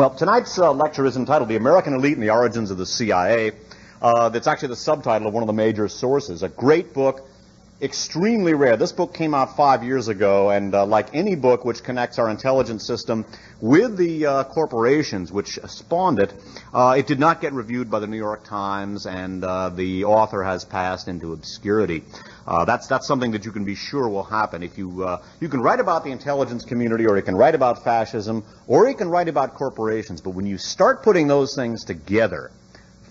Well, tonight's lecture is entitled The American Elite and the Origins of the CIA. That's actually the subtitle of one of the major sources. A great book, extremely rare. This book came out 5 years ago, and like any book which connects our intelligence system with the corporations which spawned it, it did not get reviewed by the New York Times, and the author has passed into obscurity. That's something that you can be sure will happen. If you can write about the intelligence community, or you can write about fascism, or you can write about corporations, but when you start putting those things together,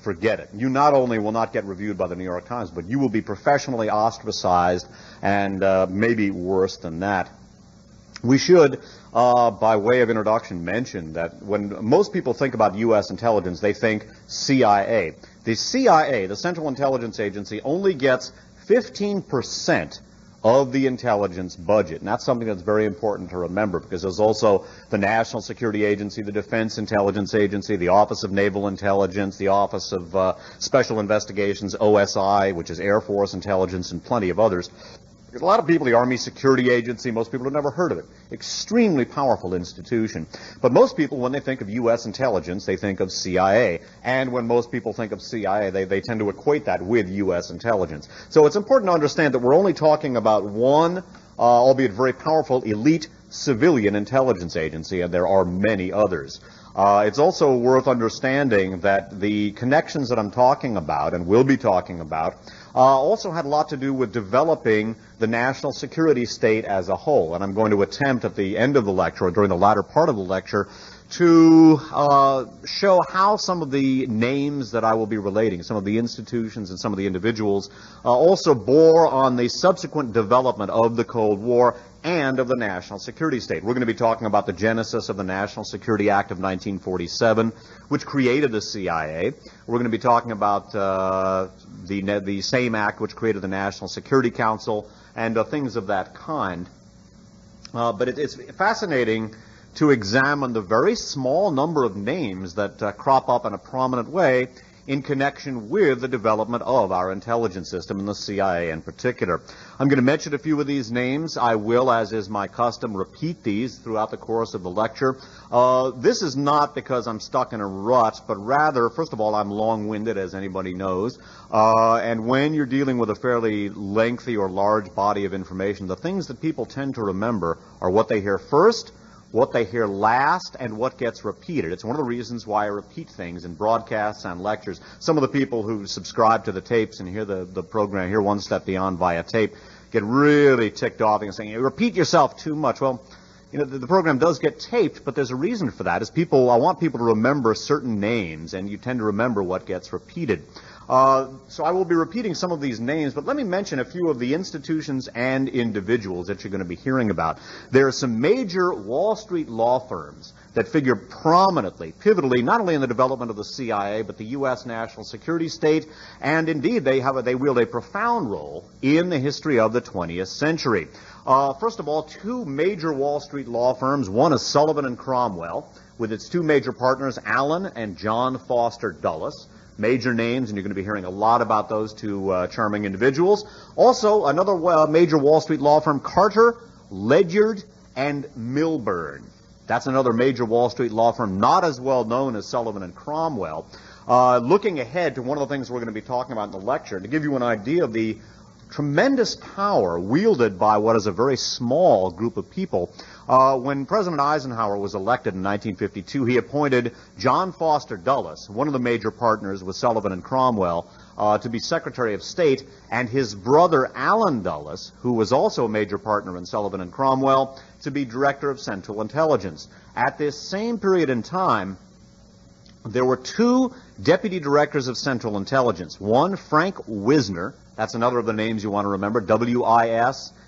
forget it. You not only will not get reviewed by the New York Times, but you will be professionally ostracized, and maybe worse than that. We should, by way of introduction, mention that when most people think about U.S. intelligence, they think CIA. The CIA, the Central Intelligence Agency, only gets 15% of the intelligence budget. And that's something that's very important to remember, because there's also the National Security Agency, the Defense Intelligence Agency, the Office of Naval Intelligence, the Office of Special Investigations, OSI, which is Air Force Intelligence, and plenty of others. Because a lot of people, the Army Security Agency, most people have never heard of it. Extremely powerful institution. But most people, when they think of U.S. intelligence, they think of CIA. And when most people think of CIA, they tend to equate that with U.S. intelligence. So it's important to understand that we're only talking about one, albeit very powerful, elite civilian intelligence agency, and there are many others. It's also worth understanding that the connections that I'm talking about, and will be talking about, also had a lot to do with developing the national security state as a whole. And I'm going to attempt at the end of the lecture, or during the latter part of the lecture, to show how some of the names that I will be relating, some of the institutions and some of the individuals, also bore on the subsequent development of the Cold War and of the national security state. We're going to be talking about the genesis of the National Security Act of 1947, which created the CIA. We're going to be talking about the same act which created the National Security Council, and things of that kind. But it's fascinating to examine the very small number of names that crop up in a prominent way in connection with the development of our intelligence system, and the CIA in particular. I'm going to mention a few of these names. I will, as is my custom, repeat these throughout the course of the lecture. This is not because I'm stuck in a rut, but rather, first of all, I'm long-winded, as anybody knows. And when you're dealing with a fairly lengthy or large body of information, the things that people tend to remember are what they hear first, what they hear last, and what gets repeated. It's one of the reasons why I repeat things in broadcasts and lectures. Some of the people who subscribe to the tapes and hear the program, hear One Step Beyond via tape, get really ticked off and saying, you repeat yourself too much. Well, you know, the program does get taped, but there's a reason for that. I want people to remember certain names, and you tend to remember what gets repeated. So I will be repeating some of these names, but let me mention a few of the institutions and individuals that you're going to be hearing about. There are some major Wall Street law firms that figure prominently, pivotally, not only in the development of the CIA, but the U.S. national security state, and indeed they wield a profound role in the history of the 20th century. First of all, two major Wall Street law firms. One is Sullivan & Cromwell, with its two major partners, Allen and John Foster Dulles. Major names, and you're going to be hearing a lot about those two charming individuals. Also, another major Wall Street law firm, Carter, Ledyard, and Milburn. That's another major Wall Street law firm, not as well known as Sullivan & Cromwell. Looking ahead to one of the things we're going to be talking about in the lecture, to give you an idea of the tremendous power wielded by what is a very small group of people. When President Eisenhower was elected in 1952, he appointed John Foster Dulles, one of the major partners with Sullivan & Cromwell, to be Secretary of State, and his brother Allen Dulles, who was also a major partner in Sullivan & Cromwell, to be Director of Central Intelligence. At this same period in time, there were two deputy directors of Central Intelligence. One, Frank Wisner. That's another of the names you want to remember, W-I-S-N-E-R.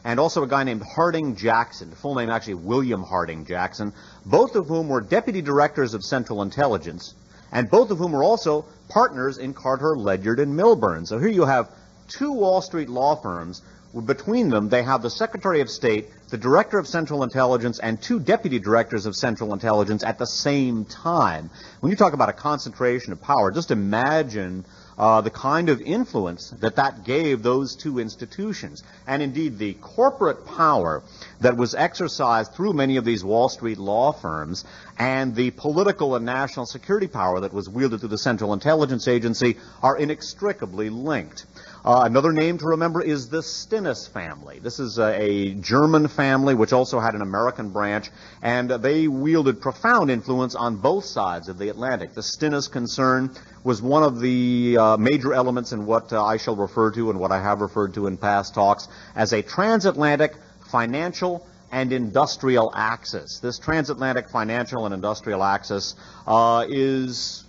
And also a guy named Harding Jackson, the full name actually William Harding Jackson, both of whom were deputy directors of Central Intelligence, and both of whom were also partners in Carter, Ledyard, and Milburn. So here you have two Wall Street law firms. Between them, they have the Secretary of State, the Director of Central Intelligence, and two Deputy Directors of Central Intelligence at the same time. When you talk about a concentration of power, just imagine the kind of influence that gave those two institutions, and indeed the corporate power that was exercised through many of these Wall Street law firms, and the political and national security power that was wielded through the Central Intelligence Agency are inextricably linked. Another name to remember is the Stinnes family. This is a German family which also had an American branch, and they wielded profound influence on both sides of the Atlantic. The Stinnes concern was one of the major elements in what I shall refer to and what I have referred to in past talks as a transatlantic financial and industrial axis. This transatlantic financial and industrial axis is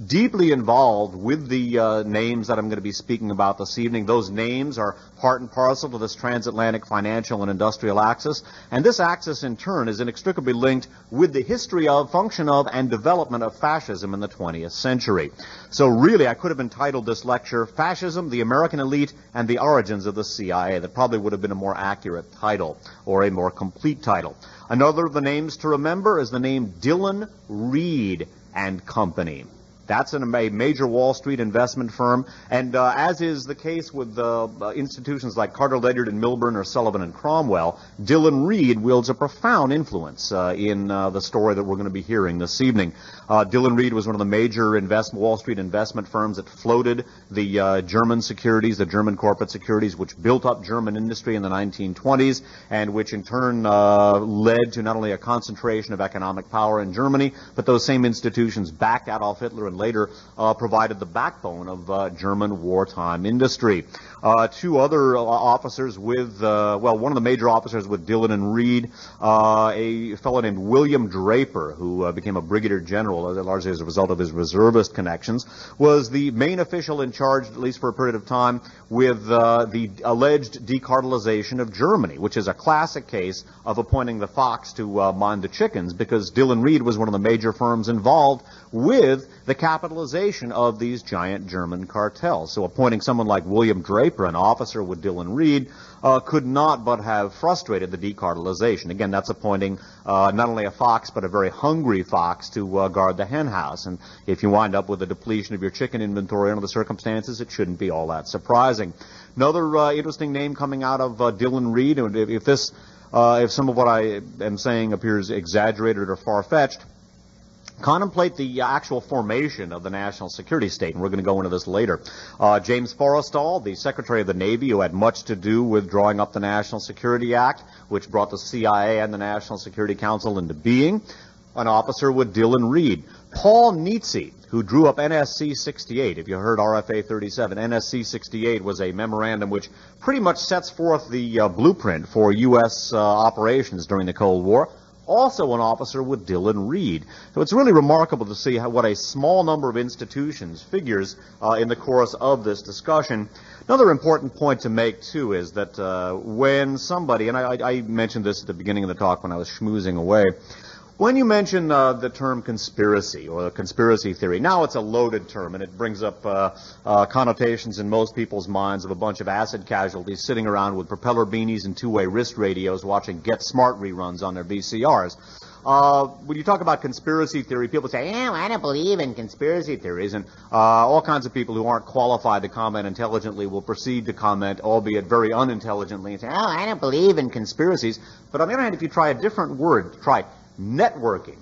deeply involved with the names that I'm going to be speaking about this evening. Those names are part and parcel to this transatlantic financial and industrial axis, and this axis in turn is inextricably linked with the history of, function of, and development of fascism in the 20th century. So really, I could have entitled this lecture, Fascism, the American Elite, and the Origins of the CIA. That probably would have been a more accurate title, or a more complete title. Another of the names to remember is the name Dillon, Read and Company. That's a major Wall Street investment firm, and as is the case with institutions like Carter, Ledyard and Milburn or Sullivan and Cromwell, Dillon Read wields a profound influence in the story that we're going to be hearing this evening. Dillon Read was one of the major Wall Street investment firms that floated the German securities, the German corporate securities, which built up German industry in the 1920s, and which in turn led to not only a concentration of economic power in Germany, but those same institutions backed Adolf Hitler and later provided the backbone of German wartime industry. Two other officers with, one of the major officers with Dillon and Read, a fellow named William Draper, who became a brigadier general largely as a result of his reservist connections, was the main official in charge, at least for a period of time, with the alleged decartelization of Germany, which is a classic case of appointing the fox to mind the chickens, because Dillon Read was one of the major firms involved with the capitalization of these giant German cartels. So appointing someone like William Draper, an officer with Dillon Read, could not but have frustrated the decartelization. Again, that's appointing not only a fox, but a very hungry fox to guard the hen house. And if you wind up with a depletion of your chicken inventory under the circumstances, it shouldn't be all that surprising. Another interesting name coming out of Dillon Read, and if some of what I am saying appears exaggerated or far-fetched, contemplate the actual formation of the national security state, and we're going to go into this later. James Forrestal, the Secretary of the Navy, who had much to do with drawing up the National Security Act, which brought the CIA and the National Security Council into being, an officer with Dillon Read. Paul Nietzsche, who drew up NSC 68. If you heard RFA 37, NSC 68 was a memorandum which pretty much sets forth the blueprint for U.S. operations during the Cold War. Also an officer with Dillon Read. So it's really remarkable to see what a small number of institutions figures in the course of this discussion. Another important point to make, too, is that when somebody, and I mentioned this at the beginning of the talk when I was schmoozing away, when you mention the term conspiracy or conspiracy theory, now it's a loaded term, and it brings up connotations in most people's minds of a bunch of acid casualties sitting around with propeller beanies and two-way wrist radios watching Get Smart reruns on their VCRs. When you talk about conspiracy theory, people say, I don't believe in conspiracy theories, and all kinds of people who aren't qualified to comment intelligently will proceed to comment, albeit very unintelligently, and say, I don't believe in conspiracies. But on the other hand, if you try a different word, try networking,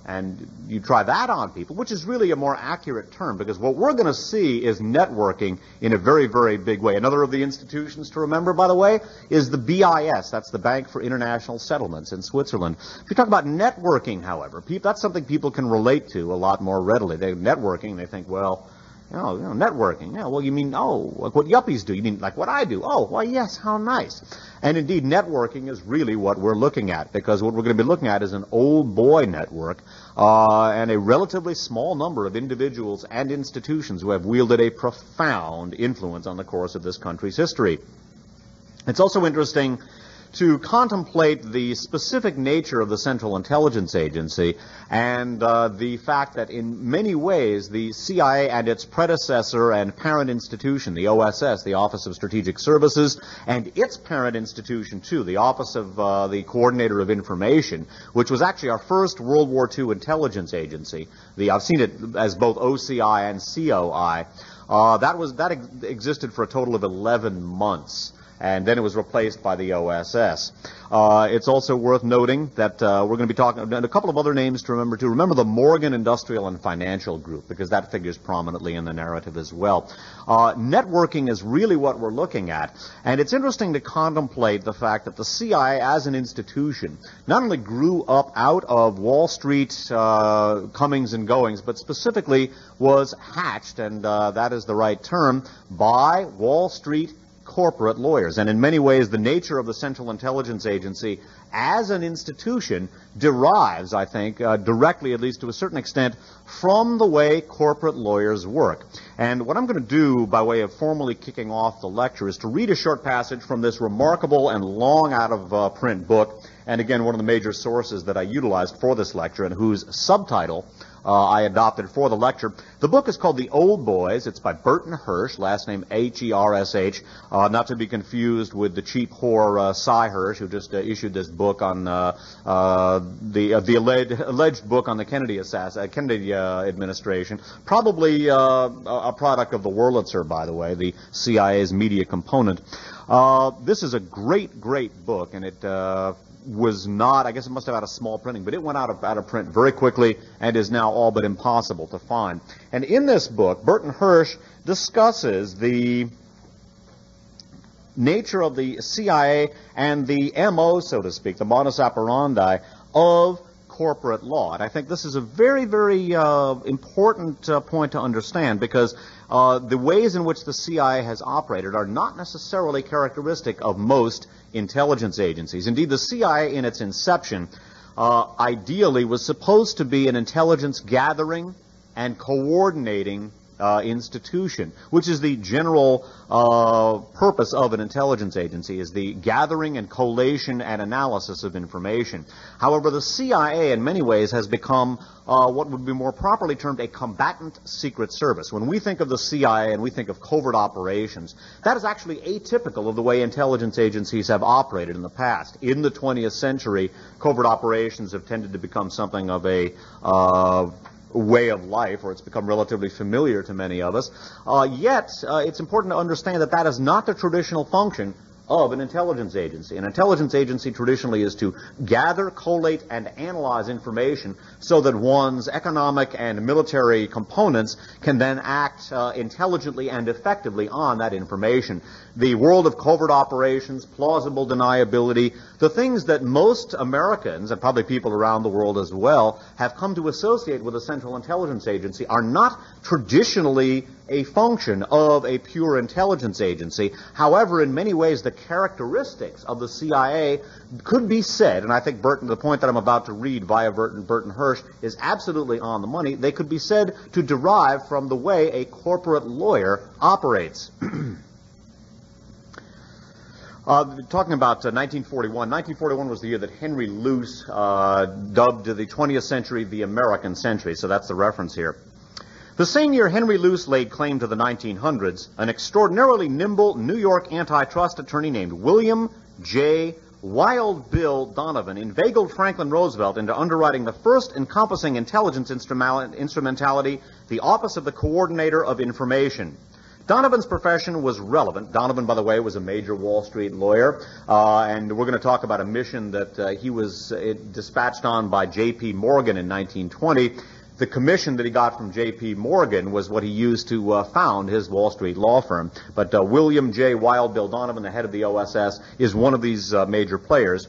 and you try that on people, which is really a more accurate term, because what we're going to see is networking in a very, very big way. Another of the institutions to remember, by the way, is the BIS. That's the Bank for International Settlements in Switzerland. If you talk about networking, however, that's something people can relate to a lot more readily. Networking, they think, well, networking. Yeah, well, you mean, like what yuppies do. You mean like what I do. Oh, well, yes, how nice. And indeed, networking is really what we're looking at, because what we're going to be looking at is an old boy network and a relatively small number of individuals and institutions who have wielded a profound influence on the course of this country's history. It's also interesting to contemplate the specific nature of the Central Intelligence Agency and the fact that in many ways the CIA and its predecessor and parent institution, the OSS, the Office of Strategic Services, and its parent institution too, the Office of the Coordinator of Information, which was actually our first World War II intelligence agency. I've seen it as both OCI and COI. That existed for a total of 11 months. And then it was replaced by the OSS. It's also worth noting that we're going to be talking about a couple of other names to remember, too. Remember the Morgan Industrial and Financial Group, because that figures prominently in the narrative as well. Networking is really what we're looking at. And it's interesting to contemplate the fact that the CIA as an institution not only grew up out of Wall Street comings and goings, but specifically was hatched, and that is the right term, by Wall Street corporate lawyers. And in many ways, the nature of the Central Intelligence Agency as an institution derives, I think, directly, at least to a certain extent, from the way corporate lawyers work. And what I'm going to do by way of formally kicking off the lecture is to read a short passage from this remarkable and long out-of-print book, and again, one of the major sources that I utilized for this lecture and whose subtitle I adopted for the lecture. The book is called The Old Boys. It's by Burton Hirsch, last name H-E-R-S-H, not to be confused with the cheap whore Cy Hirsch, who just issued this book on the alleged book on the Kennedy administration. Probably a product of the Wurlitzer, by the way, the CIA's media component. This is a great, great book, and it was not, I guess it must have had a small printing, but it went out of print very quickly and is now all but impossible to find. And in this book, Burton Hirsch discusses the nature of the CIA and the MO, so to speak, the modus operandi of corporate law. And I think this is a very, very important point to understand, because the ways in which the CIA has operated are not necessarily characteristic of most intelligence agencies. Indeed, the CIA in its inception ideally was supposed to be an intelligence gathering and coordinating institution, which is the general purpose of an intelligence agency, is the gathering and collation and analysis of information. However, the CIA in many ways has become what would be more properly termed a combatant secret service. When we think of the CIA and we think of covert operations, that is actually atypical of the way intelligence agencies have operated in the past. In the 20th century, covert operations have tended to become something of a way of life, or it's become relatively familiar to many of us. Yet, it's important to understand that that is not the traditional function of an intelligence agency. An intelligence agency traditionally is to gather, collate, and analyze information so that one's economic and military components can then act intelligently and effectively on that information. The world of covert operations, plausible deniability, the things that most Americans, and probably people around the world as well, have come to associate with a Central Intelligence Agency are not traditionally a function of a pure intelligence agency. However, in many ways, the characteristics of the CIA could be said, and I think the point that I'm about to read via Burton Hirsch is absolutely on the money. They could be said to derive from the way a corporate lawyer operates. Talking about 1941. 1941 was the year that Henry Luce dubbed the 20th century the American century, so that's the reference here. The same year Henry Luce laid claim to the 1900s, an extraordinarily nimble New York antitrust attorney named William J. Wild Bill Donovan inveigled Franklin Roosevelt into underwriting the first encompassing intelligence instrumentality, the Office of the Coordinator of Information. Donovan's profession was relevant. Donovan, by the way, was a major Wall Street lawyer, and we're going to talk about a mission that he was dispatched on by J.P. Morgan in 1920. The commission that he got from J.P. Morgan was what he used to found his Wall Street law firm. But William J. Wild Bill Donovan, the head of the OSS, is one of these major players.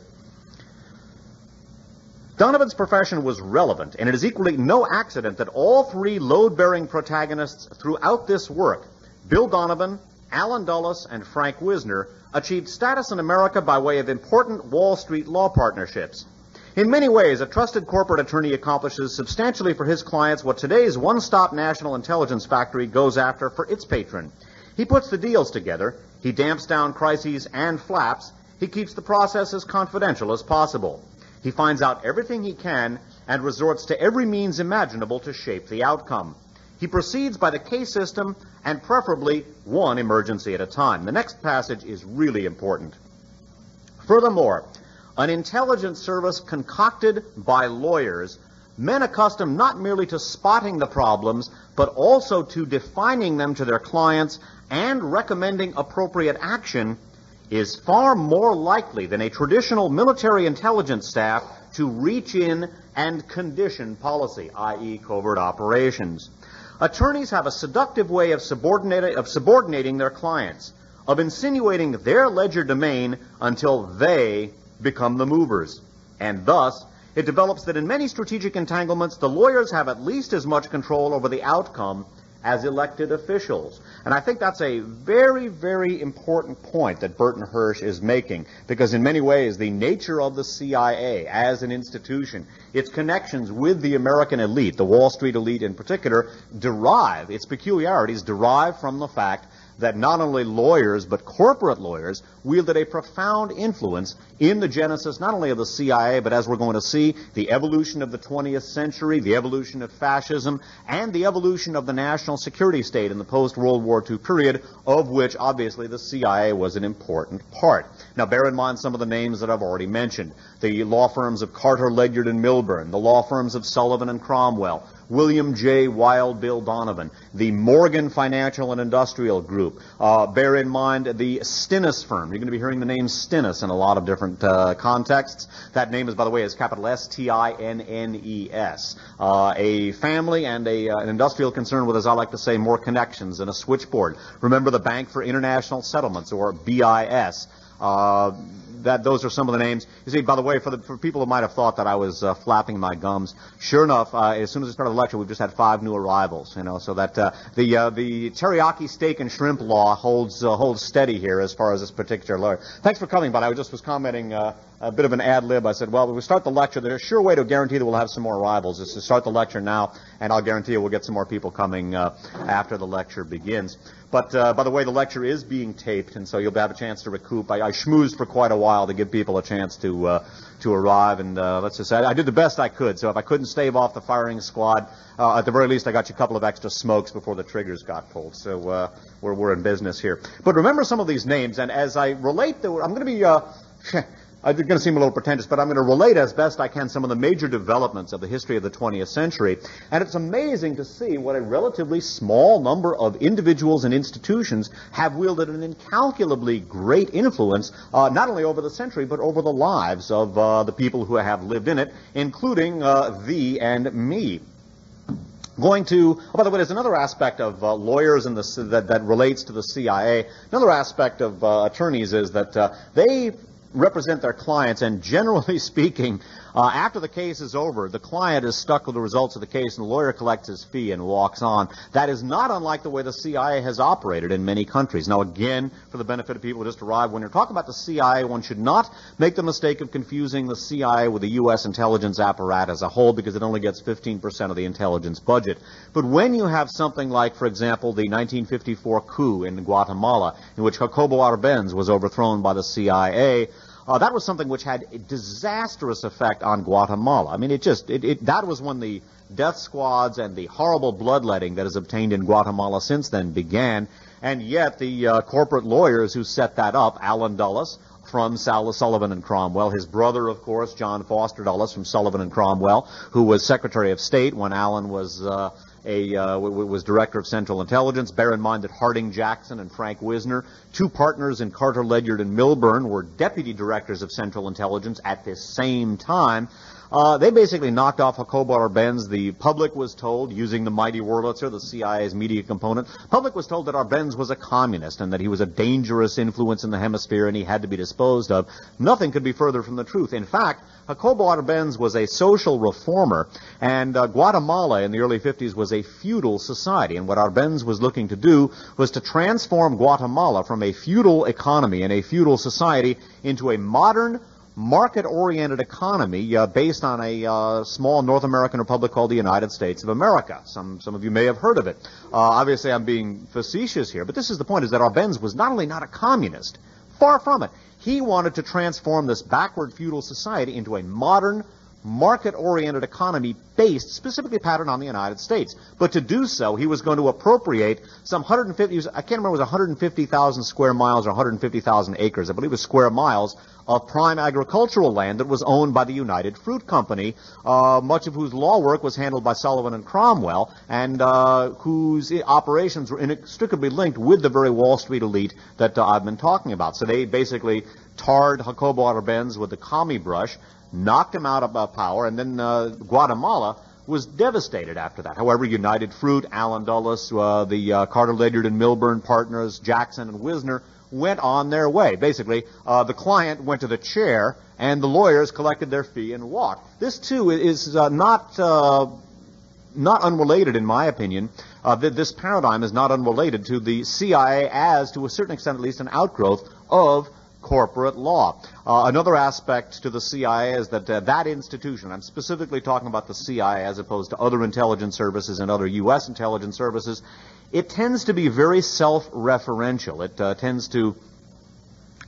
Donovan's profession was relevant, and it is equally no accident that all three load-bearing protagonists throughout this work, Bill Donovan, Allen Dulles, and Frank Wisner, achieved status in America by way of important Wall Street law partnerships. In many ways, a trusted corporate attorney accomplishes substantially for his clients what today's one-stop national intelligence factory goes after for its patron. He puts the deals together, he damps down crises and flaps, he keeps the process as confidential as possible. He finds out everything he can and resorts to every means imaginable to shape the outcome. He proceeds by the case system and preferably one emergency at a time. The next passage is really important. Furthermore, an intelligence service concocted by lawyers men accustomed not merely to spotting the problems, but also to defining them to their clients and recommending appropriate action, is far more likely than a traditional military intelligence staff to reach in and condition policy, i.e. covert operations. Attorneys have a seductive way of subordinating their clients, of insinuating their legerdemain until they become the movers. And thus, it develops that in many strategic entanglements, the lawyers have at least as much control over the outcome as elected officials. And I think that's a very, very important point that Burton Hirsch is making, because in many ways the nature of the CIA as an institution, its connections with the American elite, the Wall Street elite in particular, its peculiarities derive from the fact that not only lawyers, but corporate lawyers wielded a profound influence in the genesis not only of the CIA, but as we're going to see, the evolution of the 20th century, the evolution of fascism, and the evolution of the national security state in the post-World War II period, of which obviously the CIA was an important part. Now bear in mind some of the names that I've already mentioned. The law firms of Carter, Ledyard, and Milburn, the law firms of Sullivan and Cromwell, William J. Wild Bill Donovan, the Morgan Financial and Industrial Group. Bear in mind the Stinnes firm. You're going to be hearing the name Stinnes in a lot of different contexts. That name is, by the way, is capital S-T-I-N-N-E-S. A family and an industrial concern with, as I like to say, more connections than a switchboard. Remember the Bank for International Settlements, or BIS. Those are some of the names. You see, by the way, for people who might have thought that I was flapping my gums, sure enough, as soon as I started the lecture, we've just had 5 new arrivals. So that the teriyaki steak and shrimp law holds steady here as far as this particular lawyer. Thanks for coming, but I just was commenting a bit of an ad lib. I said, well, when we start the lecture, there's a sure way to guarantee that we'll have some more arrivals is to start the lecture now, and I'll guarantee you we'll get some more people coming after the lecture begins. But by the way, the lecture is being taped, and so you'll have a chance to recoup. I schmoozed for quite a while to give people a chance to arrive, and let's just say I did the best I could. So if I couldn't stave off the firing squad, at the very least I got you a couple of extra smokes before the triggers got pulled. So we're in business here. But remember some of these names, and as I relate, I'm going to be I'm going to seem a little pretentious, but I'm going to relate as best I can some of the major developments of the history of the 20th century. And it's amazing to see what a relatively small number of individuals and institutions have wielded an incalculably great influence, not only over the century, but over the lives of the people who have lived in it, including thee and me. By the way, there's another aspect of lawyers in that relates to the CIA. Another aspect of attorneys is that they represent their clients, and generally speaking, after the case is over, the client is stuck with the results of the case, and the lawyer collects his fee and walks on. That is not unlike the way the CIA has operated in many countries. Now, again, for the benefit of people who just arrived, when you're talking about the CIA, one should not make the mistake of confusing the CIA with the U.S. intelligence apparatus as a whole, because it only gets 15% of the intelligence budget. But when you have something like, for example, the 1954 coup in Guatemala, in which Jacobo Arbenz was overthrown by the CIA, that was something which had a disastrous effect on Guatemala. I mean, that was when the death squads and the horrible bloodletting that has obtained in Guatemala since then began. And yet the corporate lawyers who set that up, Allen Dulles from Sullivan and Cromwell, his brother, of course, John Foster Dulles from Sullivan and Cromwell, who was Secretary of State when Allen was Director of Central Intelligence. Bear in mind that Harding Jackson and Frank Wisner, 2 partners in Carter, Ledyard, and Milburn, were Deputy Directors of Central Intelligence at this same time. They basically knocked off Jacobo Arbenz. The public was told, using the mighty Wurlitzer, the CIA's media component, public was told that Arbenz was a communist and that he was a dangerous influence in the hemisphere and he had to be disposed of. Nothing could be further from the truth. In fact, Jacobo Arbenz was a social reformer, and Guatemala in the early 50s was a feudal society. And what Arbenz was looking to do was to transform Guatemala from a feudal economy and a feudal society into a modern, market-oriented economy based on a small North American republic called the United States of America. Some of you may have heard of it. Obviously, I'm being facetious here, but this is the point, is that Arbenz was not only not a communist, far from it. He wanted to transform this backward feudal society into a modern, market-oriented economy based, specifically patterned on the United States. But to do so, he was going to appropriate some 150, I can't remember, it was 150,000 square miles or 150,000 acres, I believe it was square miles, of prime agricultural land that was owned by the United Fruit Company, much of whose law work was handled by Sullivan and Cromwell, and whose operations were inextricably linked with the very Wall Street elite that I've been talking about. So they basically tarred Jacobo Arbenz with the commie brush, knocked him out of power, and then Guatemala was devastated after that. However, United Fruit, Allen Dulles, the Carter Ledyard and Milburn partners, Jackson and Wisner, went on their way. Basically, the client went to the chair, and the lawyers collected their fee and walked. This, too, is not unrelated, in my opinion. This paradigm is not unrelated to the CIA as, to a certain extent at least, an outgrowth of corporate law. Another aspect to the CIA is that that institution, I'm specifically talking about the CIA as opposed to other intelligence services and other U.S. intelligence services, it tends to be very self-referential. It tends to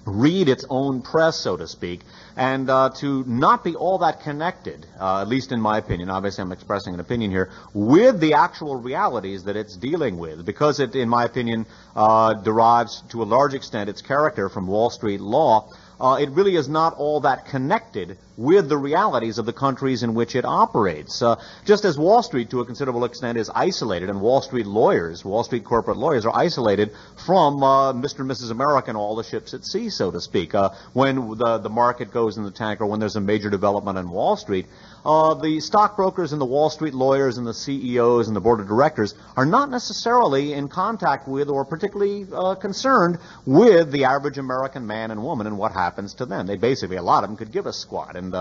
read its own press, so to speak, and to not be all that connected, at least in my opinion, obviously I'm expressing an opinion here, with the actual realities that it's dealing with, because it, in my opinion, derives to a large extent its character from Wall Street law. It really is not all that connected with the realities of the countries in which it operates. Just as Wall Street, to a considerable extent, is isolated, and Wall Street lawyers, Wall Street corporate lawyers, are isolated from Mr. and Mrs. America and all the ships at sea, so to speak. When the market goes in the tank, or when there's a major development on Wall Street, the stockbrokers and the Wall Street lawyers and the CEOs and the board of directors are not necessarily in contact with or particularly concerned with the average American man and woman and what happens to them. They basically, a lot of them could give a squat. And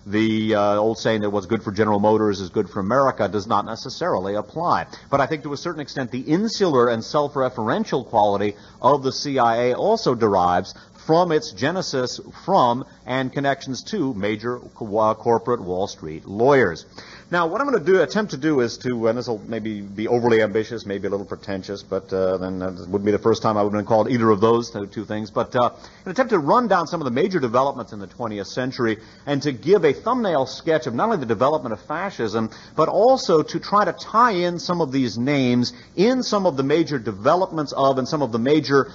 the old saying that what's good for General Motors is good for America does not necessarily apply. But I think to a certain extent the insular and self-referential quality of the CIA also derives from its genesis from and connections to major corporate Wall Street lawyers. Now, what I'm going to attempt to do is to, and this will maybe be overly ambitious, maybe a little pretentious, but then that wouldn't be the first time I would have been called either of those two things, but an attempt to run down some of the major developments in the 20th century and to give a thumbnail sketch of not only the development of fascism, but also to try to tie in some of these names in some of the major developments of and some of the major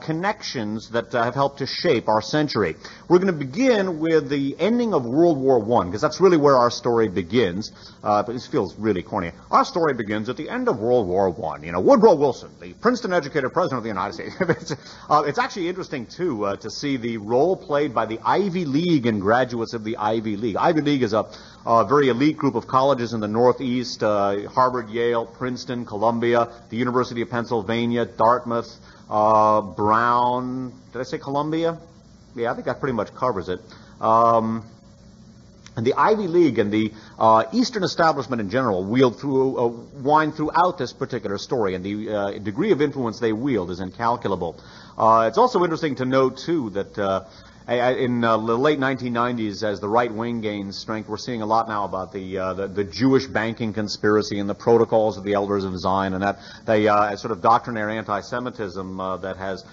connections that have helped to shape our century. We're going to begin with the ending of World War I, because that's really where our story begins. But this feels really corny. Our story begins at the end of World War I. You know, Woodrow Wilson, the Princeton-educated president of the United States. It's actually interesting, too, to see the role played by the Ivy League and graduates of the Ivy League. Ivy League is a very elite group of colleges in the Northeast, Harvard, Yale, Princeton, Columbia, the University of Pennsylvania, Dartmouth, Brown. Did I say Columbia? Yeah, I think that pretty much covers it. And the Ivy League and the Eastern establishment in general wind throughout this particular story, and the degree of influence they wield is incalculable. It's also interesting to note, too, that in the late 1990s, as the right wing gains strength, we're seeing a lot now about the Jewish banking conspiracy and the protocols of the elders of Zion, and that sort of doctrinaire anti-Semitism that has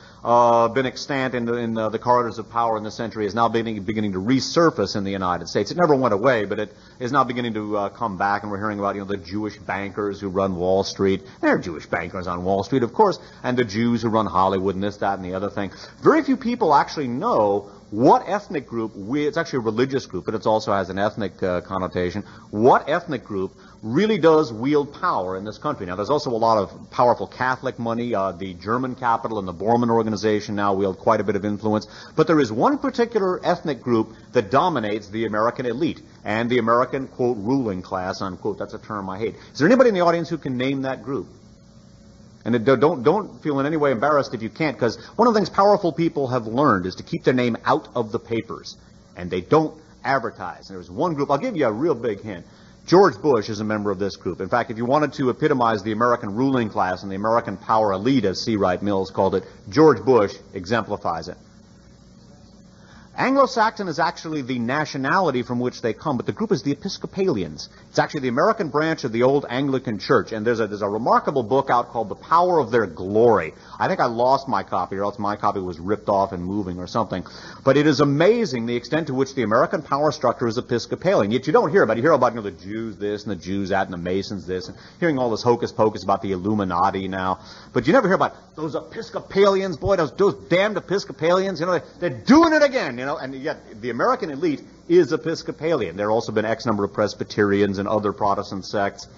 been extant in the corridors of power in this century is now beginning to resurface in the United States. It never went away, but it is now beginning to come back, and we're hearing about the Jewish bankers who run Wall Street. There are Jewish bankers on Wall Street, of course, and the Jews who run Hollywood and this, that, and the other thing. Very few people actually know what ethnic group, it's actually a religious group, but it also has an ethnic connotation, what ethnic group really does wield power in this country. Now, there's also a lot of powerful Catholic money. The German capital and the Bormann organization now wield quite a bit of influence. But there is one particular ethnic group that dominates the American elite and the American, quote, ruling class, unquote. That's a term I hate. Is there anybody in the audience who can name that group? And don't feel in any way embarrassed if you can't, because one of the things powerful people have learned is to keep their name out of the papers, and they don't advertise. And there's one group, I'll give you a real big hint. George Bush is a member of this group. In fact, if you wanted to epitomize the American ruling class and the American power elite, as C. Wright Mills called it, George Bush exemplifies it. Anglo-Saxon is actually the nationality from which they come, but the group is the Episcopalians. It's actually the American branch of the old Anglican Church, and there's a remarkable book out called The Power of Their Glory. I think I lost my copy, or else my copy was ripped off and moving or something. But it is amazing the extent to which the American power structure is Episcopalian. Yet you don't hear about it. You hear about, the Jews this and the Jews that and the Masons this, and hearing all this hocus pocus about the Illuminati now. But you never hear about those Episcopalians, boy, those damned Episcopalians, they're doing it again, and yet the American elite is Episcopalian. There have also been X number of Presbyterians and other Protestant sects.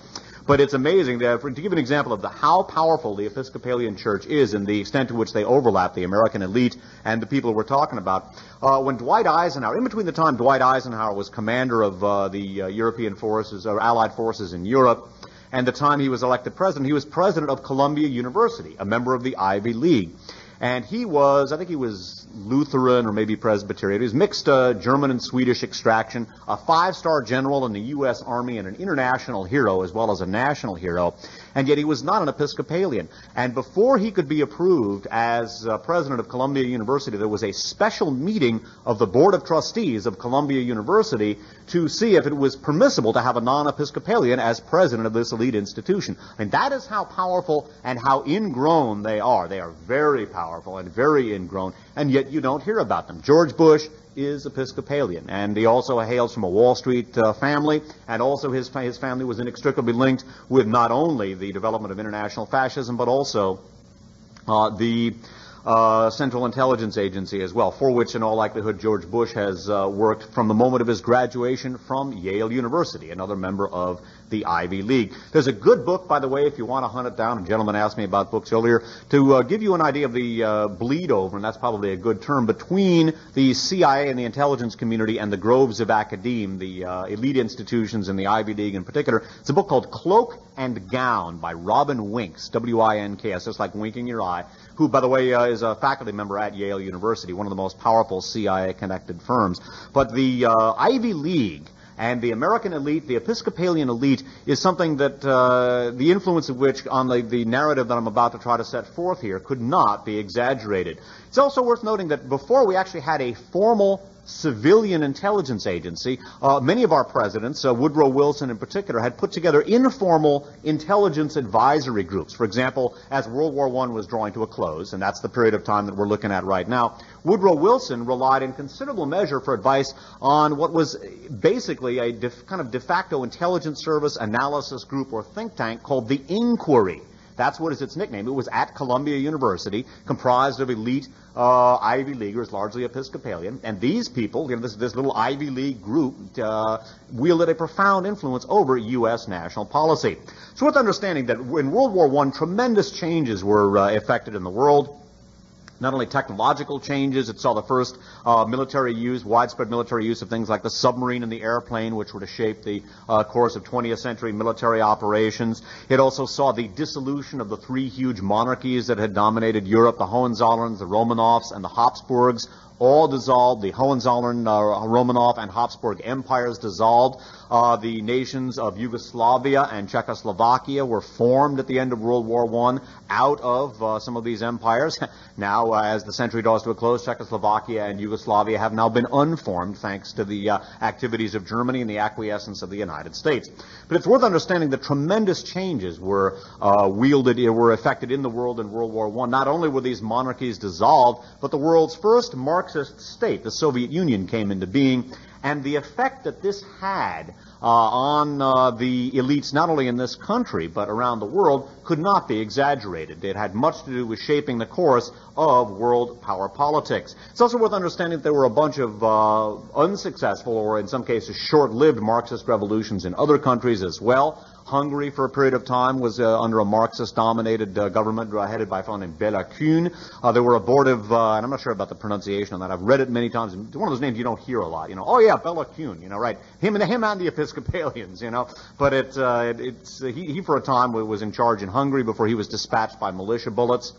But it's amazing that, to give an example of how powerful the Episcopalian Church is and the extent to which they overlap the American elite and the people we're talking about. When Dwight Eisenhower, in between the time Dwight Eisenhower was commander of the European forces, or Allied forces in Europe, and the time he was elected president, he was president of Columbia University, a member of the Ivy League. And he was, I think he was Lutheran or maybe Presbyterian. He was mixed German and Swedish extraction, a 5-star general in the U.S. Army and an international hero as well as a national hero. And yet he was not an Episcopalian. And before he could be approved as president of Columbia University, there was a special meeting of the Board of Trustees of Columbia University to see if it was permissible to have a non-Episcopalian as president of this elite institution. And that is how powerful and how ingrown they are. They are very powerful and very ingrown, and yet you don't hear about them. George Bush is Episcopalian, and he also hails from a Wall Street family, and also his family was inextricably linked with not only the development of international fascism, but also the Central Intelligence Agency as well, for which in all likelihood George Bush has worked from the moment of his graduation from Yale University, another member of the Ivy League. There's a good book, by the way, if you want to hunt it down. A gentleman asked me about books earlier, to give you an idea of the bleed over, and that's probably a good term, between the CIA and the intelligence community and the groves of academe, the elite institutions and the Ivy League in particular. It's a book called Cloak and Gown by Robin Winks, W-I-N-K-S, just like winking your eye, who, by the way, is a faculty member at Yale University, one of the most powerful CIA-connected firms. But the Ivy League and the American elite, the Episcopalian elite, is something that the influence of which on the narrative that I'm about to try to set forth here could not be exaggerated. It's also worth noting that before we actually had a formal civilian intelligence agency, many of our presidents, Woodrow Wilson in particular, had put together informal intelligence advisory groups. For example, as World War I was drawing to a close, and that's the period of time that we're looking at right now, Woodrow Wilson relied in considerable measure for advice on what was basically a kind of de facto intelligence service analysis group or think tank called the Inquiry. That's what is its nickname. It was at Columbia University, comprised of elite Ivy Leaguers, largely Episcopalian. And these people, this little Ivy League group, wielded a profound influence over U.S. national policy. It's worth understanding that in World War I, tremendous changes were effected in the world. Not only technological changes, it saw the first widespread military use of things like the submarine and the airplane, which were to shape the course of 20th century military operations. It also saw the dissolution of the three huge monarchies that had dominated Europe, the Hohenzollerns, the Romanovs, and the Habsburgs. All dissolved. The Hohenzollern, Romanov, and Habsburg empires dissolved. The nations of Yugoslavia and Czechoslovakia were formed at the end of World War I out of some of these empires. Now, as the century draws to a close, Czechoslovakia and Yugoslavia have now been unformed thanks to the activities of Germany and the acquiescence of the United States. But it's worth understanding that tremendous changes were effected in the world in World War I. Not only were these monarchies dissolved, but the world's first Marxist state, the Soviet Union, came into being. And the effect that this had on the elites, not only in this country, but around the world, could not be exaggerated. It had much to do with shaping the course of world power politics. It's also worth understanding that there were a bunch of unsuccessful, or in some cases short-lived, Marxist revolutions in other countries as well. Hungary, for a period of time, was under a Marxist-dominated government headed by a fellow named Bela Kun. There were abortive, and I'm not sure about the pronunciation on that. I've read it many times. It's one of those names you don't hear a lot. Oh yeah, Bela Kun. Right? Him and the Episcopalians. But he for a time was in charge in Hungary before he was dispatched by militia bullets.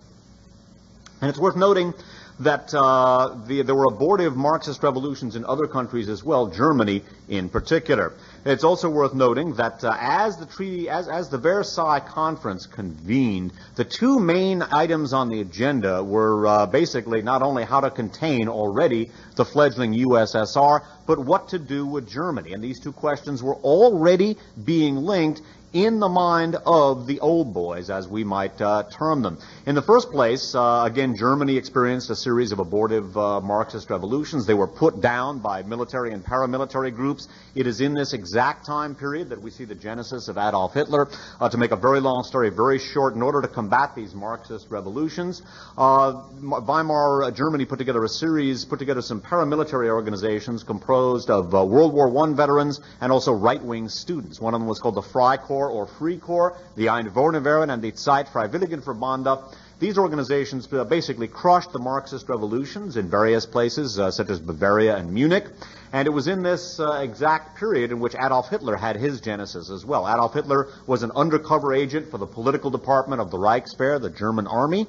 And it's worth noting that there were abortive Marxist revolutions in other countries as well, Germany in particular. It's also worth noting that as the Versailles Conference convened, the two main items on the agenda were basically not only how to contain already the fledgling USSR, but what to do with Germany. And these two questions were already being linked in the mind of the old boys, as we might term them. In the first place, again, Germany experienced a series of abortive Marxist revolutions. They were put down by military and paramilitary groups. It is in this exact time period that we see the genesis of Adolf Hitler. To make a very long story very short, in order to combat these Marxist revolutions, Weimar Germany put together some paramilitary organizations composed of World War I veterans and also right-wing students. One of them was called the Freikorps or Free Corps, the Einwohnerwehren, and the Zeitfreiwilligenverbände. These organizations basically crushed the Marxist revolutions in various places, such as Bavaria and Munich. And it was in this exact period in which Adolf Hitler had his genesis as well. Adolf Hitler was an undercover agent for the political department of the Reichswehr, the German army.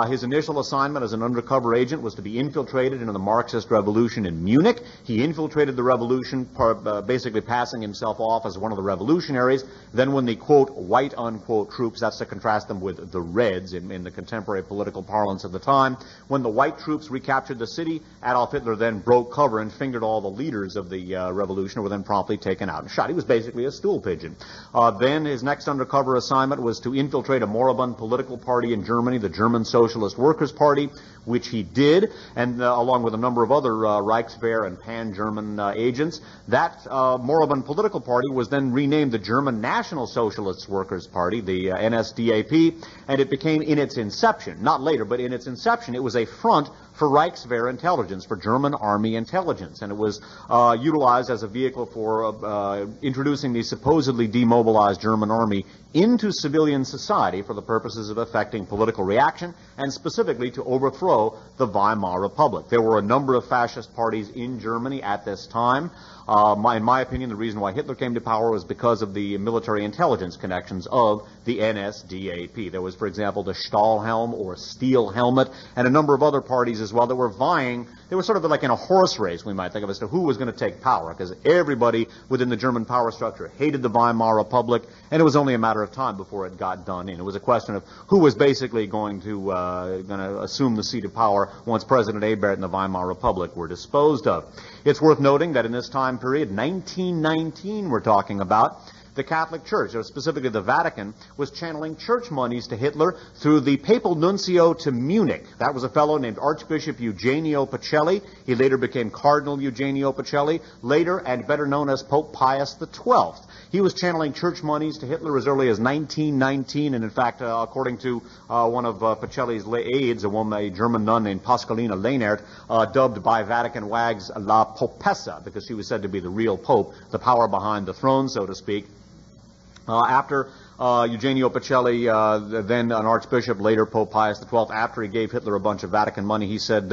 His initial assignment as an undercover agent was to be infiltrated into the Marxist revolution in Munich. He infiltrated the revolution, basically passing himself off as one of the revolutionaries. Then when the, quote, white, unquote, troops, that's to contrast them with the Reds in the contemporary political parlance of the time, when the white troops recaptured the city, Adolf Hitler then broke cover and fingered all the leaders of the revolution, were then promptly taken out and shot. He was basically a stool pigeon. Then his next undercover assignment was to infiltrate a moribund political party in Germany, the German Socialist Workers' Party, which he did, and along with a number of other Reichswehr and pan-German agents. That moribund political party was then renamed the German National Socialist Workers' Party, the NSDAP, and it became, in its inception, not later, but in its inception, it was a front for Reichswehr intelligence, for German army intelligence, and it was utilized as a vehicle for introducing the supposedly demobilized German army into civilian society for the purposes of effecting political reaction and specifically to overthrow the Weimar Republic. There were a number of fascist parties in Germany at this time. In my opinion, the reason why Hitler came to power was because of the military intelligence connections of the NSDAP. There was, for example, the Stahlhelm or Steel Helmet, and a number of other parties as well that were vying. They were sort of like in a horse race, we might think of, as to who was going to take power, because everybody within the German power structure hated the Weimar Republic, and it was only a matter of time before it got done in. It was a question of who was basically going to assume the seat of power once President Ebert and the Weimar Republic were disposed of. It's worth noting that in this time period, 1919 we're talking about, the Catholic Church, specifically the Vatican, was channeling church monies to Hitler through the papal nuncio to Munich. That was a fellow named Archbishop Eugenio Pacelli. He later became Cardinal Eugenio Pacelli, later and better known as Pope Pius XII. He was channeling church monies to Hitler as early as 1919, and in fact, according to one of Pacelli's aides, a German nun named Pascalina Lehnert, dubbed by Vatican wags La Popessa, because she was said to be the real Pope, the power behind the throne, so to speak. After Eugenio Pacelli, then an archbishop, later Pope Pius XII, after he gave Hitler a bunch of Vatican money, he said,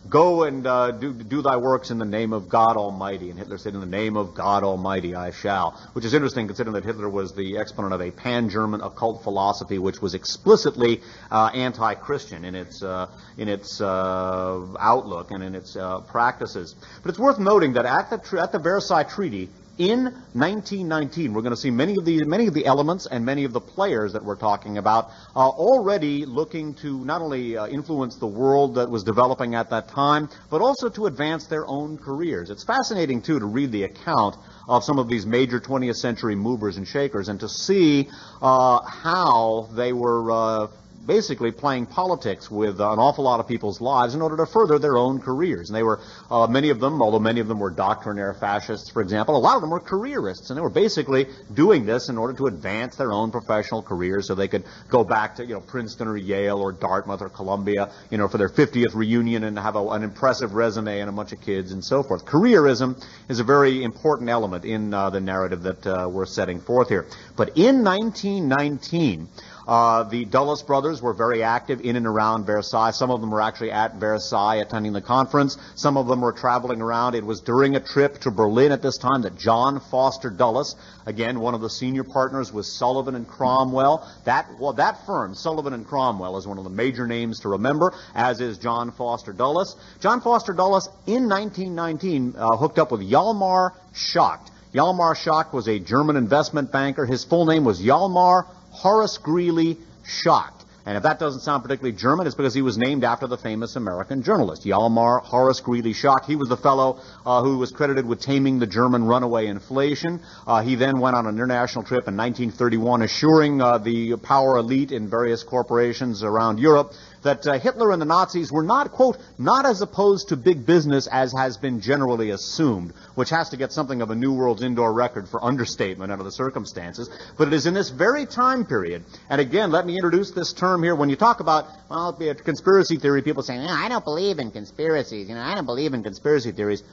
go and do thy works in the name of God Almighty. And Hitler said, in the name of God Almighty I shall. Which is interesting considering that Hitler was the exponent of a pan-German occult philosophy which was explicitly anti-Christian in its outlook and in its practices. But it's worth noting that at the Versailles Treaty, in 1919, we're going to see many of the elements and many of the players that we're talking about already looking to not only influence the world that was developing at that time, but also to advance their own careers. It's fascinating, too, to read the account of some of these major 20th century movers and shakers and to see how they were basically playing politics with an awful lot of people's lives in order to further their own careers. And they were, many of them, although many of them were doctrinaire fascists, for example, a lot of them were careerists, and they were basically doing this in order to advance their own professional careers so they could go back to, Princeton or Yale or Dartmouth or Columbia, for their 50th reunion and have an impressive resume and a bunch of kids and so forth. Careerism is a very important element in the narrative that we're setting forth here. But in 1919, The Dulles brothers were very active in and around Versailles. Some of them were actually at Versailles attending the conference. Some of them were traveling around. It was during a trip to Berlin at this time that John Foster Dulles, again, one of the senior partners with Sullivan and Cromwell. That firm, Sullivan and Cromwell, is one of the major names to remember, as is John Foster Dulles. John Foster Dulles, in 1919, hooked up with Hjalmar Schacht. Hjalmar Schacht was a German investment banker. His full name was Hjalmar Horace Greeley Schacht. And if that doesn't sound particularly German, it's because he was named after the famous American journalist, Hjalmar Horace Greeley Schacht. He was the fellow who was credited with taming the German runaway inflation. He then went on an international trip in 1931, assuring the power elite in various corporations around Europe that Hitler and the Nazis were not, quote, not as opposed to big business as has been generally assumed, which has to get something of a New World's indoor record for understatement under the circumstances. But it is in this very time period, and again, let me introduce this term here. When you talk about, well, conspiracy theory, people say, I don't believe in conspiracies, I don't believe in conspiracy theories.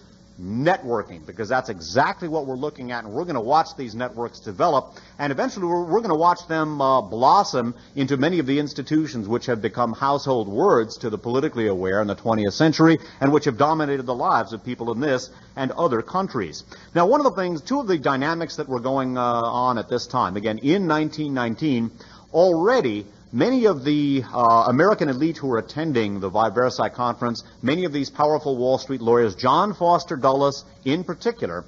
Networking, because that's exactly what we're looking at, and we're going to watch these networks develop, and eventually we're going to watch them blossom into many of the institutions which have become household words to the politically aware in the 20th century, and which have dominated the lives of people in this and other countries. Now, one of the things, two of the dynamics that were going on at this time, again, in 1919, already many of the American elite who were attending the Versailles Conference, many of these powerful Wall Street lawyers, John Foster Dulles in particular,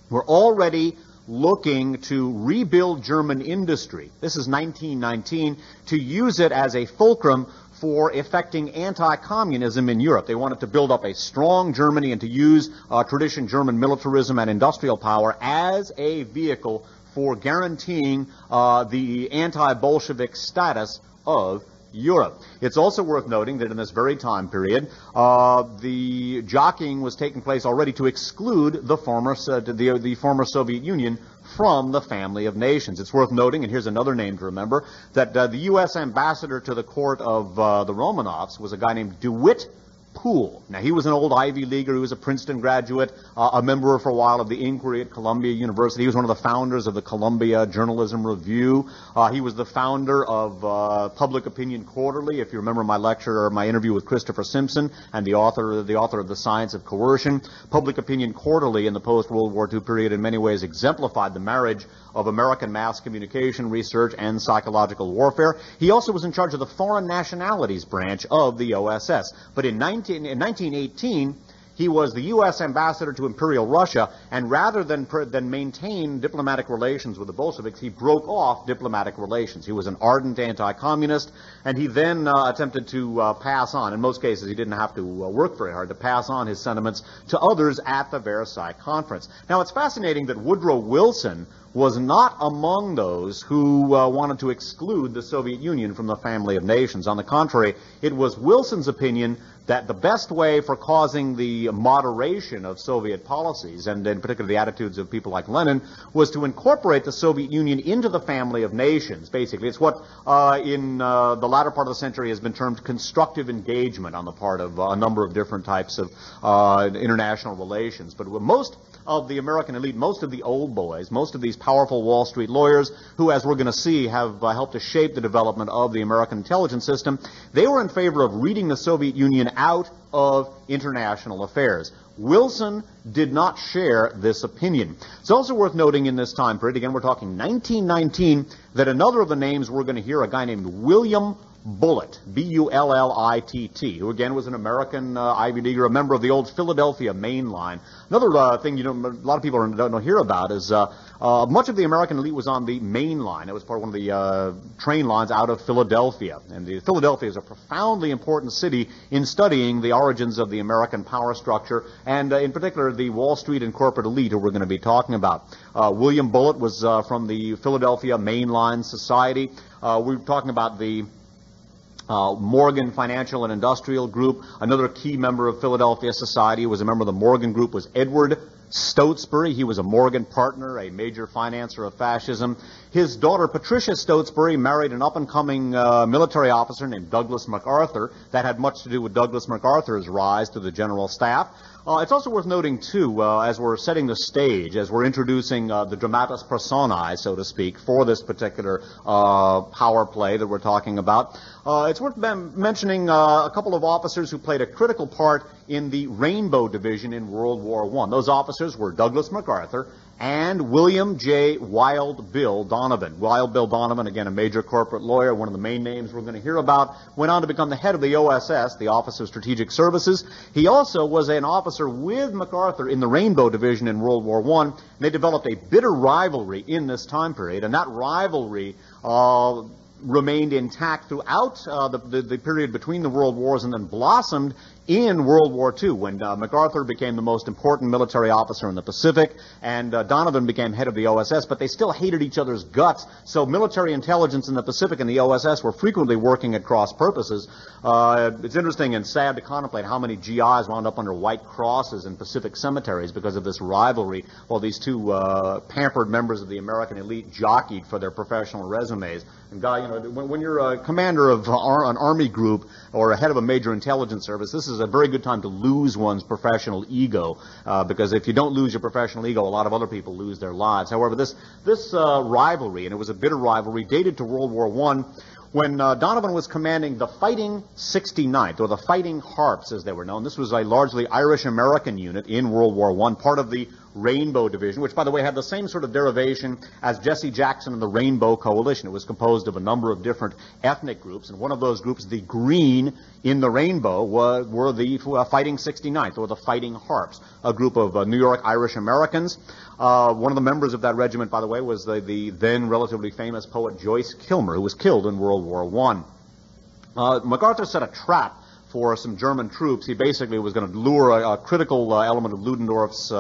were already looking to rebuild German industry. This is 1919, to use it as a fulcrum for effecting anti-communism in Europe. They wanted to build up a strong Germany and to use tradition German militarism and industrial power as a vehicle for guaranteeing the anti-Bolshevik status of Europe. It's also worth noting that in this very time period, the jockeying was taking place already to exclude the former Soviet Union from the family of nations. It's worth noting, and here's another name to remember, that the U.S. ambassador to the court of the Romanovs was a guy named DeWitt Poole. Now, he was an old Ivy Leaguer. He was a Princeton graduate, a member for a while of the Inquiry at Columbia University. He was one of the founders of the Columbia Journalism Review. He was the founder of Public Opinion Quarterly, if you remember my lecture or my interview with Christopher Simpson, and the author of The Science of Coercion. Public Opinion Quarterly in the post-World War II period in many ways exemplified the marriage of American mass communication research and psychological warfare. He also was in charge of the foreign nationalities branch of the OSS. But in 1918, he was the U.S. ambassador to Imperial Russia, and rather than maintain diplomatic relations with the Bolsheviks, he broke off diplomatic relations. He was an ardent anti-communist, and he then attempted to pass on, in most cases he didn't have to work very hard, to pass on his sentiments to others at the Versailles Conference. Now, it's fascinating that Woodrow Wilson was not among those who wanted to exclude the Soviet Union from the family of nations. On the contrary, it was Wilson's opinion that the best way for causing the moderation of Soviet policies, and in particular the attitudes of people like Lenin, was to incorporate the Soviet Union into the family of nations, basically. It's what in the latter part of the century has been termed constructive engagement on the part of a number of different types of international relations. But most of the American elite, most of the old boys, most of these powerful Wall Street lawyers, who, as we're going to see, have helped to shape the development of the American intelligence system, they were in favor of reading the Soviet Union out of international affairs. Wilson did not share this opinion. It's also worth noting in this time period, again we're talking 1919, that another of the names we're going to hear, a guy named William Bullitt, B-U-L-L-I-T-T, who again was an American Ivy Leaguer, a member of the old Philadelphia Main Line. Another thing a lot of people don't hear about is much of the American elite was on the Main Line. It was part of one of the train lines out of Philadelphia. And Philadelphia is a profoundly important city in studying the origins of the American power structure, and in particular the Wall Street and corporate elite who we're going to be talking about. William Bullitt was from the Philadelphia Main Line Society. We're talking about the Morgan Financial and Industrial Group. Another key member of Philadelphia Society who was a member of the Morgan Group was Edward Stotesbury. He was a Morgan partner, a major financer of fascism. His daughter, Patricia Stotesbury, married an up-and-coming military officer named Douglas MacArthur. That had much to do with Douglas MacArthur's rise to the general staff. It's also worth noting, too, as we're setting the stage, as we're introducing the dramatis personae, so to speak, for this particular power play that we're talking about, it's worth mentioning a couple of officers who played a critical part in the Rainbow Division in World War I. Those officers were Douglas MacArthur and William J. Wild Bill Donovan. Wild Bill Donovan, again, a major corporate lawyer, one of the main names we're going to hear about, went on to become the head of the OSS, the Office of Strategic Services. He also was an officer with MacArthur in the Rainbow Division in World War I. And they developed a bitter rivalry in this time period, and that rivalry remained intact throughout the period between the world wars and then blossomed in World War II when MacArthur became the most important military officer in the Pacific and Donovan became head of the OSS, but they still hated each other's guts. So military intelligence in the Pacific and the OSS were frequently working at cross purposes. It's interesting and sad to contemplate how many GIs wound up under white crosses in Pacific cemeteries because of this rivalry, while these two pampered members of the American elite jockeyed for their professional resumes. And Guy, you know, when you're a commander of an army group or a head of a major intelligence service, this is a very good time to lose one's professional ego, because if you don't lose your professional ego, a lot of other people lose their lives. However, this rivalry, and it was a bitter rivalry, dated to World War I, when Donovan was commanding the Fighting 69th, or the Fighting Harps, as they were known. This was a largely Irish-American unit in World War I, part of the Rainbow Division, which, by the way, had the same sort of derivation as Jesse Jackson and the Rainbow Coalition. It was composed of a number of different ethnic groups, and one of those groups, the green in the rainbow, were the Fighting 69th, or the Fighting Harps, a group of New York Irish Americans. One of the members of that regiment, by the way, was the then relatively famous poet Joyce Kilmer, who was killed in World War I. MacArthur set a trap for some German troops. He basically was going to lure a critical element of Ludendorff's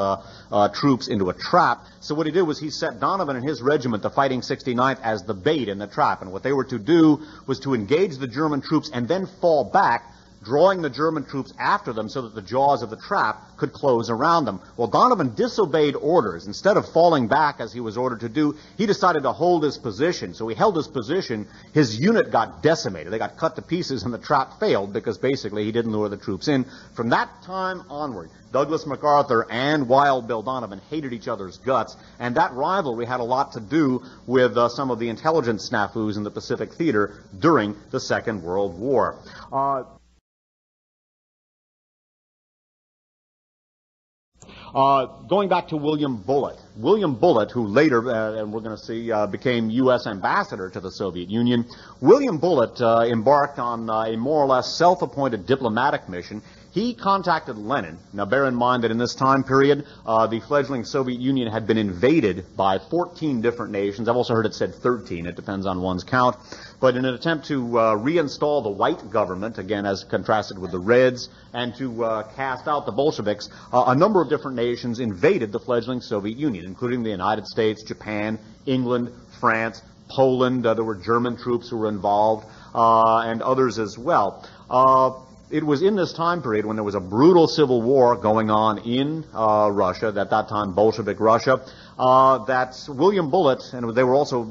troops into a trap. So what he did was he set Donovan and his regiment, the Fighting 69th, as the bait in the trap. And what they were to do was to engage the German troops and then fall back, drawing the German troops after them so that the jaws of the trap could close around them. Well, Donovan disobeyed orders. Instead of falling back as he was ordered to do, he decided to hold his position. So he held his position. His unit got decimated. They got cut to pieces and the trap failed because basically he didn't lure the troops in. From that time onward, Douglas MacArthur and Wild Bill Donovan hated each other's guts, and that rivalry had a lot to do with some of the intelligence snafus in the Pacific Theater during the Second World War. Going back to William Bullitt. William Bullitt, who later, and we're going to see, became U.S. ambassador to the Soviet Union. William Bullitt embarked on a more or less self-appointed diplomatic mission. He contacted Lenin. Now, bear in mind that in this time period, the fledgling Soviet Union had been invaded by 14 different nations. I've also heard it said 13. It depends on one's count. But in an attempt to reinstall the white government, again, as contrasted with the Reds, and to cast out the Bolsheviks, a number of different nations invaded the fledgling Soviet Union, including the United States, Japan, England, France, Poland. There were German troops who were involved, and others as well. It was in this time period when there was a brutal civil war going on in Russia, at that time Bolshevik Russia, that William Bullitt, and they were also,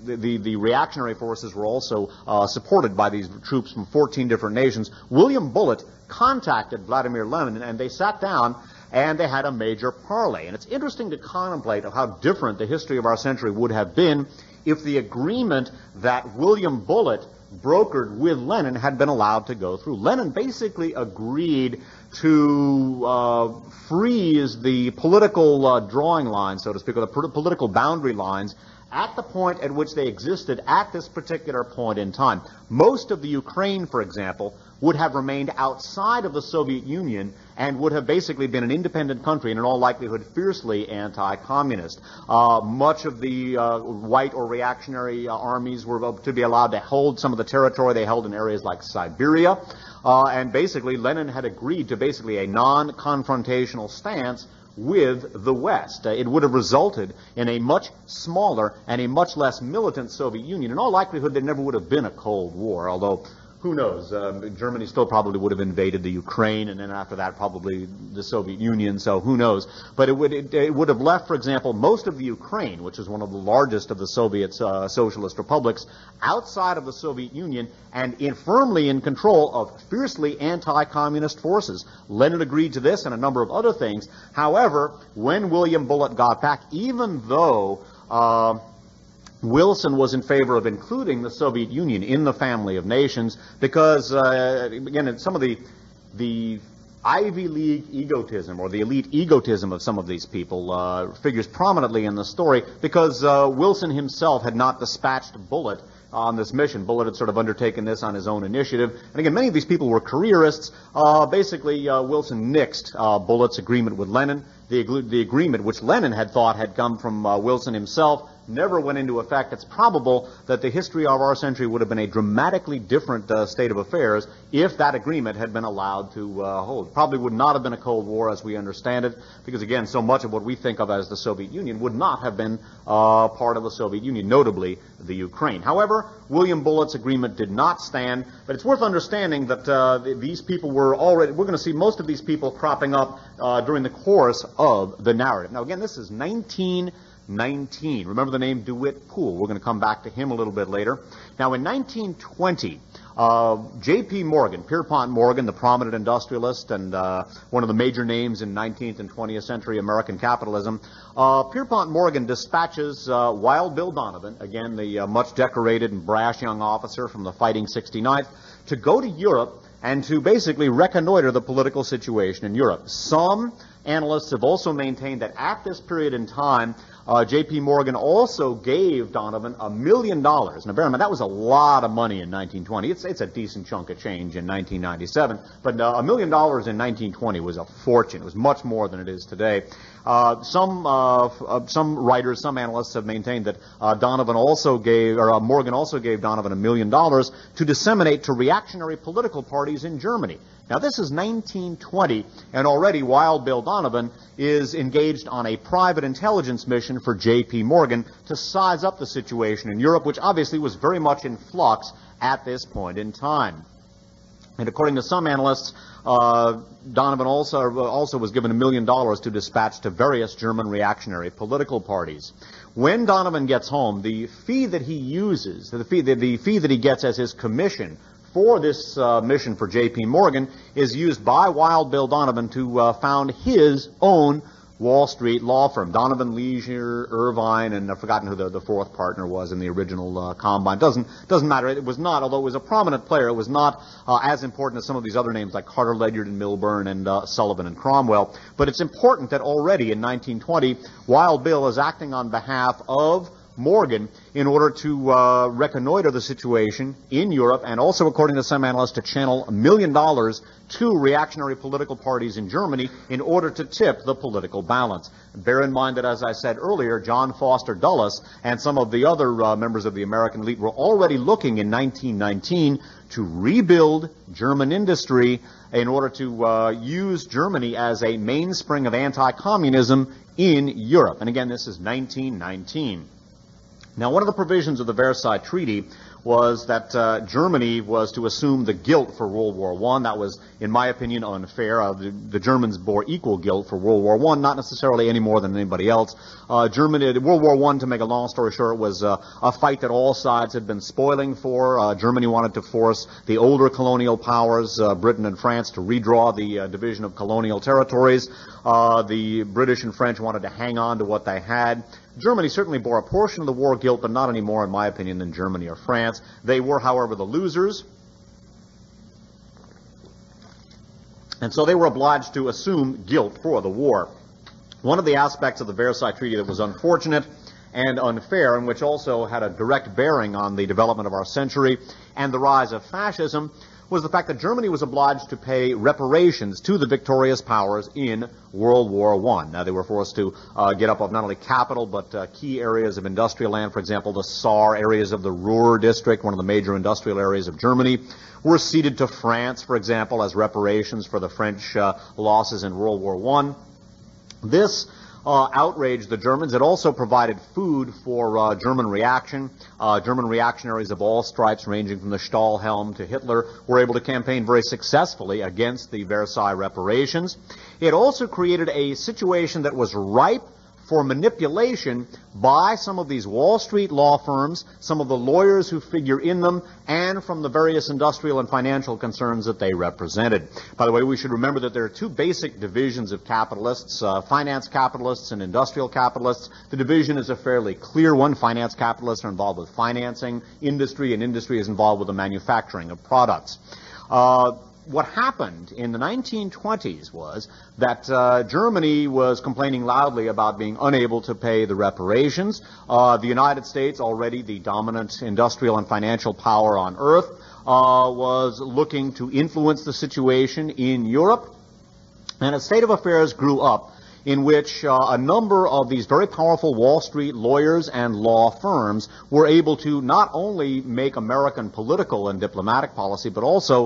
the reactionary forces were also supported by these troops from 14 different nations. William Bullitt contacted Vladimir Lenin, and they sat down and they had a major parley. And it's interesting to contemplate of how different the history of our century would have been if the agreement that William Bullitt brokered with Lenin had been allowed to go through. Lenin basically agreed to freeze the political drawing lines, so to speak, or the political boundary lines at the point at which they existed at this particular point in time. Most of the Ukraine, for example, would have remained outside of the Soviet Union and would have basically been an independent country and in all likelihood fiercely anti-communist. Much of the white or reactionary armies were to be allowed to hold some of the territory they held in areas like Siberia. And basically Lenin had agreed to basically a non-confrontational stance with the West. It would have resulted in a much smaller and a much less militant Soviet Union. In all likelihood, there never would have been a Cold War, although who knows? Germany still probably would have invaded the Ukraine, and then after that probably the Soviet Union, so who knows? But it would have left, for example, most of the Ukraine, which is one of the largest of the Soviet socialist republics, outside of the Soviet Union and firmly in control of fiercely anti-communist forces. Lenin agreed to this and a number of other things. However, when William Bullitt got back, even though Wilson was in favor of including the Soviet Union in the family of nations because, again, some of the Ivy League egotism or the elite egotism of some of these people figures prominently in the story because Wilson himself had not dispatched Bullitt on this mission. Bullitt had sort of undertaken this on his own initiative. And again, many of these people were careerists. Basically, Wilson nixed Bullitt's agreement with Lenin. The agreement which Lenin had thought had come from Wilson himself never went into effect. It's probable that the history of our century would have been a dramatically different state of affairs if that agreement had been allowed to hold. Probably would not have been a Cold War as we understand it, because again, so much of what we think of as the Soviet Union would not have been part of the Soviet Union, notably the Ukraine. However, William Bullitt's agreement did not stand, but it's worth understanding that these people were already, we're going to see most of these people cropping up during the course of the narrative. Now again, this is 1919. Remember the name DeWitt Poole. We're going to come back to him a little bit later. Now, in 1920, J.P. Morgan, Pierpont Morgan, the prominent industrialist and one of the major names in 19th and 20th century American capitalism, Pierpont Morgan dispatches Wild Bill Donovan, again the much decorated and brash young officer from the Fighting 69th, to go to Europe and to basically reconnoiter the political situation in Europe. Some analysts have also maintained that at this period in time, J.P. Morgan also gave Donovan $1 million. Now, bear in mind, that was a lot of money in 1920. It's a decent chunk of change in 1997, but $1 million in 1920 was a fortune. It was much more than it is today. Some writers, some analysts have maintained that Morgan also gave Donovan $1 million to disseminate to reactionary political parties in Germany. Now, this is 1920, and already Wild Bill Donovan is engaged on a private intelligence mission for J.P. Morgan to size up the situation in Europe, which obviously was very much in flux at this point in time. And according to some analysts, Donovan also was given $1 million to dispatch to various German reactionary political parties. When Donovan gets home, the fee that he uses, the fee that he gets as his commission for this mission for J.P. Morgan is used by Wild Bill Donovan to found his own Wall Street law firm, Donovan, Leisure, Irvine, and I've forgotten who the fourth partner was in the original Combine. Doesn't matter. It was not, although it was a prominent player, it was not as important as some of these other names like Carter, Ledyard, and Milburn, and Sullivan and Cromwell. But it's important that already in 1920, Wild Bill is acting on behalf of Morgan in order to reconnoiter the situation in Europe, and also, according to some analysts, to channel $1 million to reactionary political parties in Germany in order to tip the political balance. Bear in mind that, as I said earlier, John Foster Dulles and some of the other members of the American elite were already looking in 1919 to rebuild German industry in order to use Germany as a mainspring of anti-communism in Europe. And again, this is 1919. Now, one of the provisions of the Versailles Treaty was that Germany was to assume the guilt for World War I. That was, in my opinion, unfair. The Germans bore equal guilt for World War I, not necessarily any more than anybody else. World War I, to make a long story short, was a fight that all sides had been spoiling for. Germany wanted to force the older colonial powers, Britain and France, to redraw the division of colonial territories. The British and French wanted to hang on to what they had. Germany certainly bore a portion of the war guilt, but not any more, in my opinion, than Germany or France. They were, however, the losers. And so they were obliged to assume guilt for the war. One of the aspects of the Versailles Treaty that was unfortunate and unfair, and which also had a direct bearing on the development of our century and the rise of fascism, was the fact that Germany was obliged to pay reparations to the victorious powers in World War I. Now, they were forced to get up of not only capital, but key areas of industrial land. For example, the Saar areas of the Ruhr district, one of the major industrial areas of Germany, were ceded to France, for example, as reparations for the French losses in World War I. This outraged the Germans. It also provided food for German reaction. German reactionaries of all stripes, ranging from the Stahlhelm to Hitler, were able to campaign very successfully against the Versailles reparations. It also created a situation that was ripe for manipulation by some of these Wall Street law firms, some of the lawyers who figure in them, and from the various industrial and financial concerns that they represented. By the way, we should remember that there are two basic divisions of capitalists, finance capitalists and industrial capitalists. The division is a fairly clear one. Finance capitalists are involved with financing industry, and industry is involved with the manufacturing of products. What happened in the 1920s was that Germany was complaining loudly about being unable to pay the reparations. The United States, already the dominant industrial and financial power on earth, was looking to influence the situation in Europe, and a state of affairs grew up in which a number of these very powerful Wall Street lawyers and law firms were able to not only make American political and diplomatic policy, but also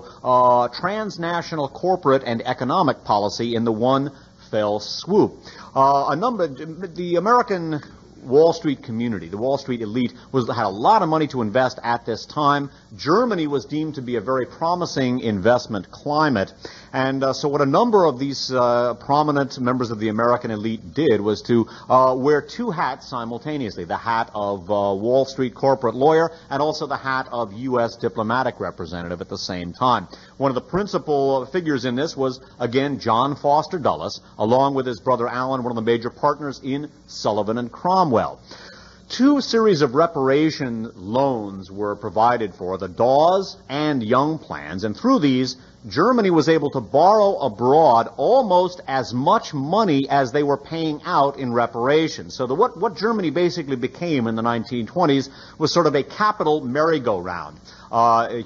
transnational corporate and economic policy in the one fell swoop. The American Wall Street community, the Wall Street elite, had a lot of money to invest at this time. Germany was deemed to be a very promising investment climate. And so what a number of these prominent members of the American elite did was to wear two hats simultaneously, the hat of Wall Street corporate lawyer and also the hat of U.S. diplomatic representative at the same time. One of the principal figures in this was, again, John Foster Dulles, along with his brother Alan, one of the major partners in Sullivan and Cromwell. Two series of reparation loans were provided for, the Dawes and Young plans, and through these, Germany was able to borrow abroad almost as much money as they were paying out in reparations. So what Germany basically became in the 1920s was sort of a capital merry-go-round.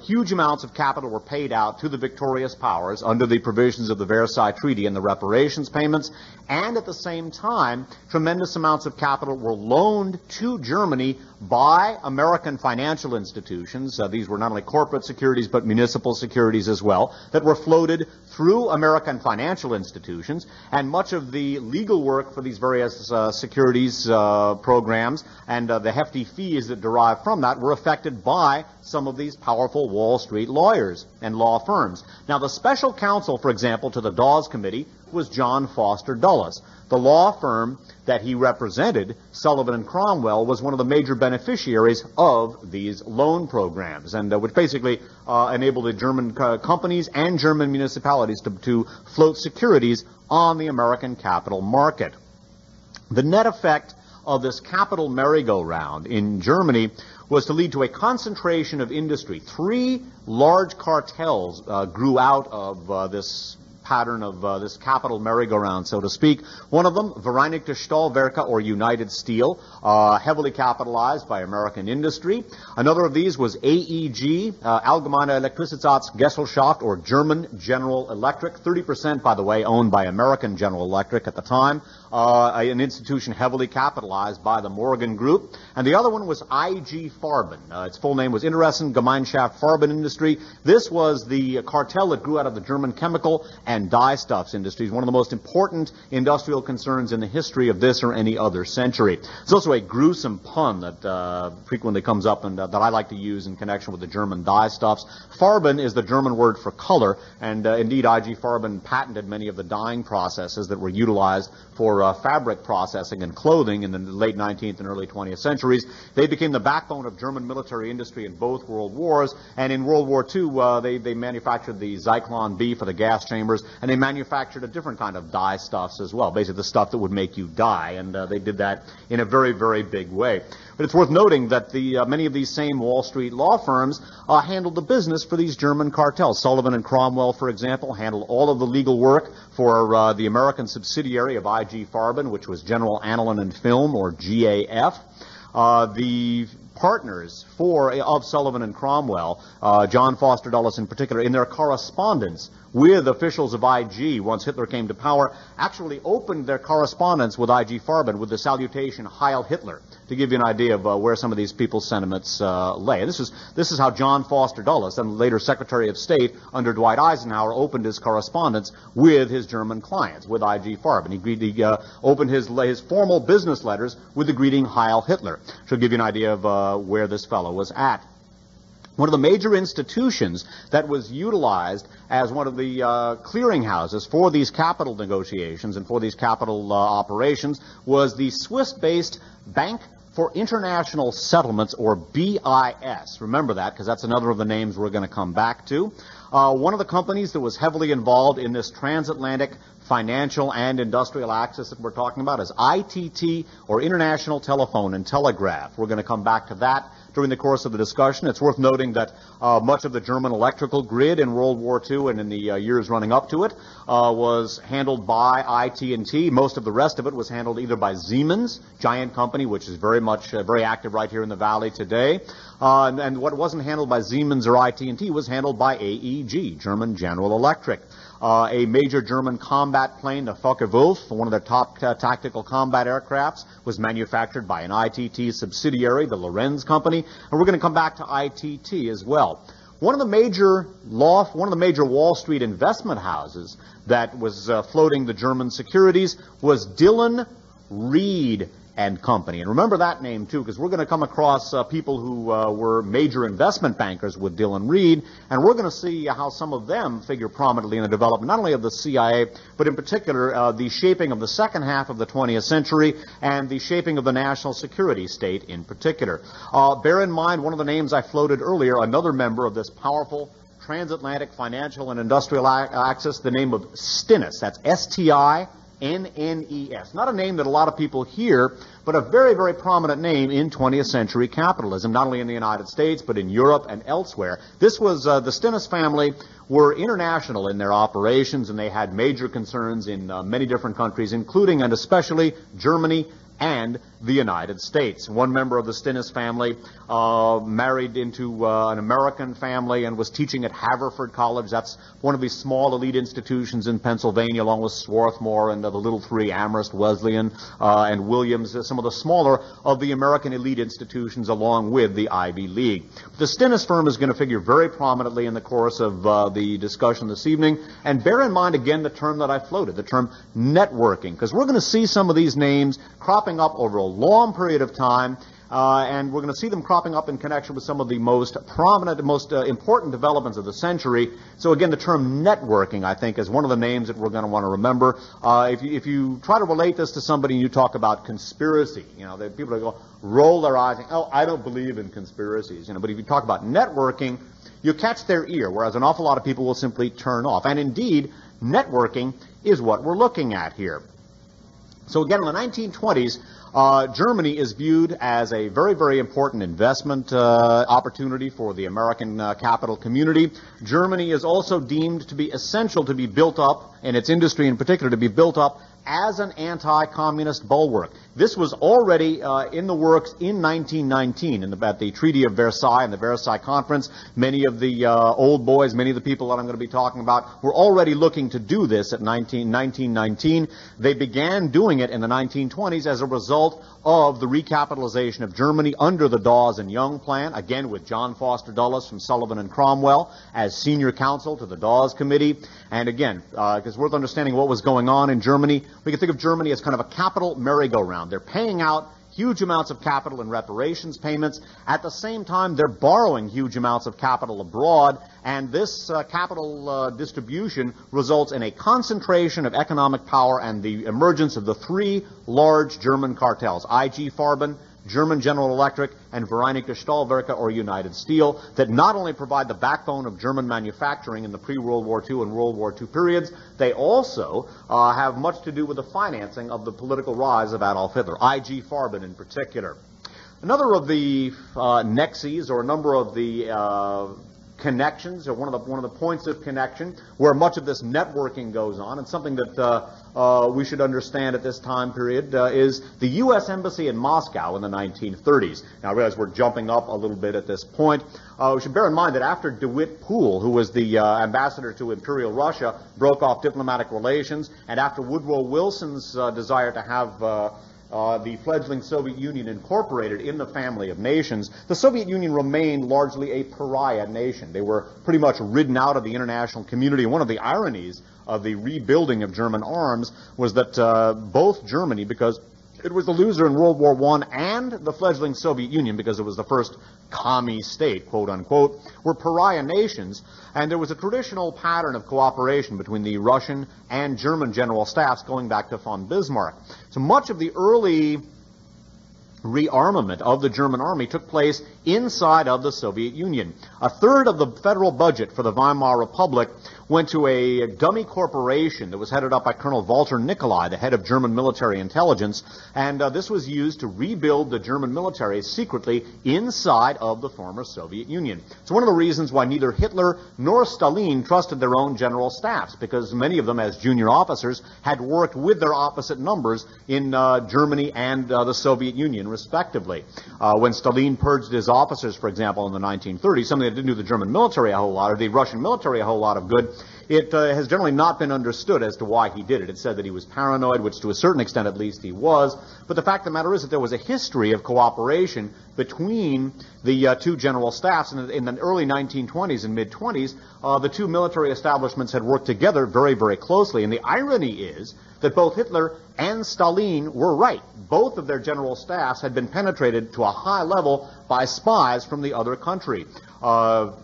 Huge amounts of capital were paid out to the victorious powers under the provisions of the Versailles Treaty and the reparations payments, and at the same time, tremendous amounts of capital were loaned to Germany by American financial institutions. These were not only corporate securities, but municipal securities as well, that were floated through American financial institutions, and much of the legal work for these various securities programs and the hefty fees that derive from that were affected by some of these powerful Wall Street lawyers and law firms. Now, the special counsel, for example, to the Dawes Committee was John Foster Dulles. The law firm that he represented, Sullivan and Cromwell, was one of the major beneficiaries of these loan programs, and which basically enabled the German companies and German municipalities to float securities on the American capital market. The net effect of this capital merry-go-round in Germany was to lead to a concentration of industry. Three large cartels grew out of this pattern of this capital merry-go-round, so to speak. One of them, Vereinigte Stahlwerke, or United Steel, heavily capitalized by American industry. Another of these was AEG, Allgemeine Elektrizitätsgesellschaft, or German General Electric, 30%, by the way, owned by American General Electric at the time, an institution heavily capitalized by the Morgan Group. And the other one was IG Farben. Its full name was Interessengemeinschaft Farben Industry. This was the cartel that grew out of the German chemical and dyestuffs industries, one of the most important industrial concerns in the history of this or any other century. It's also a gruesome pun that frequently comes up and that I like to use in connection with the German dyestuffs. Farben is the German word for color, and indeed IG Farben patented many of the dyeing processes that were utilized for fabric processing and clothing in the late 19th and early 20th centuries. They became the backbone of German military industry in both World Wars, and in World War II they manufactured the Zyklon B for the gas chambers, and they manufactured a different kind of dye stuffs as well, basically the stuff that would make you die, and they did that in a very, very big way. But it's worth noting that many of these same Wall Street law firms handled the business for these German cartels. Sullivan and Cromwell, for example, handled all of the legal work for the American subsidiary of IG Farben, which was General Aniline and Film, or GAF. The partners of Sullivan and Cromwell, John Foster Dulles in particular, in their correspondence with officials of IG once Hitler came to power, actually opened their correspondence with IG Farben with the salutation Heil Hitler, to give you an idea of where some of these people's sentiments lay. And this is how John Foster Dulles, then later Secretary of State under Dwight Eisenhower, opened his correspondence with his German clients, with IG Farben. He opened his formal business letters with the greeting Heil Hitler. Should give you an idea of where this fellow was at. One of the major institutions that was utilized as one of the clearinghouses for these capital negotiations and for these capital operations was the Swiss-based Bank for International Settlements, or BIS. Remember that, because that's another of the names we're going to come back to. One of the companies that was heavily involved in this transatlantic financial and industrial axis that we're talking about is ITT, or International Telephone and Telegraph. We're going to come back to that during the course of the discussion. It's worth noting that much of the German electrical grid in World War II and in the years running up to it was handled by ITT. Most of the rest of it was handled either by Siemens, giant company, which is very active right here in the valley today. And what wasn't handled by Siemens or ITT was handled by AEG, German General Electric. A major German combat plane, the Focke-Wulf, one of their top tactical combat aircrafts, was manufactured by an ITT subsidiary, the Lorenz Company, and we're going to come back to ITT as well. One of the major Wall Street investment houses that was floating the German securities was Dillon Read and Company. And remember that name, too, because we're going to come across people who were major investment bankers with Dillon Read, and we're going to see how some of them figure prominently in the development, not only of the CIA, but in particular the shaping of the second half of the 20th century and the shaping of the national security state in particular. Bear in mind, one of the names I floated earlier, another member of this powerful transatlantic financial and industrial axis, the name of Stinnes. That's STINNES. Not a name that a lot of people hear, but a very, very prominent name in 20th century capitalism, not only in the United States, but in Europe and elsewhere. This was, the Stinnes family were international in their operations, and they had major concerns in many different countries, including and especially Germany and the United States. One member of the Stinnes family married into an American family and was teaching at Haverford College. That's one of these small elite institutions in Pennsylvania, along with Swarthmore and the Little Three, Amherst, Wesleyan, and Williams, some of the smaller of the American elite institutions, along with the Ivy League. The Stinnes firm is going to figure very prominently in the course of the discussion this evening. And bear in mind, again, the term that I floated, the term networking, because we're going to see some of these names cropping up over a long period of time, and we're going to see them cropping up in connection with some of the most prominent, most important developments of the century. So again, the term networking, I think, is one of the names that we're going to want to remember. If you try to relate this to somebody and you talk about conspiracy, the people that go roll their eyes and, oh, I don't believe in conspiracies, but if you talk about networking, you catch their ear, whereas an awful lot of people will simply turn off. And indeed, networking is what we're looking at here. So again, in the 1920s, Germany is viewed as a very, very important investment opportunity for the American capital community. Germany is also deemed to be essential to be built up, and its industry in particular to be built up as an anti-communist bulwark. This was already in the works in 1919 at the Treaty of Versailles and the Versailles Conference. Many of the old boys, many of the people that I'm going to be talking about, were already looking to do this at 1919. They began doing it in the 1920s as a result of the recapitalization of Germany under the Dawes and Young Plan, again with John Foster Dulles from Sullivan and Cromwell as senior counsel to the Dawes Committee. And again, it's worth understanding what was going on in Germany. We can think of Germany as kind of a capital merry-go-round. They're paying out huge amounts of capital in reparations payments. At the same time, they're borrowing huge amounts of capital abroad, and this capital distribution results in a concentration of economic power and the emergence of the three large German cartels, IG Farben, German General Electric, and Vereinigte Stahlwerke, or United Steel, that not only provide the backbone of German manufacturing in the pre-World War II and World War II periods, they also have much to do with the financing of the political rise of Adolf Hitler, IG Farben in particular. Another of the nexes, or a number of the connections, or one of the points of connection where much of this networking goes on, and something that we should understand at this time period is the U.S. Embassy in Moscow in the 1930s. Now, I realize we're jumping up a little bit at this point. We should bear in mind that after DeWitt Poole, who was the ambassador to Imperial Russia, broke off diplomatic relations, and after Woodrow Wilson's desire to have the fledgling Soviet Union incorporated in the family of nations, the Soviet Union remained largely a pariah nation. They were pretty much ridden out of the international community. And one of the ironies of the rebuilding of German arms was that both Germany, because it was the loser in World War I, and the fledgling Soviet Union, because it was the first commie state, quote unquote, were pariah nations, and there was a traditional pattern of cooperation between the Russian and German general staffs going back to von Bismarck. So much of the early rearmament of the German army took place inside of the Soviet Union. A third of the federal budget for the Weimar Republic went to a dummy corporation that was headed up by Colonel Walter Nicolai, the head of German military intelligence, and this was used to rebuild the German military secretly inside of the former Soviet Union. It's one of the reasons why neither Hitler nor Stalin trusted their own general staffs, because many of them, as junior officers, had worked with their opposite numbers in Germany and the Soviet Union, respectively. When Stalin purged his officers, for example, in the 1930s, something that didn't do the German military a whole lot, or the Russian military a whole lot of good, it has generally not been understood as to why he did it. It said that he was paranoid, which to a certain extent at least he was, but the fact of the matter is that there was a history of cooperation between the two general staffs. In the early 1920s and mid-20s, the two military establishments had worked together very, very closely, and the irony is that both Hitler and Stalin were right. Both of their general staffs had been penetrated to a high level by spies from the other country.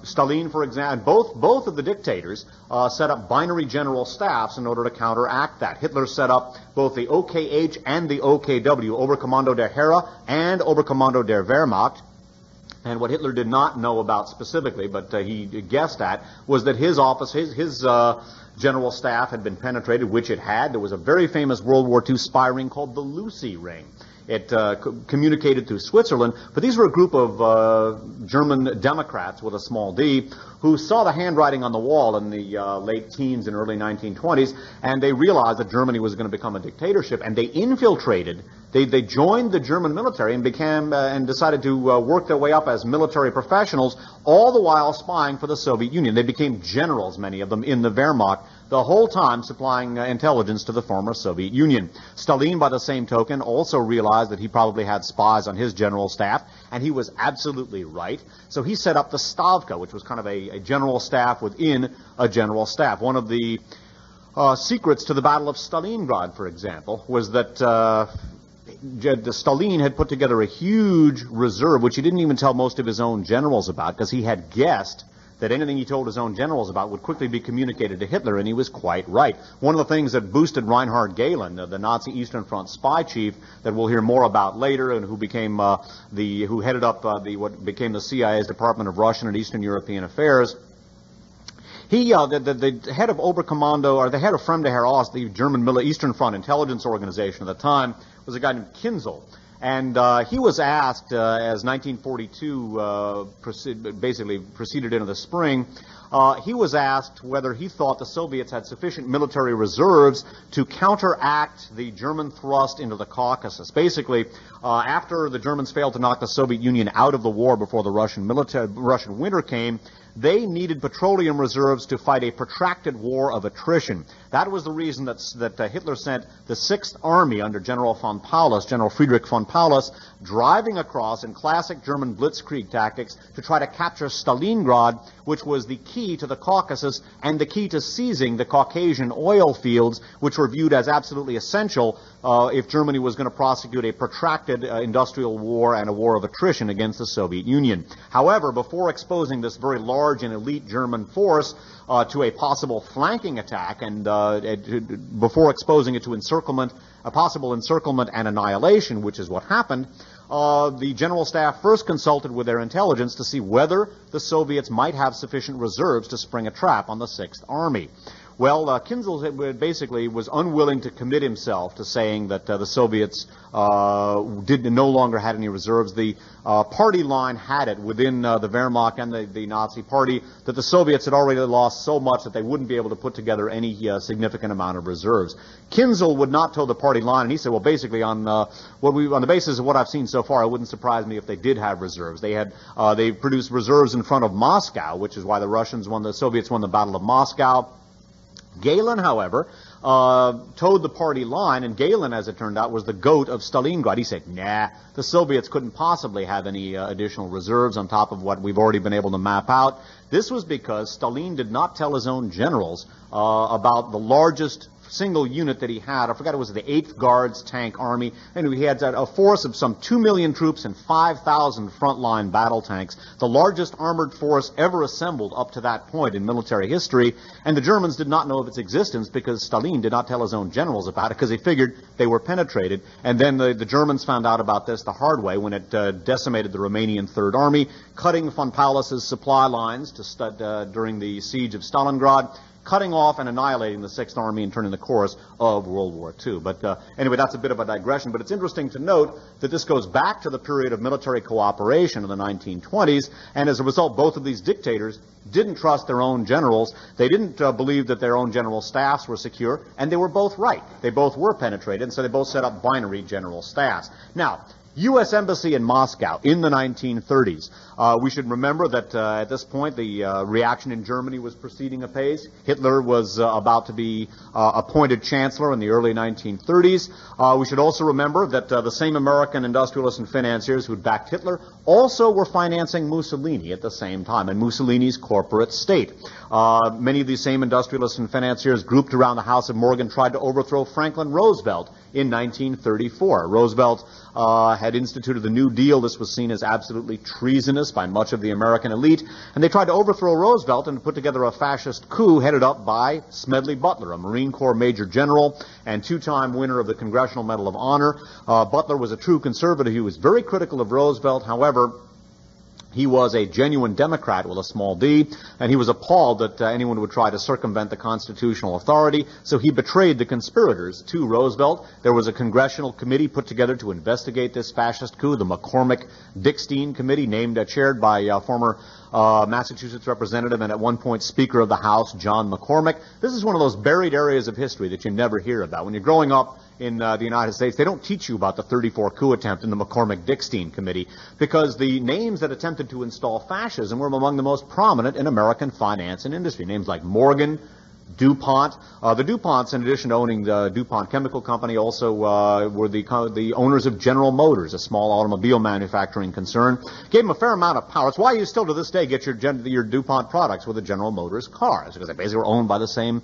Stalin, for example, both of the dictators set up binary general staffs in order to counteract that. Hitler set up both the OKH and the OKW, Oberkommando der Heere and Oberkommando der Wehrmacht. And what Hitler did not know about specifically, but he guessed at, was that his office, his general staff had been penetrated, which it had. There was a very famous World War II spy ring called the Lucy Ring. It communicated through Switzerland, but these were a group of German Democrats with a small d who saw the handwriting on the wall in the late teens and early 1920s, and they realized that Germany was going to become a dictatorship, and they infiltrated. They joined the German military and became and decided to work their way up as military professionals, all the while spying for the Soviet Union. They became generals, many of them, in the Wehrmacht, the whole time supplying intelligence to the former Soviet Union. Stalin, by the same token, also realized that he probably had spies on his general staff, and he was absolutely right. So he set up the Stavka, which was kind of a general staff within a general staff. One of the secrets to the Battle of Stalingrad, for example, was that Stalin had put together a huge reserve, which he didn't even tell most of his own generals about, because he had guessed that anything he told his own generals about would quickly be communicated to Hitler, and he was quite right. One of the things that boosted Reinhard Gehlen, the Nazi Eastern Front spy chief that we'll hear more about later, and who became who headed up what became the CIA's Department of Russian and Eastern European Affairs. He, the head of Oberkommando, or the head of Fremde Heer Ost, the German Eastern Front intelligence organization at the time, was a guy named Kinzel. And he was asked, as 1942 basically proceeded into the spring, he was asked whether he thought the Soviets had sufficient military reserves to counteract the German thrust into the Caucasus. Basically, after the Germans failed to knock the Soviet Union out of the war before the Russian winter came, they needed petroleum reserves to fight a protracted war of attrition. That was the reason that Hitler sent the 6th Army under General von Paulus, General Friedrich von Paulus, driving across in classic German blitzkrieg tactics to try to capture Stalingrad, which was the key to the Caucasus and the key to seizing the Caucasian oil fields, which were viewed as absolutely essential if Germany was going to prosecute a protracted industrial war and a war of attrition against the Soviet Union. However, before exposing this very large and elite German force to a possible flanking attack, and before exposing it to encirclement, a possible encirclement and annihilation, which is what happened, the General Staff first consulted with their intelligence to see whether the Soviets might have sufficient reserves to spring a trap on the 6th Army. Well, Kinzel basically was unwilling to commit himself to saying that the Soviets no longer had any reserves. The party line had it within the Wehrmacht and the Nazi Party that the Soviets had already lost so much that they wouldn't be able to put together any significant amount of reserves. Kinzel would not toe the party line, and he said, well, basically on the basis of what I've seen so far, it wouldn't surprise me if they did have reserves. They produced reserves in front of Moscow, which is why the Soviets won the Battle of Moscow. Galen, however, towed the party line, and Galen, as it turned out, was the goat of Stalingrad. He said, nah, the Soviets couldn't possibly have any additional reserves on top of what we've already been able to map out. This was because Stalin did not tell his own generals about the largest single unit that he had. I forgot it was the 8th Guards Tank Army, and he had a force of some 2 million troops and 5,000 frontline battle tanks, the largest armored force ever assembled up to that point in military history, and the Germans did not know of its existence because Stalin did not tell his own generals about it because he figured they were penetrated, and then the Germans found out about this the hard way when it decimated the Romanian Third Army, cutting von Paulus's supply lines during the siege of Stalingrad, cutting off and annihilating the Sixth Army and turning the course of World War II. But anyway, that's a bit of a digression. But it's interesting to note that this goes back to the period of military cooperation in the 1920s, and as a result, both of these dictators didn't trust their own generals. They didn't believe that their own general staffs were secure, and they were both right. They both were penetrated, and so they both set up binary general staffs. Now, U.S. Embassy in Moscow in the 1930s. We should remember that at this point the reaction in Germany was proceeding apace. Hitler was about to be appointed chancellor in the early 1930s. We should also remember that the same American industrialists and financiers who had backed Hitler also were financing Mussolini at the same time, and Mussolini's corporate state. Many of these same industrialists and financiers grouped around the House of Morgan tried to overthrow Franklin Roosevelt in 1934. Roosevelt had instituted the New Deal. This was seen as absolutely treasonous by much of the American elite, and they tried to overthrow Roosevelt and put together a fascist coup headed up by Smedley Butler, a Marine Corps Major General and two-time winner of the Congressional Medal of Honor. Butler was a true conservative. He was very critical of Roosevelt. However, he was a genuine Democrat with a small d, and he was appalled that anyone would try to circumvent the constitutional authority, so he betrayed the conspirators to Roosevelt. There was a congressional committee put together to investigate this fascist coup, the McCormick-Dickstein Committee, chaired by former Massachusetts representative and at one point Speaker of the House, John McCormick. This is one of those buried areas of history that you never hear about. When you're growing up in the United States, they don't teach you about the 34 coup attempt in the McCormick-Dickstein Committee because the names that attempted to install fascism were among the most prominent in American finance and industry. Names like Morgan, DuPont. The DuPonts, in addition to owning the DuPont Chemical Company, also were the owners of General Motors, a small automobile manufacturing concern. Gave them a fair amount of power. It's why you still to this day get your DuPont products with a General Motors cars, because they basically were owned by the same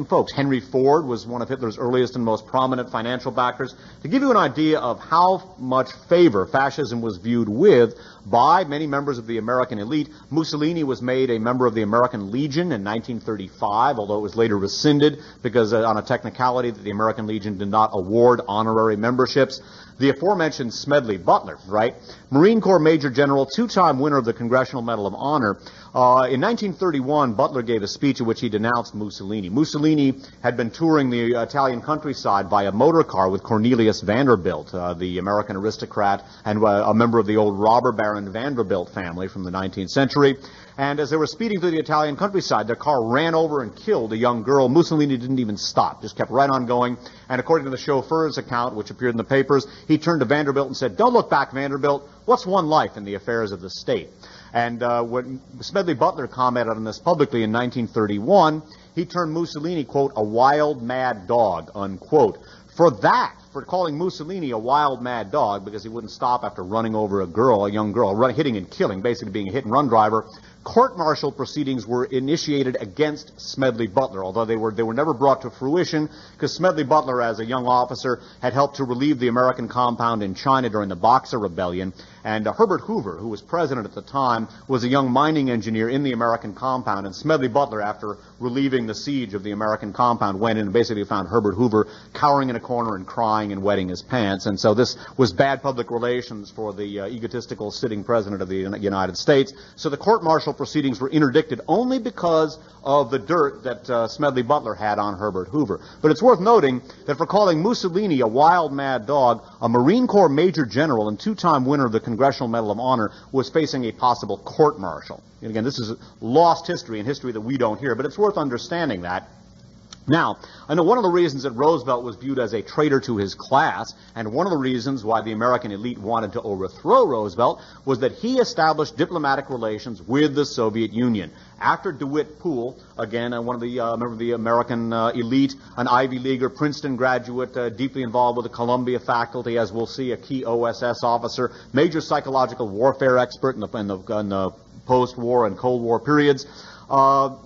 folks. Henry Ford was one of Hitler's earliest and most prominent financial backers. To give you an idea of how much favor fascism was viewed with by many members of the American elite, Mussolini was made a member of the American Legion in 1935, although it was later rescinded because on a technicality that the American Legion did not award honorary memberships. The aforementioned Smedley Butler, right? Marine Corps Major General, two-time winner of the Congressional Medal of Honor. In 1931, Butler gave a speech in which he denounced Mussolini. Mussolini had been touring the Italian countryside by a motor car with Cornelius Vanderbilt, the American aristocrat and a member of the old robber baron Vanderbilt family from the 19th century. And as they were speeding through the Italian countryside, their car ran over and killed a young girl. Mussolini didn't even stop, just kept right on going. And according to the chauffeur's account, which appeared in the papers, he turned to Vanderbilt and said, "Don't look back, Vanderbilt. What's one life in the affairs of the state?" And when Smedley Butler commented on this publicly in 1931, he termed Mussolini, quote, "a wild, mad dog," unquote. For calling Mussolini a wild, mad dog because he wouldn't stop after running over a young girl, hitting and killing, basically being a hit-and-run driver, court-martial proceedings were initiated against Smedley Butler, although they were never brought to fruition because Smedley Butler, as a young officer, had helped to relieve the American compound in China during the Boxer Rebellion. And Herbert Hoover, who was president at the time, was a young mining engineer in the American compound. And Smedley Butler, after relieving the siege of the American compound, went in and basically found Herbert Hoover cowering in a corner and crying lying and wetting his pants. And so this was bad public relations for the egotistical sitting president of the United States. So the court-martial proceedings were interdicted only because of the dirt that Smedley Butler had on Herbert Hoover. But it's worth noting that for calling Mussolini a wild, mad dog, a Marine Corps Major General and two-time winner of the Congressional Medal of Honor was facing a possible court-martial. And again, this is lost history and history that we don't hear, but it's worth understanding that. Now, I know one of the reasons that Roosevelt was viewed as a traitor to his class, and one of the reasons why the American elite wanted to overthrow Roosevelt, was that he established diplomatic relations with the Soviet Union. After DeWitt Poole, again, one of the member of the American elite, an Ivy Leaguer, Princeton graduate, deeply involved with the Columbia faculty, as we'll see, a key OSS officer, major psychological warfare expert in the post-war and Cold War periods.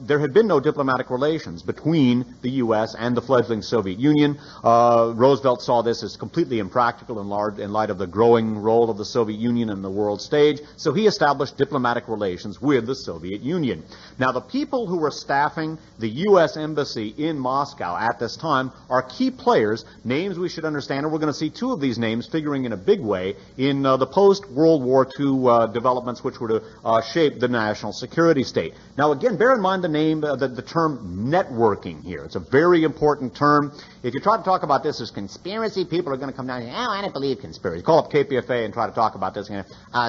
There had been no diplomatic relations between the U.S. and the fledgling Soviet Union. Roosevelt saw this as completely impractical in light of the growing role of the Soviet Union in the world stage, so he established diplomatic relations with the Soviet Union. Now, the people who were staffing the U.S. Embassy in Moscow at this time are key players, names we should understand, and we're going to see two of these names figuring in a big way in the post-World War II developments which were to shape the national security state. Now, again, bear in mind the term networking here. It's a very important term. If you try to talk about this as conspiracy, people are going to come down and say, oh, I don't believe conspiracy. Call up KPFA and try to talk about this.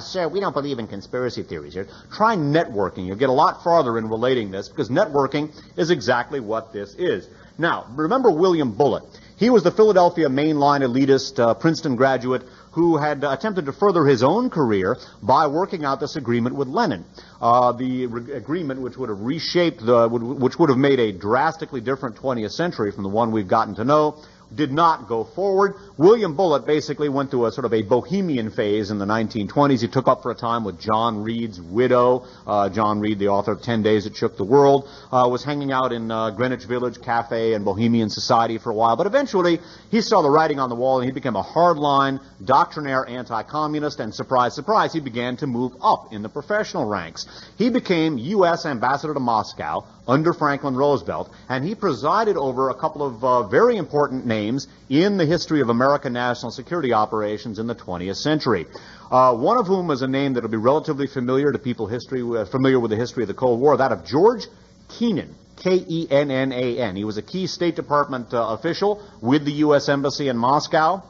Sir, we don't believe in conspiracy theories here. Try networking. You'll get a lot farther in relating this, because networking is exactly what this is. Now, remember William Bullitt. He was the Philadelphia mainline elitist, Princeton graduate, who had attempted to further his own career by working out this agreement with Lenin. The agreement which would have reshaped, which would have made a drastically different 20th century from the one we've gotten to know, did not go forward. William Bullitt basically went through a sort of a bohemian phase in the 1920s. He took up for a time with John Reed's widow. John Reed, the author of 10 Days That Shook the World, was hanging out in Greenwich Village Cafe and Bohemian Society for a while. But eventually, he saw the writing on the wall, and he became a hardline, doctrinaire anti-communist, and surprise, surprise, he began to move up in the professional ranks. He became U.S. ambassador to Moscow under Franklin Roosevelt, and he presided over a couple of very important names in the history of American national security operations in the 20th century. One of whom is a name that will be relatively familiar to people familiar with the history of the Cold War, that of George Kennan. Kennan. He was a key State Department official with the U.S. Embassy in Moscow.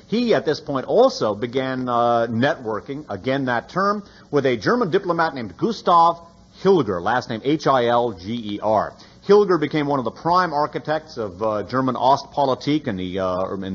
He, at this point, also began networking, again that term, with a German diplomat named Gustav Hilger, last name Hilger. Hilger became one of the prime architects of German Ostpolitik in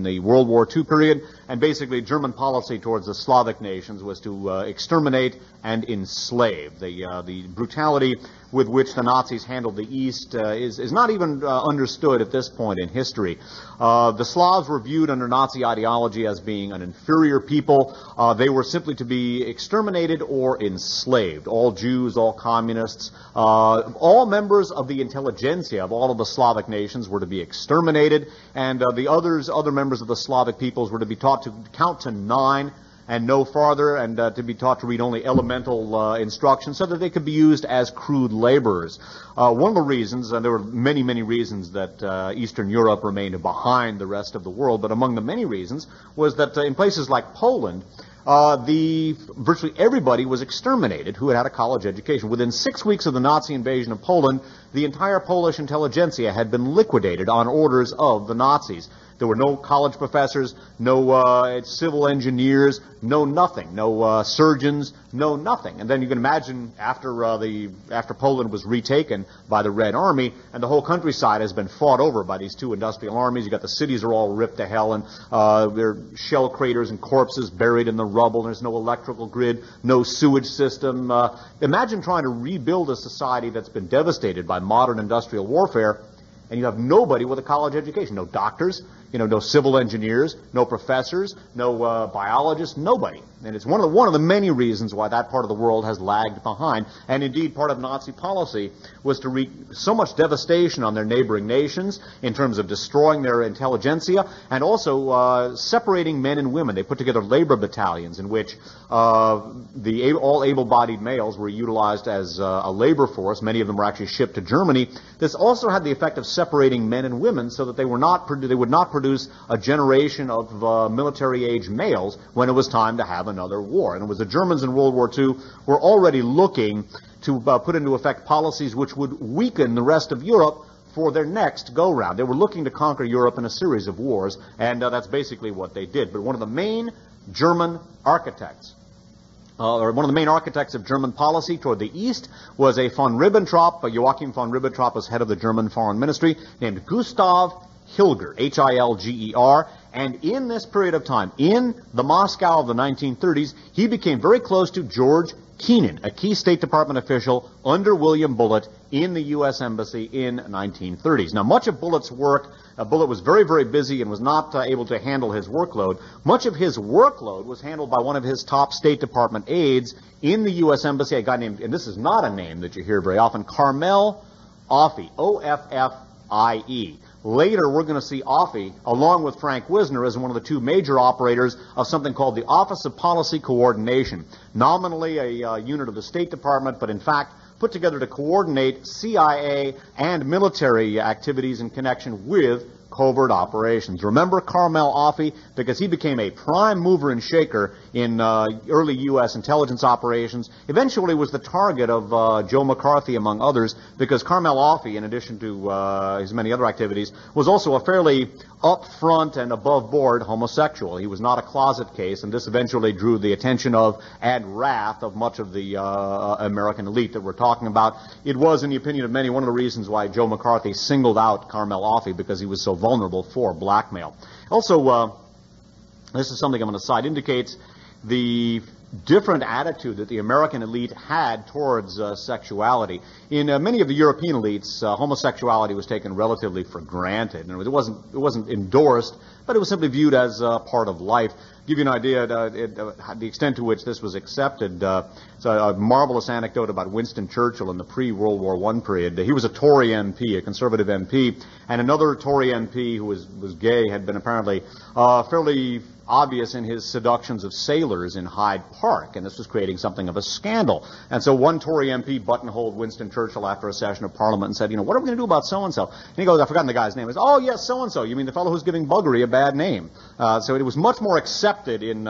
the World War II period, and basically German policy towards the Slavic nations was to exterminate and enslave. The brutality with which the Nazis handled the East is not even understood at this point in history. The Slavs were viewed under Nazi ideology as being an inferior people. They were simply to be exterminated or enslaved. All Jews, all communists, all members of the intelligentsia of all of the Slavic nations were to be exterminated, and the other members of the Slavic peoples were to be taught to count to 9 and no farther, and to be taught to read only elemental instructions so that they could be used as crude laborers. One of the reasons, and there were many, many reasons that Eastern Europe remained behind the rest of the world, but among the many reasons was that in places like Poland, virtually everybody was exterminated who had a college education. Within 6 weeks of the Nazi invasion of Poland, the entire Polish intelligentsia had been liquidated on orders of the Nazis. There were no college professors, no civil engineers, no nothing, no surgeons, no nothing. And then you can imagine after Poland was retaken by the Red Army, and the whole countryside has been fought over by these two industrial armies. You got the cities are all ripped to hell, and there are shell craters and corpses buried in the rubble. There's no electrical grid, no sewage system. Imagine trying to rebuild a society that's been devastated by modern industrial warfare, and you have nobody with a college education, no doctors, no civil engineers, no professors, no biologists, nobody. And it's one of the many reasons why that part of the world has lagged behind. And indeed, part of Nazi policy was to wreak so much devastation on their neighboring nations in terms of destroying their intelligentsia and also separating men and women. They put together labor battalions in which all able-bodied males were utilized as a labor force. Many of them were actually shipped to Germany. This also had the effect of separating men and women so that they would not produce a generation of military-age males when it was time to have another war. And it was the Germans in World War II were already looking to put into effect policies which would weaken the rest of Europe for their next go-round. They were looking to conquer Europe in a series of wars, and that's basically what they did. But one of the main German architects, or one of the main architects of German policy toward the east, was a von Ribbentrop. Joachim von Ribbentrop was head of the German Foreign Ministry, named Gustav Hilger, H-I-L-G-E-R. And in this period of time, in the Moscow of the 1930s, he became very close to George Kennan, a key State Department official under William Bullitt in the U.S. Embassy in 1930s. Now, much of Bullitt's work, Bullitt was very, very busy and was not able to handle his workload. Much of his workload was handled by one of his top State Department aides in the U.S. Embassy, a guy named, and this is not a name that you hear very often, Carmel Offie, O-F-F-I-E. Later, we're going to see Offie, along with Frank Wisner, as one of the two major operators of something called the Office of Policy Coordination, nominally a unit of the State Department, but in fact put together to coordinate CIA and military activities in connection with covert operations. Remember Carmel Offie, because he became a prime mover and shaker in early U.S. intelligence operations, eventually was the target of Joe McCarthy, among others, because Carmel Offie, in addition to his many other activities, was also a fairly upfront and above-board homosexual. He was not a closet case, and this eventually drew the attention of and wrath of much of the American elite that we're talking about. It was, in the opinion of many, one of the reasons why Joe McCarthy singled out Carmel Offie, because he was so vulnerable for blackmail. Also, this is something I'm going to cite, indicates the different attitude that the American elite had towards sexuality. In many of the European elites, homosexuality was taken relatively for granted. And it wasn't endorsed, but it was simply viewed as part of life. To give you an idea, the extent to which this was accepted, it's a marvelous anecdote about Winston Churchill in the pre-World War I period. He was a Tory MP, a conservative MP, and another Tory MP who was gay had been apparently fairly obvious in his seductions of sailors in Hyde Park, and this was creating something of a scandal. And so one Tory MP buttonholed Winston Churchill after a session of Parliament and said, what are we going to do about so-and-so? And he goes, I've forgotten the guy's name. He says, oh, yes, so-and-so. You mean the fellow who's giving Buggery a bad name? So it was much more accepted in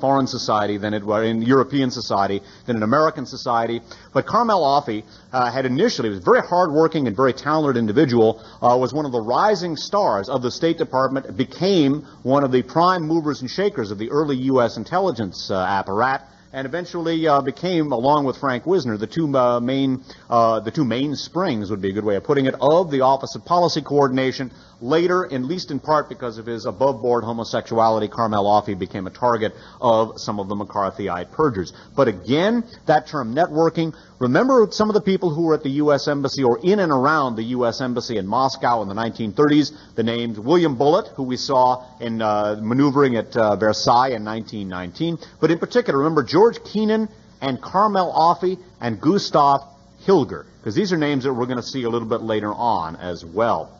foreign society than it was in European society than in American society. But Carmel Offie had initially, was a very hardworking and very talented individual, was one of the rising stars of the State Department, became one of the prime movers and shakers of the early U.S. intelligence apparatus, and eventually became, along with Frank Wisner, the two mainsprings, would be a good way of putting it, of the Office of Policy Coordination. Later, at least in part because of his above-board homosexuality, Carmel Offie became a target of some of the McCarthyite purgers. But again, that term networking, remember some of the people who were at the U.S. Embassy or in and around the U.S. Embassy in Moscow in the 1930s, the names William Bullitt, who we saw in maneuvering at Versailles in 1919, but in particular, remember George Kennan and Carmel Offie and Gustav Hilger, because these are names that we're going to see a little bit later on as well.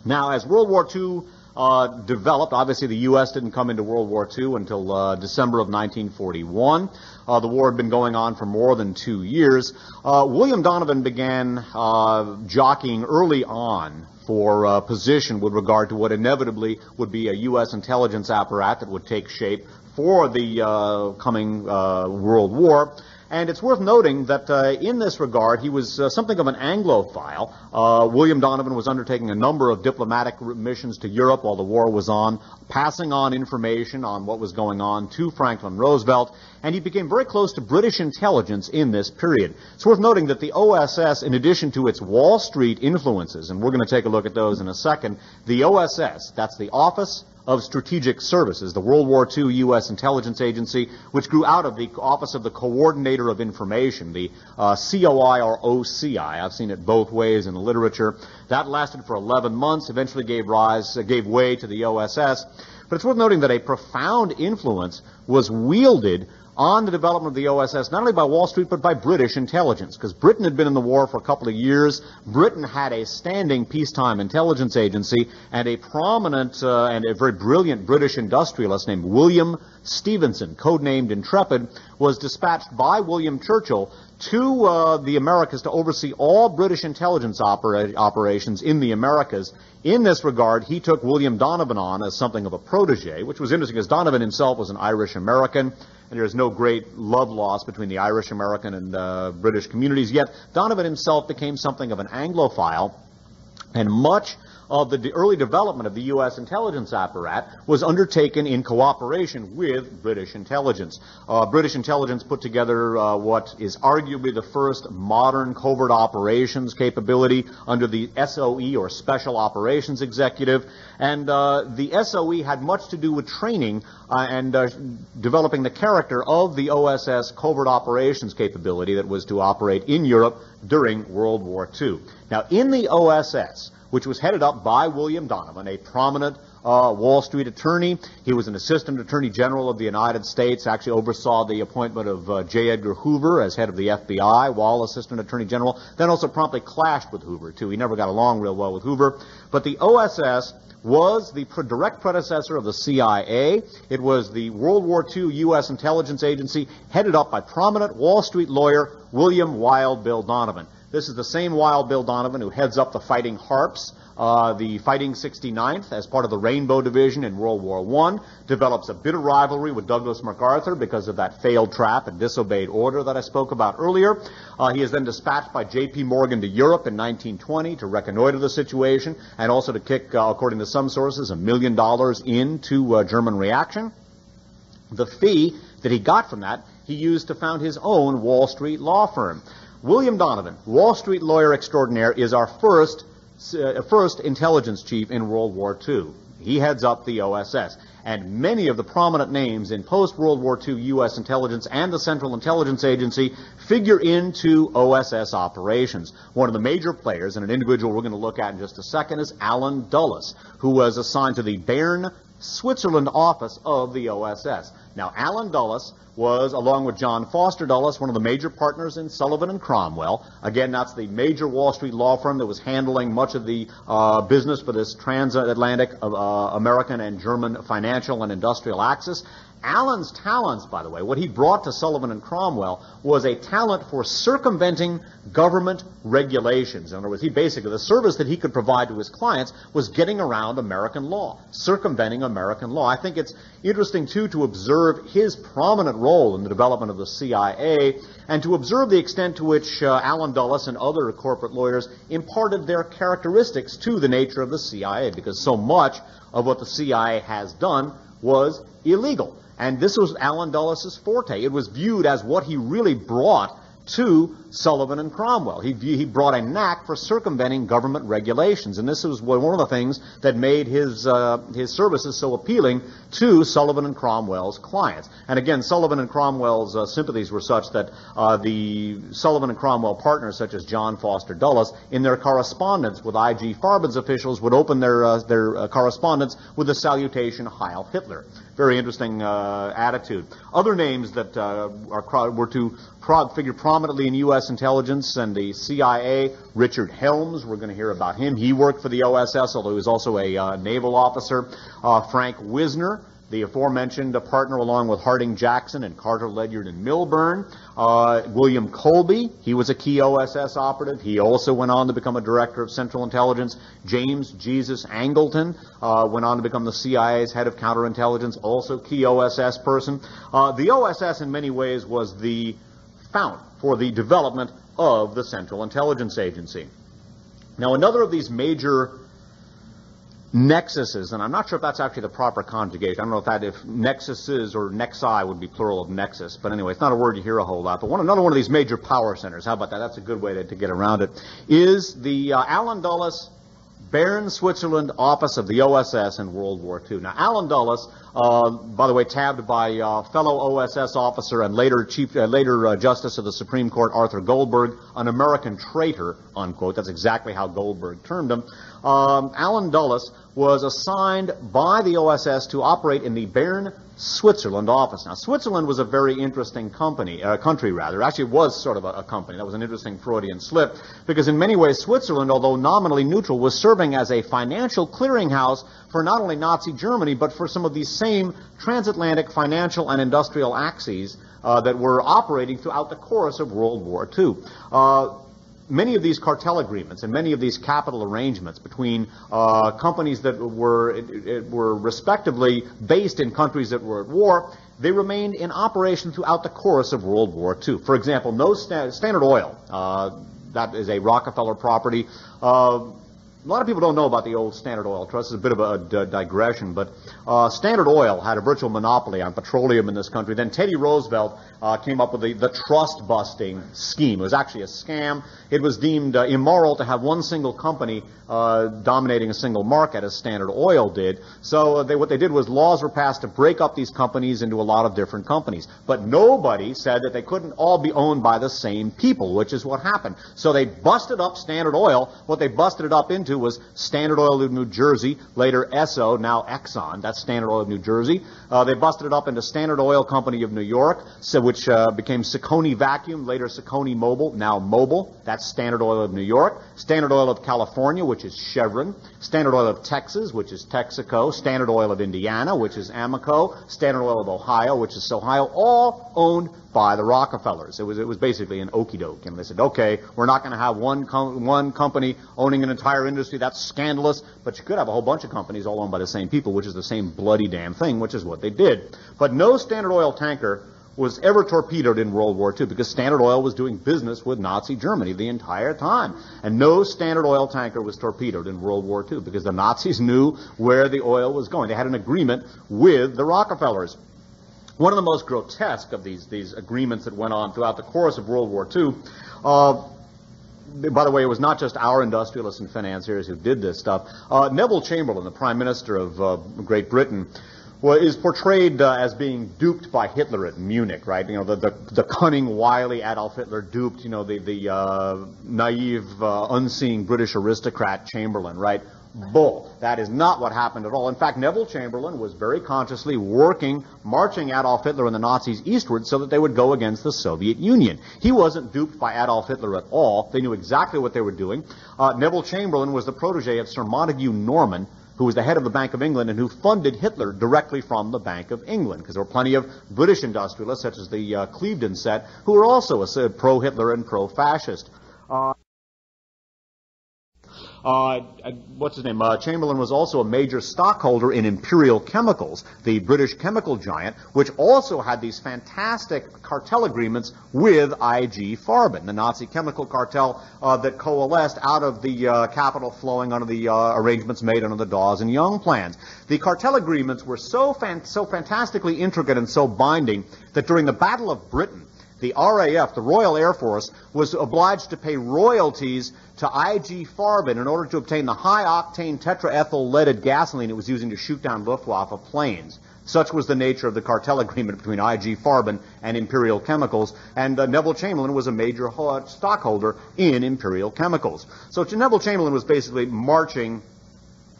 Now, as World War II developed, obviously the U.S. didn't come into World War II until December of 1941. The war had been going on for more than 2 years. William Donovan began jockeying early on for position with regard to what inevitably would be a U.S. intelligence apparatus that would take shape for the coming World War. And it's worth noting that in this regard, he was something of an Anglophile. William Donovan was undertaking a number of diplomatic missions to Europe while the war was on, passing on information on what was going on to Franklin Roosevelt, and he became very close to British intelligence in this period. It's worth noting that the OSS, in addition to its Wall Street influences, and we're going to take a look at those in a second, the OSS, that's the Office of Strategic Services, the World War II U.S. intelligence agency, which grew out of the Office of the Coordinator of Information, the COI or OCI. I've seen it both ways in the literature. That lasted for 11 months, eventually gave way to the OSS. But it's worth noting that a profound influence was wielded on the development of the OSS, not only by Wall Street, but by British intelligence, because Britain had been in the war for a couple of years. Britain had a standing peacetime intelligence agency, and a prominent and a very brilliant British industrialist named William Stevenson, codenamed Intrepid, was dispatched by William Churchill to the Americas to oversee all British intelligence operations in the Americas In this regard, he took William Donovan on as something of a protege, which was interesting because Donovan himself was an Irish-American, and there's no great love lost between the Irish-American and British communities, yet Donovan himself became something of an Anglophile, and much of the early development of the U.S. intelligence apparatus was undertaken in cooperation with British intelligence. British intelligence put together what is arguably the first modern covert operations capability under the SOE, or Special Operations Executive, and the SOE had much to do with training and developing the character of the OSS covert operations capability that was to operate in Europe during World War II. Now, in the OSS, which was headed up by William Donovan, a prominent Wall Street attorney. He was an assistant attorney general of the United States, actually oversaw the appointment of J. Edgar Hoover as head of the FBI while assistant attorney general, then also promptly clashed with Hoover, too. He never got along real well with Hoover. But the OSS was the direct predecessor of the CIA. It was the World War II U.S. intelligence agency headed up by prominent Wall Street lawyer William Wild Bill Donovan. This is the same Wild Bill Donovan who heads up the Fighting Harps, the Fighting 69th as part of the Rainbow Division in World War I, develops a bitter rivalry with Douglas MacArthur because of that failed trap and disobeyed order that I spoke about earlier. He is then dispatched by J.P. Morgan to Europe in 1920 to reconnoiter the situation and also to kick, according to some sources, $1 million into German reaction. The fee that he got from that, he used to found his own Wall Street law firm. William Donovan, Wall Street lawyer extraordinaire, is our first intelligence chief in World War II. He heads up the OSS. And many of the prominent names in post-World War II U.S. intelligence and the Central Intelligence Agency figure into OSS operations. One of the major players, and an individual we're going to look at in just a second, is Allen Dulles, who was assigned to the Bern, Switzerland office of the OSS. Now, Allen Dulles was, along with John Foster Dulles, one of the major partners in Sullivan and Cromwell. Again, that's the major Wall Street law firm that was handling much of the business for this transatlantic American and German financial and industrial axis. Allen's talents, by the way, what he brought to Sullivan and Cromwell was a talent for circumventing government regulations. In other words, the service that he could provide to his clients was getting around American law, circumventing American law. I think it's interesting, too, to observe his prominent role in the development of the CIA and to observe the extent to which Allen Dulles and other corporate lawyers imparted their characteristics to the nature of the CIA, because so much of what the CIA has done was illegal. And this was Allen Dulles' forte. It was viewed as what he really brought to Sullivan and Cromwell. He brought a knack for circumventing government regulations, and this was one of the things that made his services so appealing to Sullivan and Cromwell's clients. And again, Sullivan and Cromwell's sympathies were such that the Sullivan and Cromwell partners, such as John Foster Dulles, in their correspondence with I.G. Farben's officials, would open their correspondence with the salutation "Heil Hitler." Very interesting attitude. Other names that were to figure prominently in U.S. intelligence and the CIA, Richard Helms, we're going to hear about him. He worked for the OSS, although he was also a naval officer. Frank Wisner, the aforementioned partner, along with Harding Jackson and Carter Ledyard and Milburn. William Colby, he was a key OSS operative. He also went on to become a director of Central Intelligence. James Jesus Angleton went on to become the CIA's head of counterintelligence, also key OSS person. The OSS in many ways was the fount for the development of the Central Intelligence Agency. Now, another of these major nexuses, and I'm not sure if that's actually the proper conjugation. I don't know if nexuses or nexi would be plural of nexus, but anyway, it's not a word you hear a whole lot. But another one of these major power centers, how about that? That's a good way to get around it, is the Allen Dulles Bern, Switzerland office of the OSS in World War II. Now, Allen Dulles, by the way, tabbed by fellow OSS officer and later Justice of the Supreme Court Arthur Goldberg, an American traitor, unquote. That's exactly how Goldberg termed him. Allen Dulles was assigned by the OSS to operate in the Bern, Switzerland office. Now, Switzerland was a very interesting country. Actually, it was sort of a company. That was an interesting Freudian slip, because in many ways, Switzerland, although nominally neutral, was serving as a financial clearinghouse for not only Nazi Germany, but for some of these same transatlantic financial and industrial axes that were operating throughout the course of World War II. many of these cartel agreements and many of these capital arrangements between companies that were respectively based in countries that were at war, they remained in operation throughout the course of World War II. For example, Standard Oil, that is a Rockefeller property. A lot of people don't know about the old Standard Oil Trust. It's a bit of a digression, but Standard Oil had a virtual monopoly on petroleum in this country. Then Teddy Roosevelt came up with the trust-busting scheme. It was actually a scam. It was deemed immoral to have one single company dominating a single market, as Standard Oil did. So what they did was laws were passed to break up these companies into a lot of different companies. But nobody said that they couldn't all be owned by the same people, which is what happened. So they busted up Standard Oil. What they busted it up into was Standard Oil of New Jersey, later Esso, now Exxon. That's Standard Oil of New Jersey. They busted it up into Standard Oil Company of New York, which became Ciccone Vacuum, later Ciccone Mobile, now Mobil. That's Standard Oil of New York. Standard Oil of California, which is Chevron. Standard Oil of Texas, which is Texaco. Standard Oil of Indiana, which is Amoco. Standard Oil of Ohio, which is Ohio, all owned by the Rockefellers. It was basically an okey doke. And they said, okay, we're not going to have one company owning an entire industry. That's scandalous. But you could have a whole bunch of companies all owned by the same people, which is the same bloody damn thing, which is what they did. But no Standard Oil tanker was ever torpedoed in World War II because Standard Oil was doing business with Nazi Germany the entire time. And no Standard Oil tanker was torpedoed in World War II because the Nazis knew where the oil was going. They had an agreement with the Rockefellers. One of the most grotesque of these agreements that went on throughout the course of World War II, by the way, it was not just our industrialists and financiers who did this stuff. Neville Chamberlain, the Prime Minister of Great Britain, is portrayed as being duped by Hitler at Munich, right? You know, the cunning, wily Adolf Hitler duped, you know, the naive, unseeing British aristocrat Chamberlain, right? Bull. That is not what happened at all. In fact, Neville Chamberlain was very consciously marching Adolf Hitler and the Nazis eastward so that they would go against the Soviet Union. He wasn't duped by Adolf Hitler at all. They knew exactly what they were doing. Neville Chamberlain was the protege of Sir Montague Norman, who was the head of the Bank of England and who funded Hitler directly from the Bank of England, because there were plenty of British industrialists, such as the Clevedon set, who were also pro-Hitler and pro-fascist. What's his name? Chamberlain was also a major stockholder in Imperial Chemicals, the British chemical giant, which also had these fantastic cartel agreements with IG Farben, the Nazi chemical cartel that coalesced out of the capital flowing under the arrangements made under the Dawes and Young plans. The cartel agreements were so fantastically intricate and so binding that during the Battle of Britain, the RAF, the Royal Air Force, was obliged to pay royalties to IG Farben in order to obtain the high-octane tetraethyl-leaded gasoline it was using to shoot down Luftwaffe planes. Such was the nature of the cartel agreement between IG Farben and Imperial Chemicals, and Neville Chamberlain was a major stockholder in Imperial Chemicals. So Neville Chamberlain was basically marching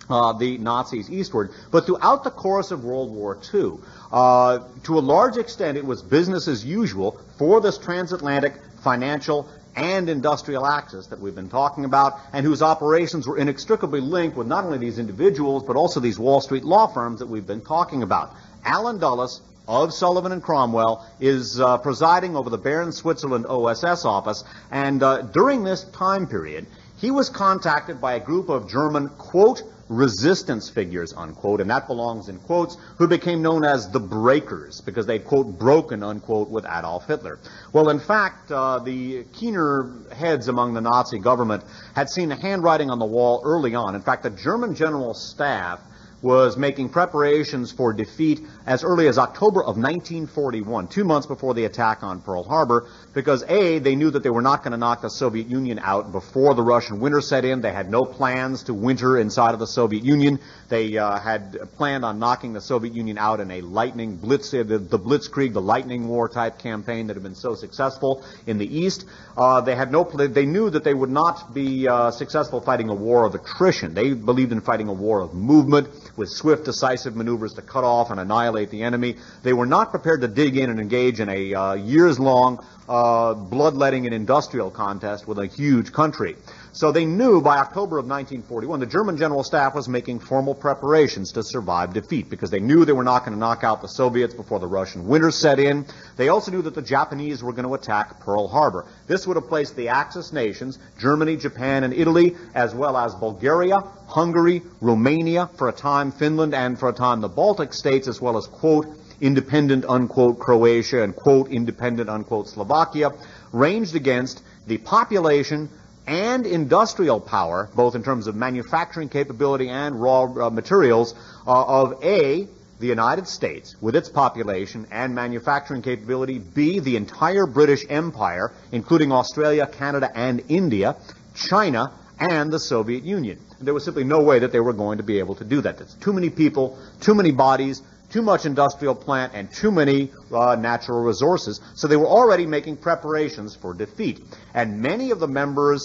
the Nazis eastward. But throughout the course of World War II, to a large extent, it was business as usual for this transatlantic financial and industrial axis that we've been talking about, and whose operations were inextricably linked with not only these individuals, but also these Wall Street law firms that we've been talking about. Allen Dulles of Sullivan and Cromwell is presiding over the Bern, Switzerland OSS office, and during this time period, he was contacted by a group of German, quote, resistance figures, unquote, and that belongs in quotes, who became known as the Breakers, because they, quote, broken, unquote, with Adolf Hitler. Well, in fact, the keener heads among the Nazi government had seen the handwriting on the wall early on. In fact, the German General Staff was making preparations for defeat as early as October of 1941, 2 months before the attack on Pearl Harbor, because A, they knew that they were not going to knock the Soviet Union out before the Russian winter set in. They had no plans to winter inside of the Soviet Union. They had planned on knocking the Soviet Union out in a lightning blitz, the Blitzkrieg, the lightning war type campaign that had been so successful in the East. They knew that they would not be successful fighting a war of attrition. They believed in fighting a war of movement, with swift, decisive maneuvers to cut off and annihilate the enemy. They were not prepared to dig in and engage in a years-long bloodletting and industrial contest with a huge country. So they knew by October of 1941 the German General Staff was making formal preparations to survive defeat, because they knew they were not going to knock out the Soviets before the Russian winter set in. They also knew that the Japanese were going to attack Pearl Harbor. This would have placed the Axis nations, Germany, Japan, and Italy, as well as Bulgaria, Hungary, Romania, for a time Finland, and for a time the Baltic states, as well as, quote, independent, unquote, Croatia, and, quote, independent, unquote, Slovakia, ranged against the population and industrial power, both in terms of manufacturing capability and raw materials, of A, the United States, with its population and manufacturing capability, B, the entire British Empire, including Australia, Canada, and India, China, and the Soviet Union. There was simply no way that they were going to be able to do that. There's too many people, too many bodies, too much industrial plant, and too many natural resources. So they were already making preparations for defeat. And many of the members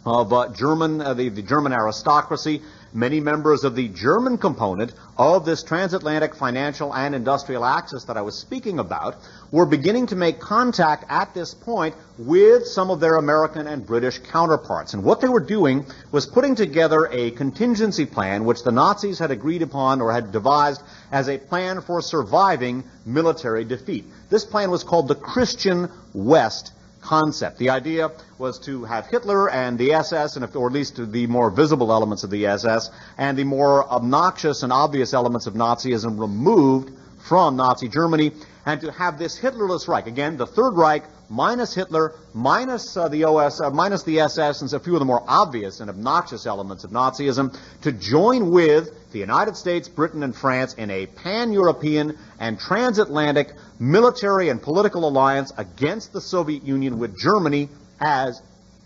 of the German aristocracy, many members of the German component of this transatlantic financial and industrial axis that I was speaking about, were beginning to make contact at this point with some of their American and British counterparts. And what they were doing was putting together a contingency plan which the Nazis had agreed upon or had devised as a plan for surviving military defeat. This plan was called the Christian West concept. The idea was to have Hitler and the SS, or at least the more visible elements of the SS, and the more obnoxious and obvious elements of Nazism removed from Nazi Germany, and to have this Hitlerless Reich, again, the Third Reich, minus Hitler, minus minus the SS, and a few of the more obvious and obnoxious elements of Nazism, to join with the United States, Britain, and France in a pan-European and transatlantic military and political alliance against the Soviet Union, with Germany as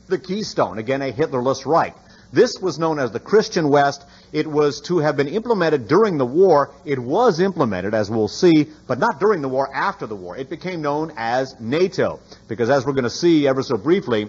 the keystone. Again, a Hitlerless Reich. This was known as the Christian West. It was to have been implemented during the war. It was implemented, as we'll see, but not during the war, after the war. It became known as NATO, because as we're going to see ever so briefly,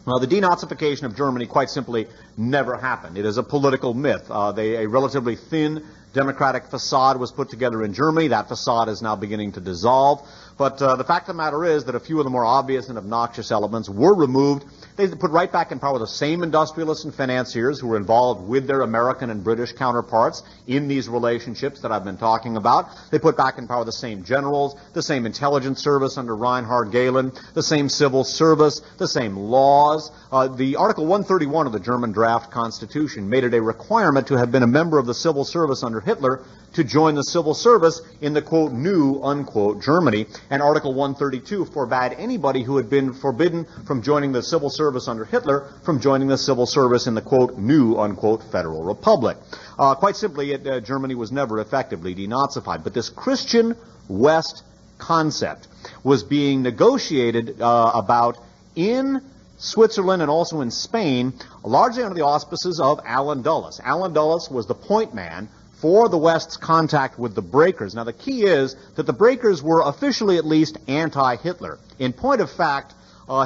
the denazification of Germany quite simply never happened. It is a political myth. A relatively thin democratic facade was put together in Germany. That facade is now beginning to dissolve. But the fact of the matter is that a few of the more obvious and obnoxious elements were removed. They put right back in power the same industrialists and financiers who were involved with their American and British counterparts in these relationships that I've been talking about. They put back in power the same generals, the same intelligence service under Reinhard Gehlen, the same civil service, the same laws. The Article 131 of the German draft constitution made it a requirement to have been a member of the civil service under Hitler to join the civil service in the, quote, new, unquote, Germany. And Article 132 forbade anybody who had been forbidden from joining the civil service under Hitler from joining the civil service in the, quote, new, unquote, Federal Republic. Quite simply, Germany was never effectively denazified. But this Christian West concept was being negotiated about in Switzerland and also in Spain, largely under the auspices of Allen Dulles. Allen Dulles was the point man for the West's contact with the breakers. Now, the key is that the breakers were officially at least anti-Hitler. In point of fact,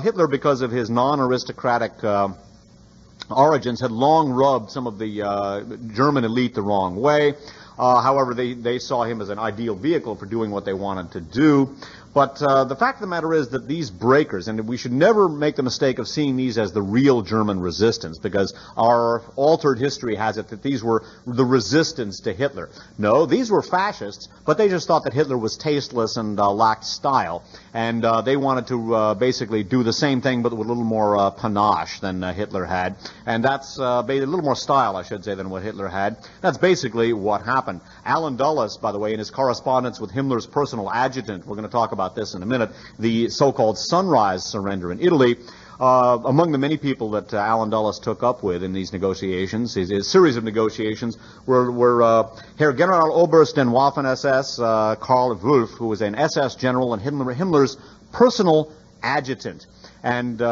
Hitler, because of his non-aristocratic origins, had long rubbed some of the German elite the wrong way. However, they saw him as an ideal vehicle for doing what they wanted to do. But the fact of the matter is that these breakers, and we should never make the mistake of seeing these as the real German resistance, because our altered history has it that these were the resistance to Hitler. No, these were fascists, but they just thought that Hitler was tasteless and lacked style. And they wanted to basically do the same thing, but with a little more panache than Hitler had. And that's a little more style, I should say, than what Hitler had. That's basically what happened. Allen Dulles, by the way, in his correspondence with Himmler's personal adjutant, we're going to talk about this in a minute, the so-called Sunrise Surrender in Italy. Among the many people that Allen Dulles took up with in these negotiations, his series of negotiations, were Herr Generaloberst den Waffen-SS, Karl Wolff, who was an SS general and Himmler's personal adjutant. And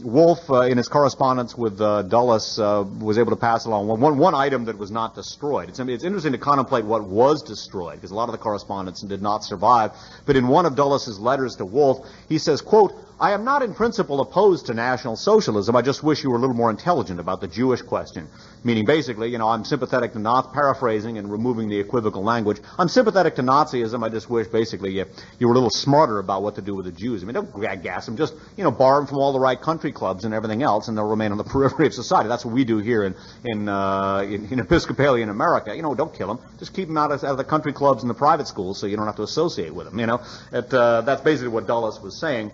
Wolff, in his correspondence with Dulles, was able to pass along one item that was not destroyed. It's interesting to contemplate what was destroyed, because a lot of the correspondence did not survive. But in one of Dulles' letters to Wolff, he says, quote, "I am not in principle opposed to National Socialism. I just wish you were a little more intelligent about the Jewish question." Meaning, basically, I'm sympathetic to paraphrasing and removing the equivocal language. I'm sympathetic to Nazism. I just wish, basically, you were a little smarter about what to do with the Jews. I mean, don't gas them. Just, borrow them from all the right country clubs and everything else, and they'll remain on the periphery of society. That's what we do here in Episcopalian America. Don't kill them. Just keep them out of the country clubs and the private schools so you don't have to associate with them. That's basically what Dulles was saying.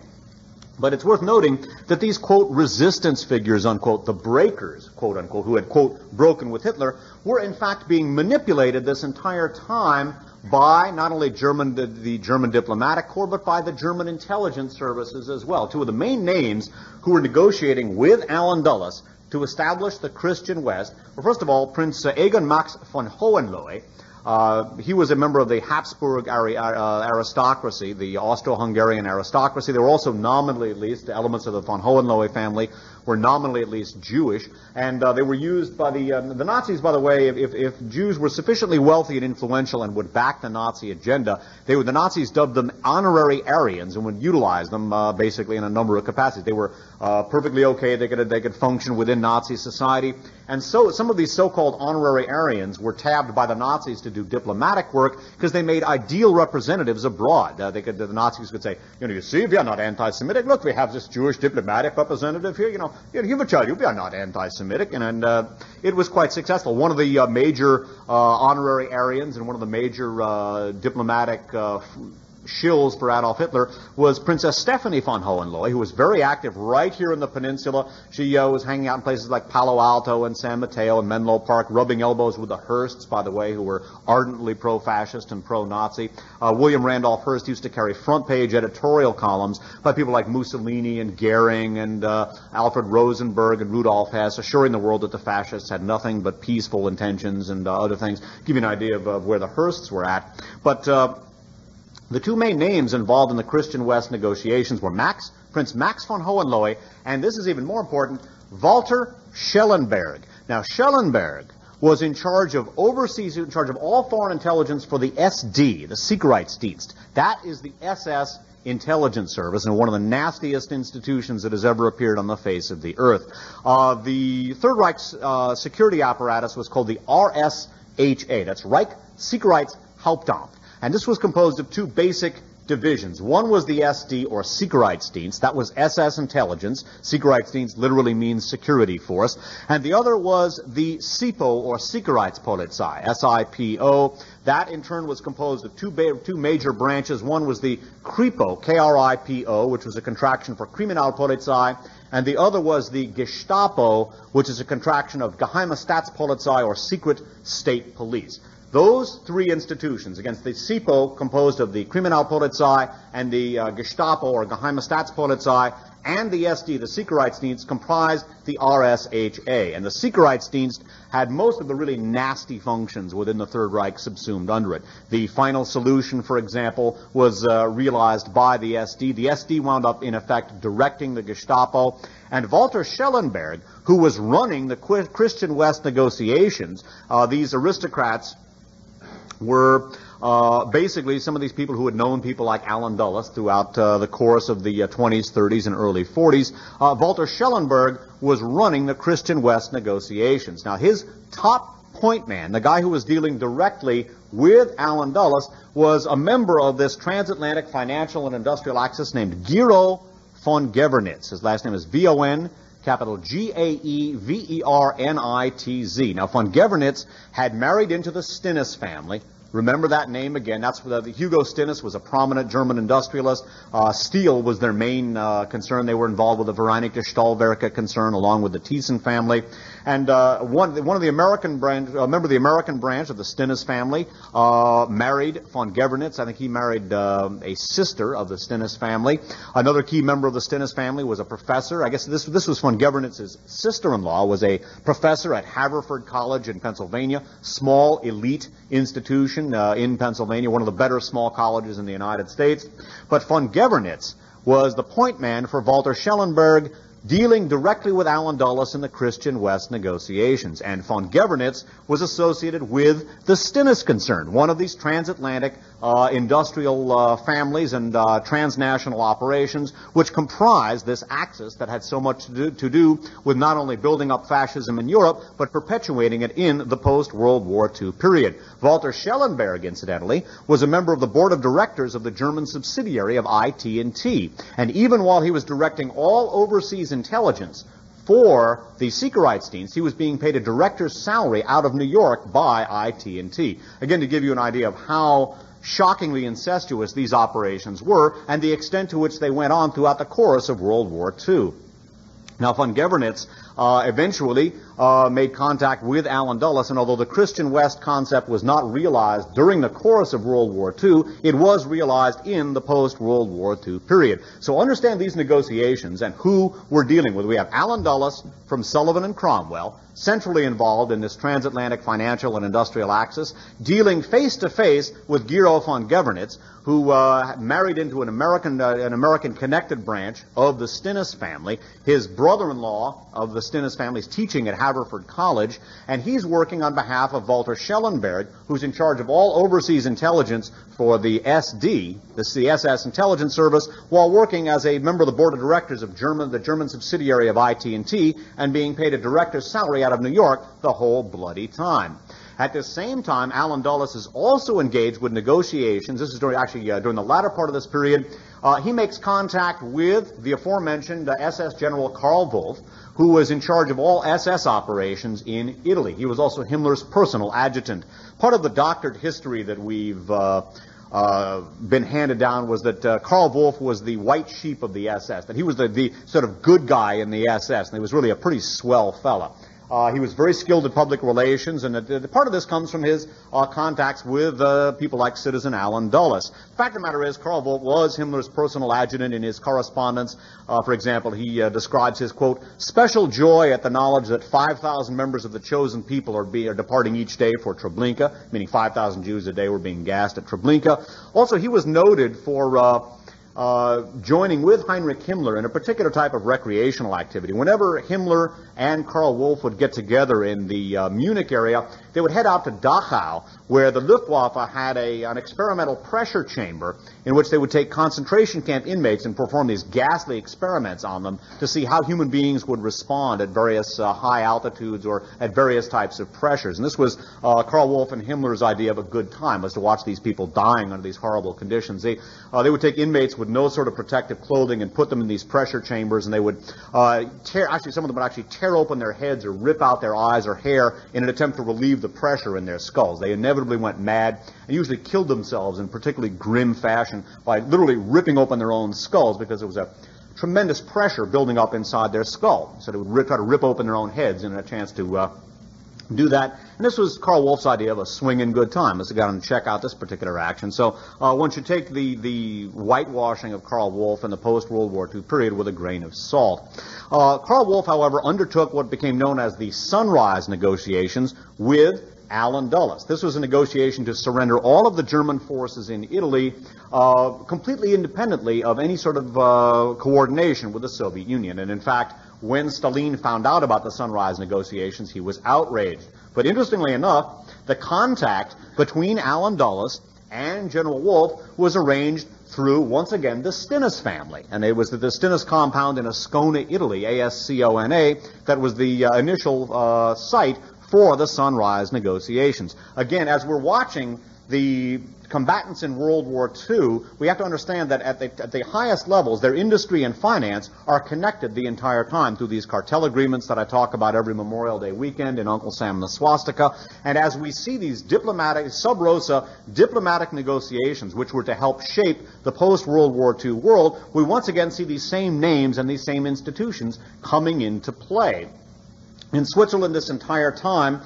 But it's worth noting that these, quote, resistance figures, unquote, the breakers, quote, unquote, who had, quote, broken with Hitler, were in fact being manipulated this entire time by not only the German diplomatic corps, but by the German intelligence services as well. Two of the main names who were negotiating with Allen Dulles to establish the Christian West were, first of all, Prince Egon Max von Hohenlohe. He was a member of the Habsburg aristocracy, the Austro-Hungarian aristocracy. They were also nominally, at least, elements of the von Hohenlohe family were nominally at least Jewish, and they were used by the Nazis, by the way. If Jews were sufficiently wealthy and influential and would back the Nazi agenda, the Nazis dubbed them honorary Aryans and would utilize them basically in a number of capacities. They were perfectly okay. They could function within Nazi society. And so some of these so-called honorary Aryans were tabbed by the Nazis to do diplomatic work because they made ideal representatives abroad. The Nazis could say, you see, we are not anti-Semitic. Look, we have this Jewish diplomatic representative here. You will tell you we are not anti-Semitic. And it was quite successful. One of the major honorary Aryans and one of the major diplomatic shills for Adolf Hitler was Princess Stephanie von Hohenlohe, who was very active right here in the peninsula. She was hanging out in places like Palo Alto and San Mateo and Menlo Park, rubbing elbows with the Hearsts, by the way, who were ardently pro-fascist and pro-Nazi. William Randolph Hearst used to carry front-page editorial columns by people like Mussolini and Goering and Alfred Rosenberg and Rudolf Hess, assuring the world that the fascists had nothing but peaceful intentions and other things. Give you an idea of where the Hearsts were at. But the two main names involved in the Christian West negotiations were Prince Max von Hohenlohe, and this is even more important, Walter Schellenberg. Now, Schellenberg was in charge of all foreign intelligence for the SD, the Sicherheitsdienst. That is the SS intelligence service, and one of the nastiest institutions that has ever appeared on the face of the earth. The Third Reich's security apparatus was called the RSHA. That's Reich Sicherheitshauptamt. And this was composed of two basic divisions. One was the SD, or Sicherheitsdienst. That was SS intelligence. Sicherheitsdienst literally means security force. And the other was the SIPO, or Sicherheitspolizei, S-I-P-O. That, in turn, was composed of two major branches. One was the KRIPO, K-R-I-P-O, which was a contraction for Kriminalpolizei. And the other was the Gestapo, which is a contraction of Geheime Staatspolizei, or Secret State Police. Those three institutions, against the SIPO, composed of the Kriminalpolizei, and the Gestapo, or Geheime Staatspolizei, and the SD, the Sicherheitsdienst, comprised the RSHA. And the Sicherheitsdienst had most of the really nasty functions within the Third Reich subsumed under it. The final solution, for example, was realized by the SD. The SD wound up, in effect, directing the Gestapo. And Walter Schellenberg, who was running the Christian West negotiations, these aristocrats were basically some of these people who had known people like Allen Dulles throughout the course of the 20s, 30s, and early 40s. Walter Schellenberg was running the Christian West negotiations. Now, his top point man, the guy who was dealing directly with Allen Dulles, was a member of this transatlantic financial and industrial axis named Gero von Gewernitz. His last name is V-O-N, capital G-A-E-V-E-R-N-I-T-Z. Now, von Gewernitz had married into the Stinnes family. Remember that name again. That's Hugo Stinnes was a prominent German industrialist. Steel was their main concern. They were involved with the Vereinigte Stahlwerke concern, along with the Thyssen family. And one of the American branch, a member of the American branch of the Stinnes family, married von Gewernitz. I think he married a sister of the Stinnes family. Another key member of the Stinnes family was a professor. I guess this was von Gewernitz's sister-in-law, was a professor at Haverford College in Pennsylvania, small elite institution in Pennsylvania, one of the better small colleges in the United States. But von Gewernitz was the point man for Walter Schellenberg, dealing directly with Allen Dulles in the Christian West negotiations. And von Gewernitz was associated with the Stinnes concern, one of these transatlantic industrial families and transnational operations, which comprised this axis that had so much to do with not only building up fascism in Europe, but perpetuating it in the post-World War II period. Walter Schellenberg, incidentally, was a member of the board of directors of the German subsidiary of IT&T. And even while he was directing all overseas intelligence for the Sicherheitsdienst, he was being paid a director's salary out of New York by IT&T. Again, to give you an idea of how shockingly incestuous these operations were and the extent to which they went on throughout the course of World War II. Now, von Gewernitz eventually made contact with Allen Dulles, and although the Christian West concept was not realized during the course of World War II, it was realized in the post-World War II period. So understand these negotiations and who we're dealing with. We have Allen Dulles from Sullivan and Cromwell, centrally involved in this transatlantic financial and industrial axis, dealing face-to-face with Gero von Gewernitz, who married into an American connected branch of the Stennis family. His brother-in-law of the Stennis family is teaching at Haverford College, and he's working on behalf of Walter Schellenberg, who's in charge of all overseas intelligence for the SD, the SS intelligence service, while working as a member of the board of directors of the German subsidiary of IT&T, and being paid a director's salary out of New York the whole bloody time. At the same time, Allen Dulles is also engaged with negotiations. This is during the latter part of this period. He makes contact with the aforementioned SS General Karl Wolff, who was in charge of all SS operations in Italy. He was also Himmler's personal adjutant. Part of the doctored history that we've been handed down was that Karl Wolff was the white sheep of the SS, that he was the sort of good guy in the SS, and he was really a pretty swell fella. He was very skilled at public relations, and part of this comes from his contacts with people like Citizen Allen Dulles. The fact of the matter is, Karl Wolff was Himmler's personal adjutant. In his correspondence, for example, he describes his, quote, special joy at the knowledge that 5,000 members of the chosen people are departing each day for Treblinka, meaning 5,000 Jews a day were being gassed at Treblinka. Also, he was noted for joining with Heinrich Himmler in a particular type of recreational activity. Whenever Himmler and Karl Wolff would get together in the Munich area, they would head out to Dachau, where the Luftwaffe had an experimental pressure chamber in which they would take concentration camp inmates and perform these ghastly experiments on them to see how human beings would respond at various high altitudes or at various types of pressures. And this was Karl Wolff and Himmler's idea of a good time, was to watch these people dying under these horrible conditions. They would take inmates with no sort of protective clothing and put them in these pressure chambers, and they would some of them would actually tear open their heads or rip out their eyes or hair in an attempt to relieve the pressure in their skulls. They inevitably went mad and usually killed themselves in particularly grim fashion by literally ripping open their own skulls, because there was a tremendous pressure building up inside their skull. So they would try to rip open their own heads in a chance to do that. And this was Karl Wolff's idea of a swinging good time. Let's go and check out this particular action. So one should take the whitewashing of Karl Wolff in the post-World War II period with a grain of salt. Karl Wolff, however, undertook what became known as the Sunrise negotiations with Allen Dulles. This was a negotiation to surrender all of the German forces in Italy completely independently of any sort of coordination with the Soviet Union. And in fact, when Stalin found out about the Sunrise negotiations, he was outraged. But interestingly enough, the contact between Allen Dulles and General Wolff was arranged through, once again, the Stennis family. And it was the Stennis compound in Ascona, Italy, Ascona, that was the initial site for the Sunrise negotiations. Again, as we're watching the combatants in World War II, we have to understand that at the highest levels, their industry and finance are connected the entire time through these cartel agreements that I talk about every Memorial Day weekend in Uncle Sam and the Swastika. And as we see these diplomatic, sub rosa diplomatic negotiations, which were to help shape the post-World War II world, we once again see these same names and these same institutions coming into play. In Switzerland, this entire time,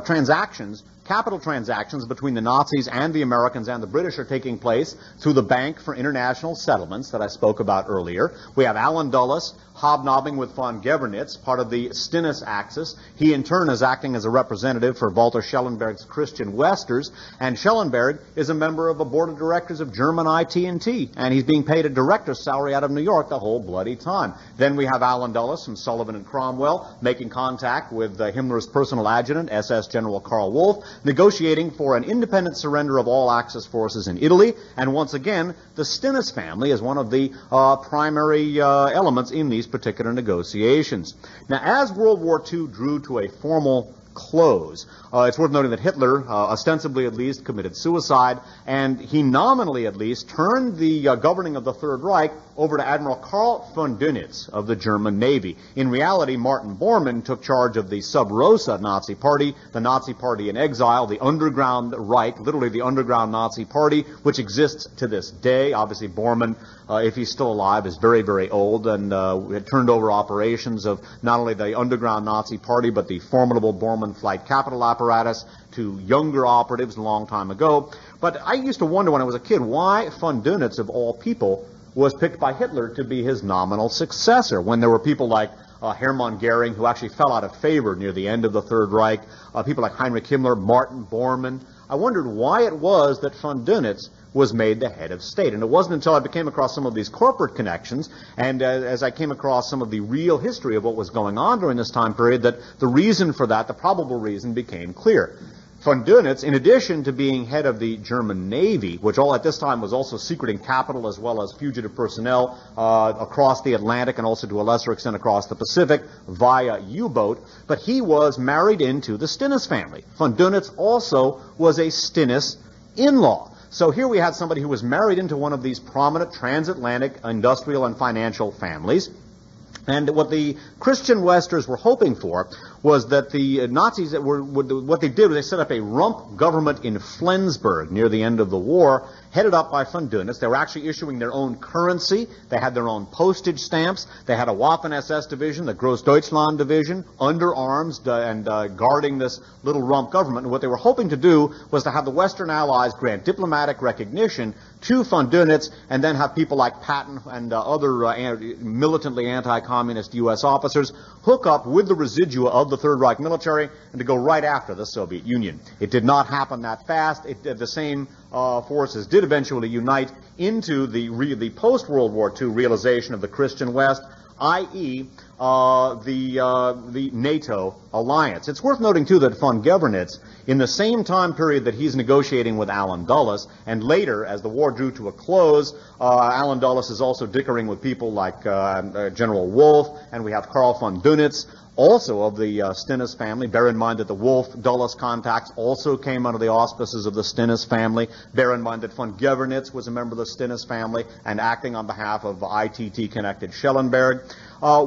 transactions, capital transactions between the Nazis and the Americans and the British are taking place through the Bank for International Settlements that I spoke about earlier. We have Allen Dulles hobnobbing with von Gewernitz, part of the Stennis axis. He, in turn, is acting as a representative for Walter Schellenberg's Christian Westers, and Schellenberg is a member of a board of directors of German IT&T, and he's being paid a director's salary out of New York the whole bloody time. Then we have Allen Dulles from Sullivan and Cromwell making contact with Himmler's personal adjutant, SS General Karl Wolff, negotiating for an independent surrender of all Axis forces in Italy, and once again, the Stennis family is one of the primary elements in these particular negotiations. Now, as World War II drew to a formal close, it's worth noting that Hitler, ostensibly at least, committed suicide, and he nominally at least turned the governing of the Third Reich over to Admiral Karl von Dönitz of the German Navy. In reality, Martin Bormann took charge of the Sub Rosa Nazi Party, the Nazi Party in exile, the underground Reich, literally the underground Nazi Party, which exists to this day. Obviously, Bormann, if he's still alive, is very, very old, and had turned over operations of not only the underground Nazi Party, but the formidable Bormann flight capital apparatus to younger operatives a long time ago. But I used to wonder when I was a kid why von Dönitz, of all people, was picked by Hitler to be his nominal successor, when there were people like Hermann Goering, who actually fell out of favor near the end of the Third Reich, people like Heinrich Himmler, Martin Bormann. I wondered why it was that von Dönitz was made the head of state. And it wasn't until I came across some of these corporate connections, and as I came across some of the real history of what was going on during this time period, that the reason for that, the probable reason, became clear. Von Dönitz, in addition to being head of the German Navy, which all at this time was also secreting capital as well as fugitive personnel across the Atlantic and also to a lesser extent across the Pacific via U-boat, but he was married into the Stennis family. Von Dönitz also was a Stennis in-law. So here we had somebody who was married into one of these prominent transatlantic industrial and financial families. And what the Christian Westers were hoping for was that the Nazis, what they did was they set up a rump government in Flensburg near the end of the war, headed up by von Dönitz. They were actually issuing their own currency. They had their own postage stamps. They had a Waffen-SS division, the Großdeutschland division, under arms and guarding this little rump government. And what they were hoping to do was to have the Western Allies grant diplomatic recognition to von Dönitz, and then have people like Patton and other militantly anti-communist U.S. officers hook up with the residua of the Third Reich military and to go right after the Soviet Union. It did not happen that fast. The same forces did eventually unite into the post-World War II realization of the Christian West, i.e., the NATO alliance. It's worth noting, too, that von Gewernitz, in the same time period that he's negotiating with Allen Dulles, and later, as the war drew to a close, Allen Dulles is also dickering with people like General Wolf, and we have Karl von Dönitz, also of the Stennis family. Bear in mind that the Wolf-Dulles contacts also came under the auspices of the Stennis family. Bear in mind that von Gewernitz was a member of the Stennis family and acting on behalf of ITT-connected Schellenberg.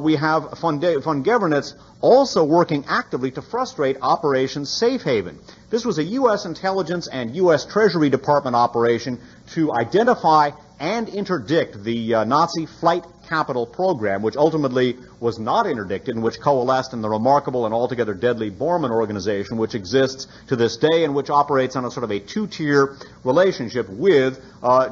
We have von Gewernitz also working actively to frustrate Operation Safe Haven. This was a U.S. intelligence and U.S. Treasury Department operation to identify and interdict the Nazi flight capital program, which ultimately was not interdicted and which coalesced in the remarkable and altogether deadly Bormann organization, which exists to this day and which operates on a sort of a two-tier relationship with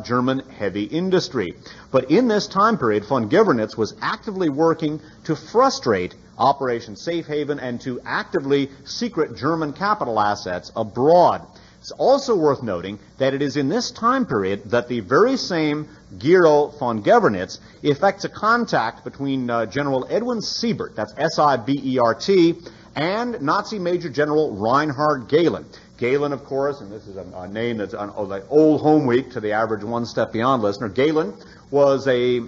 German heavy industry. But in this time period, von Gewernitz was actively working to frustrate Operation Safe Haven and to actively secret German capital assets abroad. It's also worth noting that it is in this time period that the very same Gero von Gewernitz effects a contact between General Edwin Siebert, that's S-I-B-E-R-T, and Nazi Major General Reinhard Gehlen. Gehlen, of course, and this is a name that's on like old home week to the average one step beyond listener. Gehlen was a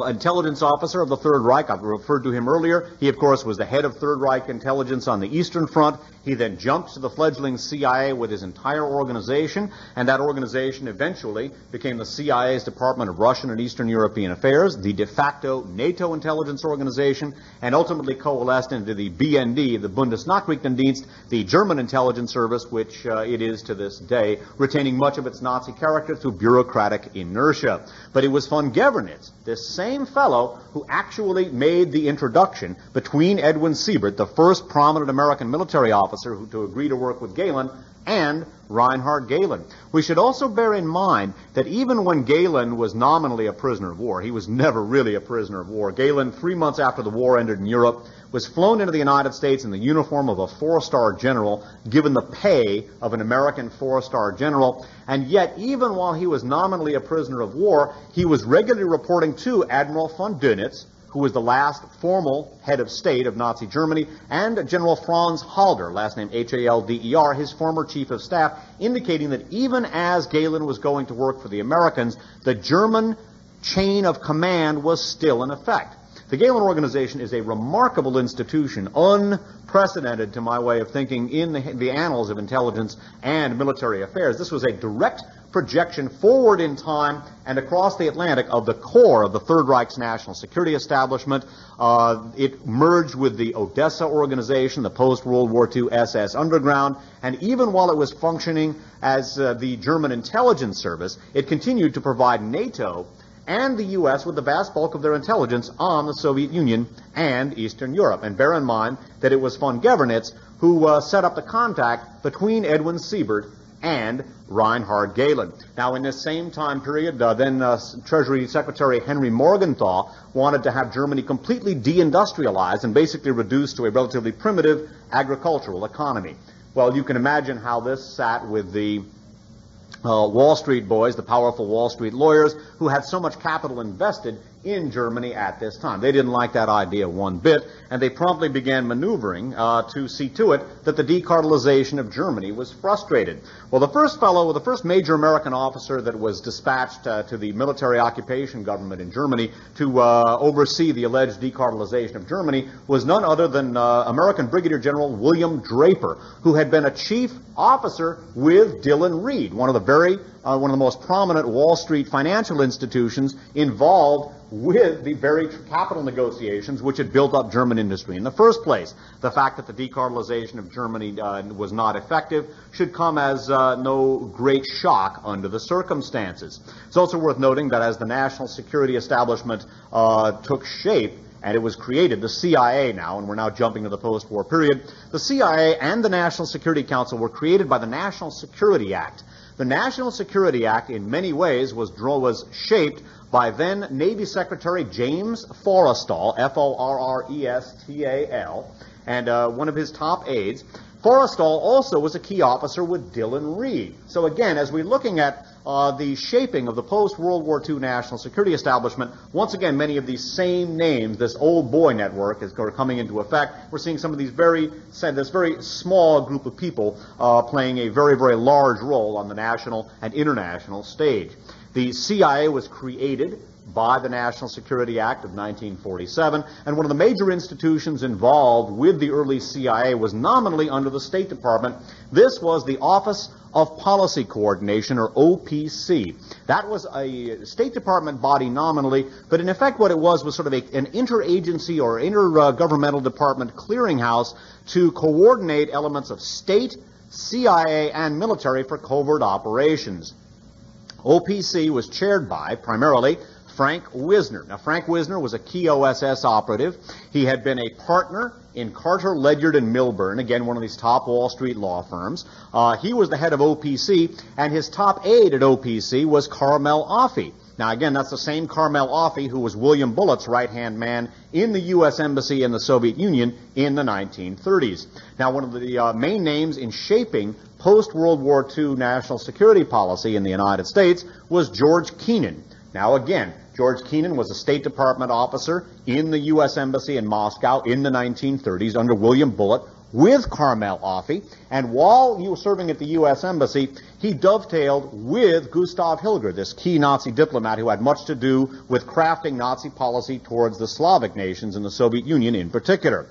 intelligence officer of the Third Reich. I've referred to him earlier. He, of course, was the head of Third Reich intelligence on the Eastern Front. He then jumped to the fledgling CIA with his entire organization, and that organization eventually became the CIA's Department of Russian and Eastern European Affairs, the de facto NATO intelligence organization, and ultimately coalesced into the BND, the Bundesnachrichtendienst, the German intelligence service, which it is to this day, retaining much of its Nazi character through bureaucratic inertia. But it was von Gewernitz, this same fellow, who actually made the introduction between Edwin Siebert, the first prominent American military officer to agree to work with Gehlen, and Reinhard Gehlen. We should also bear in mind that even when Gehlen was nominally a prisoner of war, he was never really a prisoner of war. Gehlen, 3 months after the war ended in Europe, was flown into the United States in the uniform of a four-star general, given the pay of an American four-star general, and yet even while he was nominally a prisoner of war, he was regularly reporting to Admiral von Dönitz, who was the last formal head of state of Nazi Germany, and General Franz Halder, last name Halder, his former chief of staff, indicating that even as Gehlen was going to work for the Americans, the German chain of command was still in effect. The Gehlen Organization is a remarkable institution, unprecedented to my way of thinking in the annals of intelligence and military affairs. This was a direct projection forward in time and across the Atlantic of the core of the Third Reich's national security establishment. It merged with the Odessa organization, the post-World War II SS underground, and even while it was functioning as the German intelligence service, it continued to provide NATO and the U.S. with the vast bulk of their intelligence on the Soviet Union and Eastern Europe. And bear in mind that it was von Governitz who set up the contact between Edwin Siebert and Reinhard Gehlen. Now, in this same time period, then Treasury Secretary Henry Morgenthau wanted to have Germany completely deindustrialized and basically reduced to a relatively primitive agricultural economy. Well, you can imagine how this sat with the Wall Street boys, the powerful Wall Street lawyers, who had so much capital invested in Germany at this time. They didn't like that idea one bit, and they promptly began maneuvering to see to it that the decartelization of Germany was frustrated. Well, the first major American officer that was dispatched to the military occupation government in Germany to oversee the alleged decartelization of Germany was none other than American Brigadier General William Draper, who had been a chief officer with Dillon Read, one of the most prominent Wall Street financial institutions involved with the very capital negotiations which had built up German industry in the first place. The fact that the decartelization of Germany was not effective should come as no great shock under the circumstances. It's also worth noting that as the national security establishment took shape, and it was created, the CIA now, and we're now jumping to the post-war period, the CIA and the National Security Council were created by the National Security Act. The National Security Act, in many ways, was shaped by then Navy Secretary James Forrestal, Forrestal, and one of his top aides. Forrestal also was a key officer with Dillon Read. So again, as we're looking at the shaping of the post-World War II national security establishment, once again, many of these same names, this old boy network is coming into effect. We're seeing some of these this very small group of people playing a very, very large role on the national and international stage. The CIA was created by the National Security Act of 1947, and one of the major institutions involved with the early CIA was nominally under the State Department. This was the Office of Policy Coordination, or OPC. That was a State Department body nominally, but in effect what it was sort of an interagency or intergovernmental department clearinghouse to coordinate elements of state, CIA, and military for covert operations. OPC was chaired by, primarily, Frank Wisner. Now, Frank Wisner was a key OSS operative. He had been a partner in Carter, Ledyard, and Milburn, again, one of these top Wall Street law firms. He was the head of OPC, and his top aide at OPC was Carmel Offee. Now, again, that's the same Carmel Offee who was William Bullitt's right-hand man in the U.S. Embassy in the Soviet Union in the 1930s. Now, one of the main names in shaping post-World War II national security policy in the United States was George Kennan. Now, again, George Kennan was a State Department officer in the U.S. Embassy in Moscow in the 1930s under William Bullitt with Carmel Offee, and while he was serving at the U.S. Embassy, he dovetailed with Gustav Hilger, this key Nazi diplomat who had much to do with crafting Nazi policy towards the Slavic nations and the Soviet Union in particular.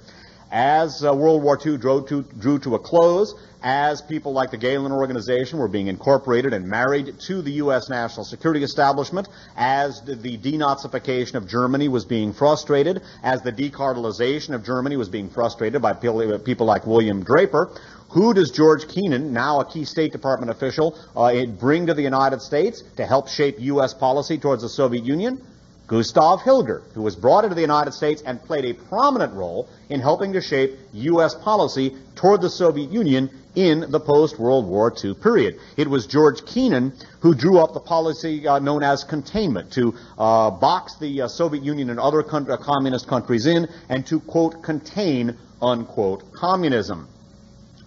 As World War II drew to a close, as people like the Gehlen Organization were being incorporated and married to the U.S. national security establishment, as the denazification of Germany was being frustrated, as the decartelization of Germany was being frustrated by people like William Draper, who does George Kennan, now a key State Department official, bring to the United States to help shape U.S. policy towards the Soviet Union? Gustav Hilger, who was brought into the United States and played a prominent role in helping to shape U.S. policy toward the Soviet Union in the post-World War II period. It was George Kennan who drew up the policy known as containment, to box the Soviet Union and other communist countries in and to, quote, contain, unquote, communism.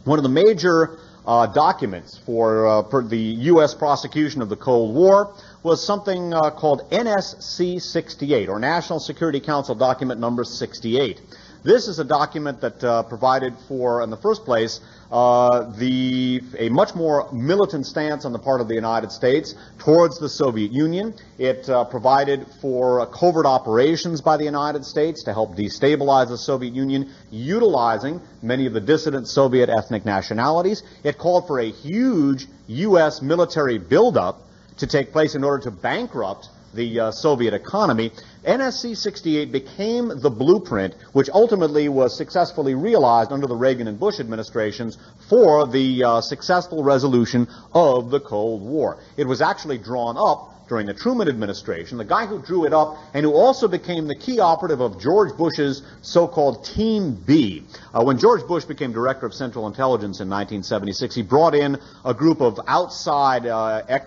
One of the major documents for the U.S. prosecution of the Cold War was something called NSC-68, or National Security Council Document Number 68. This is a document that provided for, in the first place, a much more militant stance on the part of the United States towards the Soviet Union. It provided for covert operations by the United States to help destabilize the Soviet Union, utilizing many of the dissident Soviet ethnic nationalities. It called for a huge U.S. military buildup to take place in order to bankrupt the Soviet economy. NSC-68 became the blueprint which ultimately was successfully realized under the Reagan and Bush administrations for the successful resolution of the Cold War. It was actually drawn up during the Truman administration. The guy who drew it up and who also became the key operative of George Bush's so-called Team B. When George Bush became Director of Central Intelligence in 1976, he brought in a group of outside,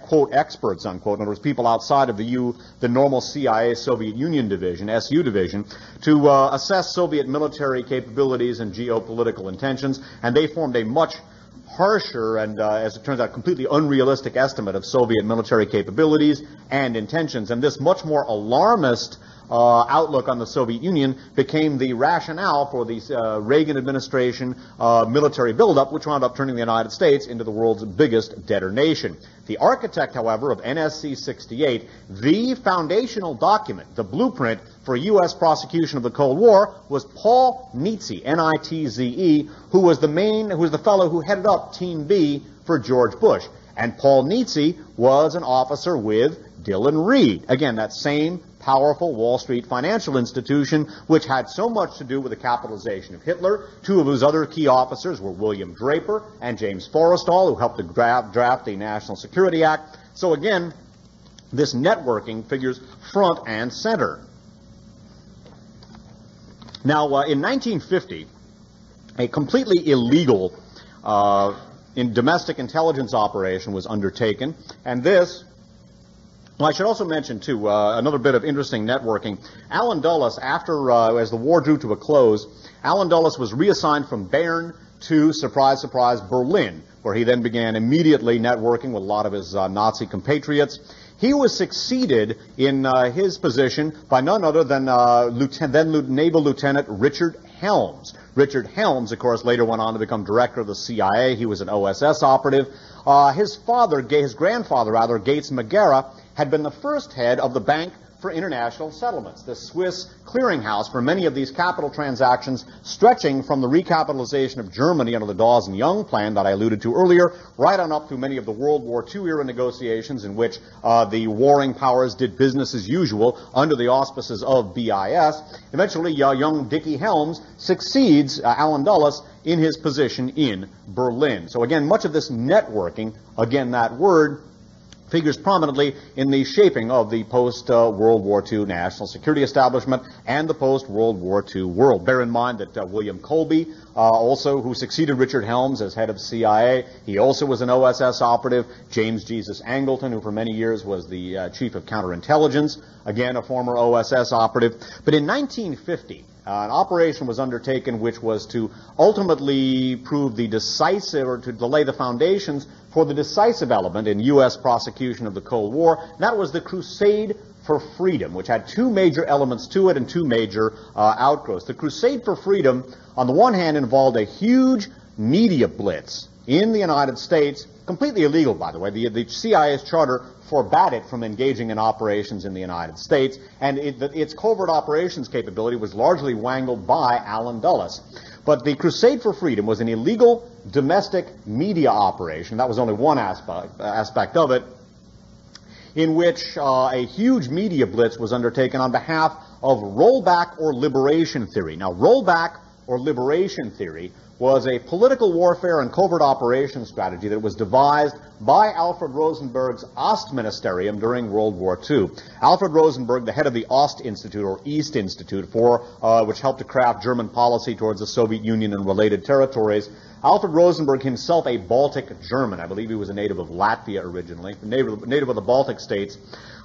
quote, experts, unquote, in other words, people outside of the normal CIA Soviet Union division, SU division, to assess Soviet military capabilities and geopolitical intentions, and they formed a much harsher and, as it turns out, completely unrealistic estimate of Soviet military capabilities and intentions. And this much more alarmist outlook on the Soviet Union became the rationale for the Reagan administration military buildup, which wound up turning the United States into the world's biggest debtor nation. The architect, however, of NSC-68, the foundational document, the blueprint for U.S. prosecution of the Cold War, was Paul Nitze, N-I-T-Z-E, who was the fellow who headed up Team B for George Bush. And Paul Nitze was an officer with Dillon Read. Again, that same powerful Wall Street financial institution which had so much to do with the capitalization of Hitler. Two of his other key officers were William Draper and James Forrestal, who helped to draft the National Security Act. So again, this networking figures front and center. Now, in 1950, a completely illegal domestic intelligence operation was undertaken, and this, well, I should also mention, too, another bit of interesting networking. Allen Dulles, as the war drew to a close, Allen Dulles was reassigned from Bern to, surprise, surprise, Berlin, where he then began immediately networking with a lot of his Nazi compatriots. He was succeeded in his position by none other than then Naval Lieutenant Richard Helms. Richard Helms, of course, later went on to become director of the CIA. He was an OSS operative. His grandfather, Gates Magera, had been the first head of the Bank for International Settlements, the Swiss clearinghouse for many of these capital transactions stretching from the recapitalization of Germany under the Dawes-Young plan that I alluded to earlier, right on up through many of the World War II era negotiations in which the warring powers did business as usual under the auspices of BIS. Eventually, young Dickie Helms succeeds Allen Dulles in his position in Berlin. So again, much of this networking, again that word, figures prominently in the shaping of the post-World War II national security establishment and the post-World War II world. Bear in mind that William Colby, also who succeeded Richard Helms as head of CIA, he also was an OSS operative. James Jesus Angleton, who for many years was the chief of counterintelligence, again a former OSS operative. But in 1950, an operation was undertaken which was to ultimately prove the decisive, or to lay the foundations for the decisive element in U.S. prosecution of the Cold War. That was the Crusade for Freedom, which had two major elements to it and two major outgrowths. The Crusade for Freedom, on the one hand, involved a huge media blitz in the United States, completely illegal, by the way. The CIA's charter forbade it from engaging in operations in the United States, and its covert operations capability was largely wangled by Allen Dulles. But the Crusade for Freedom was an illegal domestic media operation. That was only one aspect of it, in which a huge media blitz was undertaken on behalf of rollback or liberation theory. Now, rollback or liberation theory was a political warfare and covert operations strategy that was devised by Alfred Rosenberg's Ostministerium during World War II. Alfred Rosenberg, the head of the Ost Institute, or East Institute, which helped to craft German policy towards the Soviet Union and related territories. Alfred Rosenberg, himself a Baltic German, I believe he was a native of Latvia originally, native of the Baltic states,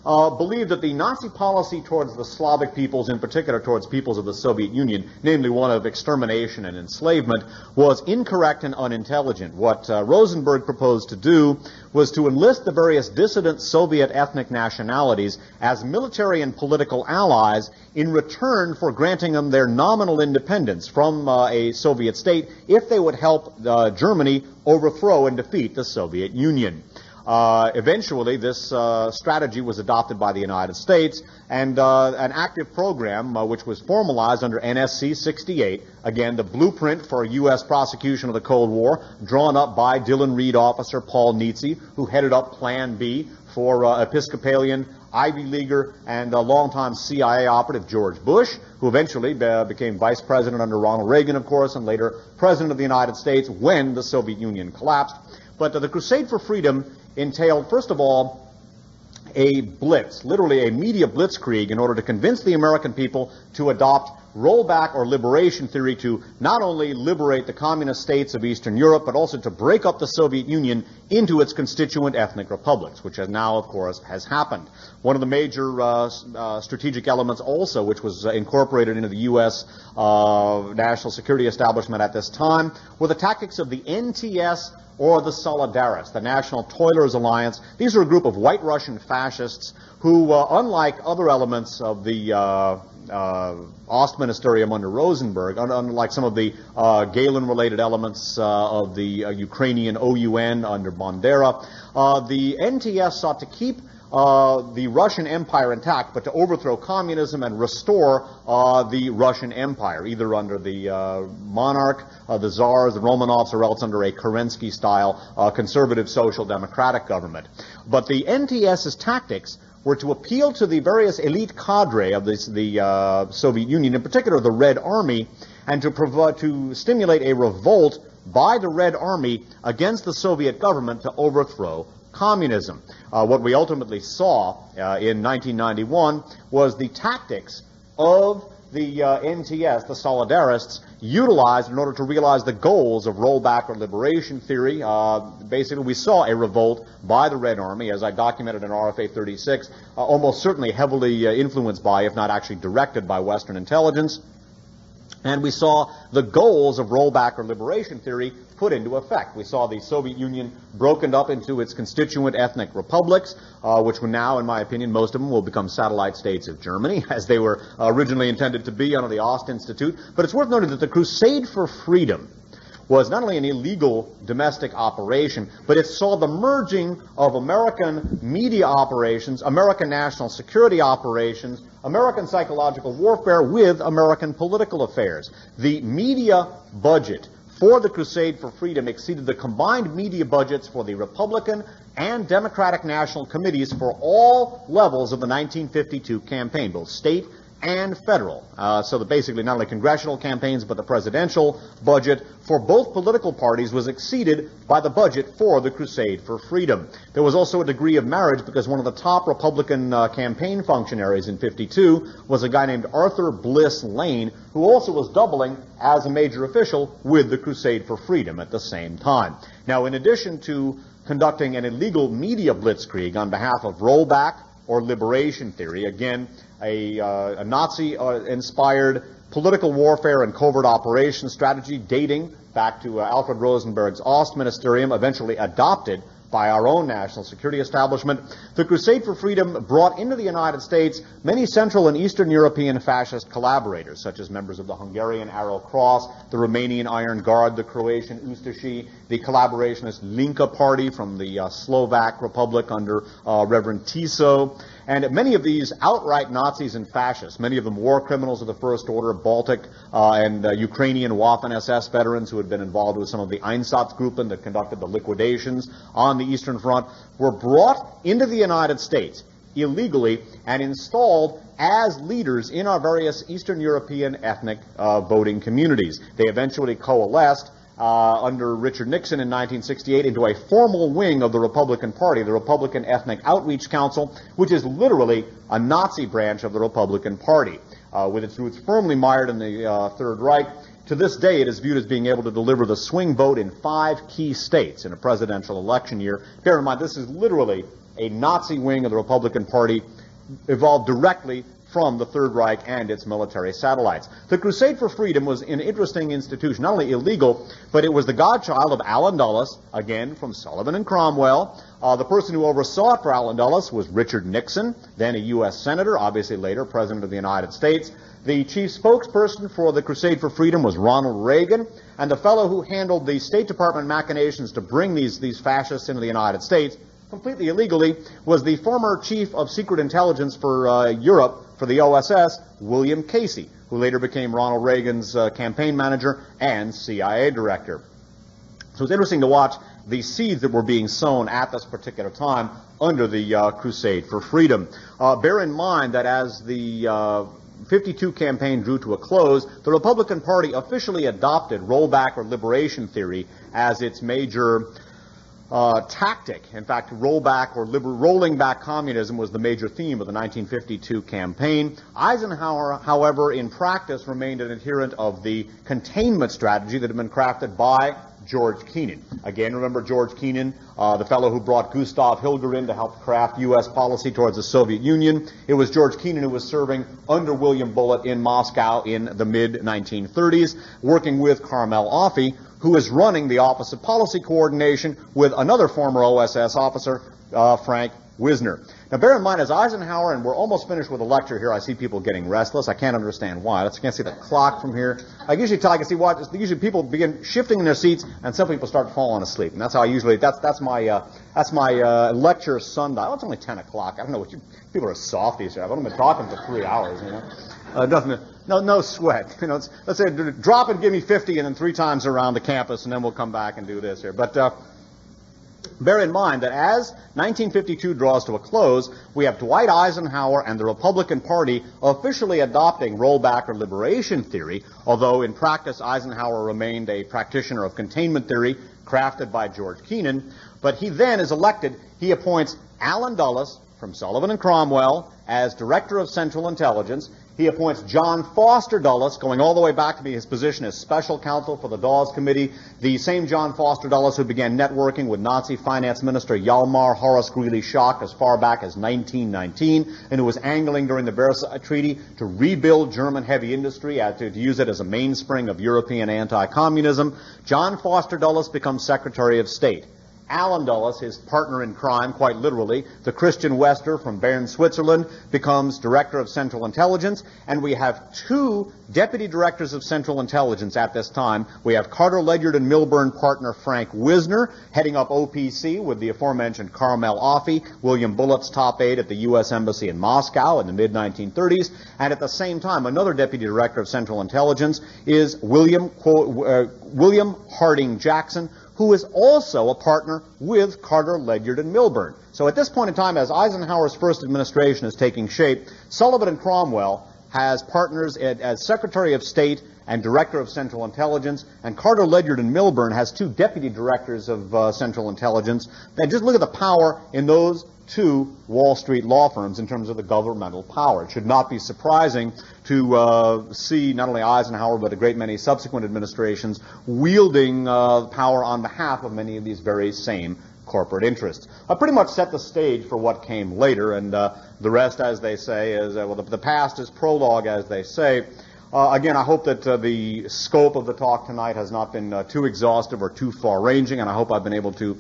believed that the Nazi policy towards the Slavic peoples, in particular towards peoples of the Soviet Union, namely one of extermination and enslavement, was incorrect and unintelligent. What Rosenberg proposed to do was to enlist the various dissident Soviet ethnic nationalities as military and political allies in return for granting them their nominal independence from a Soviet state if they would help Germany overthrow and defeat the Soviet Union. Eventually, this strategy was adopted by the United States, and an active program which was formalized under NSC 68, again, the blueprint for U.S. prosecution of the Cold War, drawn up by Dillon Reed officer Paul Nitze, who headed up Plan B for Episcopalian, Ivy Leaguer, and longtime CIA operative George Bush, who eventually became vice president under Ronald Reagan, of course, and later president of the United States when the Soviet Union collapsed. But the Crusade for Freedom entailed, first of all, a blitz, literally a media blitzkrieg, in order to convince the American people to adopt rollback or liberation theory to not only liberate the communist states of Eastern Europe, but also to break up the Soviet Union into its constituent ethnic republics, which has now, of course, has happened. One of the major strategic elements also, which was incorporated into the U.S. national security establishment at this time, were the tactics of the NTS or the Solidarists, the National Toilers Alliance. These are a group of white Russian fascists who, unlike other elements of the Ostministerium under Rosenberg, unlike some of the Galen-related elements of the Ukrainian OUN under Bandera, the NTS sought to keep the Russian Empire intact, but to overthrow communism and restore the Russian Empire, either under the monarch, the Tsars, the Romanovs, or else under a Kerensky-style conservative social democratic government. But the NTS's tactics were to appeal to the various elite cadre of the Soviet Union, in particular the Red Army, and to stimulate a revolt by the Red Army against the Soviet government to overthrow communism. What we ultimately saw in 1991 was the tactics of the NTS, the Solidarists, utilized in order to realize the goals of rollback or liberation theory. Basically, we saw a revolt by the Red Army, as I documented in RFA 36, almost certainly heavily influenced by, if not actually directed by, Western intelligence. And we saw the goals of rollback or liberation theory put into effect. We saw the Soviet Union broken up into its constituent ethnic republics, which were now, in my opinion, most of them will become satellite states of Germany, as they were originally intended to be under the Ost Institute. But it's worth noting that the Crusade for Freedom was not only an illegal domestic operation, but it saw the merging of American media operations, American national security operations, American psychological warfare with American political affairs. The media budget for the Crusade for Freedom exceeded the combined media budgets for the Republican and Democratic national committees for all levels of the 1952 campaign, both state and federal. So that basically not only congressional campaigns, but the presidential budget for both political parties was exceeded by the budget for the Crusade for Freedom. There was also a degree of marriage, because one of the top Republican campaign functionaries in '52 was a guy named Arthur Bliss Lane, who also was doubling as a major official with the Crusade for Freedom at the same time. Now, in addition to conducting an illegal media blitzkrieg on behalf of rollback or liberation theory, again, a Nazi-inspired political warfare and covert operations strategy dating back to Alfred Rosenberg's Ostministerium, eventually adopted by our own national security establishment. The Crusade for Freedom brought into the United States many Central and Eastern European fascist collaborators, such as members of the Hungarian Arrow Cross, the Romanian Iron Guard, the Croatian Ustashi, the collaborationist Linka Party from the Slovak Republic under Reverend Tiso, and many of these outright Nazis and fascists, many of them war criminals of the First Order, Baltic and Ukrainian Waffen-SS veterans who had been involved with some of the Einsatzgruppen that conducted the liquidations on the Eastern Front, were brought into the United States illegally and installed as leaders in our various Eastern European ethnic voting communities. They eventually coalesced under Richard Nixon in 1968 into a formal wing of the Republican Party, the Republican Ethnic Outreach Council, which is literally a Nazi branch of the Republican Party. With its roots firmly mired in the Third Reich, to this day it is viewed as being able to deliver the swing vote in 5 key states in a presidential election year. Bear in mind, this is literally a Nazi wing of the Republican Party, evolved directly from the Third Reich and its military satellites. The Crusade for Freedom was an interesting institution, not only illegal, but it was the godchild of Allen Dulles, again from Sullivan and Cromwell. The person who oversaw it for Allen Dulles was Richard Nixon, then a U.S. Senator, obviously later President of the United States. The chief spokesperson for the Crusade for Freedom was Ronald Reagan, and the fellow who handled the State Department machinations to bring these fascists into the United States, completely illegally, was the former chief of secret intelligence for Europe, for the OSS, William Casey, who later became Ronald Reagan's campaign manager and CIA director. So it's interesting to watch the seeds that were being sown at this particular time under the Crusade for Freedom. Bear in mind that as the 52 campaign drew to a close, the Republican Party officially adopted rollback or liberation theory as its major tactic. In fact, rollback or rolling back communism was the major theme of the 1952 campaign. Eisenhower, however, in practice remained an adherent of the containment strategy that had been crafted by George Kennan. Again, remember George Kennan, the fellow who brought Gustav Hilger in to help craft U.S. policy towards the Soviet Union. It was George Kennan who was serving under William Bullitt in Moscow in the mid-1930s, working with Carmel Offee, who is running the Office of Policy Coordination with another former OSS officer, Frank Wisner. Now, bear in mind, as Eisenhower, and we're almost finished with the lecture here, I see people getting restless. I can't understand why. I can't see the clock from here. I can see why. Usually people begin shifting in their seats, and some people start falling asleep. And that's how I usually, that's my lecture sundial. Oh, it's only 10 o'clock. I don't know what people are softies here. I've only been talking for 3 hours, you know. No sweat. You know, let's say drop and give me 50 and then 3 times around the campus, and then we'll come back and do this here. But bear in mind that as 1952 draws to a close, we have Dwight Eisenhower and the Republican Party officially adopting rollback or liberation theory, although in practice Eisenhower remained a practitioner of containment theory crafted by George Kennan. But he then is elected, he appoints Allen Dulles from Sullivan and Cromwell as Director of Central Intelligence. He appoints John Foster Dulles, going all the way back to his position as Special Counsel for the Dawes Committee, the same John Foster Dulles who began networking with Nazi Finance Minister Hjalmar Horace Greeley Schacht as far back as 1919, and who was angling during the Versailles Treaty to rebuild German heavy industry, to use it as a mainspring of European anti-communism. John Foster Dulles becomes Secretary of State. Allen Dulles, his partner in crime, quite literally, the Christian Wester from Bern, Switzerland, becomes Director of Central Intelligence, and we have 2 Deputy Directors of Central Intelligence at this time. We have Carter Ledyard and Milburn partner Frank Wisner, heading up OPC with the aforementioned Carmel Offee, William Bullitt's top aide at the U.S. Embassy in Moscow in the mid-1930s, and at the same time, another Deputy Director of Central Intelligence is William Harding Jackson, who is also a partner with Carter, Ledyard, and Milburn. So at this point in time, as Eisenhower's first administration is taking shape, Sullivan and Cromwell has partners as Secretary of State and Director of Central Intelligence, and Carter, Ledyard, and Milburn has 2 Deputy Directors of Central Intelligence. And just look at the power in those 2 Wall Street law firms in terms of the governmental power. It should not be surprising to see not only Eisenhower but a great many subsequent administrations wielding power on behalf of many of these very same corporate interests. I pretty much set the stage for what came later, and the rest, as they say, is, well, the past is prologue, as they say. Again, I hope that the scope of the talk tonight has not been too exhaustive or too far-ranging, and I hope I've been able to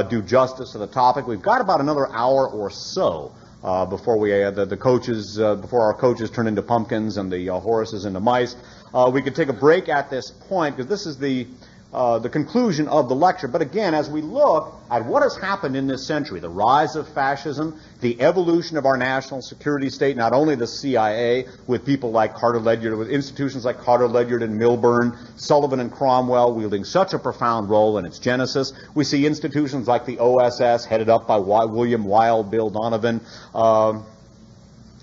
do justice to the topic. We've got about another hour or so before we before our coaches turn into pumpkins and the horses into mice. We could take a break at this point because this is the conclusion of the lecture. But again, as we look at what has happened in this century, the rise of fascism, the evolution of our national security state, not only the CIA with people like Carter Ledyard, with institutions like Carter Ledyard and Milburn, Sullivan and Cromwell wielding such a profound role in its genesis. We see institutions like the OSS headed up by William Wild Bill Donovan,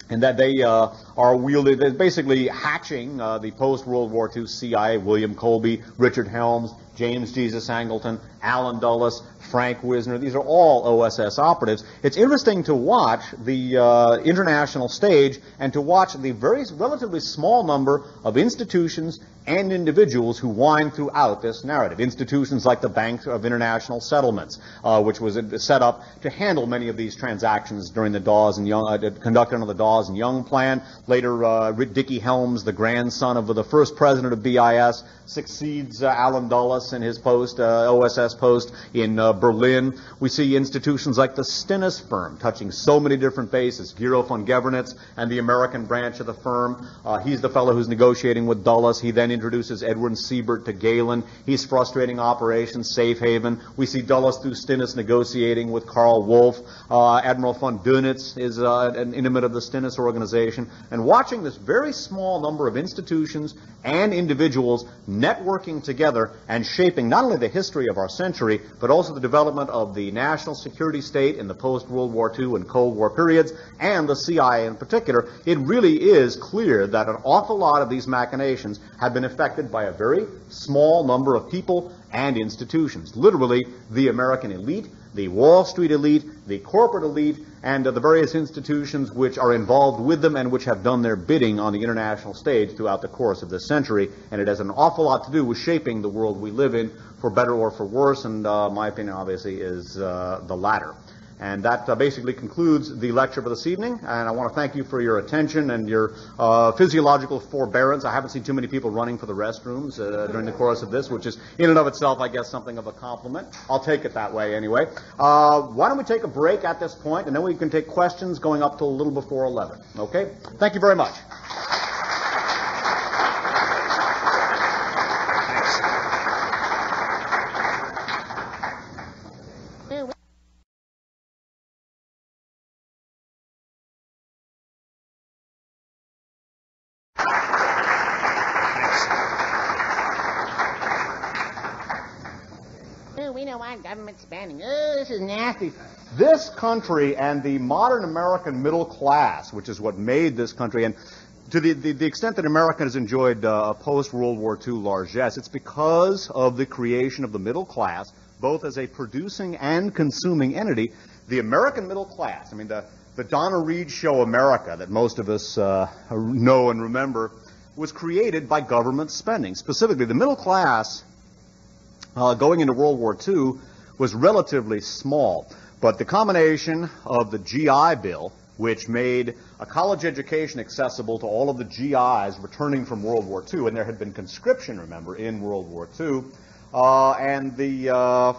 and that they are wielded, basically hatching the post-World War II CIA, William Colby, Richard Helms, James Jesus Angleton, Alan Dulles, Frank Wisner. These are all OSS operatives. It's interesting to watch the international stage and to watch the relatively small number of institutions and individuals who wind throughout this narrative. Institutions like the Bank of International Settlements, which was set up to handle many of these transactions during the Dawes and Young, conducted under the Dawes and Young plan. Later, Dickie Helms, the grandson of the first president of BIS, succeeds Alan Dulles in his post, OSS post in Berlin. We see institutions like the Stinnes firm touching so many different bases. Gero von Gewernitz and the American branch of the firm. He's the fellow who's negotiating with Dulles. He then introduces Edwin Siebert to Galen. He's frustrating Operation Safe Haven. We see Dulles through Stinnes negotiating with Karl Wolff. Admiral von Dönitz is an intimate of the Stinnes organization. And watching this very small number of institutions and individuals networking together and shaping not only the history of our century, but also the development of the national security state in the post-World War II and Cold War periods, and the CIA in particular, it really is clear that an awful lot of these machinations have been affected by a very small number of people and institutions. Literally, the American elite, the Wall Street elite, the corporate elite, and the various institutions which are involved with them and which have done their bidding on the international stage throughout the course of this century. And it has an awful lot to do with shaping the world we live in, for better or for worse, and my opinion, obviously, is the latter. And that basically concludes the lecture for this evening, and I want to thank you for your attention and your physiological forbearance. I haven't seen too many people running for the restrooms during the course of this, which is in and of itself, I guess, something of a compliment. I'll take it that way anyway. Why don't we take a break at this point, and then we can take questions going up till a little before 11. Okay? Thank you very much. Government spending. Oh, this is nasty. This country and the modern American middle class, which is what made this country, and to the extent that America has enjoyed post-World War II largesse, it's because of the creation of the middle class, both as a producing and consuming entity. The American middle class, I mean, the Donna Reed show America that most of us know and remember, was created by government spending. Specifically, the middle class going into World War II was relatively small, but the combination of the GI Bill, which made a college education accessible to all of the GIs returning from World War II, and there had been conscription, remember, in World War II, and the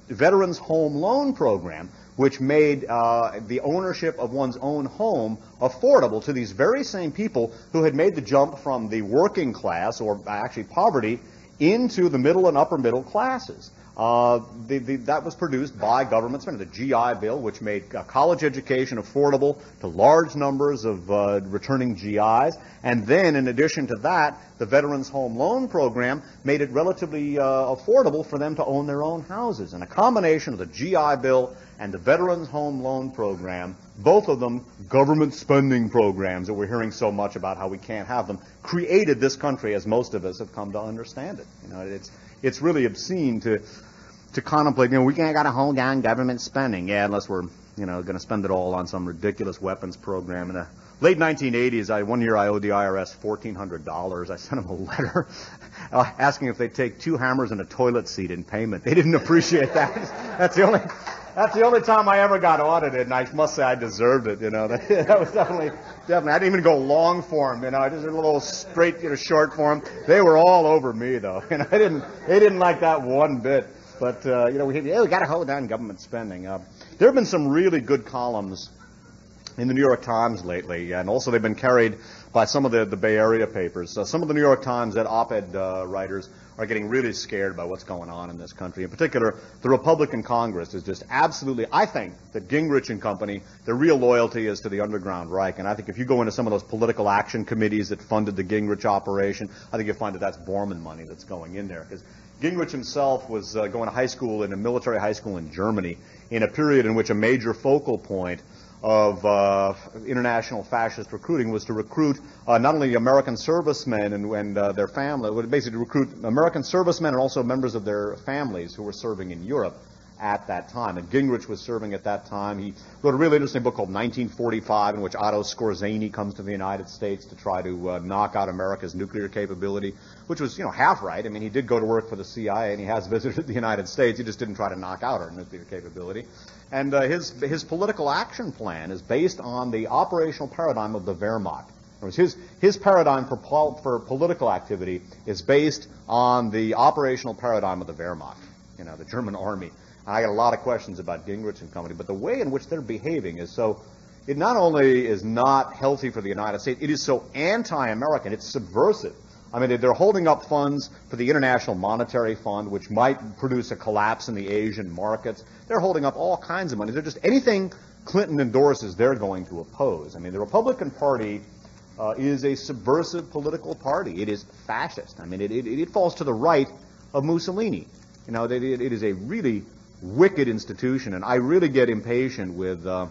Veterans Home Loan Program, which made the ownership of one's own home affordable to these very same people who had made the jump from the working class, or actually poverty, into the middle and upper middle classes. That was produced by government spending. The GI Bill, which made college education affordable to large numbers of returning GIs. And then, in addition to that, the Veterans Home Loan Program made it relatively affordable for them to own their own houses. And a combination of the GI Bill and the Veterans Home Loan Program, both of them government spending programs that we're hearing so much about how we can't have them, created this country as most of us have come to understand it. You know, it's really obscene to contemplate, you know, we got to hold down government spending. Yeah, unless we're, you know, going to spend it all on some ridiculous weapons program. In the late 1980s, one year I owed the IRS $1,400. I sent them a letter asking if they'd take 2 hammers and a toilet seat in payment. They didn't appreciate that. That's the only time I ever got audited, and I must say I deserved it. You know, that was definitely. I didn't even go long form. You know, I just did a little straight, short form. They were all over me, though. You know, they didn't like that one bit. But you know, we got to hold down government spending. There have been some really good columns in the New York Times lately, and also they've been carried by some of the Bay Area papers. Some of the New York Times op-ed writers are getting really scared by what's going on in this country. In particular, the Republican Congress is just absolutely, I think that Gingrich and company, their real loyalty is to the underground Reich. And I think if you go into some of those political action committees that funded the Gingrich operation, I think you'll find that that's Bormann money that's going in there. Because Gingrich himself was going to high school, in a military high school in Germany, in a period in which a major focal point of international fascist recruiting was to recruit not only American servicemen and their family, but basically to recruit American servicemen and also members of their families who were serving in Europe at that time. And Gingrich was serving at that time. He wrote a really interesting book called 1945, in which Otto Skorzeny comes to the United States to try to knock out America's nuclear capability, which was, half right. I mean, he did go to work for the CIA, and he has visited the United States. He just didn't try to knock out our nuclear capability. And his political action plan is based on the operational paradigm of the Wehrmacht. His paradigm for political activity is based on the operational paradigm of the Wehrmacht, the German army. I got a lot of questions about Gingrich and company, but the way in which they're behaving is so, it not only is not healthy for the United States, it is so anti-American, it's subversive. I mean, they're holding up funds for the International Monetary Fund, which might produce a collapse in the Asian markets. They're holding up all kinds of money. They're just, anything Clinton endorses, they're going to oppose. I mean, the Republican Party is a subversive political party. It is fascist. I mean, it falls to the right of Mussolini. It is a really wicked institution, and I really get impatient with the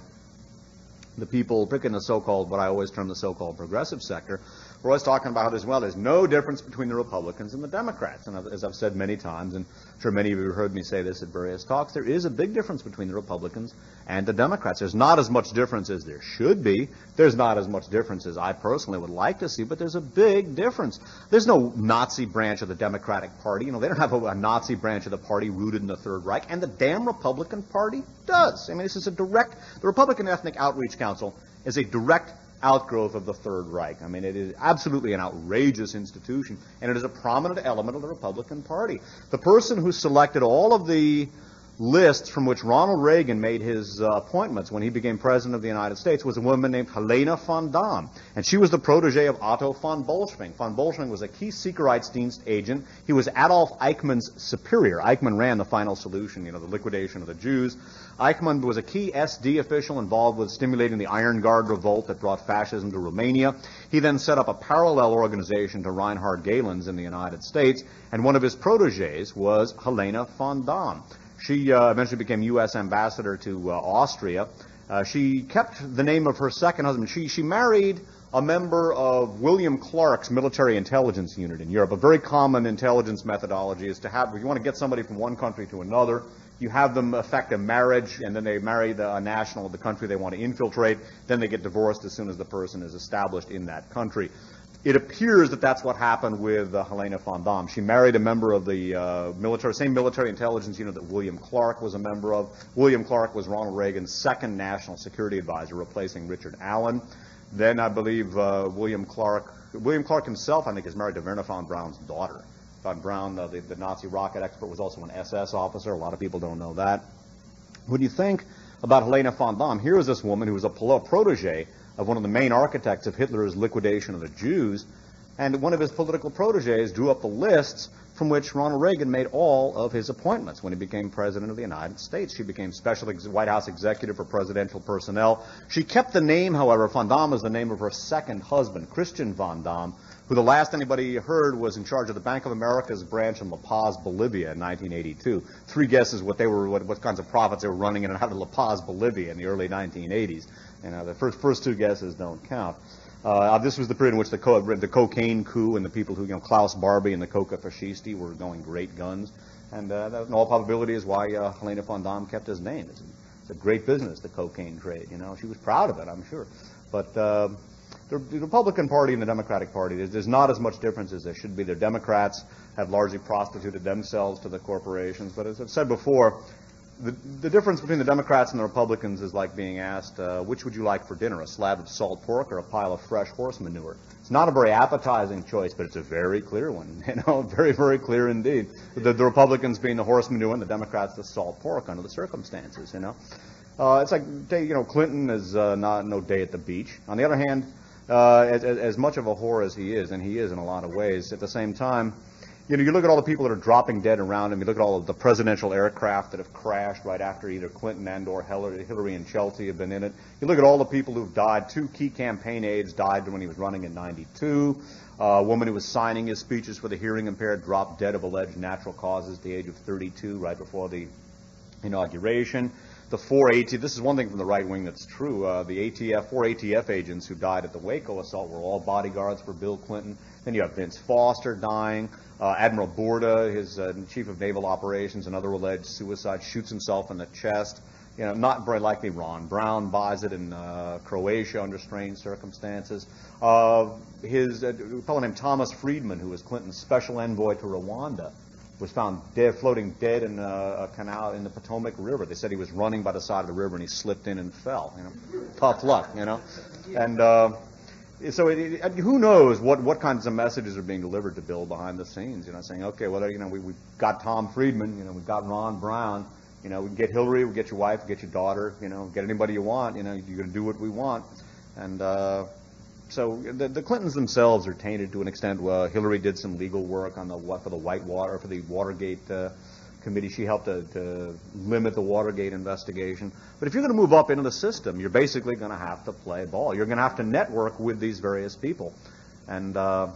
people, particularly in the so-called, what I always term the so-called progressive sector. We're always talking about how there's no difference between the Republicans and the Democrats. And as I've said many times, and I'm sure many of you have heard me say this at various talks, there is a big difference between the Republicans and the Democrats. There's not as much difference as there should be. There's not as much difference as I personally would like to see, but there's a big difference. There's no Nazi branch of the Democratic Party. They don't have a Nazi branch of the party rooted in the Third Reich, and the damn Republican Party does. I mean, this is the Republican Ethnic Outreach Council is a direct outgrowth of the Third Reich. I mean, it is absolutely an outrageous institution, and it is a prominent element of the Republican Party. The person who selected all of the lists from which Ronald Reagan made his appointments when he became President of the United States was a woman named Helena von Dahm, and she was the protege of Otto von Bolschwing. Von Bolschwing was a key Sicherheitsdienst agent. He was Adolf Eichmann's superior. Eichmann ran the Final Solution, the liquidation of the Jews. Eichmann was a key SD official involved with stimulating the Iron Guard revolt that brought fascism to Romania. He then set up a parallel organization to Reinhard Gehlen's in the United States, and one of his proteges was Helena von Dahm. She eventually became U.S. ambassador to Austria. She kept the name of her second husband. She married a member of William Clark's military intelligence unit in Europe. A very common intelligence methodology is to have, if you want to get somebody from one country to another, you have them effect a marriage, and then they marry the national of the country they want to infiltrate. Then they get divorced as soon as the person is established in that country. It appears that that's what happened with Helena von Dahm. She married a member of the same military intelligence unit that William Clark was a member of. William Clark was Ronald Reagan's second national security advisor, replacing Richard Allen. Then I believe William Clark himself, I think, is married to Wernher von Braun's daughter. Von Braun, the Nazi rocket expert, was also an SS officer. A lot of people don't know that. When you think about Helena von Dahm, here is this woman who was a protege of one of the main architects of Hitler's liquidation of the Jews, and one of his political proteges drew up the lists from which Ronald Reagan made all of his appointments when he became President of the United States. She became Special White House Executive for Presidential Personnel. She kept the name, however, von Dahm is the name of her second husband, Christian von Dahm, who the last anybody heard was in charge of the Bank of America's branch in La Paz, Bolivia in 1982. Three guesses what kinds of profits they were running in and out of La Paz, Bolivia in the early 1980s. The first two guesses don't count. This was the period in which the cocaine coup and the people who, Klaus Barbie and the Coca Fascisti were going great guns. And that in all probability is why Helena von Dahm kept his name. It's a great business, the cocaine trade. She was proud of it, I'm sure. But the Republican Party and the Democratic Party, there's not as much difference as there should be. The Democrats have largely prostituted themselves to the corporations. But as I've said before, the difference between the Democrats and the Republicans is like being asked, which would you like for dinner, a slab of salt pork or a pile of fresh horse manure? It's not a very appetizing choice, but it's a very clear one, very, very clear indeed. The Republicans being the horse manure and the Democrats the salt pork under the circumstances, It's like, Clinton is no day at the beach. On the other hand, as much of a whore as he is, and he is in a lot of ways, at the same time, you look at all the people that are dropping dead around him. You look at all of the presidential aircraft that have crashed right after either Clinton and or Hillary and Chelsea have been in it. You look at all the people who've died. Two key campaign aides died when he was running in '92. A woman who was signing his speeches for the hearing impaired dropped dead of alleged natural causes at the age of 32 right before the inauguration. the this is one thing from the right wing that's true, the four ATF agents who died at the Waco assault were all bodyguards for Bill Clinton. Then you have Vince Foster dying. Admiral Bourda, his chief of naval operations, another alleged suicide, shoots himself in the chest. You know, not very likely Ron Brown buys it in Croatia under strange circumstances. A fellow named Thomas Friedman, who was Clinton's special envoy to Rwanda, was found dead, floating dead in a canal in the Potomac River. They said he was running by the side of the river and he slipped in and fell. You know, tough luck. You know, and so who knows what kinds of messages are being delivered to Bill behind the scenes? You know, saying, okay, well, you know, we've got Tom Friedman. You know, we've got Ron Brown. You know, we can get Hillary, we get your wife, we get your daughter. You know, get anybody you want. You know, you're going to do what we want, and. So the Clintons themselves are tainted to an extent. Hillary did some legal work on the Watergate committee. She helped to limit the Watergate investigation. But if you're going to move up into the system, you're basically going to have to play ball. You're going to have to network with these various people. And so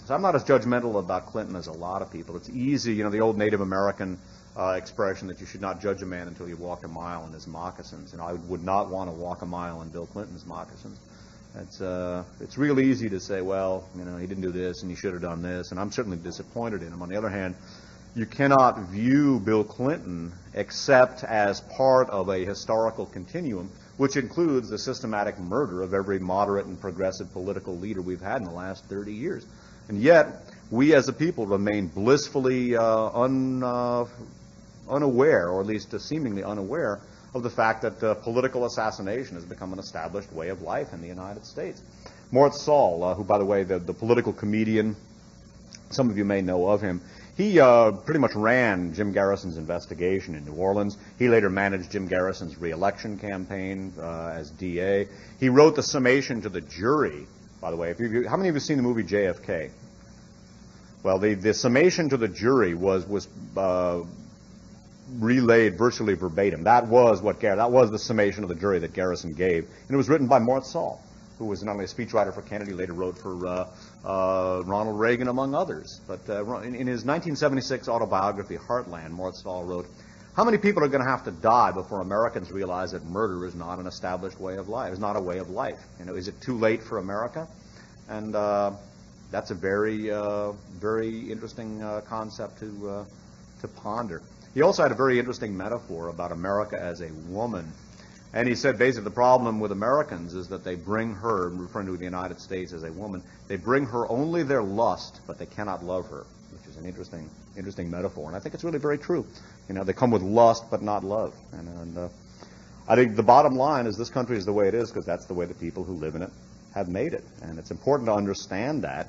I'm not as judgmental about Clinton as a lot of people. It's easy, you know, the old Native American expression that you should not judge a man until you've walked a mile in his moccasins. And I would not want to walk a mile in Bill Clinton's moccasins. It's real easy to say, well, you know, he didn't do this and he should have done this, and I'm certainly disappointed in him. On the other hand, you cannot view Bill Clinton except as part of a historical continuum, which includes the systematic murder of every moderate and progressive political leader we've had in the last 30 years. And yet, we as a people remain blissfully unaware, or at least seemingly unaware, of the fact that political assassination has become an established way of life in the United States. Moritz Saul, who, by the way, the political comedian, some of you may know of him, he pretty much ran Jim Garrison's investigation in New Orleans. He later managed Jim Garrison's re-election campaign as DA. He wrote the summation to the jury, by the way. How many of you have seen the movie JFK? Well, the summation to the jury was relayed virtually verbatim. That was the summation of the jury that Garrison gave, and it was written by Moritz Saul, who was not only a speechwriter for Kennedy, later wrote for Ronald Reagan, among others. But in his 1976 autobiography, Heartland, Moritz Saul wrote, "How many people are going to have to die before Americans realize that murder is not an established way of life? It's not a way of life. You know, is it too late for America?" And that's a very, very interesting concept to ponder. He also had a very interesting metaphor about America as a woman. And he said basically the problem with Americans is that they bring her, referring to the United States as a woman, they bring her only their lust, but they cannot love her, which is an interesting metaphor. And I think it's really very true. You know, they come with lust, but not love. And I think the bottom line is this country is the way it is because that's the way the people who live in it have made it. And it's important to understand that.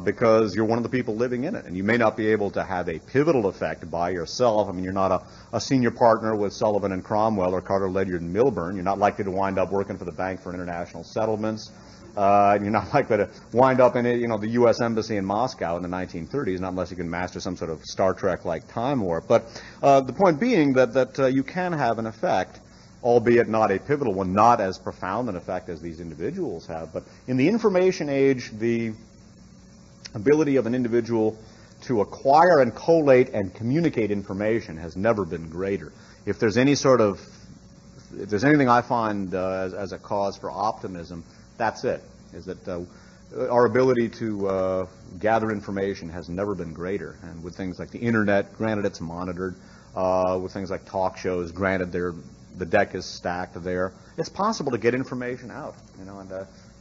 Because you're one of the people living in it, and you may not be able to have a pivotal effect by yourself. I mean, you're not a senior partner with Sullivan and Cromwell or Carter, Ledyard and Milburn. You're not likely to wind up working for the Bank for International Settlements. You're not likely to wind up in the U.S. Embassy in Moscow in the 1930s, not unless you can master some sort of Star Trek-like time warp. But the point being that you can have an effect, albeit not a pivotal one, not as profound an effect as these individuals have. But in the information age, the ability of an individual to acquire and collate and communicate information has never been greater. If there's anything I find as a cause for optimism, that's it, is that our ability to gather information has never been greater. And with things like the internet, granted it's monitored, with things like talk shows, granted the deck is stacked there, it's possible to get information out, you know, and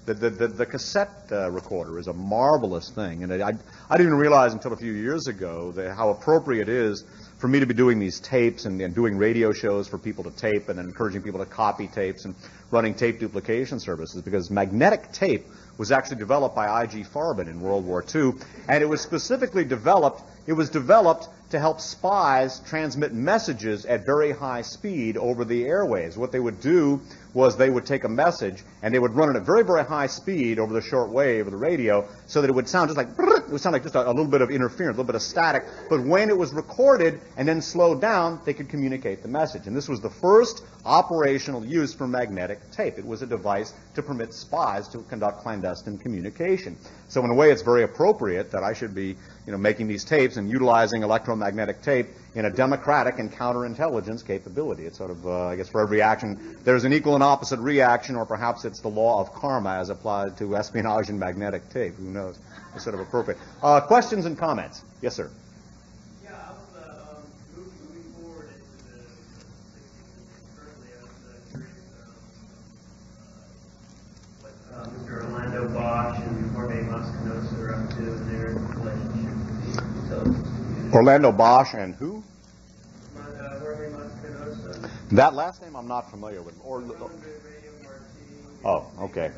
the cassette recorder is a marvelous thing, and I didn't even realize until a few years ago how appropriate it is for me to be doing these tapes and doing radio shows for people to tape and encouraging people to copy tapes and running tape duplication services, because magnetic tape was actually developed by I.G. Farben in World War II, and it was specifically developed to help spies transmit messages at very high speed over the airwaves. What they would do was they would take a message and they would run it at very, very high speed over the short wave of the radio so that it would sound just like, it would sound like just a little bit of interference, a little bit of static. But when it was recorded and then slowed down, they could communicate the message. And this was the first operational use for magnetic tape. It was a device to permit spies to conduct clandestine communication. So in a way, it's very appropriate that I should be, making these tapes and utilizing electromagnetic tape in a democratic and counterintelligence capability. It's sort of, I guess, for every action, there's an equal and opposite reaction, or perhaps it's the law of karma as applied to espionage and magnetic tape. Who knows? It's sort of appropriate. Questions and comments? Yes, sir. Yeah, I was moving forward into the 60s currently. I was curious what Mr. Orlando Bosch and Jorge Mascanosa are up to in their relationship with the intelligence community. Orlando Bosch and who? Jorge Mascanosa. That last name I'm not familiar with. Oh, okay.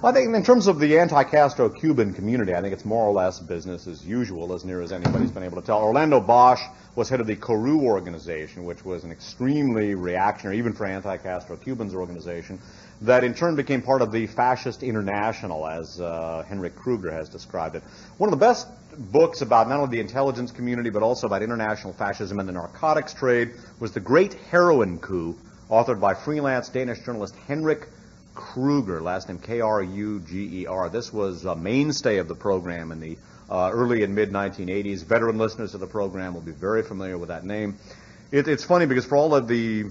I think in terms of the anti-Castro Cuban community, I think it's more or less business as usual, as near as anybody's been able to tell. Orlando Bosch was head of the CORU organization, which was an extremely reactionary, even for anti-Castro Cubans organization, that in turn became part of the Fascist International, as Henrik Kruger has described it. One of the best books about not only the intelligence community, but also about international fascism and the narcotics trade was The Great Heroin Coup, authored by freelance Danish journalist Henrik Kruger, last name Kruger. This was a mainstay of the program in the early and mid-1980s. Veteran listeners of the program will be very familiar with that name. It's funny because for all of the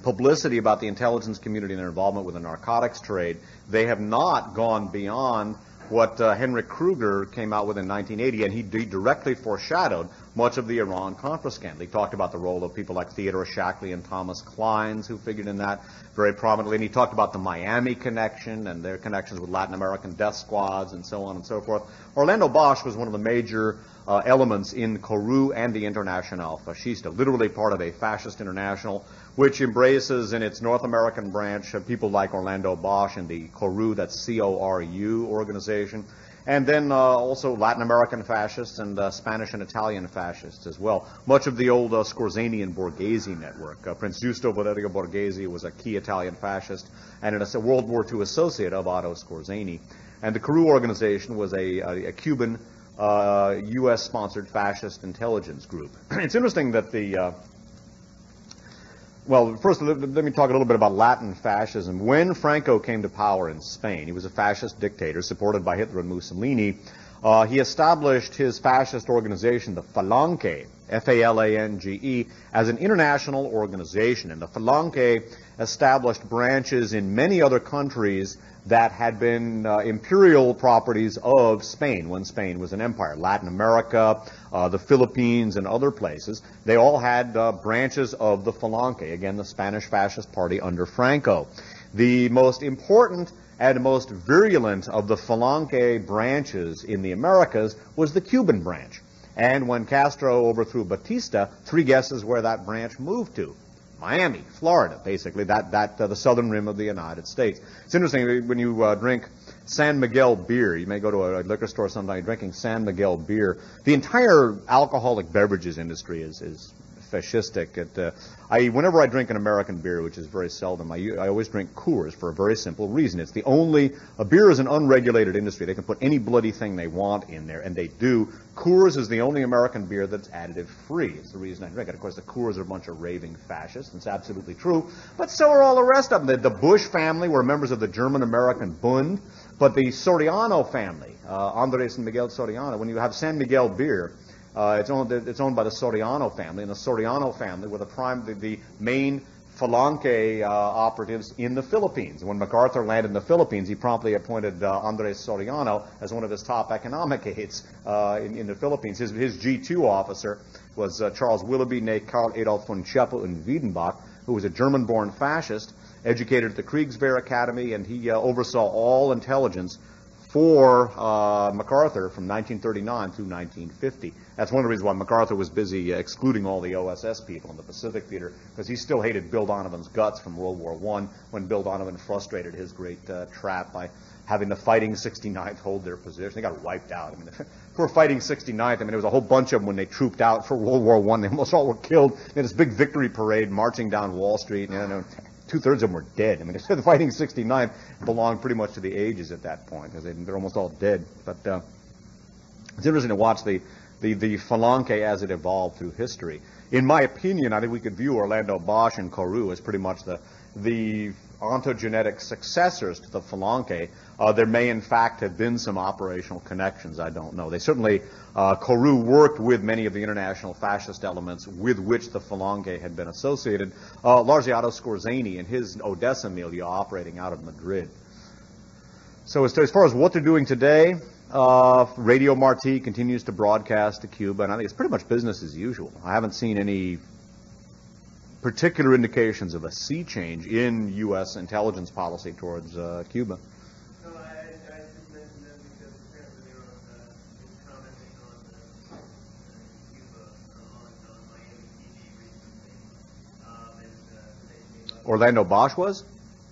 publicity about the intelligence community and their involvement with the narcotics trade, they have not gone beyond what Henrik Kruger came out with in 1980, and he directly foreshadowed much of the Iran-Contra scandal. He talked about the role of people like Theodore Shackley and Thomas Kleins, who figured in that very prominently, and he talked about the Miami connection and their connections with Latin American death squads and so on and so forth. Orlando Bosch was one of the major elements in CORU and the Internacional Fascista, literally part of a fascist international, which embraces in its North American branch people like Orlando Bosch and the CORU, that's C-O-R-U organization, and then also Latin American fascists and Spanish and Italian fascists as well. Much of the old Scorzani and Borghese network. Prince Giusto Valerio Borghese was a key Italian fascist and a World War II associate of Otto Scorzani. And the CORU organization was a Cuban U.S.-sponsored fascist intelligence group. It's interesting that the well, first, let me talk a little bit about Latin fascism. When Franco came to power in Spain, he was a fascist dictator supported by Hitler and Mussolini. He established his fascist organization, the Falange, F-A-L-A-N-G-E, as an international organization. And the Falange established branches in many other countries that had been imperial properties of Spain when Spain was an empire. Latin America, the Philippines, and other places. They all had branches of the Falange, again, the Spanish Fascist Party under Franco. The most important and most virulent of the Falange branches in the Americas was the Cuban branch. And when Castro overthrew Batista, 3 guesses where that branch moved to. Miami, Florida, basically, the southern rim of the United States. It's interesting, when you drink San Miguel beer, you may go to a liquor store sometime drinking San Miguel beer. The entire alcoholic beverages industry is fascistic. Whenever I drink an American beer, which is very seldom, I always drink Coors for a very simple reason. It's a beer is an unregulated industry. They can put any bloody thing they want in there, and they do. Coors is the only American beer that's additive-free. It's the reason I drink it. Of course, the Coors are a bunch of raving fascists. It's absolutely true. But so are all the rest of them. The Bush family were members of the German-American Bund, but the Soriano family, Andres and Miguel Soriano, when you have San Miguel beer, it's owned by the Soriano family, and the Soriano family were the main Falange operatives in the Philippines. When MacArthur landed in the Philippines, he promptly appointed Andres Soriano as one of his top economic aides in the Philippines. His G2 officer was Charles Willoughby, née Karl Adolf von Scheppel und Wiedenbach, who was a German-born fascist, educated at the Kriegswehr Academy, and he oversaw all intelligence for MacArthur from 1939 through 1950. That's one of the reasons why MacArthur was busy excluding all the OSS people in the Pacific Theater, because he still hated Bill Donovan's guts from World War I when Bill Donovan frustrated his great trap by having the Fighting 69th hold their position. They got wiped out. I mean, poor Fighting 69th, there was a whole bunch of them when they trooped out for World War I. They almost all were killed. They had this big victory parade marching down Wall Street. Two-thirds of them were dead. The Fighting 69th belonged pretty much to the ages at that point, because they're almost all dead. But it's interesting to watch the Falange as it evolved through history. In my opinion, I think we could view Orlando Bosch and CORU as pretty much the ontogenetic successors to the Falange, there may in fact have been some operational connections. I don't know. They certainly, Kourou worked with many of the international fascist elements with which the Falange had been associated, largely Otto Skorzeny and his Odessa milieu operating out of Madrid. So as far as what they're doing today, Radio Marti continues to broadcast to Cuba, and I think it's pretty much business as usual. I haven't seen any particular indications of a sea change in U.S. intelligence policy towards Cuba. No, I just mentioned that because apparently they were commenting on Cuba on Miami TV recently. They came up. Orlando Bosch was?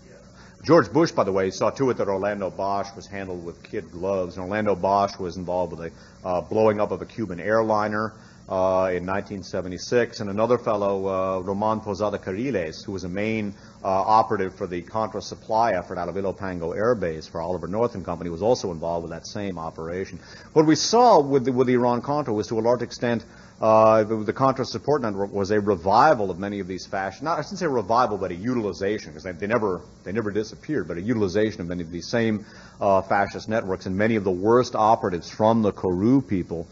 Yeah. George Bush, by the way, saw to it that Orlando Bosch was handled with kid gloves. And Orlando Bosch was involved with the blowing up of a Cuban airliner in 1976, and another fellow, Roman Posada Cariles, who was a main operative for the Contra supply effort out of Ilopango Air Base for Oliver North and Company, was also involved with that same operation. What we saw with the Iran-Contra was, to a large extent, the Contra support network was a revival of many of these fascist, not, I shouldn't say revival, but a utilization, because they never disappeared, but a utilization of many of these same fascist networks, and many of the worst operatives from the Kourou people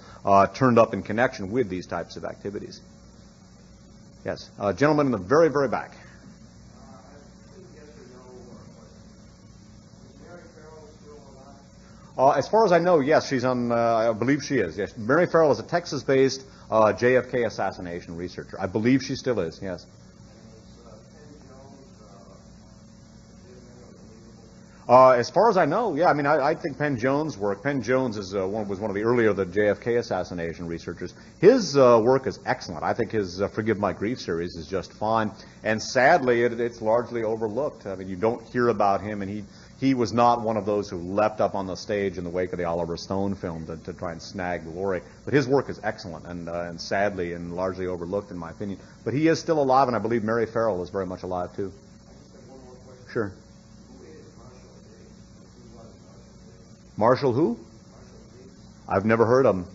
turned up in connection with these types of activities. Yes, gentleman in the very, very back. As far as I know, yes, she's on, I believe she is, yes. Mary Farrell is a Texas-based JFK assassination researcher. I believe she still is, yes. As far as I know, yeah, I mean, I think Penn Jones' work, Penn Jones was one of the earlier the JFK assassination researchers. His work is excellent. I think his Forgive My Grief series is just fine. And sadly, it's largely overlooked. I mean, you don't hear about him, and he was not one of those who leapt up on the stage in the wake of the Oliver Stone film to try and snag glory. But his work is excellent and sadly and largely overlooked, in my opinion. But he is still alive, and I believe Mary Farrell is very much alive, too. Sure. Marshall who? I've never heard of him.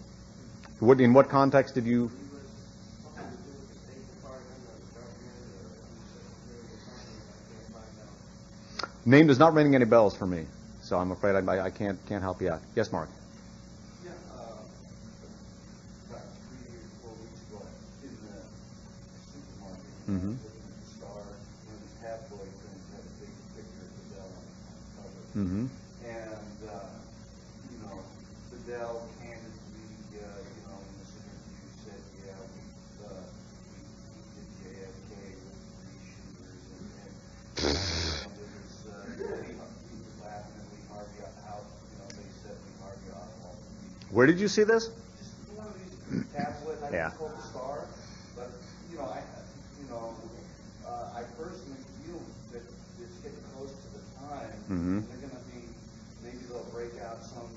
In what context did you? Name does not ring any bells for me, so I'm afraid I can't help you out. Yes, Mark. Yeah, about 3 or 4 weeks ago in the supermarket, Mm-hmm. looking at the Star, one of the tabloid things had a big picture of Fidel on the cover. Mm-hmm. And, Fidel candidly, in this interview said, yeah, we did JFK with 3 shooters, and it was, he was laughing at Lee Harvey out, they said Lee Harvey out all the week. Where did you see this? Just one of these tabloids, I think it's called the Star, but, I personally feel that it's getting close to the time, Mm-hmm. and they're going to be, maybe they'll break out some,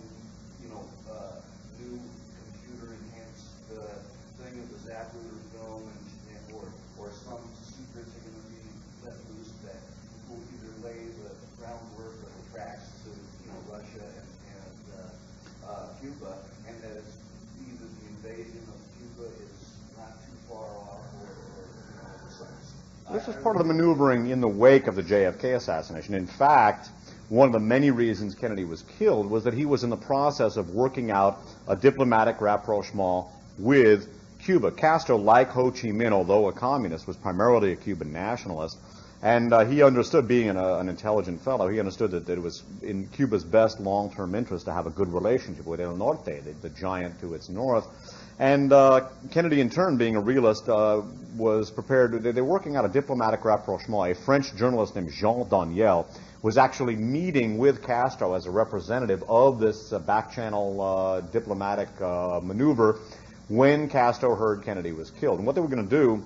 new computer-enhanced thing of the Zapruder film, or some secrets are going to be let loose that will either lay the groundwork or the tracks to, Russia and Cuba, and that it's either the invasion of Cuba is not too far off, or This was part of the maneuvering in the wake of the JFK assassination. In fact, one of the many reasons Kennedy was killed was that he was in the process of working out a diplomatic rapprochement with Cuba. Castro, like Ho Chi Minh, although a communist, was primarily a Cuban nationalist. And he understood, being an intelligent fellow, he understood that it was in Cuba's best long-term interest to have a good relationship with El Norte, the giant to its north. And Kennedy, in turn, being a realist, was prepared. They were working out a diplomatic rapprochement. A French journalist named Jean Daniel was actually meeting with Castro as a representative of this back-channel diplomatic maneuver when Castro heard Kennedy was killed. And what they were going to do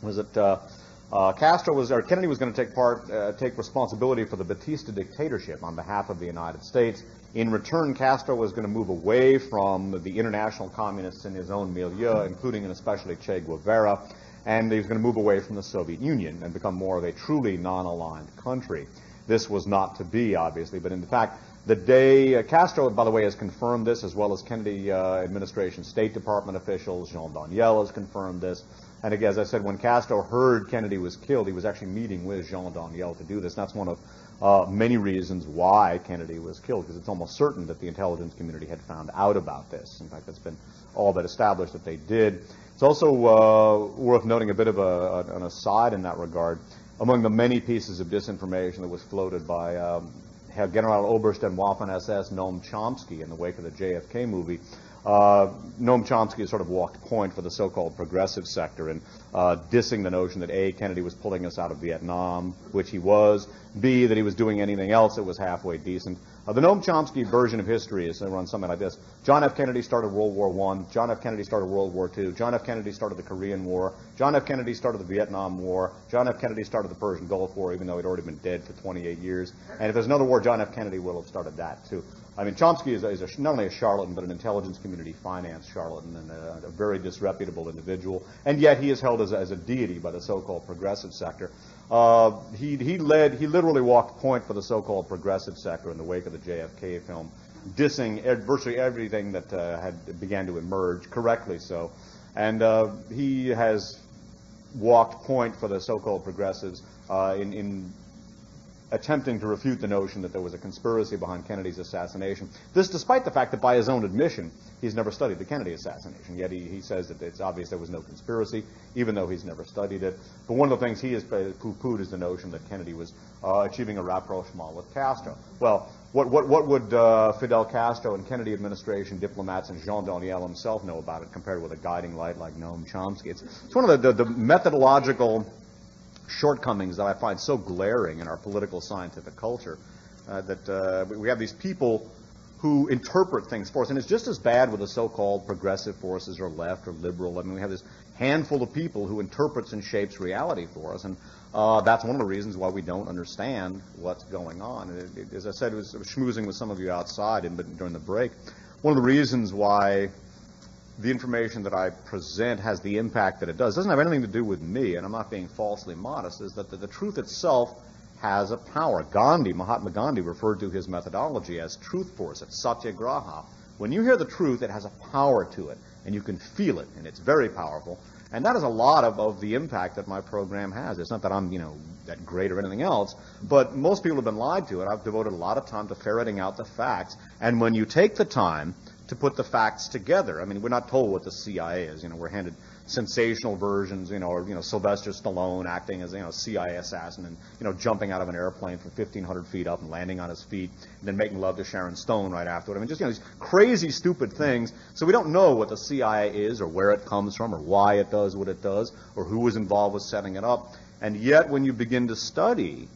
was that Kennedy was going to take responsibility for the Batista dictatorship on behalf of the United States. In return, Castro was going to move away from the international communists in his own milieu, including and especially Che Guevara, and he was going to move away from the Soviet Union and become more of a truly non-aligned country. this was not to be, obviously. But in fact, the day Castro, by the way, has confirmed this, as well as Kennedy administration State Department officials. Jean Daniel has confirmed this. And again, as I said, when Castro heard Kennedy was killed, he was actually meeting with Jean Daniel to do this. And that's one of many reasons why Kennedy was killed, because it's almost certain that the intelligence community had found out about this. In fact, it's been all but established that they did. It's also worth noting a bit of an aside in that regard. Among the many pieces of disinformation that was floated by General Oberst and Waffen-SS Noam Chomsky in the wake of the JFK movie, Noam Chomsky sort of walked point for the so-called progressive sector in dissing the notion that A, Kennedy was pulling us out of Vietnam, which he was, B, that he was doing anything else that was halfway decent. The Noam Chomsky version of history is run something like this. John F. Kennedy started World War I. John F. Kennedy started World War II. John F. Kennedy started the Korean War. John F. Kennedy started the Vietnam War. John F. Kennedy started the Persian Gulf War, even though he'd already been dead for 28 years. And if there's another war, John F. Kennedy will have started that, too. I mean, Chomsky is not only a charlatan, but an intelligence community finance charlatan and a very disreputable individual. And yet he is held as a deity by the so-called progressive sector. He literally walked point for the so-called progressive sector in the wake of the JFK film, dissing virtually everything that had began to emerge, correctly so. And he has walked point for the so-called progressives in attempting to refute the notion that there was a conspiracy behind Kennedy's assassination. This despite the fact that by his own admission, he's never studied the Kennedy assassination. Yet he says that it's obvious there was no conspiracy, even though he's never studied it. But one of the things he has poo-pooed is the notion that Kennedy was achieving a rapprochement with Castro. Well, what would Fidel Castro and Kennedy administration diplomats and Jean Daniel himself know about it compared with a guiding light like Noam Chomsky? It's one of the methodological shortcomings that I find so glaring in our political scientific culture, that we have these people who interpret things for us. And it's just as bad with the so-called progressive forces or left or liberal. I mean, we have this handful of people who interprets and shapes reality for us. And that's one of the reasons why we don't understand what's going on. As I said, I was schmoozing with some of you outside during the break. One of the reasons why the information that I present has the impact that it does doesn't have anything to do with me, and I'm not being falsely modest, is that the truth itself has a power. Mahatma Gandhi referred to his methodology as truth force. It's satyagraha. When you hear the truth, it has a power to it, and you can feel it, and it's very powerful. And that is a lot of the impact that my program has. It's not that I'm, that great or anything else, but most people have been lied to, and I've devoted a lot of time to ferreting out the facts. And when you take the time to put the facts together, I mean, we're not told what the CIA is. We're handed sensational versions, or Sylvester Stallone acting as a CIA assassin and jumping out of an airplane from 1,500 feet up and landing on his feet and then making love to Sharon Stone right afterward. I mean, just these crazy, stupid things. So we don't know what the CIA is or where it comes from or why it does what it does or who was involved with setting it up. And yet, when you begin to study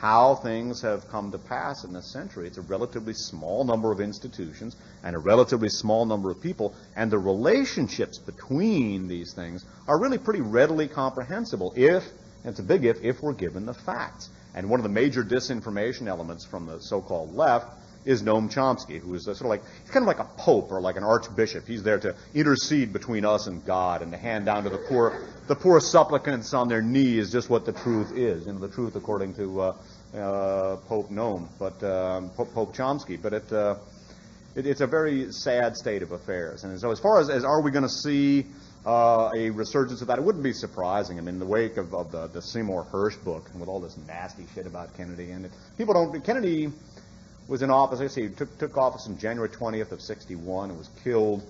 how things have come to pass in this century, it's a relatively small number of institutions and a relatively small number of people, and the relationships between these things are really pretty readily comprehensible if, and it's a big if we're given the facts. And one of the major disinformation elements from the so-called left is Noam Chomsky, who is he's kind of like a pope or like an archbishop. He's there to intercede between us and God and to hand down to the poor supplicants on their knees just what the truth is, the truth according to Pope Noam, but Pope Chomsky. But it's a very sad state of affairs. And so as far as are we going to see a resurgence of that, it wouldn't be surprising. I mean, in the wake of the Seymour Hersh book and with all this nasty shit about Kennedy, and Kennedy was in office. He took office on January 20th of 1961 and was killed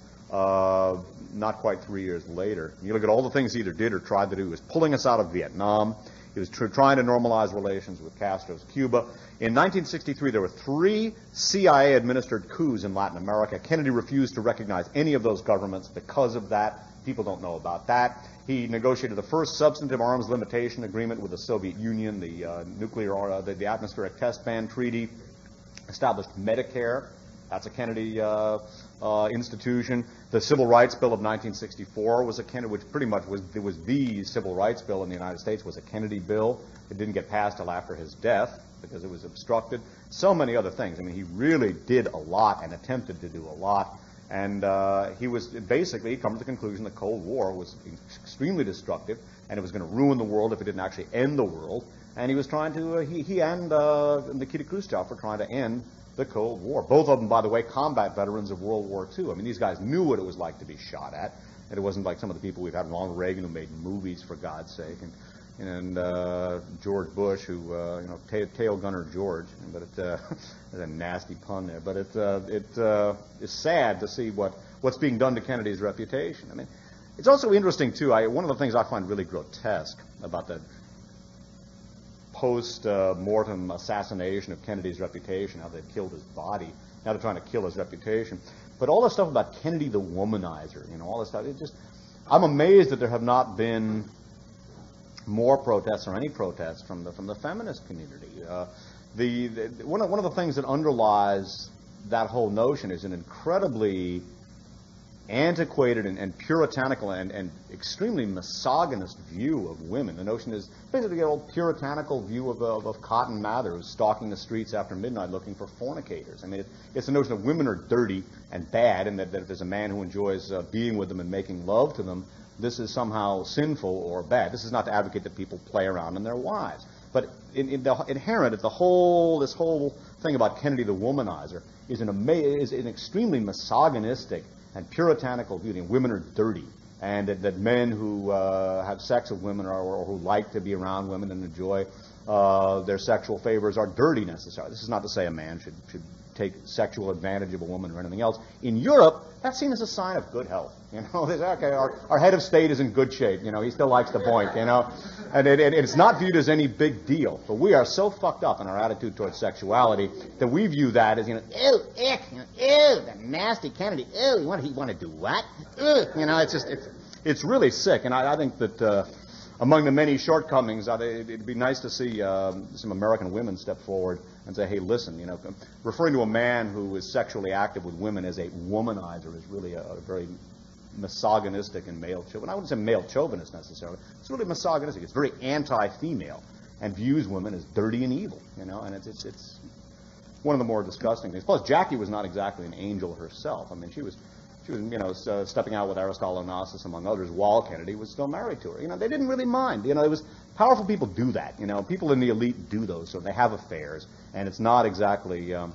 not quite 3 years later. And you look at all the things he either did or tried to do. He was pulling us out of Vietnam. He was trying to normalize relations with Castro's Cuba. In 1963, there were 3 CIA-administered coups in Latin America. Kennedy refused to recognize any of those governments because of that. People don't know about that. He negotiated the first substantive arms limitation agreement with the Soviet Union, the Atmospheric Test Ban Treaty, established Medicare. That's a Kennedy institution. The Civil Rights Bill of 1964 was which pretty much was the Civil Rights Bill in the United States, was a Kennedy bill. It didn't get passed till after his death because it was obstructed. So many other things. I mean, he really did a lot and attempted to do a lot. And he was basically come to the conclusion the Cold War was extremely destructive and it was going to ruin the world if it didn't actually end the world. And he was trying to, he and Nikita Khrushchev were trying to end the Cold War. Both of them, by the way, combat veterans of World War II. I mean, these guys knew what it was like to be shot at. And it wasn't like some of the people we've had, Ronald Reagan, who made movies, for God's sake, and George Bush, who, tail gunner George. But it's a nasty pun there. But it is sad to see what's being done to Kennedy's reputation. I mean, it's also interesting, too. One of the things I find really grotesque about the post-mortem assassination of Kennedy's reputation, how they've killed his body. Now they're trying to kill his reputation. But all this stuff about Kennedy the womanizer, all this stuff, I'm amazed that there have not been more protests or any protests from the feminist community. One of the things that underlies that whole notion is an incredibly antiquated and puritanical and extremely misogynist view of women. The notion is basically an old puritanical view of Cotton Mather, who's stalking the streets after midnight looking for fornicators. I mean, it's the notion that women are dirty and bad, and that if there's a man who enjoys being with them and making love to them, this is somehow sinful or bad. This is not to advocate that people play around on their wives. But inherent at this whole thing about Kennedy the womanizer is an extremely misogynistic and puritanical view. Women are dirty, and that men who have sex with women or who like to be around women and enjoy their sexual favors are dirty necessarily. This is not to say a man should take sexual advantage of a woman or anything else. In Europe, that's seen as a sign of good health. Okay, our head of state is in good shape. He still likes the boink. And it's not viewed as any big deal. But we are so fucked up in our attitude towards sexuality that we view that as, ew, ick, ew, that nasty Kennedy, ew, he want to do what? Ew. It's really sick. And I think that among the many shortcomings, it'd be nice to see some American women step forward and say, hey, listen, referring to a man who is sexually active with women as a womanizer is really a very misogynistic and male chauvinist. I wouldn't say male chauvinist necessarily. It's really misogynistic. It's very anti-female and views women as dirty and evil, and it's one of the more disgusting things. Plus, Jackie was not exactly an angel herself. I mean, she was stepping out with Aristotle Onassis, among others, while Kennedy was still married to her. They didn't really mind. It was powerful people do that. People in the elite do those, so they have affairs, and it's not exactly a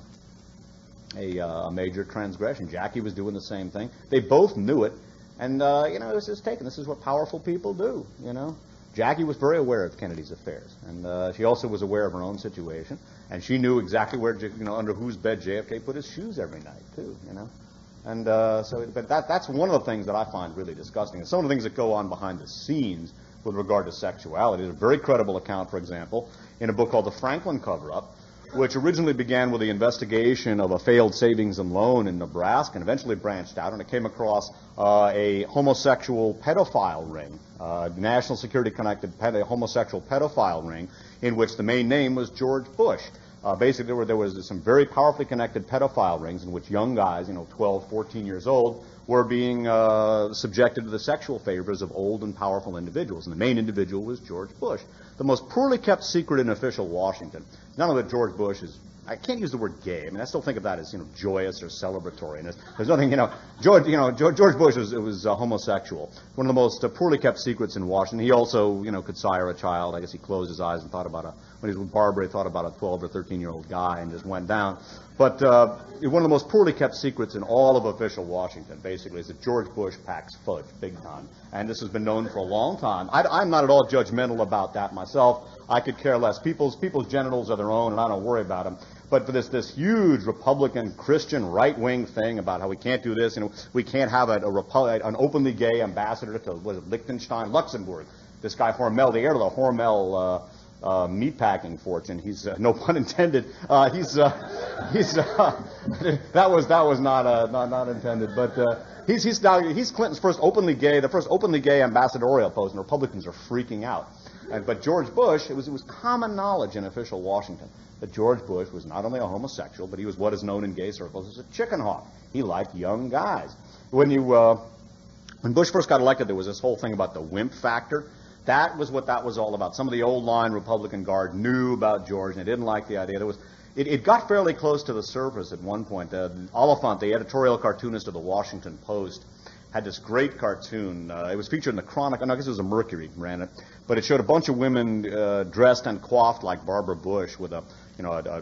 major transgression. Jackie was doing the same thing. They both knew it, and it was just taken. This is what powerful people do. Jackie was very aware of Kennedy's affairs, and she also was aware of her own situation, and she knew exactly where, under whose bed JFK put his shoes every night, too. And but that's one of the things that I find really disgusting. And some of the things that go on behind the scenes with regard to sexuality. There's a very credible account, for example, in a book called The Franklin Cover-Up, which originally began with the investigation of a failed savings and loan in Nebraska and eventually branched out, and it came across a homosexual pedophile ring, national security-connected homosexual pedophile ring, in which the main name was George Bush. Basically, there was some very powerfully connected pedophile rings in which young guys, 12, 14 years old, were being subjected to the sexual favors of old and powerful individuals. And the main individual was George Bush. The most poorly kept secret in official Washington. Not only that George Bush is, I can't use the word gay. I mean, I still think of that as, joyous or celebratory. And there's nothing, George Bush was homosexual. One of the most poorly kept secrets in Washington. He also, could sire a child. I guess he closed his eyes and thought about when he was with Barbara, he thought about a 12 or 13-year-old guy and just went down. But one of the most poorly kept secrets in all of official Washington, basically, is that George Bush packs fudge big time. And this has been known for a long time. I'm not at all judgmental about that myself. I could care less. People's genitals are their own, and I don't worry about them. But for this huge Republican Christian right-wing thing about how we can't do this, we can't have an openly gay ambassador to Liechtenstein, Luxembourg. This guy Hormel, the heir to the Hormel meatpacking fortune. He's no pun intended. That was not intended. But he's Clinton's first openly gay ambassadorial post, and Republicans are freaking out. But George Bush, it was common knowledge in official Washington that George Bush was not only a homosexual, but he was what is known in gay circles as a chicken hawk. He liked young guys. When Bush first got elected, there was this whole thing about the wimp factor. That was what that was all about. Some of the old line Republican guard knew about George, and they didn't like the idea. It got fairly close to the surface at one point. Oliphant, the editorial cartoonist of the Washington Post, had this great cartoon. It was featured in the Chronicle. No, I guess it was a Mercury ran it, but it showed a bunch of women dressed and coiffed like Barbara Bush with a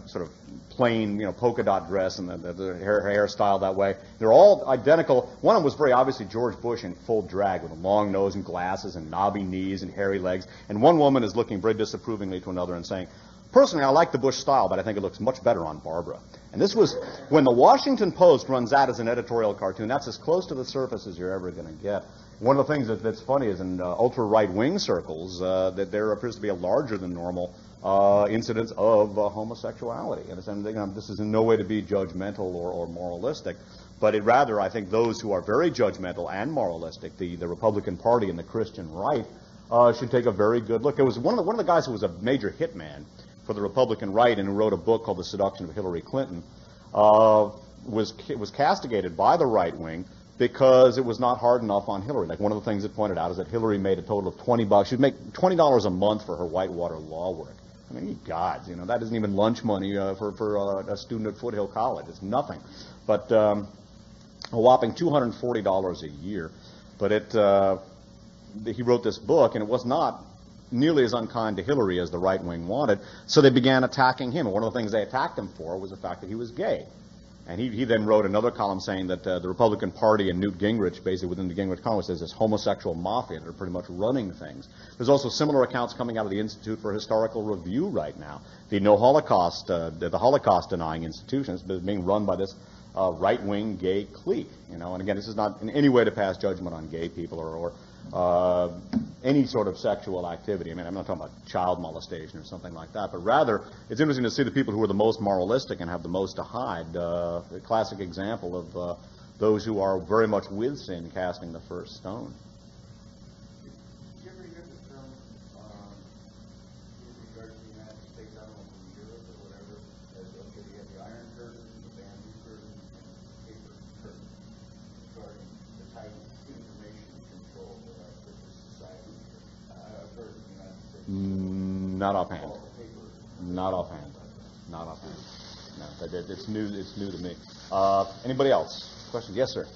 sort of plain, polka dot dress and the hairstyle that way. They're all identical. One of them was very obviously George Bush in full drag with a long nose and glasses and knobby knees and hairy legs. And one woman is looking very disapprovingly to another and saying, "Personally, I like the Bush style, but I think it looks much better on Barbara." And this was when the Washington Post runs that as an editorial cartoon. That's as close to the surface as you're ever going to get. One of the things that's funny is in ultra right-wing circles that there appears to be a larger than normal incidence of homosexuality. And this is in no way to be judgmental or moralistic, but it rather, I think, those who are very judgmental and moralistic, the Republican Party and the Christian right, should take a very good look. It was one of the guys who was a major hitman for the Republican right and who wrote a book called The Seduction of Hillary Clinton, was castigated by the right wing because it was not hard enough on Hillary. Like one of the things it pointed out is that Hillary made a total of $20. She'd make $20 a month for her Whitewater law work. I mean, ye gods, that isn't even lunch money for a student at Foothill College. It's nothing. But a whopping $240 a year. But he wrote this book, and it was not nearly as unkind to Hillary as the right wing wanted, so they began attacking him. And one of the things they attacked him for was the fact that he was gay. And he then wrote another column saying that the Republican Party and Newt Gingrich, basically within the Gingrich Congress, there's this homosexual mafia that are pretty much running things. There's also similar accounts coming out of the Institute for Historical Review right now. The the Holocaust denying institution is being run by this right-wing gay clique. And again, this is not in any way to pass judgment on gay people or any sort of sexual activity. I mean, I'm not talking about child molestation or something like that, but rather it's interesting to see the people who are the most moralistic and have the most to hide. A classic example of those who are very much with sin casting the first stone. Did you ever hear the term in regards to the United States, I don't know, from Europe or whatever, as okay, you have the Iron Curtain, the bamboo curtain, and the paper curtain regarding the type of information control that this society I've heard in the United States. Not offhand. Not offhand. Not offhand. No, it's new. It's new to me. Anybody else? Questions? Yes, sir.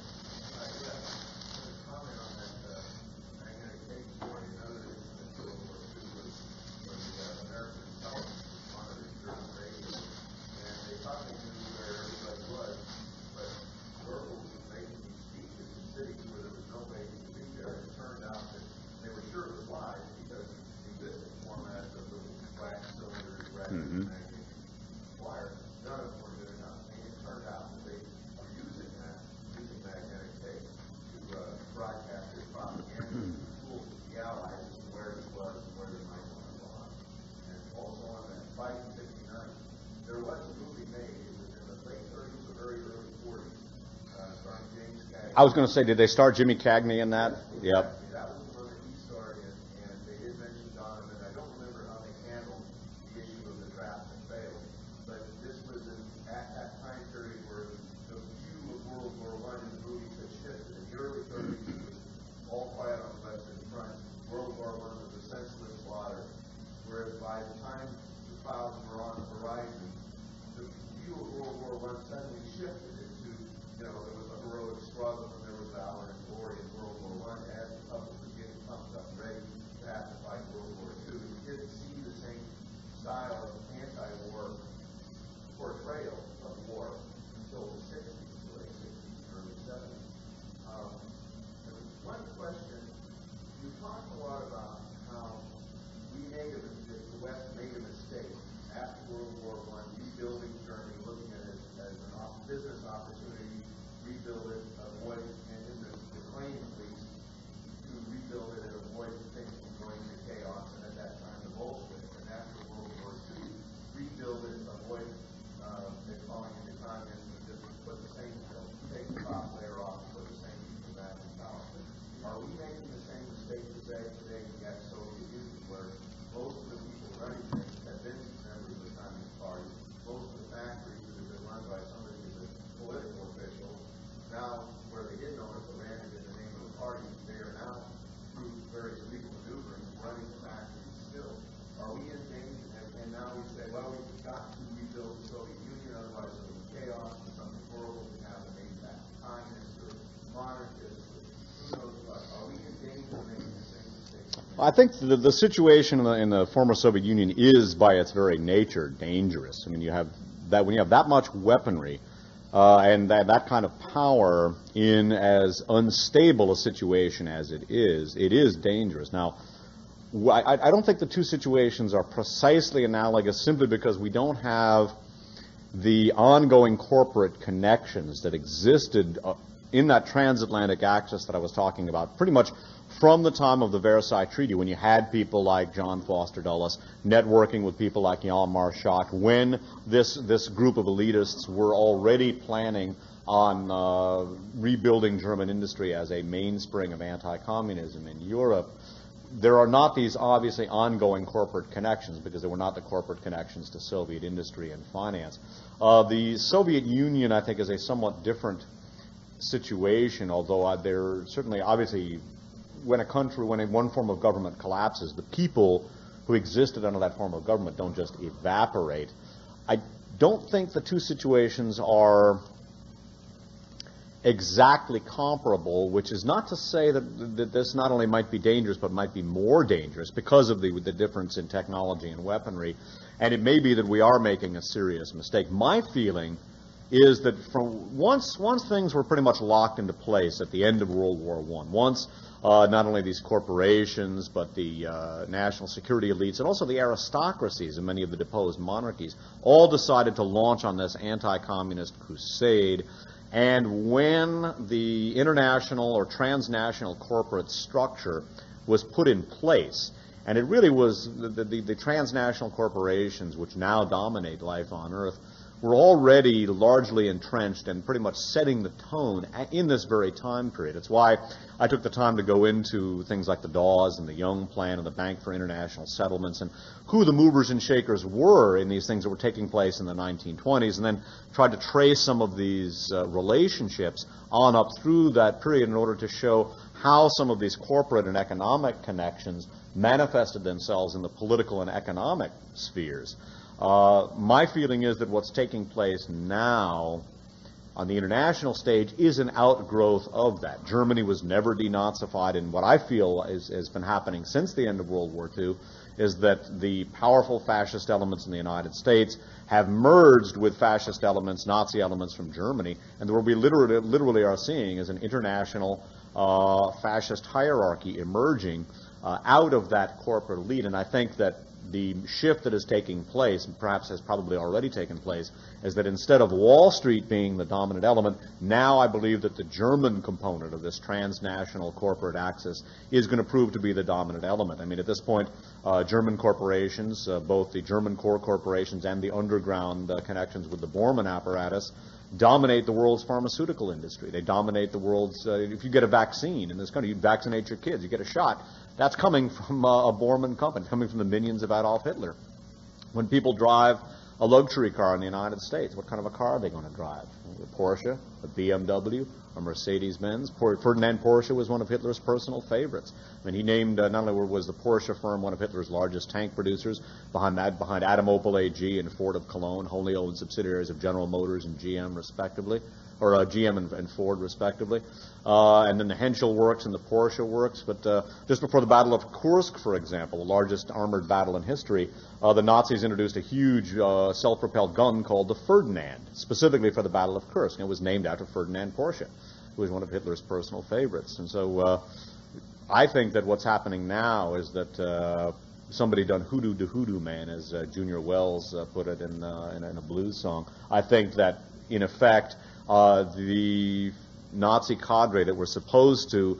Mm-hmm. None of them were good enough. And it turned out that they were using magnetic tape to broadcast their propaganda to fool the Allies as to where he was and where they might want to go on. And also on that fight in '59, there was a movie made. It was in the late 30s or very early 40s, starring James Cagney. I was going to say, did they star Jimmy Cagney in that? Yep. That was the one that he starred in, and they did mention Donovan. I don't remember how they handled the issue of the draft that failed, but this was at that time period where the view of World War I in the movies had shifted. In the early 30s, it was all quiet on the Western Front. World War I was a senseless slaughter, whereas by the time the clouds were on the horizon, the view of World War I suddenly shifted into, there was a heroic struggle and there was valor and glory in World War I as the public was getting pumped up and ready to have to fight World War II. We didn't see the same style of anti-war portrayal of war until the 60s, late 60s, early 70s. There was one question. You talked a lot about how the West made a mistake after World War I, rebuilding Germany, looking at it as a business opportunity, rebuild it, avoid, and in the claim at least, to rebuild it and avoid things from going to chaos, and at that time the Bolsheviks. And after World War II, I think the situation in the former Soviet Union is, by its very nature, dangerous. I mean, when you have that much weaponry and that kind of power in as unstable a situation as it is dangerous. Now, I don't think the two situations are precisely analogous simply because we don't have the ongoing corporate connections that existed in that transatlantic axis that I was talking about pretty much from the time of the Versailles Treaty, when you had people like John Foster Dulles networking with people like Jan Marschak, when this group of elitists were already planning on rebuilding German industry as a mainspring of anti-communism in Europe. There are not these obviously ongoing corporate connections because there were not the corporate connections to Soviet industry and finance. The Soviet Union, I think, is a somewhat different situation, although there certainly, obviously, when one form of government collapses, the people who existed under that form of government don't just evaporate. I don't think the two situations are exactly comparable, which is not to say that this not only might be dangerous, but might be more dangerous because of the difference in technology and weaponry. And it may be that we are making a serious mistake. My feeling is that once things were pretty much locked into place at the end of World War I, once not only these corporations, but the national security elites and also the aristocracies and many of the deposed monarchies all decided to launch on this anti-communist crusade. And when the international or transnational corporate structure was put in place, and it really was the transnational corporations which now dominate life on Earth, were already largely entrenched and pretty much setting the tone in this very time period. It's why I took the time to go into things like the Dawes and the Young Plan and the Bank for International Settlements and who the movers and shakers were in these things that were taking place in the 1920s, and then tried to trace some of these relationships on up through that period in order to show how some of these corporate and economic connections manifested themselves in the political and economic spheres. My feeling is that what's taking place now on the international stage is an outgrowth of that. Germany was never denazified, and what I feel has been happening since the end of World War II is that the powerful fascist elements in the United States have merged with fascist elements, Nazi elements from Germany, and what we literally are seeing is an international fascist hierarchy emerging out of that corporate elite. And I think that the shift that is taking place, and perhaps has probably already taken place, is that instead of Wall Street being the dominant element, now I believe that the German component of this transnational corporate axis is going to prove to be the dominant element. I mean, at this point, German corporations, both the German core corporations and the underground connections with the Bormann apparatus, dominate the world's pharmaceutical industry. They dominate the world's, if you get a vaccine in this country, you vaccinate your kids, you get a shot, that's coming from a Bormann company, coming from the minions of Adolf Hitler. When people drive a luxury car in the United States, what kind of a car are they going to drive? A Porsche, a BMW, a Mercedes-Benz? Ferdinand Porsche was one of Hitler's personal favorites. I mean, he named, not only was the Porsche firm one of Hitler's largest tank producers, behind Adam Opel AG and Ford of Cologne, wholly owned subsidiaries of General Motors and GM, respectively, or GM and Ford, respectively. And then the Henschel works and the Porsche works. But just before the Battle of Kursk, for example, the largest armored battle in history, the Nazis introduced a huge self-propelled gun called the Ferdinand, specifically for the Battle of Kursk. And it was named after Ferdinand Porsche, who was one of Hitler's personal favorites. And so I think that what's happening now is that somebody done hoodoo to hoodoo man, as Junior Wells put it in a blues song. I think that, in effect, the Nazi cadre that were supposed to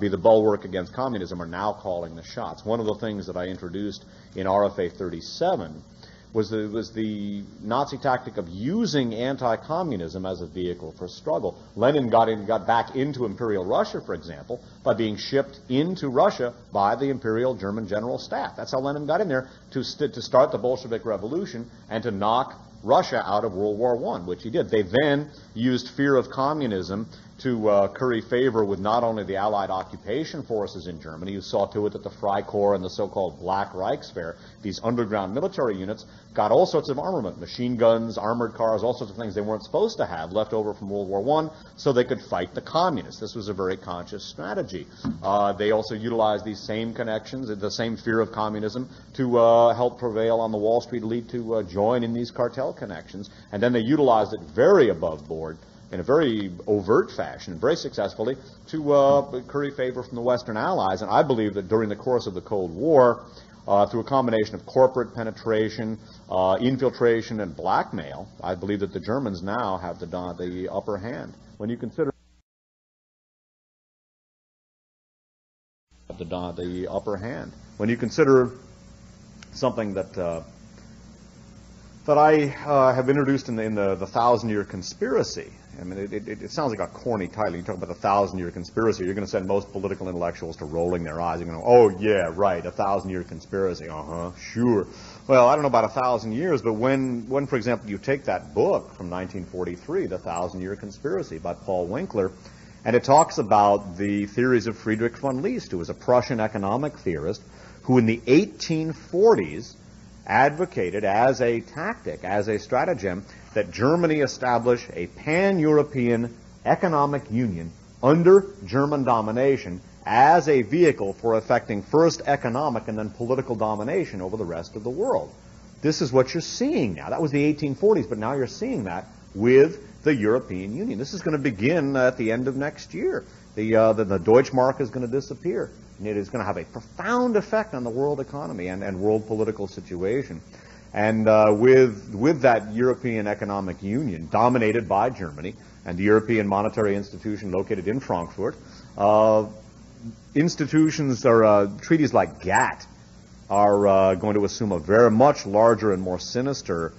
be the bulwark against communism are now calling the shots. One of the things that I introduced in RFA 37 was the Nazi tactic of using anti-communism as a vehicle for struggle. Lenin got back into Imperial Russia, for example, by being shipped into Russia by the Imperial German General Staff. That's how Lenin got in there, to start the Bolshevik Revolution and to knock Russia out of World War I, which he did. They then used fear of communism to curry favor with not only the Allied occupation forces in Germany, who saw to it that the Freikorps and the so-called Black Reichswehr, these underground military units, got all sorts of armament, machine guns, armored cars, all sorts of things they weren't supposed to have left over from World War I, so they could fight the communists. This was a very conscious strategy. They also utilized these same connections, the same fear of communism, to help prevail on the Wall Street elite to join in these cartel connections, and then they utilized it very above board in a very overt fashion, very successfully, to curry favor from the Western Allies. And I believe that during the course of the Cold War, through a combination of corporate penetration, infiltration, and blackmail, I believe that the Germans now have the upper hand. When you consider the upper hand, when you consider something that I have introduced in the Thousand-Year Conspiracy. I mean, it sounds like a corny title. You talk about the Thousand-Year Conspiracy, you're going to send most political intellectuals to rolling their eyes. You're going to go, oh, yeah, right, a thousand-year conspiracy. Uh-huh, sure. Well, I don't know about 1,000 years, but when, for example, you take that book from 1943, The Thousand-Year Conspiracy by Paul Winkler, and it talks about the theories of Friedrich von List, who was a Prussian economic theorist, who in the 1840s advocated as a tactic, as a stratagem, that Germany establish a pan-European economic union under German domination as a vehicle for effecting first economic and then political domination over the rest of the world. This is what you're seeing now. That was the 1840s, but now you're seeing that with the European Union. This is going to begin at the end of next year. The Deutschmark is going to disappear. And it is going to have a profound effect on the world economy and world political situation. And with that European Economic Union dominated by Germany and the European Monetary Institution located in Frankfurt, institutions or treaties like GATT are going to assume a very much larger and more sinister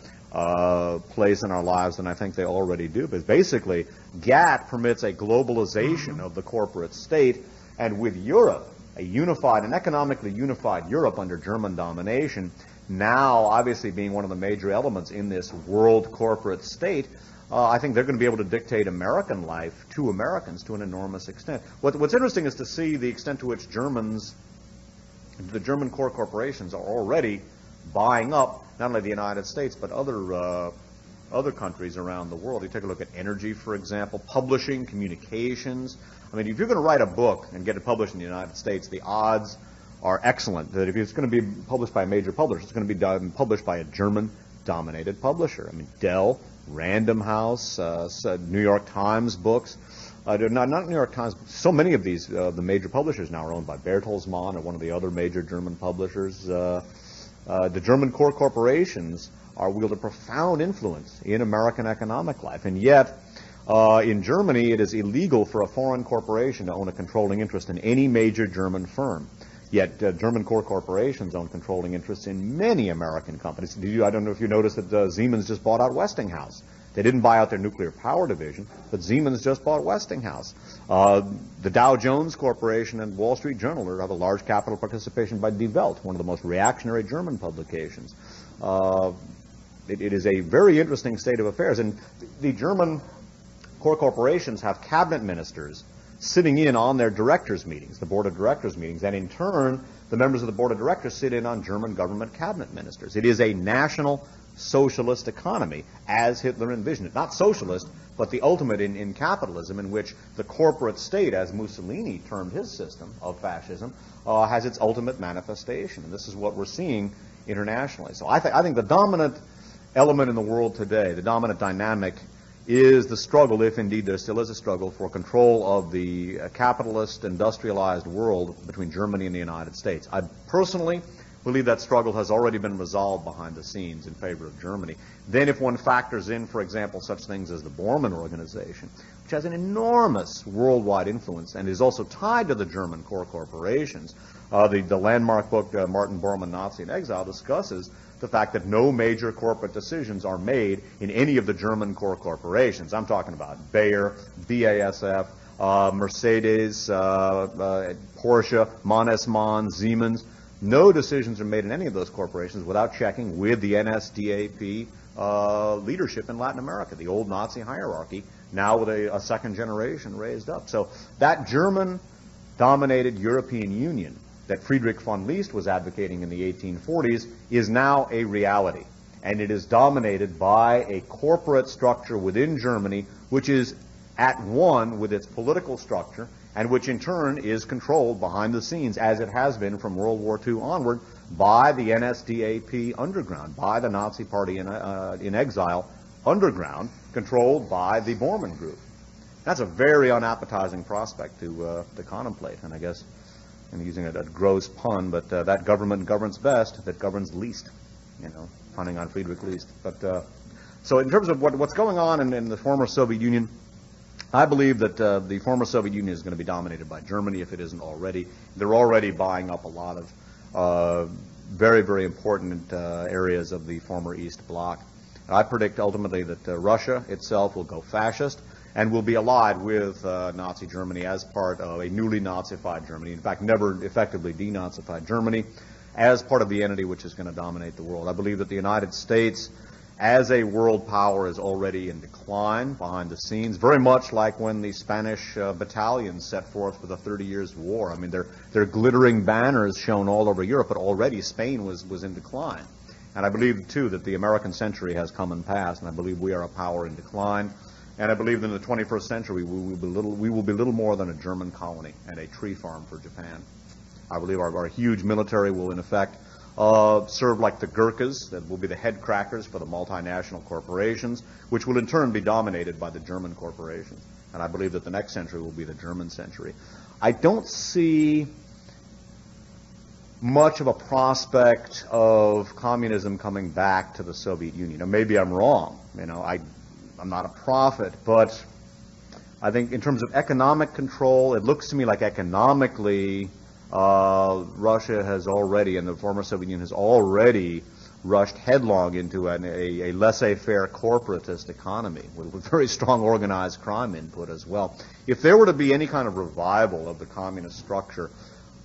place in our lives than I think they already do. Because basically, GATT permits a globalization of the corporate state, and with Europe, an economically unified Europe under German domination, now obviously being one of the major elements in this world corporate state, I think they're going to be able to dictate American life to Americans to an enormous extent. What's interesting is to see the extent to which the German core corporations are already buying up not only the United States but other countries around the world. You take a look at energy, for example, publishing, communications. I mean, if you're going to write a book and get it published in the United States, the odds are excellent that if it's going to be published by a major publisher, it's going to be published by a German-dominated publisher. I mean, Dell, Random House, New York Times books. Not New York Times. So many of these, the major publishers now are owned by Bertelsmann or one of the other major German publishers. The German core corporations wield a profound influence in American economic life, and yet in Germany it is illegal for a foreign corporation to own a controlling interest in any major German firm. Yet German core corporations own controlling interests in many American companies. I don't know if you noticed that Siemens just bought out Westinghouse. They didn't buy out their nuclear power division, but Siemens just bought Westinghouse. The Dow Jones Corporation and Wall Street Journal have a large capital participation by Die Welt, one of the most reactionary German publications. It is a very interesting state of affairs, and the German core corporations have cabinet ministers sitting in on their directors' meetings, the board of directors' meetings, and in turn, the members of the board of directors sit in on German government cabinet ministers. It is a national socialist economy, as Hitler envisioned it. Not socialist, but the ultimate in capitalism, in which the corporate state, as Mussolini termed his system of fascism, has its ultimate manifestation. And this is what we're seeing internationally. So I think the dominant element in the world today, the dominant dynamic, is the struggle, if indeed there still is a struggle, for control of the capitalist, industrialized world between Germany and the United States. I personally believe that struggle has already been resolved behind the scenes in favor of Germany. Then if one factors in, for example, such things as the Bormann Organization, which has an enormous worldwide influence and is also tied to the German core corporations, the landmark book, Martin Bormann, Nazi in Exile, discusses the fact that no major corporate decisions are made in any of the German core corporations. I'm talking about Bayer, BASF, Mercedes, Porsche, Mannesmann, Siemens. No decisions are made in any of those corporations without checking with the NSDAP leadership in Latin America, the old Nazi hierarchy, now with a second generation raised up. So that German-dominated European Union that Friedrich von List was advocating in the 1840s is now a reality. And it is dominated by a corporate structure within Germany, which is at one with its political structure, and which in turn is controlled behind the scenes, as it has been from World War II onward, by the NSDAP underground, by the Nazi Party in exile underground, controlled by the Bormann Group. That's a very unappetizing prospect to contemplate, and I guess I'm using a gross pun, but that government governs best that governs least, punning on Friedrich List. But so in terms of what's going on in the former Soviet Union, I believe that the former Soviet Union is going to be dominated by Germany if it isn't already. They're already buying up a lot of very, very important areas of the former East Bloc. I predict ultimately that Russia itself will go fascist and will be allied with Nazi Germany as part of a newly Nazified Germany. In fact, never effectively denazified Germany as part of the entity which is going to dominate the world. I believe that the United States as a world power is already in decline behind the scenes, very much like when the Spanish battalions set forth for the 30 Years' War. I mean, they're glittering banners shown all over Europe, but already Spain was in decline. And I believe, too, that the American century has come and passed, and I believe we are a power in decline. And I believe in the 21st century we will be little more than a German colony and a tree farm for Japan. I believe our huge military will, in effect, serve like the Gurkhas, that will be the head crackers for the multinational corporations, which will in turn be dominated by the German corporations. And I believe that the next century will be the German century. I don't see much of a prospect of communism coming back to the Soviet Union. Or maybe I'm wrong. I'm not a prophet, but I think in terms of economic control, it looks to me like economically Russia has already, and the former Soviet Union has already rushed headlong into a laissez-faire corporatist economy with very strong organized crime input as well. If there were to be any kind of revival of the communist structure,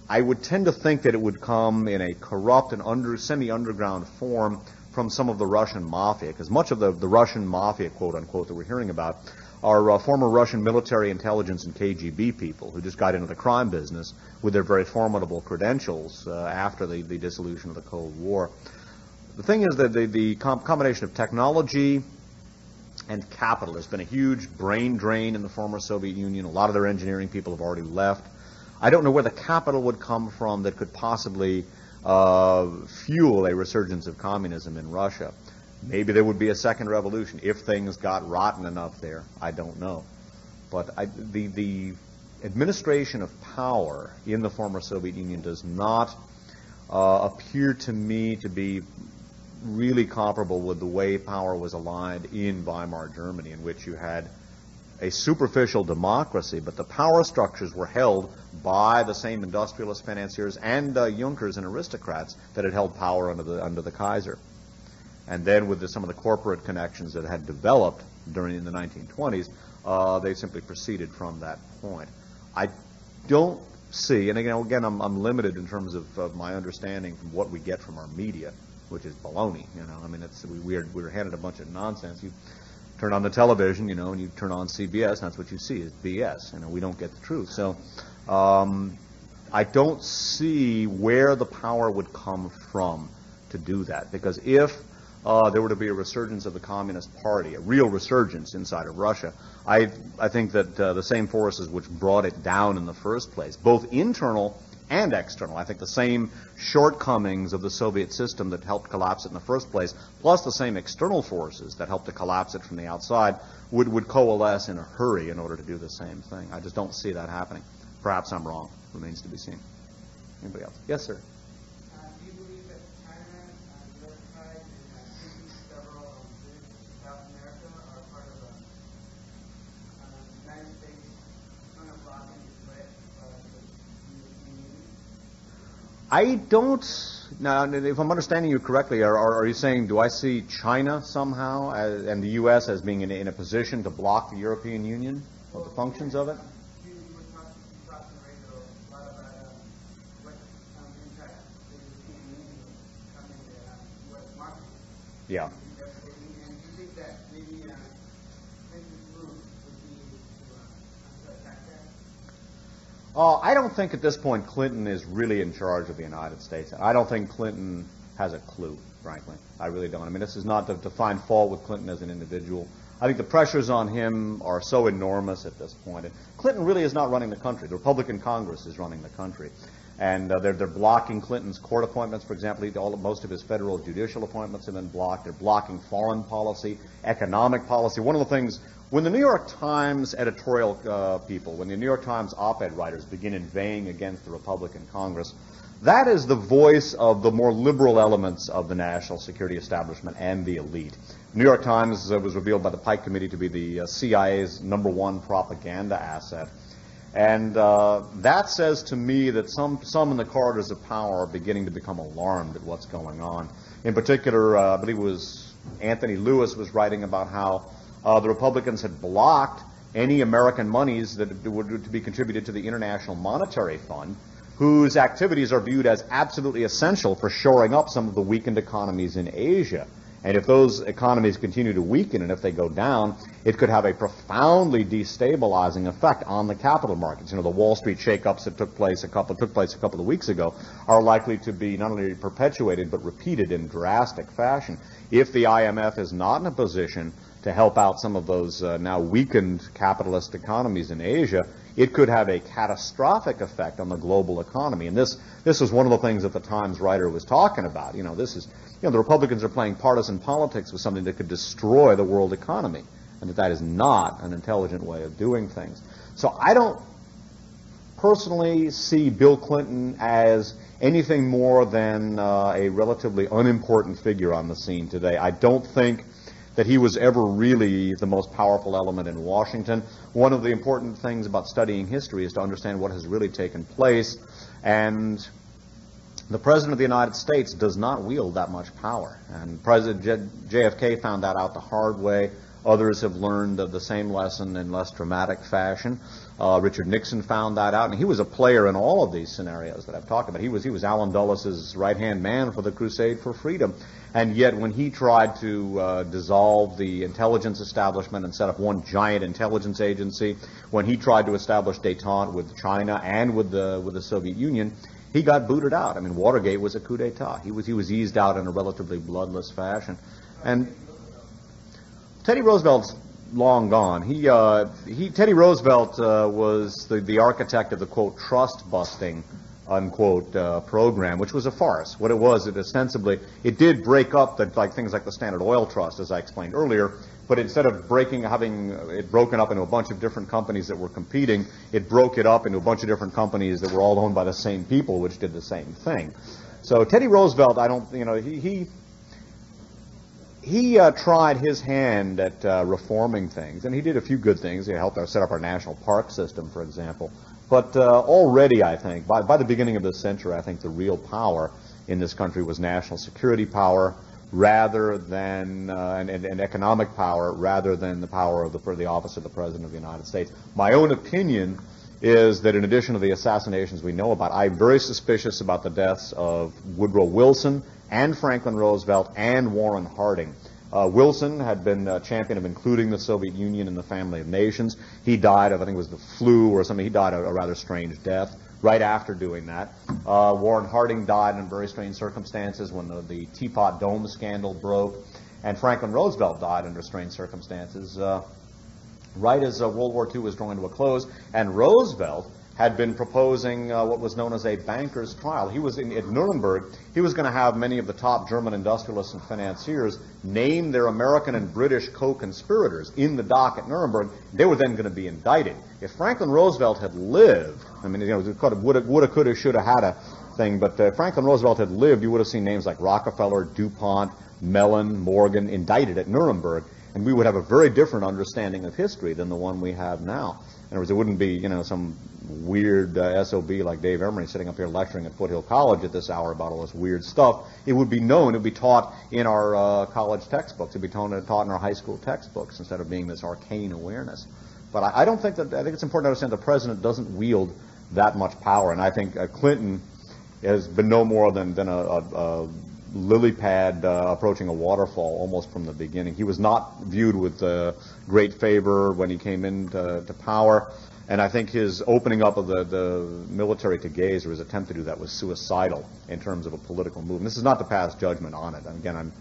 I would tend to think that it would come in a corrupt and semi-underground form from some of the Russian mafia, because much of the Russian mafia, quote-unquote, that we're hearing about are former Russian military intelligence and KGB people who just got into the crime business with their very formidable credentials after the dissolution of the Cold War. The thing is that the combination of technology and capital, there's been a huge brain drain in the former Soviet Union. A lot of their engineering people have already left. I don't know where the capital would come from that could possibly fuel a resurgence of communism in Russia. Maybe there would be a second revolution if things got rotten enough there. I don't know. But the administration of power in the former Soviet Union does not appear to me to be really comparable with the way power was aligned in Weimar Germany, in which you had a superficial democracy, but the power structures were held by the same industrialist financiers and Junkers and aristocrats that had held power under the Kaiser. And then with some of the corporate connections that had developed in the 1920s, they simply proceeded from that point. I don't see, and again I'm limited in terms of my understanding from what we get from our media, which is baloney. I mean, we're handed a bunch of nonsense. You turn on the television, and you turn on CBS, and that's what you see is BS. We don't get the truth. So I don't see where the power would come from to do that, because if there were to be a resurgence of the Communist Party, a real resurgence inside of Russia, I think that the same forces which brought it down in the first place, both internal and external, I think the same shortcomings of the Soviet system that helped collapse it in the first place, plus the same external forces that helped to collapse it from the outside, would coalesce in a hurry in order to do the same thing. I just don't see that happening. Perhaps I'm wrong. Remains to be seen. Anybody else? Yes, sir. Do you believe that China, Europe, and several South America are part of the United States kind of blocking the way of the European Union? I don't. Now, if I'm understanding you correctly, are you saying, do I see China somehow and the U.S. as being in a position to block the European Union or the functions of it? You were talking radio a lot about what impact the European Union coming to U.S. market. Yeah. And I don't think at this point Clinton is really in charge of the United States. I don't think Clinton has a clue, frankly. I really don't. I mean, this is not to find fault with Clinton as an individual. I think the pressures on him are so enormous at this point. And Clinton really is not running the country. The Republican Congress is running the country. And they're blocking Clinton's court appointments. For example, most of his federal judicial appointments have been blocked. They're blocking foreign policy, economic policy. One of the things, when the New York Times editorial people, when the New York Times op-ed writers begin inveighing against the Republican Congress, that is the voice of the more liberal elements of the national security establishment and the elite. The New York Times was revealed by the Pike Committee to be the CIA's #1 propaganda asset. And that says to me that some in the corridors of power are beginning to become alarmed at what's going on. In particular, I believe it was Anthony Lewis was writing about how the Republicans had blocked any American monies that were to be contributed to the International Monetary Fund, whose activities are viewed as absolutely essential for shoring up some of the weakened economies in Asia. And if those economies continue to weaken and if they go down, it could have a profoundly destabilizing effect on the capital markets. You know, the Wall Street shakeups that took place a couple of weeks ago are likely to be not only perpetuated but repeated in drastic fashion. If the IMF is not in a position to help out some of those now weakened capitalist economies in Asia, it could have a catastrophic effect on the global economy. And this was one of the things that the Times writer was talking about. You know, the Republicans are playing partisan politics with something that could destroy the world economy, and that is not an intelligent way of doing things. So I don't personally see Bill Clinton as anything more than a relatively unimportant figure on the scene today. I don't think that he was ever really the most powerful element in Washington. One of the important things about studying history is to understand what has really taken place, and the President of the United States does not wield that much power. And President JFK found that out the hard way. Others have learned the same lesson in less dramatic fashion. Richard Nixon found that out, and he was a player in all of these scenarios that I've talked about. He was Allen Dulles' right-hand man for the crusade for freedom. And yet when he tried to dissolve the intelligence establishment and set up one giant intelligence agency, when he tried to establish détente with China and with the Soviet Union, he got booted out. I mean, Watergate was a coup d'etat. He was eased out in a relatively bloodless fashion. And Teddy Roosevelt's long gone. Teddy Roosevelt was the architect of the, quote, trust-busting, unquote, program, which was a farce. What it was, it did break up things like the Standard Oil Trust, as I explained earlier, but instead of having it broken up into a bunch of different companies that were competing, it broke it up into a bunch of different companies that were all owned by the same people, which did the same thing. So Teddy Roosevelt, he tried his hand at reforming things, and he did a few good things. He helped set up our national park system, for example. But already, I think, by the beginning of this century, I think the real power in this country was national security power rather than, and economic power rather than the power for the office of the President of the United States. My own opinion is that in addition to the assassinations we know about, I'm very suspicious about the deaths of Woodrow Wilson and Franklin Roosevelt and Warren Harding. Wilson had been a champion of including the Soviet Union in the family of nations. He died of, I think it was the flu or something. He died a rather strange death right after doing that. Warren Harding died in very strange circumstances when the Teapot Dome scandal broke. And Franklin Roosevelt died under strange circumstances right as World War II was drawing to a close. And Roosevelt had been proposing what was known as a banker's trial. He was at Nuremberg. He was going to have many of the top German industrialists and financiers name their American and British co-conspirators in the dock at Nuremberg. They were then going to be indicted. If Franklin Roosevelt had lived, I mean, woulda, coulda, shoulda, had thing, but if Franklin Roosevelt had lived, you would have seen names like Rockefeller, DuPont, Mellon, Morgan indicted at Nuremberg, and we would have a very different understanding of history than the one we have now. In other words, it wouldn't be, some weird SOB like Dave Emory sitting up here lecturing at Foothill College at this hour about all this weird stuff. It would be known. It would be taught in our college textbooks. It would be taught in our high school textbooks instead of being this arcane awareness. But I think it's important to understand the president doesn't wield that much power, and I think Clinton has been no more than a lily pad approaching a waterfall almost from the beginning. He was not viewed with great favor when he came into power. And I think his opening up of the military to gays, or his attempt to do that, was suicidal in terms of a political movement. This is not to pass judgment on it. And again, I'm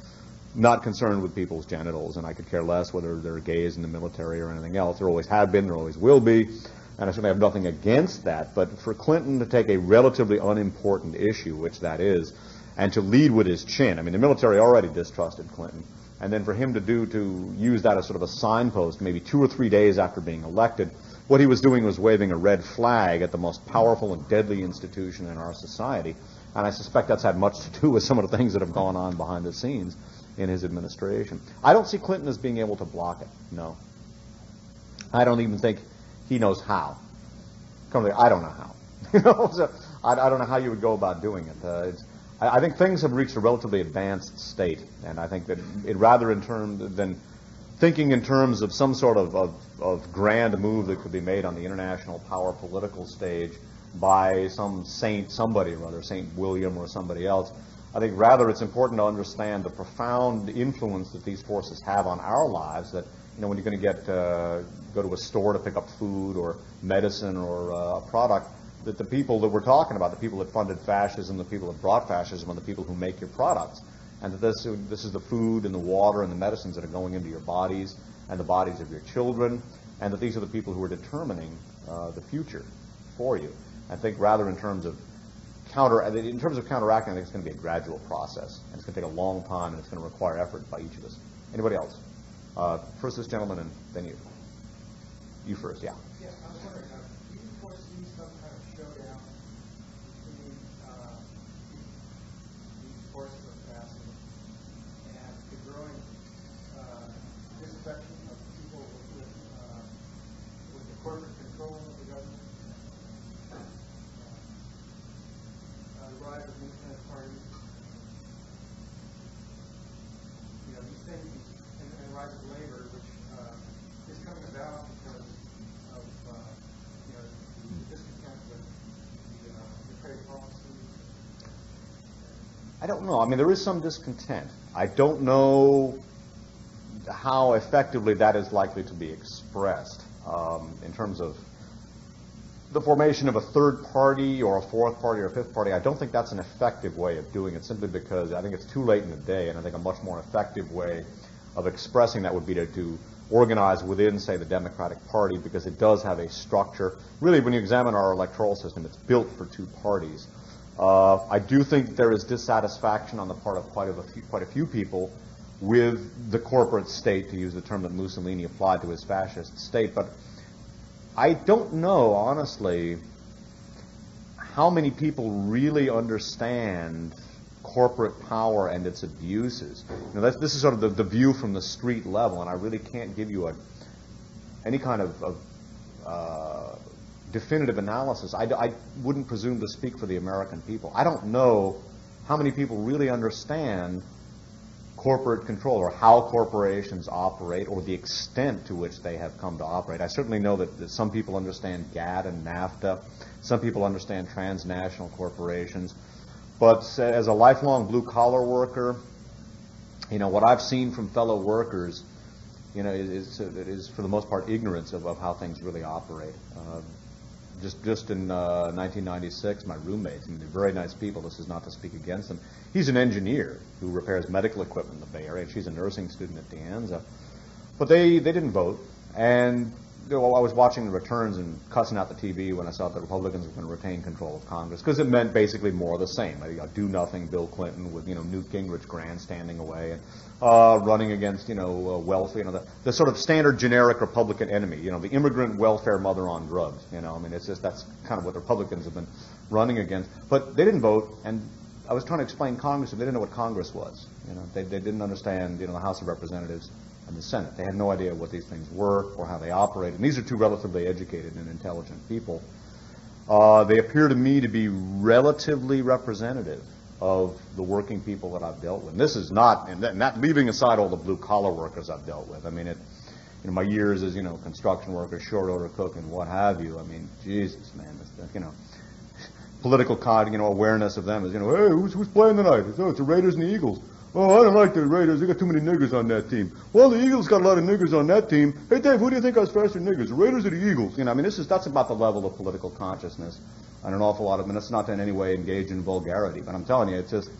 not concerned with people's genitals, and I could care less whether they're gays in the military or anything else. There always have been, there always will be, and I certainly have nothing against that. But for Clinton to take a relatively unimportant issue, which that is, and to lead with his chin, I mean, the military already distrusted Clinton, and then for him to use that as sort of a signpost, maybe 2 or 3 days after being elected, what he was doing was waving a red flag at the most powerful and deadly institution in our society. And I suspect that's had much to do with some of the things that have gone on behind the scenes in his administration. I don't see Clinton as being able to block it, no. I don't even think he knows how. I don't know how. So I don't know how you would go about doing it. I think things have reached a relatively advanced state, and I think that rather in terms than thinking in terms of some sort of grand move that could be made on the international power political stage by some saint, somebody or other, St. William or somebody else, I think rather it's important to understand the profound influence that these forces have on our lives, that, when you're going to go to a store to pick up food or medicine or a product, that the people that we're talking about, the people that funded fascism, the people that brought fascism, are the people who make your products. And that this is the food and the water and the medicines that are going into your bodies and the bodies of your children, and that these are the people who are determining the future for you. I think rather in terms of counteracting, I think it's going to be a gradual process, and it's going to take a long time, and it's going to require effort by each of us. Anybody else? First this gentleman, and then you. You first, yeah. Yes, I was wondering, do you foresee some kind of showdown between these forces of fascism and the growing disaffection of people with the corporate control of the government? The rise of independent parties, these things, and the rise of labor, which is coming about because of the discontent with the trade policies. I don't know. I mean, there is some discontent. I don't know how effectively that is likely to be expressed in terms of the formation of a third party or a fourth party or a fifth party. I don't think that's an effective way of doing it, simply because I think it's too late in the day, and I think a much more effective way of expressing that would be to organize within, say, the Democratic Party, because it does have a structure. Really, when you examine our electoral system, it's built for two parties. I do think there is dissatisfaction on the part of quite a few people with the corporate state, to use the term that Mussolini applied to his fascist state. But I don't know, honestly, how many people really understand corporate power and its abuses. This is sort of the view from the street level, and I really can't give you any kind of definitive analysis. I wouldn't presume to speak for the American people. I don't know how many people really understand corporate control, or how corporations operate, or the extent to which they have come to operate. I certainly know that some people understand GATT and NAFTA. Some people understand transnational corporations. But as a lifelong blue-collar worker, what I've seen from fellow workers, is for the most part ignorance of how things really operate. Just in 1996, my roommates, they're very nice people. This is not to speak against them. He's an engineer who repairs medical equipment in the Bay Area. She's a nursing student at De Anza. But they didn't vote. And I was watching the returns and cussing out the TV when I saw that the Republicans were going to retain control of Congress, because it meant basically more of the same. Do nothing Bill Clinton with Newt Gingrich grandstanding away and running against welfare, the sort of standard generic Republican enemy, the immigrant welfare mother on drugs. It's just that's kind of what the Republicans have been running against. But they didn't vote, and I was trying to explain Congress, and they didn't know what Congress was. They didn't understand the House of Representatives and the Senate. They had no idea what these things were or how they operated. And these are two relatively educated and intelligent people. They appear to me to be relatively representative of the working people that I've dealt with. And this is not, and not leaving aside all the blue-collar workers I've dealt with. My years as, construction worker, short order cook, and what have you. Jesus, man, political awareness of them is, hey, who's playing tonight? It's the Raiders and the Eagles. Oh, I don't like the Raiders. They got too many niggers on that team. Well, the Eagles got a lot of niggers on that team. Hey, Dave, who do you think has faster niggers, the Raiders or the Eagles? You know, I mean, that's about the level of political consciousness. And an awful lot of, and it's not to in any way engage in vulgarity, but I'm telling you, it's just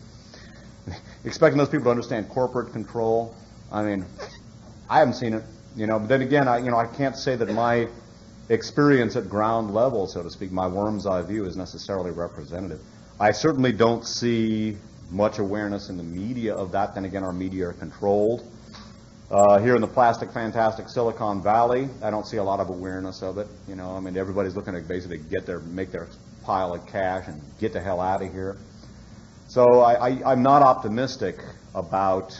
expecting those people to understand corporate control. I mean, I haven't seen it, you know. But then again, I can't say that my experience at ground level, so to speak, my worm's eye view, is necessarily representative. I certainly don't see much awareness in the media of that. Then again, our media are controlled. Here in the plastic, fantastic Silicon Valley, I don't see a lot of awareness of it. You know, I mean, everybody's looking to basically make their pile of cash and get the hell out of here. So I'm not optimistic about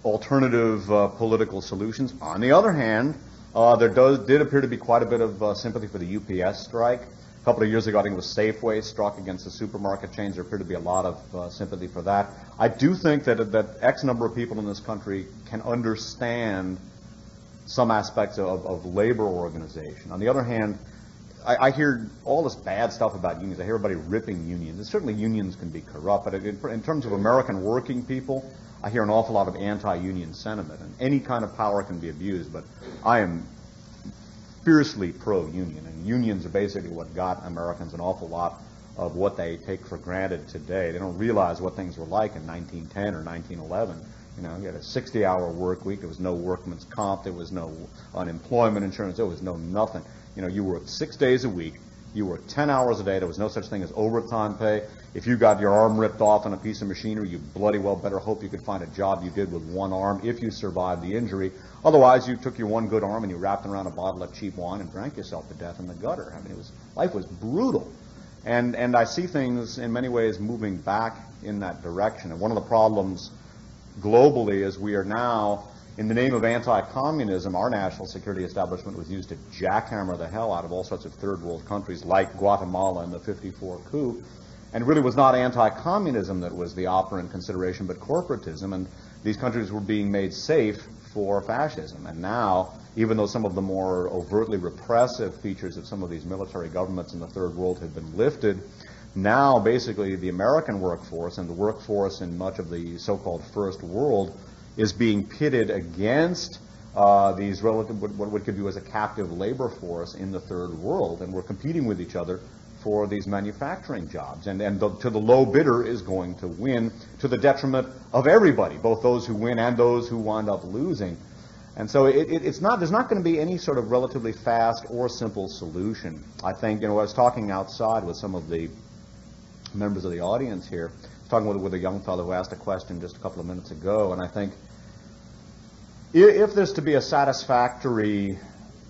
alternative political solutions. On the other hand, there did appear to be quite a bit of sympathy for the UPS strike. A couple of years ago, I think it was Safeway struck against the supermarket chains. There appeared to be a lot of sympathy for that. I do think that X number of people in this country can understand some aspects of labor organization. On the other hand, I hear all this bad stuff about unions. I hear everybody ripping unions. And certainly unions can be corrupt, but in terms of American working people, I hear an awful lot of anti-union sentiment. And any kind of power can be abused, but I am fiercely pro-union. And unions are basically what got Americans an awful lot of what they take for granted today. They don't realize what things were like in 1910 or 1911. You know, you had a 60-hour work week. There was no workman's comp. There was no unemployment insurance. There was no nothing. You know, you worked 6 days a week. You worked 10 hours a day. There was no such thing as overtime pay. If you got your arm ripped off on a piece of machinery, you bloody well better hope you could find a job you did with one arm if you survived the injury. Otherwise, you took your one good arm and you wrapped it around a bottle of cheap wine and drank yourself to death in the gutter. I mean, life was brutal. And I see things in many ways moving back in that direction. And one of the problems globally is we are now, in the name of anti-communism, our national security establishment was used to jackhammer the hell out of all sorts of third world countries like Guatemala in the '54 coup. And it really was not anti-communism that was the operant consideration, but corporatism. And these countries were being made safe for fascism. And now, even though some of the more overtly repressive features of some of these military governments in the third world have been lifted, now basically the American workforce and the workforce in much of the so-called first world is being pitted against these relative, what we could view as a captive labor force in the third world. And we're competing with each other for these manufacturing jobs. And to the low bidder is going to win to the detriment of everybody, both those who win and those who wind up losing. And so there's not going to be any sort of relatively fast or simple solution. I think, I was talking outside with some of the members of the audience here, talking with a young fellow who asked a question just a couple of minutes ago, and I think if there's to be a satisfactory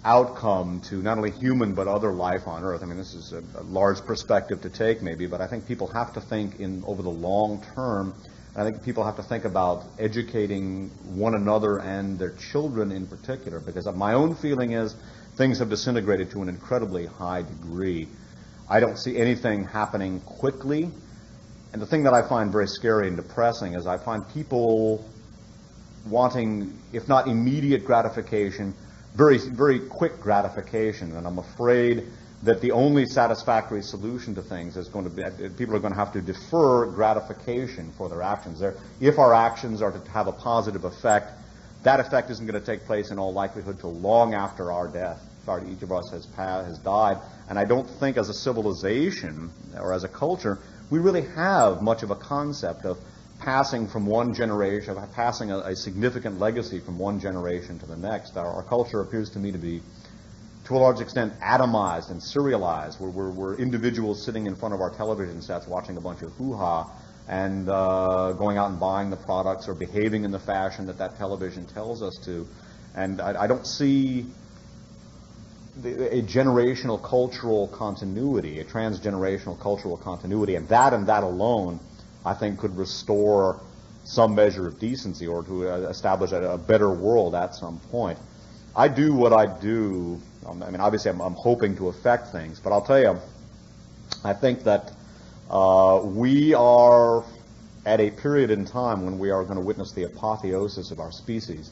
outcome to not only human but other life on Earth, I mean, this is a large perspective to take maybe, but I think people have to think over the long term. And I think people have to think about educating one another and their children in particular, because my own feeling is things have disintegrated to an incredibly high degree. I don't see anything happening quickly. And the thing that I find very scary and depressing is I find people wanting, if not immediate gratification, very, very quick gratification. And I'm afraid that the only satisfactory solution to things is going to be, people are going to have to defer gratification for their actions. If our actions are to have a positive effect, that effect isn't going to take place in all likelihood till long after our death. Each of us has died. And I don't think as a civilization or as a culture, we really have much of a concept of passing from one generation, of passing a significant legacy from one generation to the next. Our culture appears to me to be, to a large extent, atomized and serialized. We're individuals sitting in front of our television sets watching a bunch of hoo-ha and going out and buying the products or behaving in the fashion that television tells us to. And I don't see a generational cultural continuity, a transgenerational cultural continuity, and that alone, I think, could restore some measure of decency or to establish a better world at some point. I do what I do. I mean, obviously, I'm hoping to affect things, but I'll tell you, I think that we are at a period in time when we are going to witness the apotheosis of our species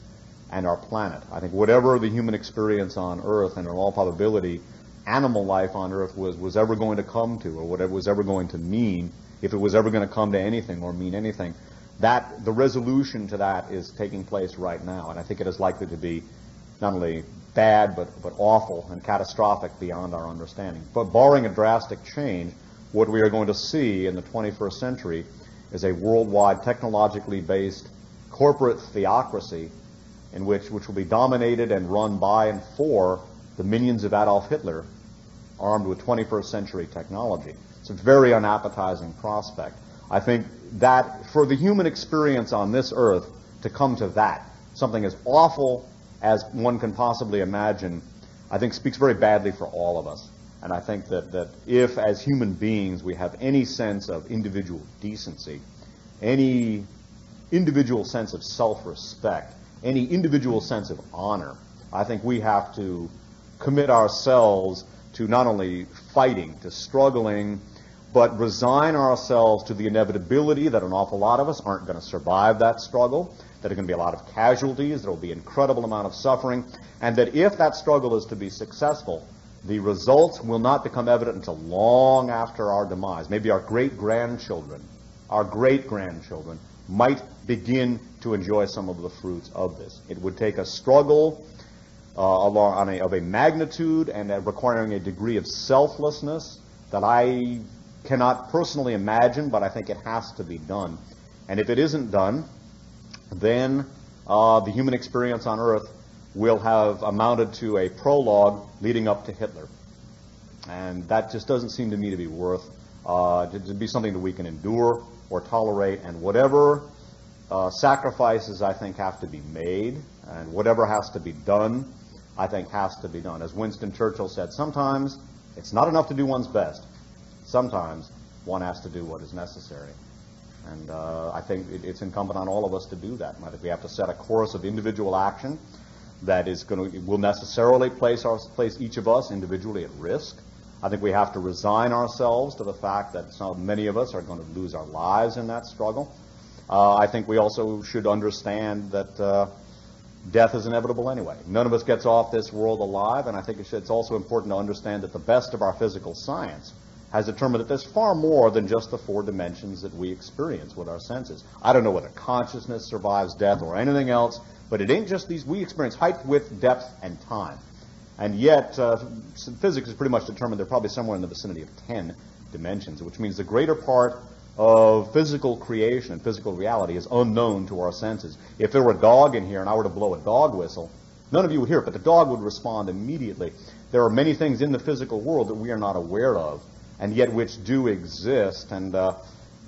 and our planet. I think whatever the human experience on Earth, and in all probability, animal life on Earth was ever going to come to, or whatever was ever going to mean, if it was ever going to come to anything or mean anything. That the resolution to that is taking place right now, and I think it is likely to be not only bad but awful and catastrophic beyond our understanding. But barring a drastic change, what we are going to see in the 21st century is a worldwide technologically based corporate theocracy in which will be dominated and run by and for the minions of Adolf Hitler, armed with 21st century technology. It's a very unappetizing prospect. I think that for the human experience on this earth to come to that, something as awful as one can possibly imagine, I think speaks very badly for all of us. And I think that if, as human beings, we have any sense of individual decency, any individual sense of self-respect, any individual sense of honor, I think we have to commit ourselves to not only fighting, to struggling, but resign ourselves to the inevitability that an awful lot of us aren't going to survive that struggle, that there are going to be a lot of casualties, there will be an incredible amount of suffering, and that if that struggle is to be successful, the results will not become evident until long after our demise. Maybe our great-grandchildren might begin to enjoy some of the fruits of this. It would take a struggle of a magnitude and requiring a degree of selflessness that I cannot personally imagine, but I think it has to be done. And if it isn't done, then the human experience on Earth will have amounted to a prologue leading up to Hitler. And that just doesn't seem to me to be worth, to be something that we can endure or tolerate, and whatever sacrifices I think have to be made, and whatever has to be done, I think has to be done. As Winston Churchill said, sometimes it's not enough to do one's best. Sometimes one has to do what is necessary. And I think it's incumbent on all of us to do that. I think we have to set a course of individual action that will necessarily place each of us individually at risk. I think we have to resign ourselves to the fact that many of us are going to lose our lives in that struggle. I think we also should understand that death is inevitable anyway. None of us gets off this world alive, and I think it's also important to understand that the best of our physical science has determined that there's far more than just the 4 dimensions that we experience with our senses. I don't know whether consciousness survives death or anything else, but it ain't just these. We experience height, width, depth, and time. And yet, physics is pretty much determined they're probably somewhere in the vicinity of 10 dimensions, which means the greater part of physical creation and physical reality is unknown to our senses. If there were a dog in here and I were to blow a dog whistle, none of you would hear it, but the dog would respond immediately. There are many things in the physical world that we are not aware of, and yet which do exist. And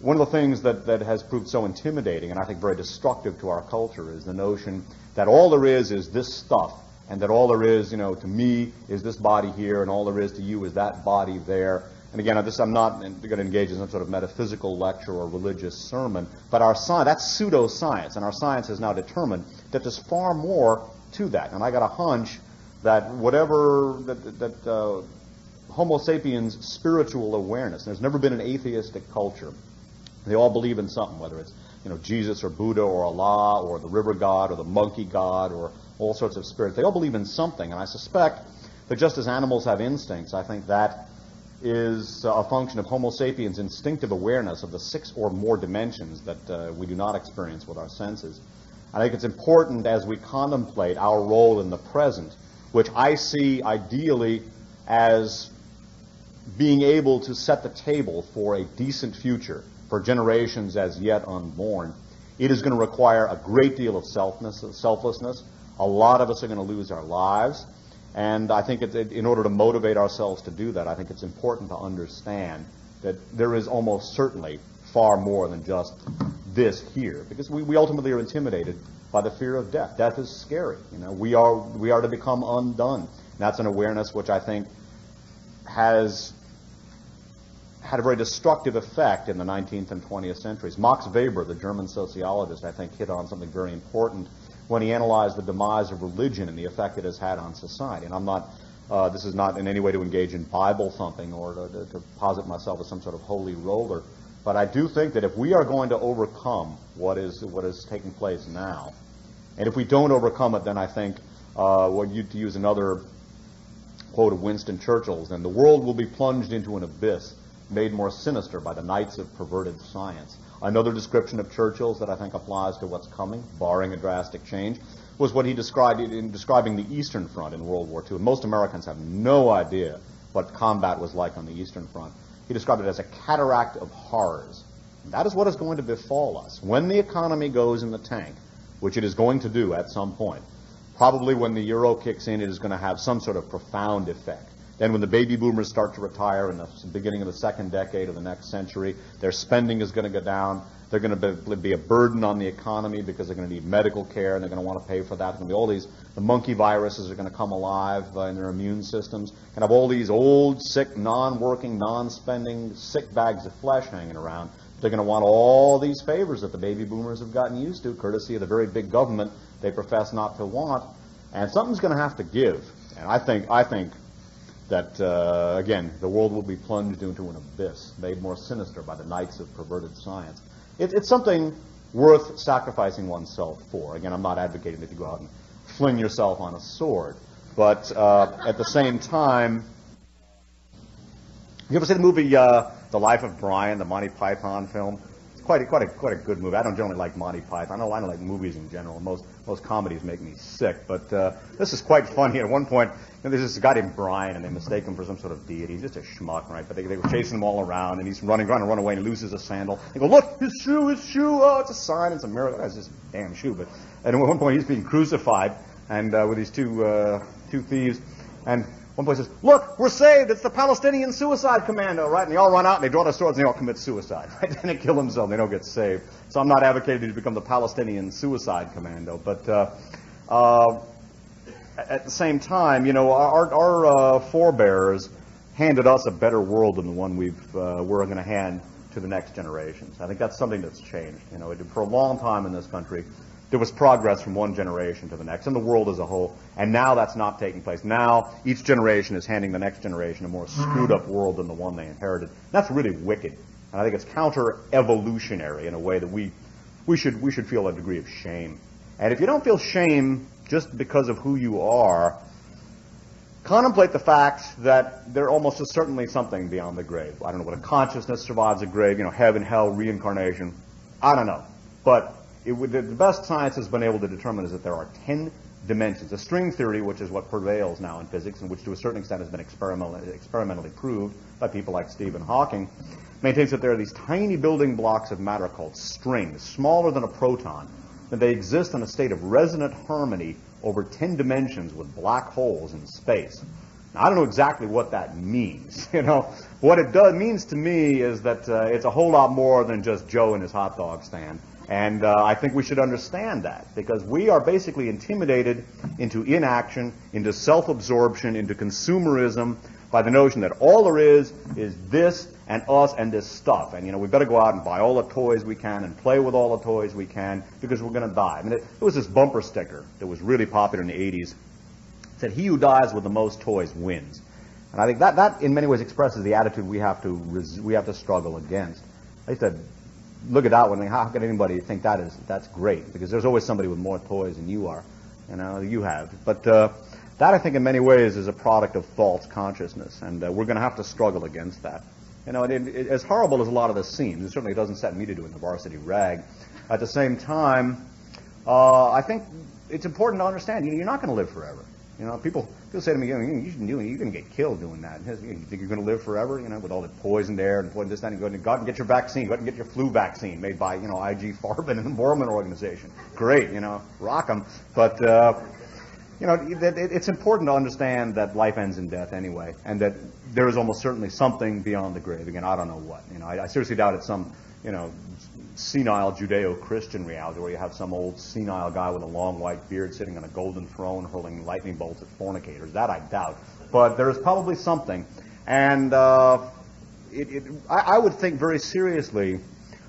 one of the things that has proved so intimidating and I think very destructive to our culture is the notion that all there is this stuff, and that all there is, to me, is this body here, and all there is to you is that body there. And again, I'm not going to engage in some sort of metaphysical lecture or religious sermon, but our science, that's pseudoscience, and our science has now determined that there's far more to that. And I got a hunch that whatever that Homo sapiens' spiritual awareness, there's never been an atheistic culture. They all believe in something, whether it's Jesus or Buddha or Allah or the river god or the monkey god or all sorts of spirits. They all believe in something, and I suspect that just as animals have instincts, I think that is a function of Homo sapiens' instinctive awareness of the 6 or more dimensions that we do not experience with our senses. I think it's important as we contemplate our role in the present, which I see ideally as being able to set the table for a decent future for generations as yet unborn. It is going to require a great deal of selflessness. A lot of us are going to lose our lives. And I think in order to motivate ourselves to do that, I think it's important to understand that there is almost certainly far more than just this here, because we ultimately are intimidated by the fear of death. Death is scary. We are to become undone. And that's an awareness which I think has had a very destructive effect in the 19th and 20th centuries. Max Weber, the German sociologist, I think hit on something very important when he analyzed the demise of religion and the effect it has had on society. And this is not in any way to engage in Bible thumping or to posit myself as some sort of holy roller, but I do think that if we are going to overcome what is taking place now, and if we don't overcome it, then I think, to use another quote of Winston Churchill's, then the world will be plunged into an abyss made more sinister by the nights of perverted science. Another description of Churchill's that I think applies to what's coming, barring a drastic change, was what he described in describing the Eastern Front in World War II. And most Americans have no idea what combat was like on the Eastern Front. He described it as a cataract of horrors. And that is what is going to befall us. When the economy goes in the tank, which it is going to do at some point, probably when the euro kicks in, it is going to have some sort of profound effect. Then when the baby boomers start to retire in the beginning of the second decade of the next century, their spending is going to go down. They're going to be a burden on the economy because they're going to need medical care and they're going to want to pay for that. There's going to be all these, the monkey viruses are going to come alive in their immune systems. Going to have all these old, sick, non-working, non-spending, sick bags of flesh hanging around. They're going to want all these favors that the baby boomers have gotten used to, courtesy of the very big government they profess not to want. And something's going to have to give. And I think that, again, the world will be plunged into an abyss, made more sinister by the nights of perverted science. It's something worth sacrificing oneself for. Again, I'm not advocating that you go out and fling yourself on a sword. But at the same time, you ever see the movie The Life of Brian, the Monty Python film? It's quite a good movie. I don't generally like Monty Python. I don't like movies in general. Most comedies make me sick. But this is quite funny. At one point, there's this guy named Brian, and they mistake him for some sort of deity. He's just a schmuck, right? But they were chasing him all around, and he's trying to run away, and he loses a sandal. They go, look, his shoe, oh, it's a sign, it's a miracle. It's just a damn shoe. And at one point, he's being crucified, and with these two thieves, and one place says, look, we're saved. It's the Palestinian Suicide Commando, right? And they all run out, and they draw their swords, and they all commit suicide, right? And they kill themselves. They don't get saved. So I'm not advocating to become the Palestinian Suicide Commando. But at the same time, you know, our forebears handed us a better world than the one we're going to hand to the next generations. I think that's something that's changed. You know, for a long time in this country, there was progress from one generation to the next, and the world as a whole, and now that's not taking place. Now, each generation is handing the next generation a more screwed-up world than the one they inherited. That's really wicked, and I think it's counter-evolutionary in a way that we should feel a degree of shame. And if you don't feel shame just because of who you are, contemplate the fact that there almost is certainly something beyond the grave. I don't know what a consciousness survives a grave, you know, heaven, hell, reincarnation. I don't know, but the best science has been able to determine is that there are 10 dimensions. The string theory, which is what prevails now in physics, and which to a certain extent has been experimentally proved by people like Stephen Hawking, maintains that there are these tiny building blocks of matter called strings, smaller than a proton, and they exist in a state of resonant harmony over 10 dimensions with black holes in space. Now, I don't know exactly what that means. You know, what it means to me is that it's a whole lot more than just Joe and his hot dog stand. And I think we should understand that, because we are basically intimidated into inaction, into self-absorption, into consumerism by the notion that all there is this and us and this stuff. And, you know, we better go out and buy all the toys we can and play with all the toys we can because we're going to die. I mean, it was this bumper sticker that was really popular in the 80s. It said, he who dies with the most toys wins. And I think that in many ways expresses the attitude we have to struggle against. I used to look at that one and think, how can anybody think that's great? Because there's always somebody with more toys than you are, you know, you have. But that, I think, in many ways is a product of false consciousness, and we're going to have to struggle against that. You know, as horrible as a lot of this seems, it certainly doesn't set me to doing the varsity rag. At the same time, I think it's important to understand, you're not going to live forever. You know, people say to me, you're going to get killed doing that. You think you're going to live forever, you know, with all the poisoned air and poison this, that, and go out and get your vaccine. Go out and get your flu vaccine made by, you know, IG Farben and the Borman Organization. Great, you know, rock them. But, you know, it's important to understand that life ends in death anyway, and that there is almost certainly something beyond the grave. Again, I don't know what. You know, I seriously doubt it's some, you know, senile Judeo-Christian reality where you have some old senile guy with a long white beard sitting on a golden throne hurling lightning bolts at fornicators. That I doubt. But there is probably something. And I would think very seriously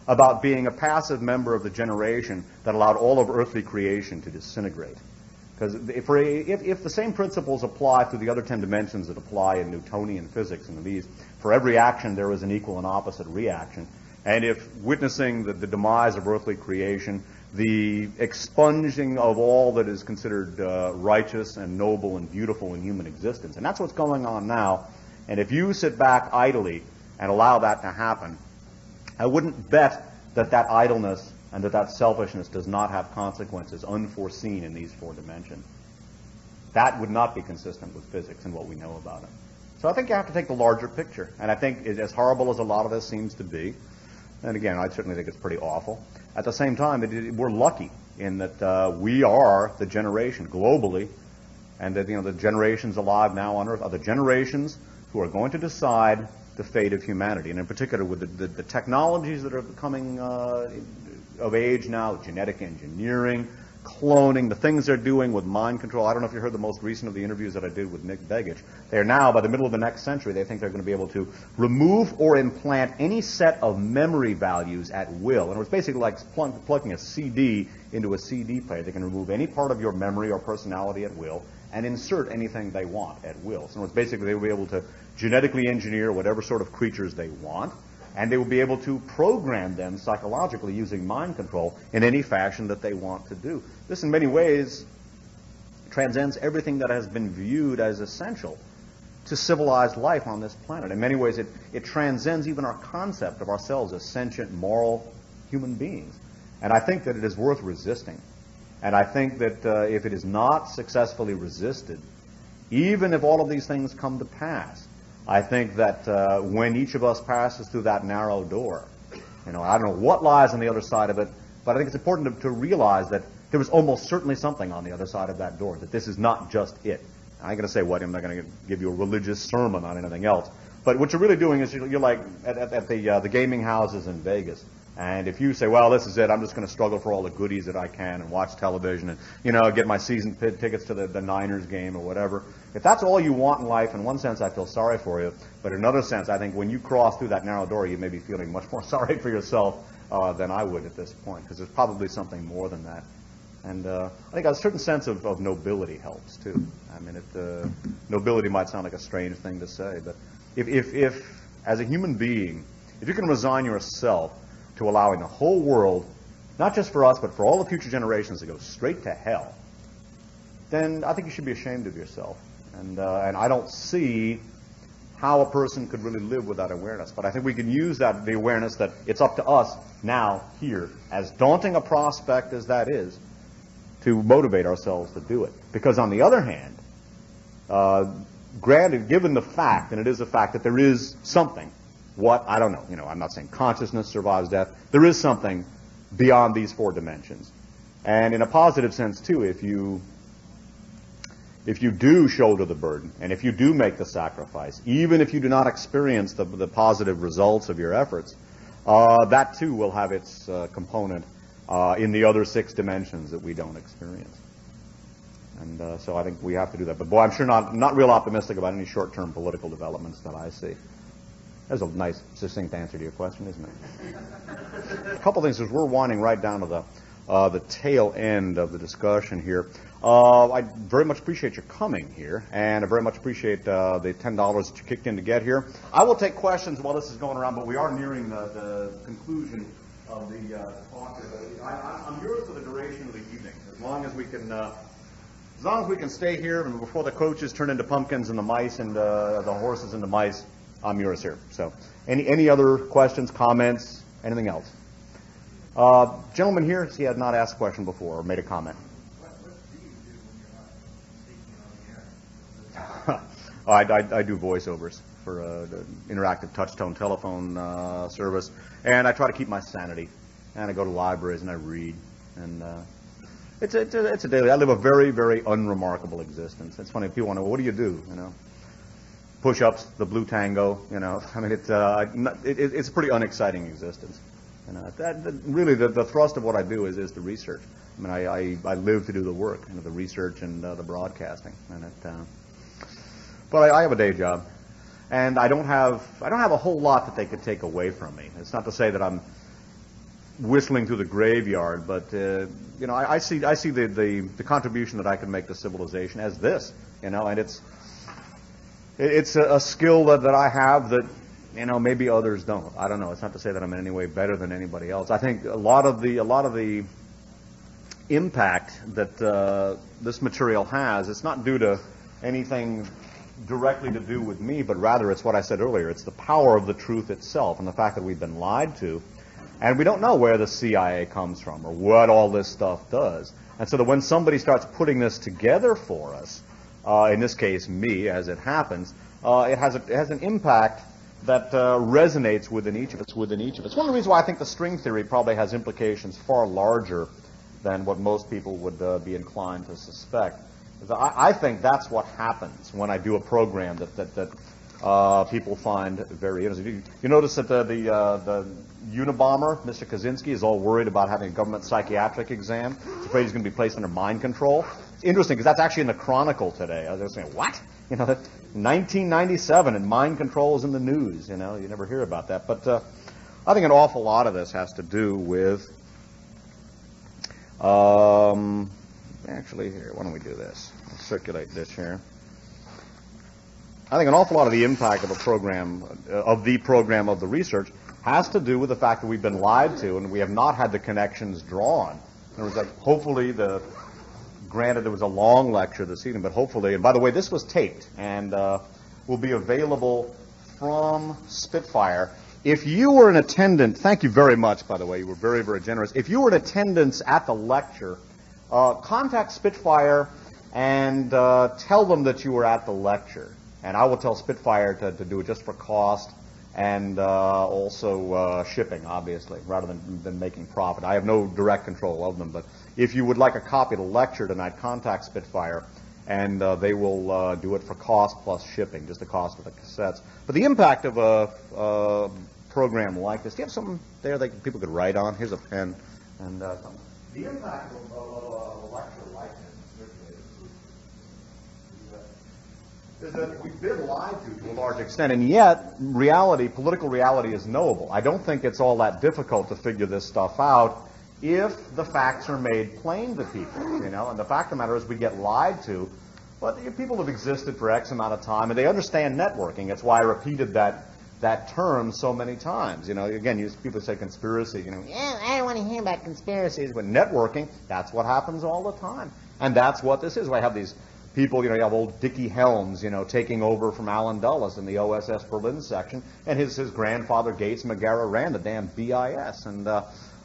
about being a passive member of the generation that allowed all of earthly creation to disintegrate. Because if the same principles apply to the other 10 dimensions that apply in Newtonian physics and these, for every action there is an equal and opposite reaction. And if witnessing the demise of earthly creation, the expunging of all that is considered righteous and noble and beautiful in human existence, and that's what's going on now. And if you sit back idly and allow that to happen, I wouldn't bet that that idleness and that selfishness does not have consequences unforeseen in these 4 dimensions. That would not be consistent with physics and what we know about it. So I think you have to take the larger picture. And I think as horrible as a lot of this seems to be, and again, I certainly think it's pretty awful, at the same time, we're lucky in that we are the generation globally, and that the generations alive now on Earth are the generations who are going to decide the fate of humanity. And in particular, with the technologies that are becoming of age now, genetic engineering, cloning, the things they're doing with mind control. I don't know if you heard the most recent of the interviews that I did with Nick Begich. They are now, by the middle of the next century, they think they're going to be able to remove or implant any set of memory values at will. And it's basically like plugging a CD into a CD player. They can remove any part of your memory or personality at will and insert anything they want at will. So it's basically they will be able to genetically engineer whatever sort of creatures they want, and they will be able to program them psychologically using mind control in any fashion that they want to do. This, in many ways, transcends everything that has been viewed as essential to civilized life on this planet. In many ways, it transcends even our concept of ourselves as sentient, moral human beings. And I think that it is worth resisting. And I think that if it is not successfully resisted, even if all of these things come to pass, I think that when each of us passes through that narrow door, I don't know what lies on the other side of it, but I think it's important to realize that there was almost certainly something on the other side of that door, that this is not just it. I ain't going to say what, I'm not going to give you a religious sermon on anything else. But what you're really doing is you're like at the gaming houses in Vegas. And if you say, well, this is it, I'm just going to struggle for all the goodies that I can and watch television and, get my season tickets to the Niners game or whatever. If that's all you want in life, in one sense, I feel sorry for you. But in another sense, I think when you cross through that narrow door, you may be feeling much more sorry for yourself than I would at this point, because there's probably something more than that. And I think a certain sense of nobility helps, too. I mean, nobility might sound like a strange thing to say, but if as a human being, if you can resign yourself to allowing the whole world, not just for us, but for all the future generations to go straight to hell, then I think you should be ashamed of yourself. And I don't see how a person could really live with that awareness. But I think we can use the awareness that it's up to us now, here, as daunting a prospect as that is, to motivate ourselves to do it. Because on the other hand, granted, given the fact, and it is a fact, that there is something, I don't know, I'm not saying consciousness survives death, there is something beyond these 4 dimensions. And in a positive sense, too, if you do shoulder the burden, and if you do make the sacrifice, even if you do not experience the positive results of your efforts, that too will have its component in the other 6 dimensions that we don't experience. And so I think we have to do that. But boy, I'm sure not real optimistic about any short-term political developments that I see. That's a nice, succinct answer to your question, isn't it? A couple things as we're winding right down to the tail end of the discussion here. I very much appreciate your coming here, and I very much appreciate the $10 that you kicked in to get here. I will take questions while this is going around, but we are nearing the conclusion of the talk. I'm yours for the duration of the evening, as long as we can stay here, and before the coaches turn into pumpkins and the mice and the horses into mice, I'm yours here. So, any other questions, comments, anything else? Gentleman here, he had not asked a question before or made a comment. What do you do when you're not speaking on the air? I do voiceovers for the interactive touch-tone telephone service, and I try to keep my sanity. And I go to libraries and I read, and it's a daily. I live a very, very unremarkable existence. It's funny, people want to know, what do you do? Push-ups, the blue tango. I mean, it's a pretty unexciting existence. Really, the thrust of what I do is the research. I mean, I live to do the work, the research and the broadcasting. But I have a day job, and I don't have a whole lot that they could take away from me. It's not to say that I'm whistling through the graveyard, but I see the contribution that I can make to civilization as this, and it's a skill that I have that maybe others don't. I don't know. It's not to say that I'm in any way better than anybody else. I think a lot of the impact that this material has, it's not due to anything directly to do with me, but rather it's what I said earlier. It's the power of the truth itself and the fact that we've been lied to, and we don't know where the CIA comes from or what all this stuff does. And so that when somebody starts putting this together for us, in this case me, as it happens, it has an impact that resonates within each of us. One of the reasons why I think the string theory probably has implications far larger than what most people would be inclined to suspect. I think that's what happens when I do a program that people find very interesting. You notice that the Unabomber, Mr. Kaczynski, is all worried about having a government psychiatric exam. He's afraid he's going to be placed under mind control. It's interesting because that's actually in the Chronicle today. I was saying, what? 1997 and mind control is in the news. You never hear about that. But I think an awful lot of this has to do with. Actually, here, why don't we do this? Let's circulate this here. I think an awful lot of the impact of a program, of the research, has to do with the fact that we've been lied to and we have not had the connections drawn. In other words, hopefully granted there was a long lecture this evening, but hopefully, and by the way, this was taped and will be available from Spitfire. If you were in attendance, thank you very much, by the way, you were very, very generous. If you were in attendance at the lecture, contact Spitfire and tell them that you were at the lecture. And I will tell Spitfire to do it just for cost and also shipping, obviously, rather than making profit. I have no direct control of them, but if you would like a copy of the lecture tonight, contact Spitfire, and they will do it for cost plus shipping, just the cost of the cassettes. But the impact of a program like this, do you have something there that people could write on? Here's a pen. And the impact of a lecture like this is that we've been lied to a large extent, and yet political reality is knowable. I don't think it's all that difficult to figure this stuff out if the facts are made plain to people, and the fact of the matter is we get lied to, but people have existed for X amount of time, and they understand networking. That's why I repeated that term so many times. Again, people say conspiracy, Yeah, I don't want to hear about conspiracies. but networking, that's what happens all the time. And that's what this is. I have these people, you have old Dickie Helms, taking over from Alan Dulles in the OSS Berlin section, and his grandfather Gates McGarrah ran the damn BIS, and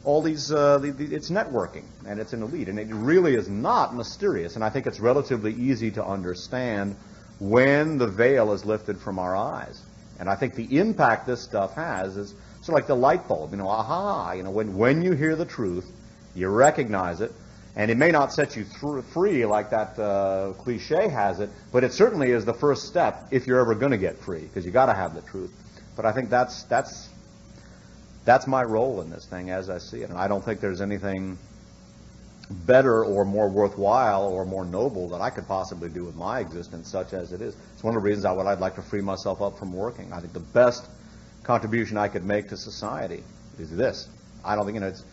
all these, it's networking, and it's an elite, and it really is not mysterious, and I think it's relatively easy to understand when the veil is lifted from our eyes. And I think the impact this stuff has is sort of like the light bulb, when you hear the truth, you recognize it, and it may not set you free like that cliche has it, but it certainly is the first step if you're ever going to get free, because you got to have the truth. But I think that's my role in this thing as I see it, and I don't think there's anything better or more worthwhile or more noble that I could possibly do with my existence, such as it is. It's one of the reasons I'd like to free myself up from working. I think the best contribution I could make to society is this. I don't think, if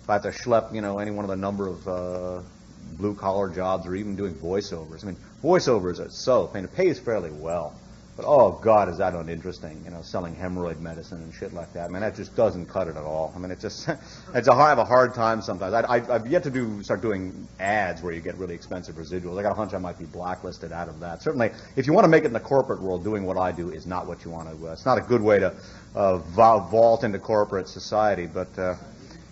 I have to schlep, any one of the number of blue-collar jobs or even doing voiceovers. I mean, voiceovers are soap, and it pays fairly well. But, oh, God, is that uninteresting, selling hemorrhoid medicine and shit like that. I mean, that just doesn't cut it at all. I mean, I have a hard time sometimes. I've yet to start doing ads where you get really expensive residuals. I got a hunch I might be blacklisted out of that. Certainly, if you want to make it in the corporate world, doing what I do is not what you want to do. It's not a good way to vault into corporate society. But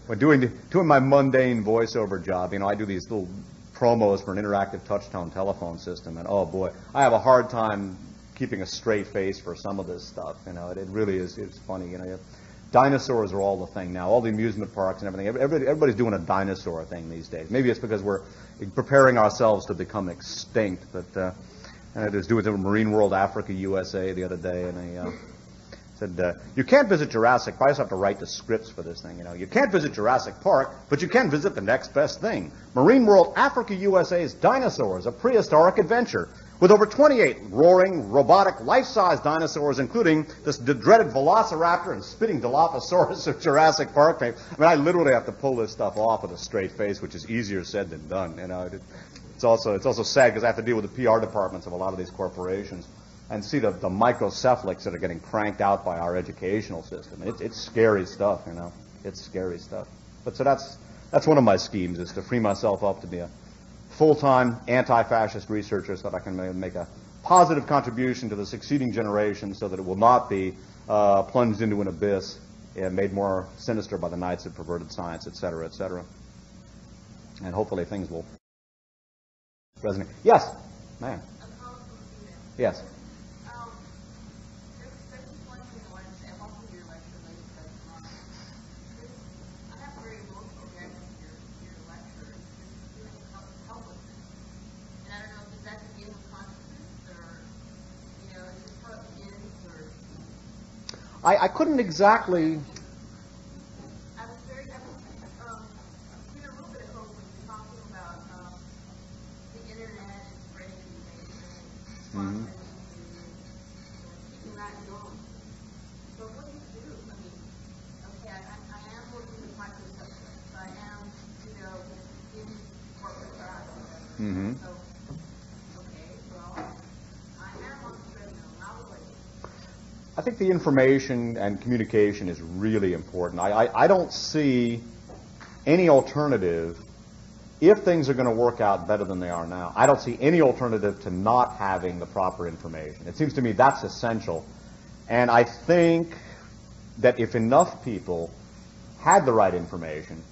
when doing my mundane voiceover job, I do these little promos for an interactive touch-tone telephone system, and, oh, boy, I have a hard time keeping a straight face for some of this stuff. It really is. It's funny. Dinosaurs are all the thing now. All the amusement parks and everything. Everybody's doing a dinosaur thing these days. Maybe it's because we're preparing ourselves to become extinct. But I was doing it with Marine World Africa USA the other day, and they said, you can't visit Jurassic Park. I just have to write the scripts for this thing. You can't visit Jurassic Park, but you can visit the next best thing. Marine World Africa USA's Dinosaurs, a prehistoric adventure. With over 28 roaring, robotic, life-size dinosaurs, including the dreaded Velociraptor and spitting Dilophosaurus of Jurassic Park. I mean, I literally have to pull this stuff off with a straight face, which is easier said than done. It's also sad because I have to deal with the PR departments of a lot of these corporations and see the microcephalics that are getting cranked out by our educational system. It's scary stuff, It's scary stuff. But so that's one of my schemes, is to free myself up to be a full-time anti-fascist researcher so that I can make a positive contribution to the succeeding generation so that it will not be plunged into an abyss and made more sinister by the knights of perverted science, et cetera, et cetera. And hopefully things will resonate. Yes, ma'am. Yes. There's one thing I wanted to say. I'm also your lecture lady, but I have a very emotional reaction to your lecture. It's feeling helplessness. And I don't know, does that begin with consciousness, or, you know, is this how it begins, or? I couldn't exactly. I was getting a little bit of hope when you're talking about the internet and spreading information, keeping that going. But what do you do? I mean, okay, I am working with microsubjects. I am, you know, in corporate practice. So, okay, well, I am on the treadmill. Now what do I do? I think the information and communication is really important. I don't see any alternative, if things are going to work out better than they are now, I don't see any alternative to not having the proper information. It seems to me that's essential. And I think that if enough people had the right information,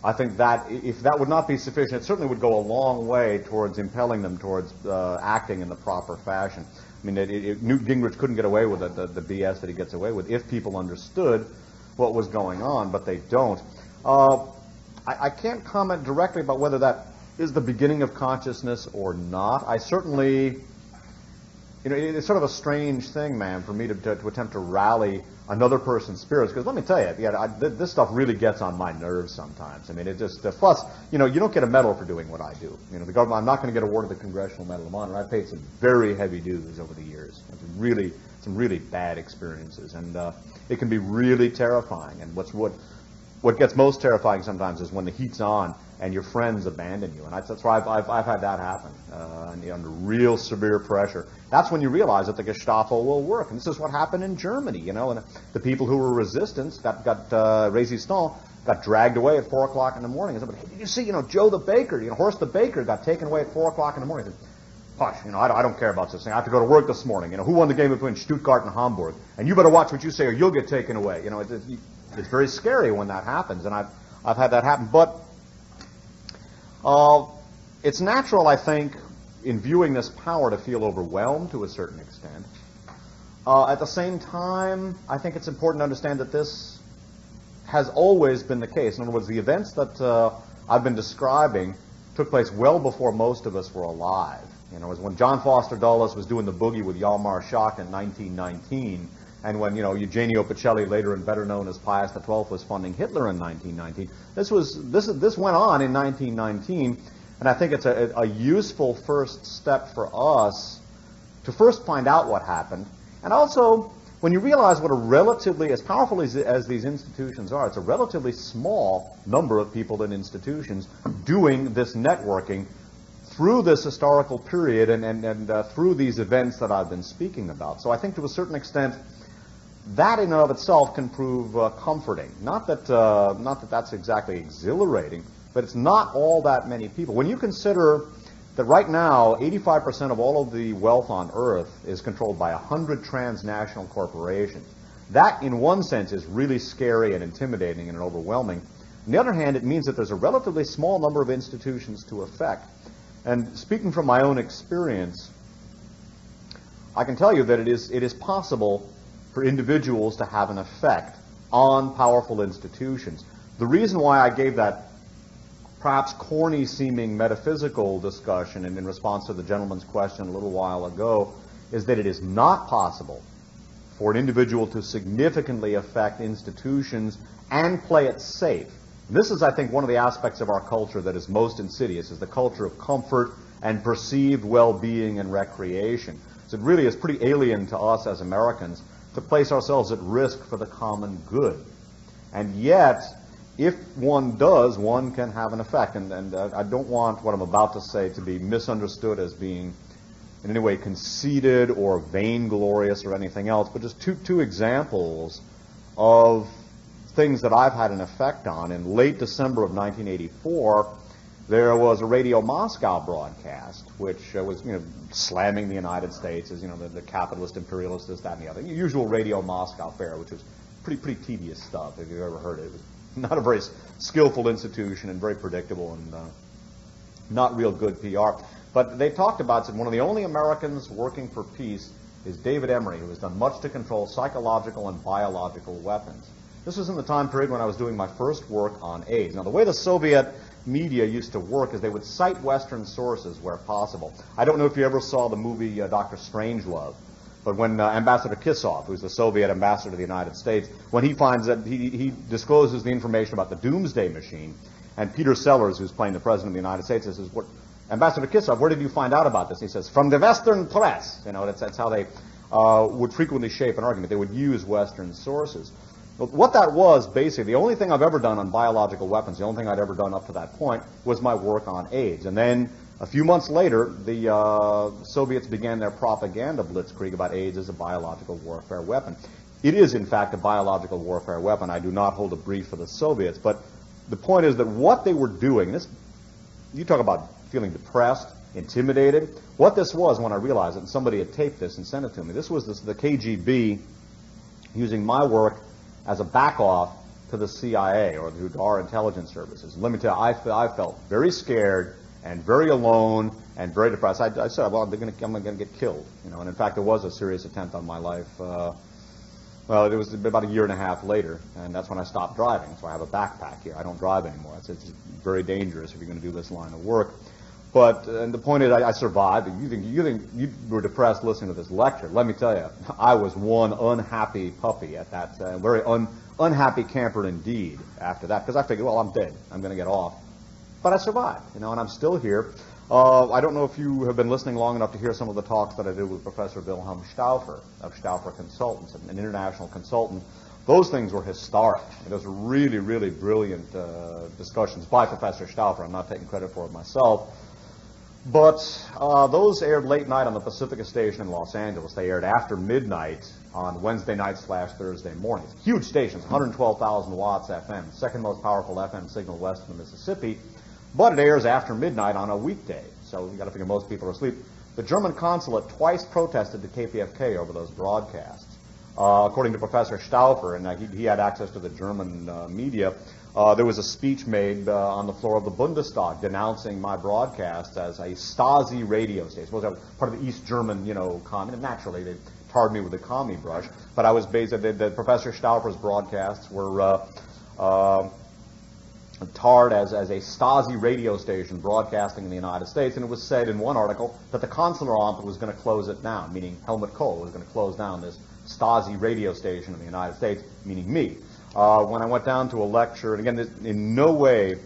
I think that if that would not be sufficient, it certainly would go a long way towards impelling them towards acting in the proper fashion. I mean, Newt Gingrich couldn't get away with the BS that he gets away with if people understood what was going on, but they don't. I can't comment directly about whether that is the beginning of consciousness or not. I certainly, you know, it's sort of a strange thing, man, for me to attempt to rally another person's spirits, because let me tell you, this stuff really gets on my nerves sometimes. I mean, it just, plus, you know, you don't get a medal for doing what I do. You know, the government, I'm not going to get awarded the Congressional Medal of Honor. I paid some very heavy dues over the years. Some really bad experiences, and it can be really terrifying. And what gets most terrifying sometimes is when the heat's on and your friends abandon you. And that's why I've had that happen under real severe pressure. That's when you realize that the Gestapo will work. And this is what happened in Germany, you know. And the people who were resistance got Resistance got dragged away at 4 o'clock in the morning. And somebody, hey, did you see, you know, Joe the baker, you know, Horst the baker got taken away at 4 o'clock in the morning. I said, hush, you know, I don't care about this thing. I have to go to work this morning. You know, who won the game between Stuttgart and Hamburg? And you better watch what you say or you'll get taken away. You know, it's very scary when that happens, and I've had that happen. But it's natural, I think, in viewing this power to feel overwhelmed to a certain extent. At the same time, I think it's important to understand that this has always been the case. In other words, the events that I've been describing took place well before most of us were alive. You know, it was when John Foster Dulles was doing the boogie with Hjalmar Schacht in 1919, and when, you know, Eugenio Pacelli, later and better known as Pius XII, was funding Hitler in 1919. This went on in 1919, and I think it's a useful first step for us to first find out what happened. And also, when you realize what a relatively, as powerful as these institutions are, it's a relatively small number of people and institutions doing this networking through this historical period and through these events that I've been speaking about. So I think to a certain extent, that in and of itself can prove comforting. Not that that's exactly exhilarating, but it's not all that many people. When you consider that right now, 85% of all of the wealth on Earth is controlled by 100 transnational corporations, that in one sense is really scary and intimidating and overwhelming. On the other hand, it means that there's a relatively small number of institutions to affect. And speaking from my own experience, I can tell you that it is possible for individuals to have an effect on powerful institutions. The reason why I gave that perhaps corny-seeming metaphysical discussion in response to the gentleman's question a little while ago is that it is not possible for an individual to significantly affect institutions and play it safe. This is, I think, one of the aspects of our culture that is most insidious, is the culture of comfort and perceived well-being and recreation. So it really is pretty alien to us as Americans to place ourselves at risk for the common good. And yet, if one does, one can have an effect. And I don't want what I'm about to say to be misunderstood as being in any way conceited or vainglorious or anything else, but just two examples of things that I've had an effect on. In late December of 1984, There was a Radio Moscow broadcast, which was, slamming the United States as, the capitalist, imperialist, this, that, and the other. Usual Radio Moscow fare, which was pretty tedious stuff, if you've ever heard it. It was not a very skillful institution and very predictable and not real good PR. But they talked about, said one of the only Americans working for peace is David Emery, who has done much to control psychological and biological weapons. This was in the time period when I was doing my first work on AIDS. Now, the way the Soviet media used to work is they would cite Western sources where possible. I don't know if you ever saw the movie Dr. Strangelove, but when Ambassador Kisov, who's the Soviet ambassador to the United States, when he finds that he discloses the information about the Doomsday Machine, and Peter Sellers, who's playing the President of the United States, says, Ambassador Kisov, where did you find out about this? He says, from the Western press. That's how they would frequently shape an argument. They would use Western sources. But what that was, basically, the only thing I've ever done on biological weapons, the only thing I'd ever done up to that point, was my work on AIDS. And then a few months later, the Soviets began their propaganda blitzkrieg about AIDS as a biological warfare weapon. It is, in fact, a biological warfare weapon. I do not hold a brief for the Soviets, but the point is that what they were doing, you talk about feeling depressed, intimidated. What this was, when I realized it, and somebody had taped this and sent it to me, this was the KGB using my work as a back-off to the CIA or to our intelligence services. And let me tell you, I felt very scared and very alone and very depressed. I said, well, I'm going to get killed. And in fact, there was a serious attempt on my life. Well, it was about a year and a half later, and that's when I stopped driving. So I have a backpack here. I don't drive anymore. It's very dangerous if you're going to do this line of work. But and the point is, I survived. You think you were depressed listening to this lecture? Let me tell you, I was one unhappy puppy at that. Very unhappy camper indeed. After that, because I figured, well, I'm dead. I'm going to get off. But I survived, and I'm still here. I don't know if you have been listening long enough to hear some of the talks that I did with Professor Wilhelm Stauffer of Stauffer Consultants, an international consultant. Those things were historic. Those were really, really brilliant discussions by Professor Stauffer. I'm not taking credit for it myself. But those aired late night on the Pacifica station in Los Angeles. They aired after midnight on Wednesday night / Thursday mornings. Huge stations, 112,000 watts FM, second most powerful FM signal west of the Mississippi. But it airs after midnight on a weekday. So you got to figure most people are asleep. The German consulate twice protested to KPFK over those broadcasts. According to Professor Stauffer, and he had access to the German media, there was a speech made on the floor of the Bundestag denouncing my broadcasts as a Stasi radio station. It was part of the East German, commune. Naturally, they tarred me with the commie brush. But I was based that Professor Stauffer's broadcasts were tarred as a Stasi radio station broadcasting in the United States. And it was said in one article that the Kanzleramt was going to close it down, meaning Helmut Kohl was going to close down this Stasi radio station in the United States, meaning me. When I went down to a lecture, and again, in no way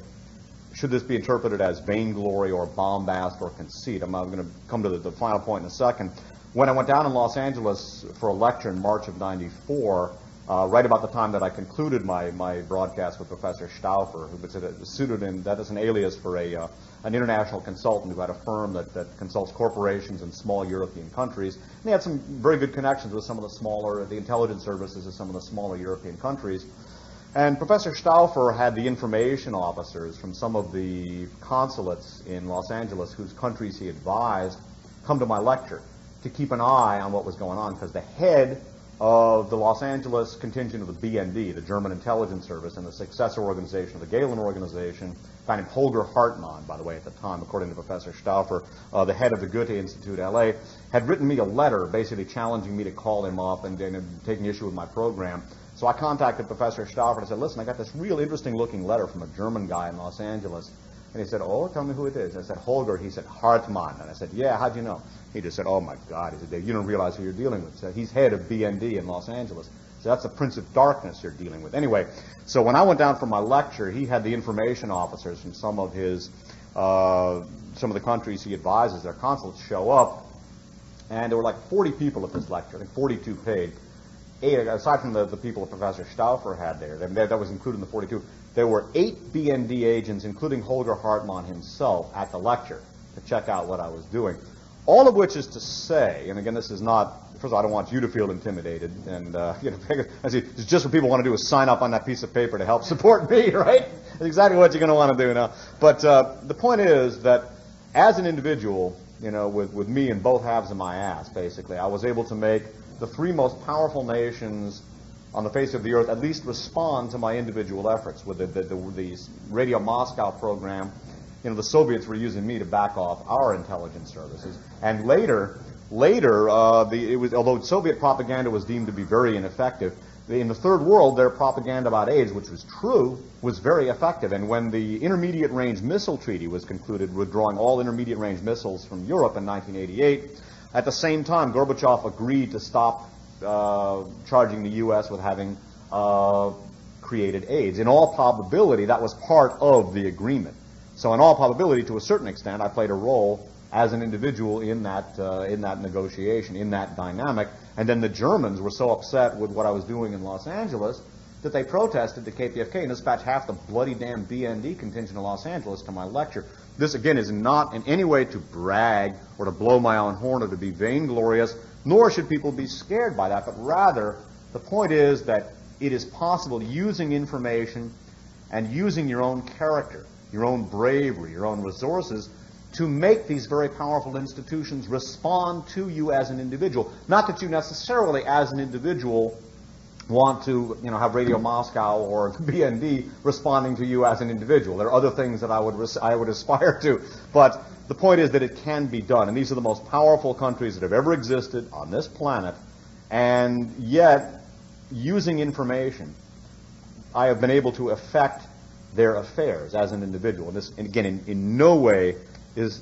should this be interpreted as vainglory or bombast or conceit. I'm going to come to the final point in a second. When I went down in Los Angeles for a lecture in March of '94, right about the time that I concluded my broadcast with Professor Stauffer, who was a pseudonym, that is an alias for an international consultant who had a firm that consults corporations in small European countries. And he had some very good connections with some of the intelligence services of some of the smaller European countries. And Professor Stauffer had the information officers from some of the consulates in Los Angeles whose countries he advised come to my lecture to keep an eye on what was going on, because the head of the Los Angeles contingent of the BND, the German intelligence service, and the successor organization of the Gehlen organization, a guy named Holger Hartmann, by the way, at the time, according to Professor Stauffer, the head of the Goethe Institute, L.A., had written me a letter basically challenging me to call him up and taking issue with my program. So I contacted Professor Stauffer and I said, listen, I got this real interesting-looking letter from a German guy in Los Angeles. And he said, oh, tell me who it is. I said, Holger. He said, Hartmann. And I said, yeah, how'd you know? He just said, oh, my God. He said, you don't realize who you're dealing with. He said, he's head of BND in Los Angeles. So that's the Prince of Darkness you're dealing with. Anyway, so when I went down for my lecture, he had the information officers from some of the countries he advises, their consulates, show up. And there were like 40 people at this lecture. I think 42 paid. Aside from the people that Professor Stauffer had there, that was included in the 42, there were 8 BND agents, including Holger Hartmann himself, at the lecture to check out what I was doing. All of which is to say, and again, this is not first of all, I don't want you to feel intimidated, and it's just what people want to do is sign up on that piece of paper to help support me, right? That's exactly what you're going to want to do now. But the point is that as an individual, with me in both halves of my ass, basically, I was able to make the three most powerful nations on the face of the earth at least respond to my individual efforts. With the Radio Moscow program, the Soviets were using me to back off our intelligence services, and later, although Soviet propaganda was deemed to be very ineffective, in the Third World, their propaganda about AIDS, which was true, was very effective. And when the Intermediate Range Missile Treaty was concluded, withdrawing all intermediate range missiles from Europe in 1988, at the same time, Gorbachev agreed to stop charging the U.S. with having created AIDS. In all probability, that was part of the agreement. So in all probability, to a certain extent, I played a role as an individual in that negotiation, in that dynamic. And then the Germans were so upset with what I was doing in Los Angeles that they protested to KPFK and dispatched half the bloody damn BND contingent in Los Angeles to my lecture. This, again, is not in any way to brag or to blow my own horn or to be vainglorious, nor should people be scared by that, but rather the point is that it is possible, using information and using your own character, your own bravery, your own resources, to make these very powerful institutions respond to you as an individual. Not that you necessarily, as an individual, want to, have Radio Moscow or the BND responding to you as an individual. There are other things that I would aspire to, but the point is that it can be done. And these are the most powerful countries that have ever existed on this planet, and yet, using information, I have been able to affect their affairs as an individual. And this, and again, in no way is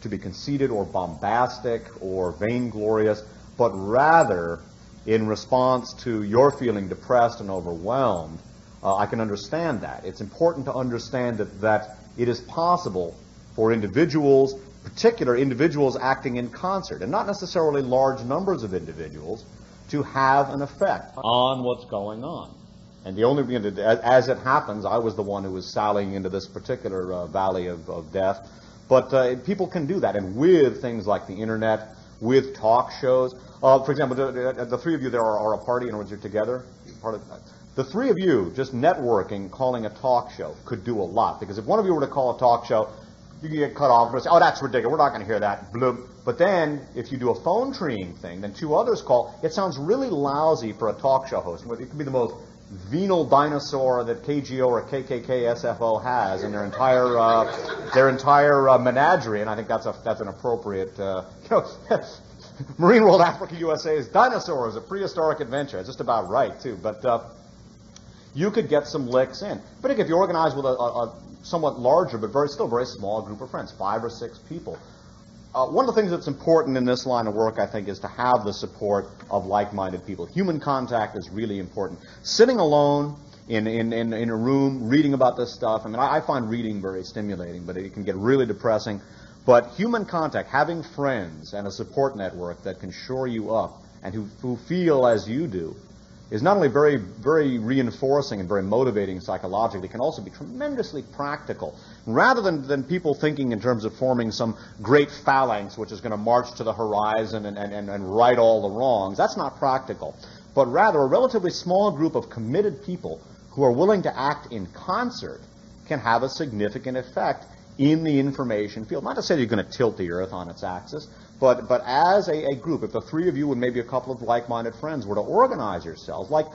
to be conceited or bombastic or vainglorious, but rather in response to your feeling depressed and overwhelmed. I can understand that. It's important to understand that it is possible for individuals, particular individuals acting in concert, and not necessarily large numbers of individuals, to have an effect on what's going on. And the only, as it happens, I was the one who was sallying into this particular valley of death. But people can do that, and with things like the internet, with talk shows. For example, the three of you there are a party, in other words, you're together. The three of you, just networking, calling a talk show, could do a lot. Because if one of you were to call a talk show, you can get cut off and say, oh, that's ridiculous, we're not going to hear that, bloop. But then, if you do a phone treeing thing, then two others call, it sounds really lousy for a talk show host. It could be the most venal dinosaur that KGO or KKK SFO has in their entire menagerie, and I think that's an appropriate. Marine World Africa USA's Dinosaurs, a prehistoric adventure. It's just about right too, but you could get some licks in. But if you organize with a somewhat larger but still very small group of friends, 5 or 6 people. One of the things that's important in this line of work, I think, is to have the support of like-minded people. Human contact is really important. Sitting alone in a room, reading about this stuff, I find reading very stimulating, but it can get really depressing. But human contact, having friends and a support network that can shore you up and who feel as you do, is not only very, very reinforcing and very motivating psychologically, it can also be tremendously practical. Rather than people thinking in terms of forming some great phalanx which is going to march to the horizon and right all the wrongs, that's not practical. But rather a relatively small group of committed people who are willing to act in concert can have a significant effect in the information field. Not to say that you're going to tilt the earth on its axis, but as a group, if the three of you and maybe a couple of like-minded friends were to organize yourselves, like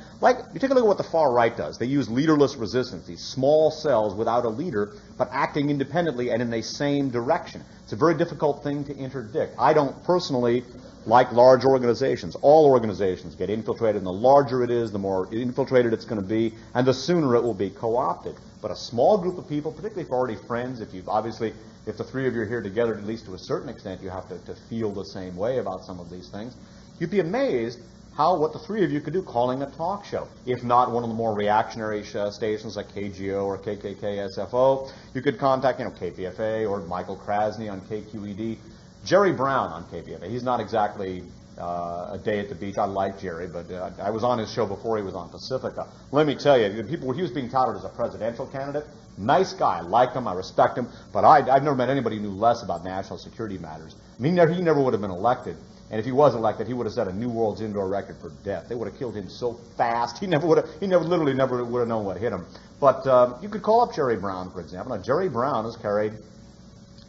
you take a look at what the far right does. They use leaderless resistance, these small cells without a leader, but acting independently and in the same direction. It's a very difficult thing to interdict. I don't personally like large organizations. All organizations get infiltrated, and the larger it is, the more infiltrated it's going to be, and the sooner it will be co-opted. But a small group of people, particularly if already friends, if the three of you are here together, at least to a certain extent, you have to feel the same way about some of these things. You'd be amazed what the three of you could do calling a talk show. If not one of the more reactionary stations like KGO or KKK SFO, you could contact KPFA or Michael Krasny on KQED. Jerry Brown on KPFA. He's not exactly a day at the beach. I like Jerry, but I was on his show before he was on Pacifica. Let me tell you, he was being touted as a presidential candidate. Nice guy. I like him. I respect him. But I've never met anybody who knew less about national security matters. He never would have been elected And if he was elected, he would have set a new world's indoor record for death. They would have killed him so fast, he literally never would have known what hit him. But you could call up Jerry Brown, for example. Now, Jerry Brown is carried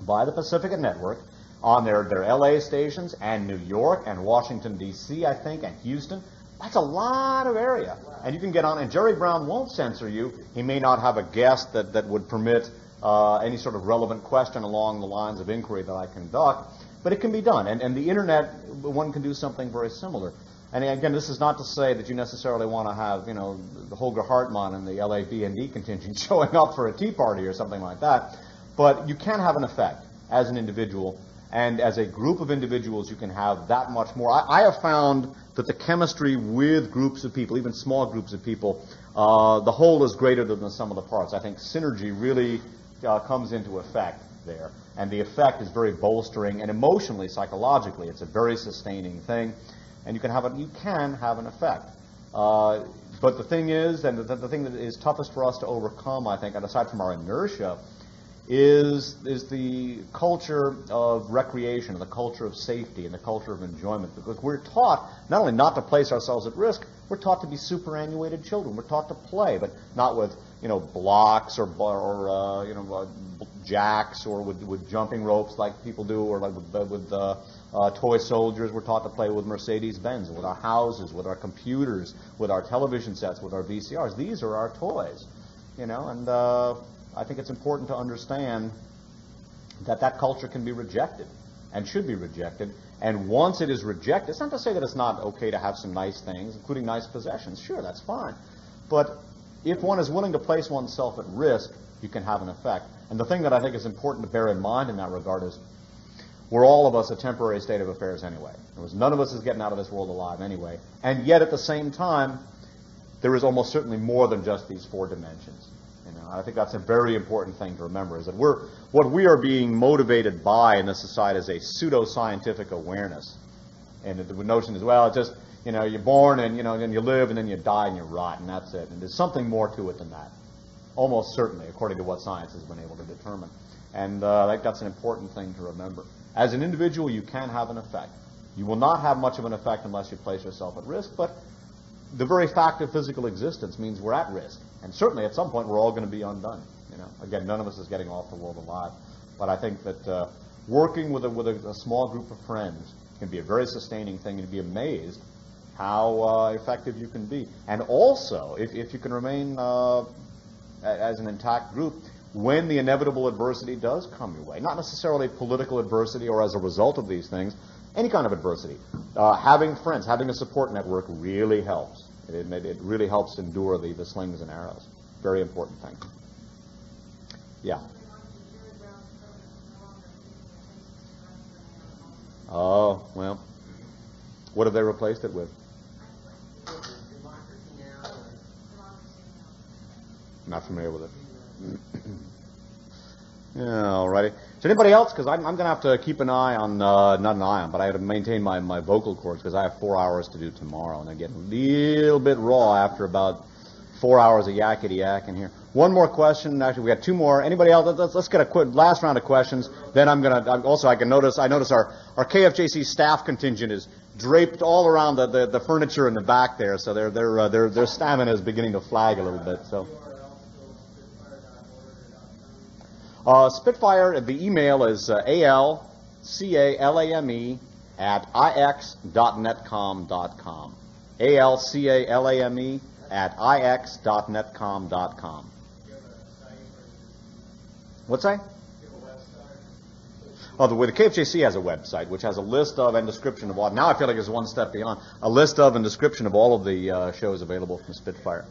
by the Pacifica Network on their LA stations and New York and Washington, D.C., I think, and Houston. That's a lot of area. And you can get on, and Jerry Brown won't censor you. He may not have a guest that would permit any sort of relevant question along the lines of inquiry that I conduct, but it can be done. And the Internet, one can do something very similar. And again, this is not to say that you necessarily want to have, the Holger Hartmann and the LA BND contingent showing up for a tea party or something like that, but you can have an effect as an individual. And as a group of individuals, you can have that much more. I have found that the chemistry with groups of people, even small groups of people, the whole is greater than the sum of the parts. I think synergy really comes into effect there. And the effect is very bolstering, and emotionally, psychologically, it's a very sustaining thing. And you can have an effect. But the thing is, and the thing that is toughest for us to overcome, I think, and aside from our inertia, is the culture of recreation, and the culture of safety, and the culture of enjoyment. Because we're taught not only not to place ourselves at risk, we're taught to be superannuated children. We're taught to play, but not with blocks or jacks or with jumping ropes like people do, or like with toy soldiers. We're taught to play with Mercedes-Benz, with our houses, with our computers, with our television sets, with our VCRs. These are our toys, and I think it's important to understand that culture can be rejected and should be rejected. And once it is rejected, it's not to say that it's not okay to have some nice things, including nice possessions. Sure, that's fine. But if one is willing to place oneself at risk, you can have an effect. And the thing that I think is important to bear in mind in that regard is we're all of us a temporary state of affairs anyway. None of us is getting out of this world alive anyway. And yet at the same time, there is almost certainly more than just these four dimensions. I think that's a very important thing to remember, is that what we are being motivated by in this society is a pseudo-scientific awareness. And the notion is, well, it's just, you're born and, then you live and then you die and you rot, and that's it. And there's something more to it than that. Almost certainly, according to what science has been able to determine. And I think that's an important thing to remember. As an individual, you can have an effect. You will not have much of an effect unless you place yourself at risk, but the very fact of physical existence means we're at risk. And certainly at some point we're all going to be undone. Again, none of us is getting off the world alive. But I think that working with a small group of friends can be a very sustaining thing, and to be amazed how effective you can be. And also, if you can remain as an intact group, when the inevitable adversity does come your way, not necessarily political adversity or as a result of these things, any kind of adversity, having friends, having a support network really helps. It really helps endure the slings and arrows. Very important thing. Yeah. Oh, well. What have they replaced it with? Not familiar with it. Yeah, all righty. Is anybody else? Because I'm going to have to keep an eye on, not an eye on, but I have to maintain my vocal cords because I have 4 hours to do tomorrow, and I get a little bit raw after about 4 hours of yakety-yak in here. One more question. Actually, we got two more. Anybody else? Let's get a last round of questions. Then I'm going to, also I notice our KFJC staff contingent is draped all around the furniture in the back there, so their stamina is beginning to flag a little bit, so. Spitfire, the email is alcalame@ix.netcom.com. alcalame@ix.netcom.com. What's that? Oh, the KFJC has a website which has a list of and description of all. Now I feel like it's one step beyond. A list of and description of all of the shows available from Spitfire.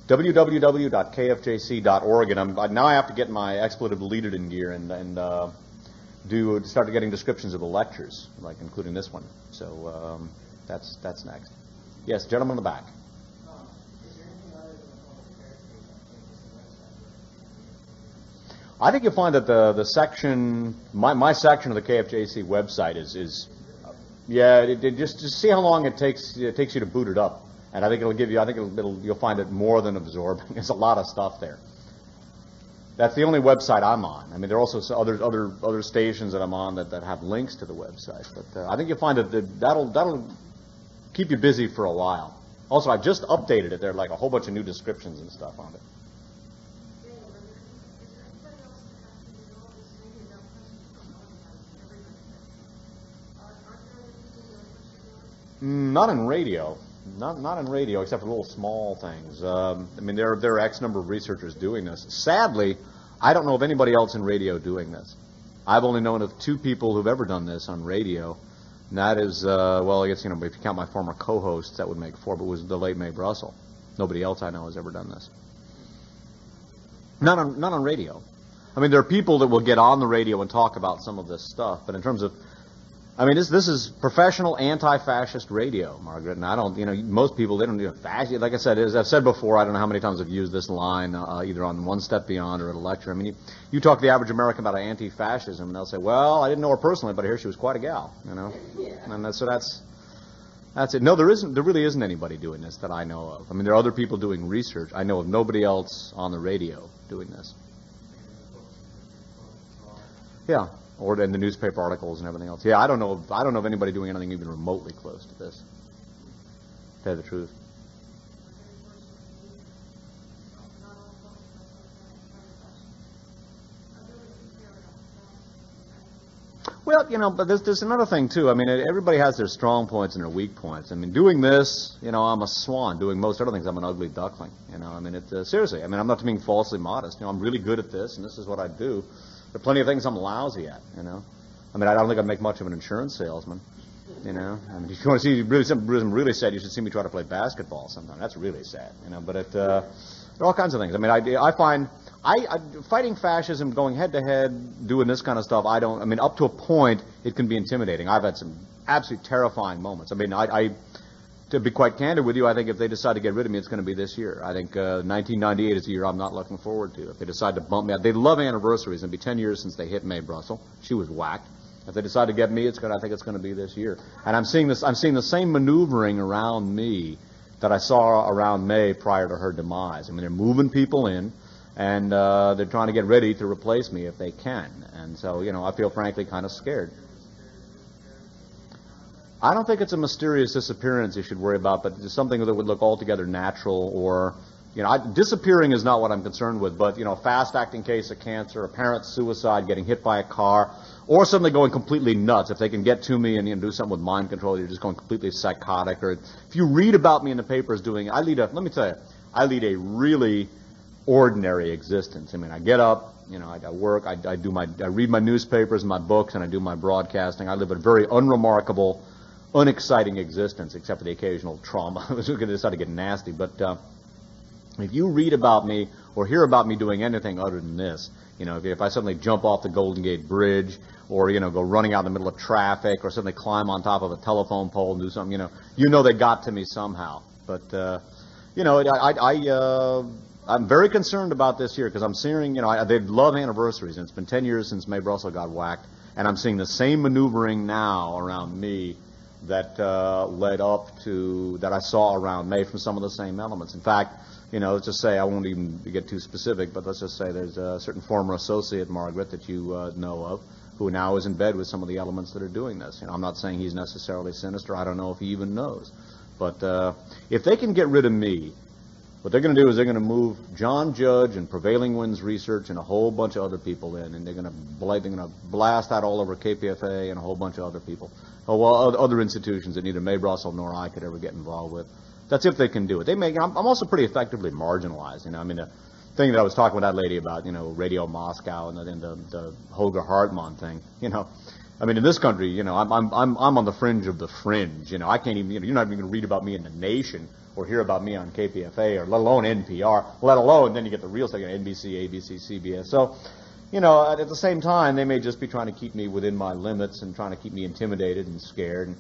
www.kfjc.org, and now I have to get my expletive deleted in gear and start getting descriptions of the lectures, like including this one. So that's next. Yes, gentleman in the back. I think you'll find that the section, my section of the KFJC website is just see how long it takes you to boot it up. And I think it'll give you. You'll find it more than absorbing. There's a lot of stuff there. That's the only website I'm on. I mean, there are also other stations that I'm on that have links to the website. But I think you'll find that that'll keep you busy for a while. Also, I've just updated it. There are like a whole bunch of new descriptions and stuff on it. Not in radio. Not in radio, except for little small things. I mean, there are X number of researchers doing this. Sadly, I don't know of anybody else in radio doing this. I've only known of 2 people who've ever done this on radio, and that is, well, I guess, if you count my former co-hosts, that would make 4, but it was the late Mae Brussell. Nobody else I know has ever done this. Not on radio. I mean, there are people that will get on the radio and talk about some of this stuff, but in terms of, I mean, this is professional anti-fascist radio, Margaret, and I don't, most people, they don't do fascist. Like I said, as I've said before, I don't know how many times I've used this line, either on One Step Beyond or at a lecture. I mean, you talk to the average American about anti-fascism, and they'll say, well, I didn't know her personally, but I hear she was quite a gal, And that's it. No, there really isn't anybody doing this that I know of. I mean, there are other people doing research. I know of nobody else on the radio doing this. Yeah. Or in the newspaper articles and everything else. Yeah, I don't know of anybody doing anything even remotely close to this, to tell you the truth. Well, but there's another thing too. I mean, everybody has their strong points and their weak points. I mean, doing this, I'm a swan. Doing most other things, I'm an ugly duckling. I mean, seriously. I mean, I'm not being falsely modest. I'm really good at this, and this is what I do. There are plenty of things I'm lousy at, I mean, I don't think I'd make much of an insurance salesman, I mean, if you want to see something really sad, you should see me try to play basketball sometime. That's really sad, but there are all kinds of things. I mean, I find fighting fascism, going head-to-head, doing this kind of stuff, up to a point, it can be intimidating. I've had some absolutely terrifying moments. I mean, to be quite candid with you, I think if they decide to get rid of me, it's going to be this year. I think 1998 is the year I'm not looking forward to. If they decide to bump me out, they love anniversaries. It'll be 10 years since they hit Mae Brussell. She was whacked. If they decide to get me, I think it's going to be this year. And I'm seeing the same maneuvering around me that I saw around May prior to her demise. I mean, they're moving people in, and they're trying to get ready to replace me if they can. And so, I feel frankly kind of scared. I don't think it's a mysterious disappearance you should worry about, but it's something that would look altogether natural or, disappearing is not what I'm concerned with, but, a fast-acting case of cancer, apparent suicide, getting hit by a car, or suddenly going completely nuts. If they can get to me and do something with mind control, you're just going completely psychotic. Or if you read about me in the papers let me tell you, I lead a really ordinary existence. I mean, I get up, I work, I read my newspapers and my books, and I do my broadcasting. I live a very unremarkable, unexciting existence, except for the occasional trauma. I was going to decide to get nasty, but if you read about me or hear about me doing anything other than this, if I suddenly jump off the Golden Gate Bridge, or go running out in the middle of traffic, or suddenly climb on top of a telephone pole and do something, they got to me somehow. But I'm very concerned about this year because I'm seeing, they love anniversaries, and it's been 10 years since Mae Brussell got whacked, and I'm seeing the same maneuvering now around me that led up to, that I saw around May from some of the same elements. In fact, let's just say, I won't even get too specific, but let's just say there's a certain former associate, Margaret, that you know of, who now is in bed with some of the elements that are doing this. I'm not saying he's necessarily sinister. I don't know if he even knows. But if they can get rid of me, what they're going to do is they're going to move John Judge and Prevailing Winds Research and a whole bunch of other people in, and they're going to blast that all over KPFA and a whole bunch of other people, other institutions that neither Mae Brussell nor I could ever get involved with. That's if they can do it. I'm also pretty effectively marginalized. I mean, the thing that I was talking with that lady about, Radio Moscow and the Holger Hartmann thing, I mean, in this country, I'm on the fringe of the fringe. I can't even, you're not even going to read about me in The Nation or hear about me on KPFA or let alone NPR, let alone then you get the real stuff, NBC, ABC, CBS. So, at the same time, they may just be trying to keep me within my limits and trying to keep me intimidated and scared.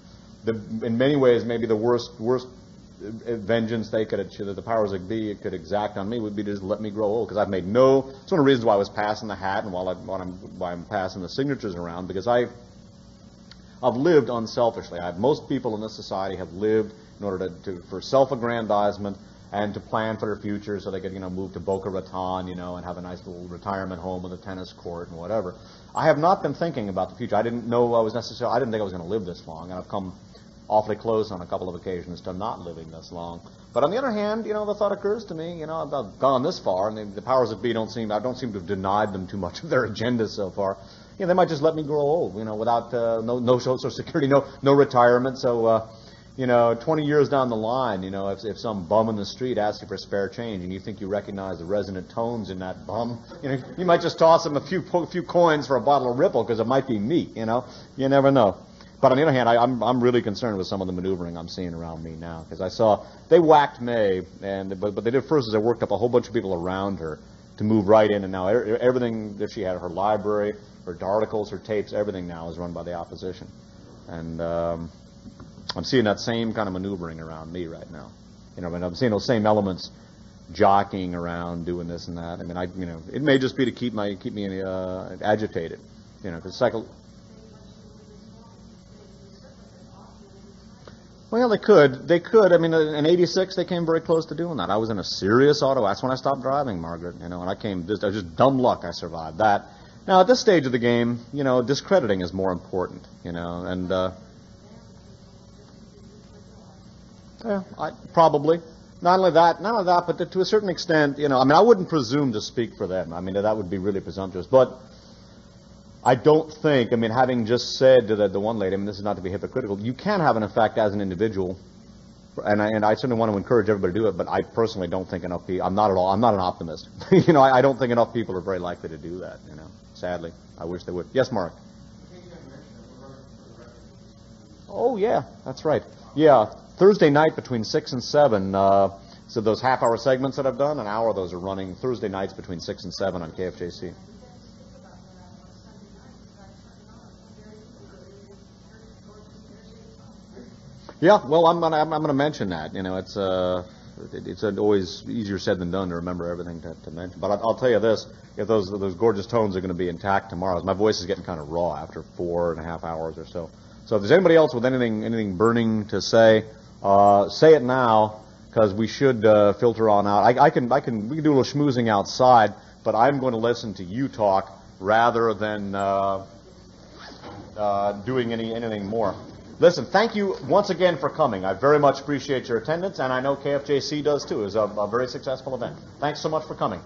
And in many ways, maybe the worst vengeance they could, that the powers that be could exact on me would be to just let me grow old, because I've made no. It's one of the reasons why I was passing the hat and why I'm passing the signatures around, because I'll I've lived unselfishly. Most people in this society have lived in order for self-aggrandizement and to plan for their future so they could, move to Boca Raton, and have a nice little retirement home with a tennis court and whatever. I have not been thinking about the future. I didn't think I was going to live this long, and I've come awfully close on a couple of occasions to not living this long. But on the other hand, the thought occurs to me, I've gone this far, and the powers that be don't seem to have denied them too much of their agenda so far. They might just let me grow old, without no Social Security, no retirement. So, 20 years down the line, if some bum in the street asks you for spare change and you think you recognize the resonant tones in that bum, you might just toss him a few coins for a bottle of Ripple because it might be me, You never know. But on the other hand, I'm really concerned with some of the maneuvering I'm seeing around me now, because I saw they whacked May, but they did first is they worked up a whole bunch of people around her to move right in, and now everything that she had, her library, her articles, her tapes, everything now is run by the opposition, and I'm seeing that same kind of maneuvering around me right now. I'm seeing those same elements jockeying around, doing this and that. It may just be to keep me agitated, because Well, they could. In '86, they came very close to doing that. I was in a serious auto. That's when I stopped driving, Margaret. And I came, I was just dumb luck I survived that. Now, at this stage of the game, discrediting is more important, and, probably. Not only that, but to a certain extent, I wouldn't presume to speak for them. That would be really presumptuous. But I don't think, having just said to the one lady, this is not to be hypocritical, you can have an effect as an individual, and I certainly want to encourage everybody to do it, but I personally don't think enough people, I'm not an optimist. I don't think enough people are very likely to do that, sadly. I wish they would. Yes, Mark? Oh, yeah, that's right. Yeah, Thursday night between 6 and 7, so those half-hour segments that I've done, an hour of those are running Thursday nights between 6 and 7 on KFJC. Yeah, well, I'm gonna mention that. It's always easier said than done to remember everything to mention. But I'll tell you this: if those gorgeous tones are going to be intact tomorrow, my voice is getting kind of raw after 4.5 hours or so. So if there's anybody else with anything burning to say it now, because we should filter on out. We can do a little schmoozing outside, but I'm going to listen to you talk rather than doing anything more. Listen, thank you once again for coming. I very much appreciate your attendance, and I know KFJC does too. It's a very successful event. Thanks so much for coming.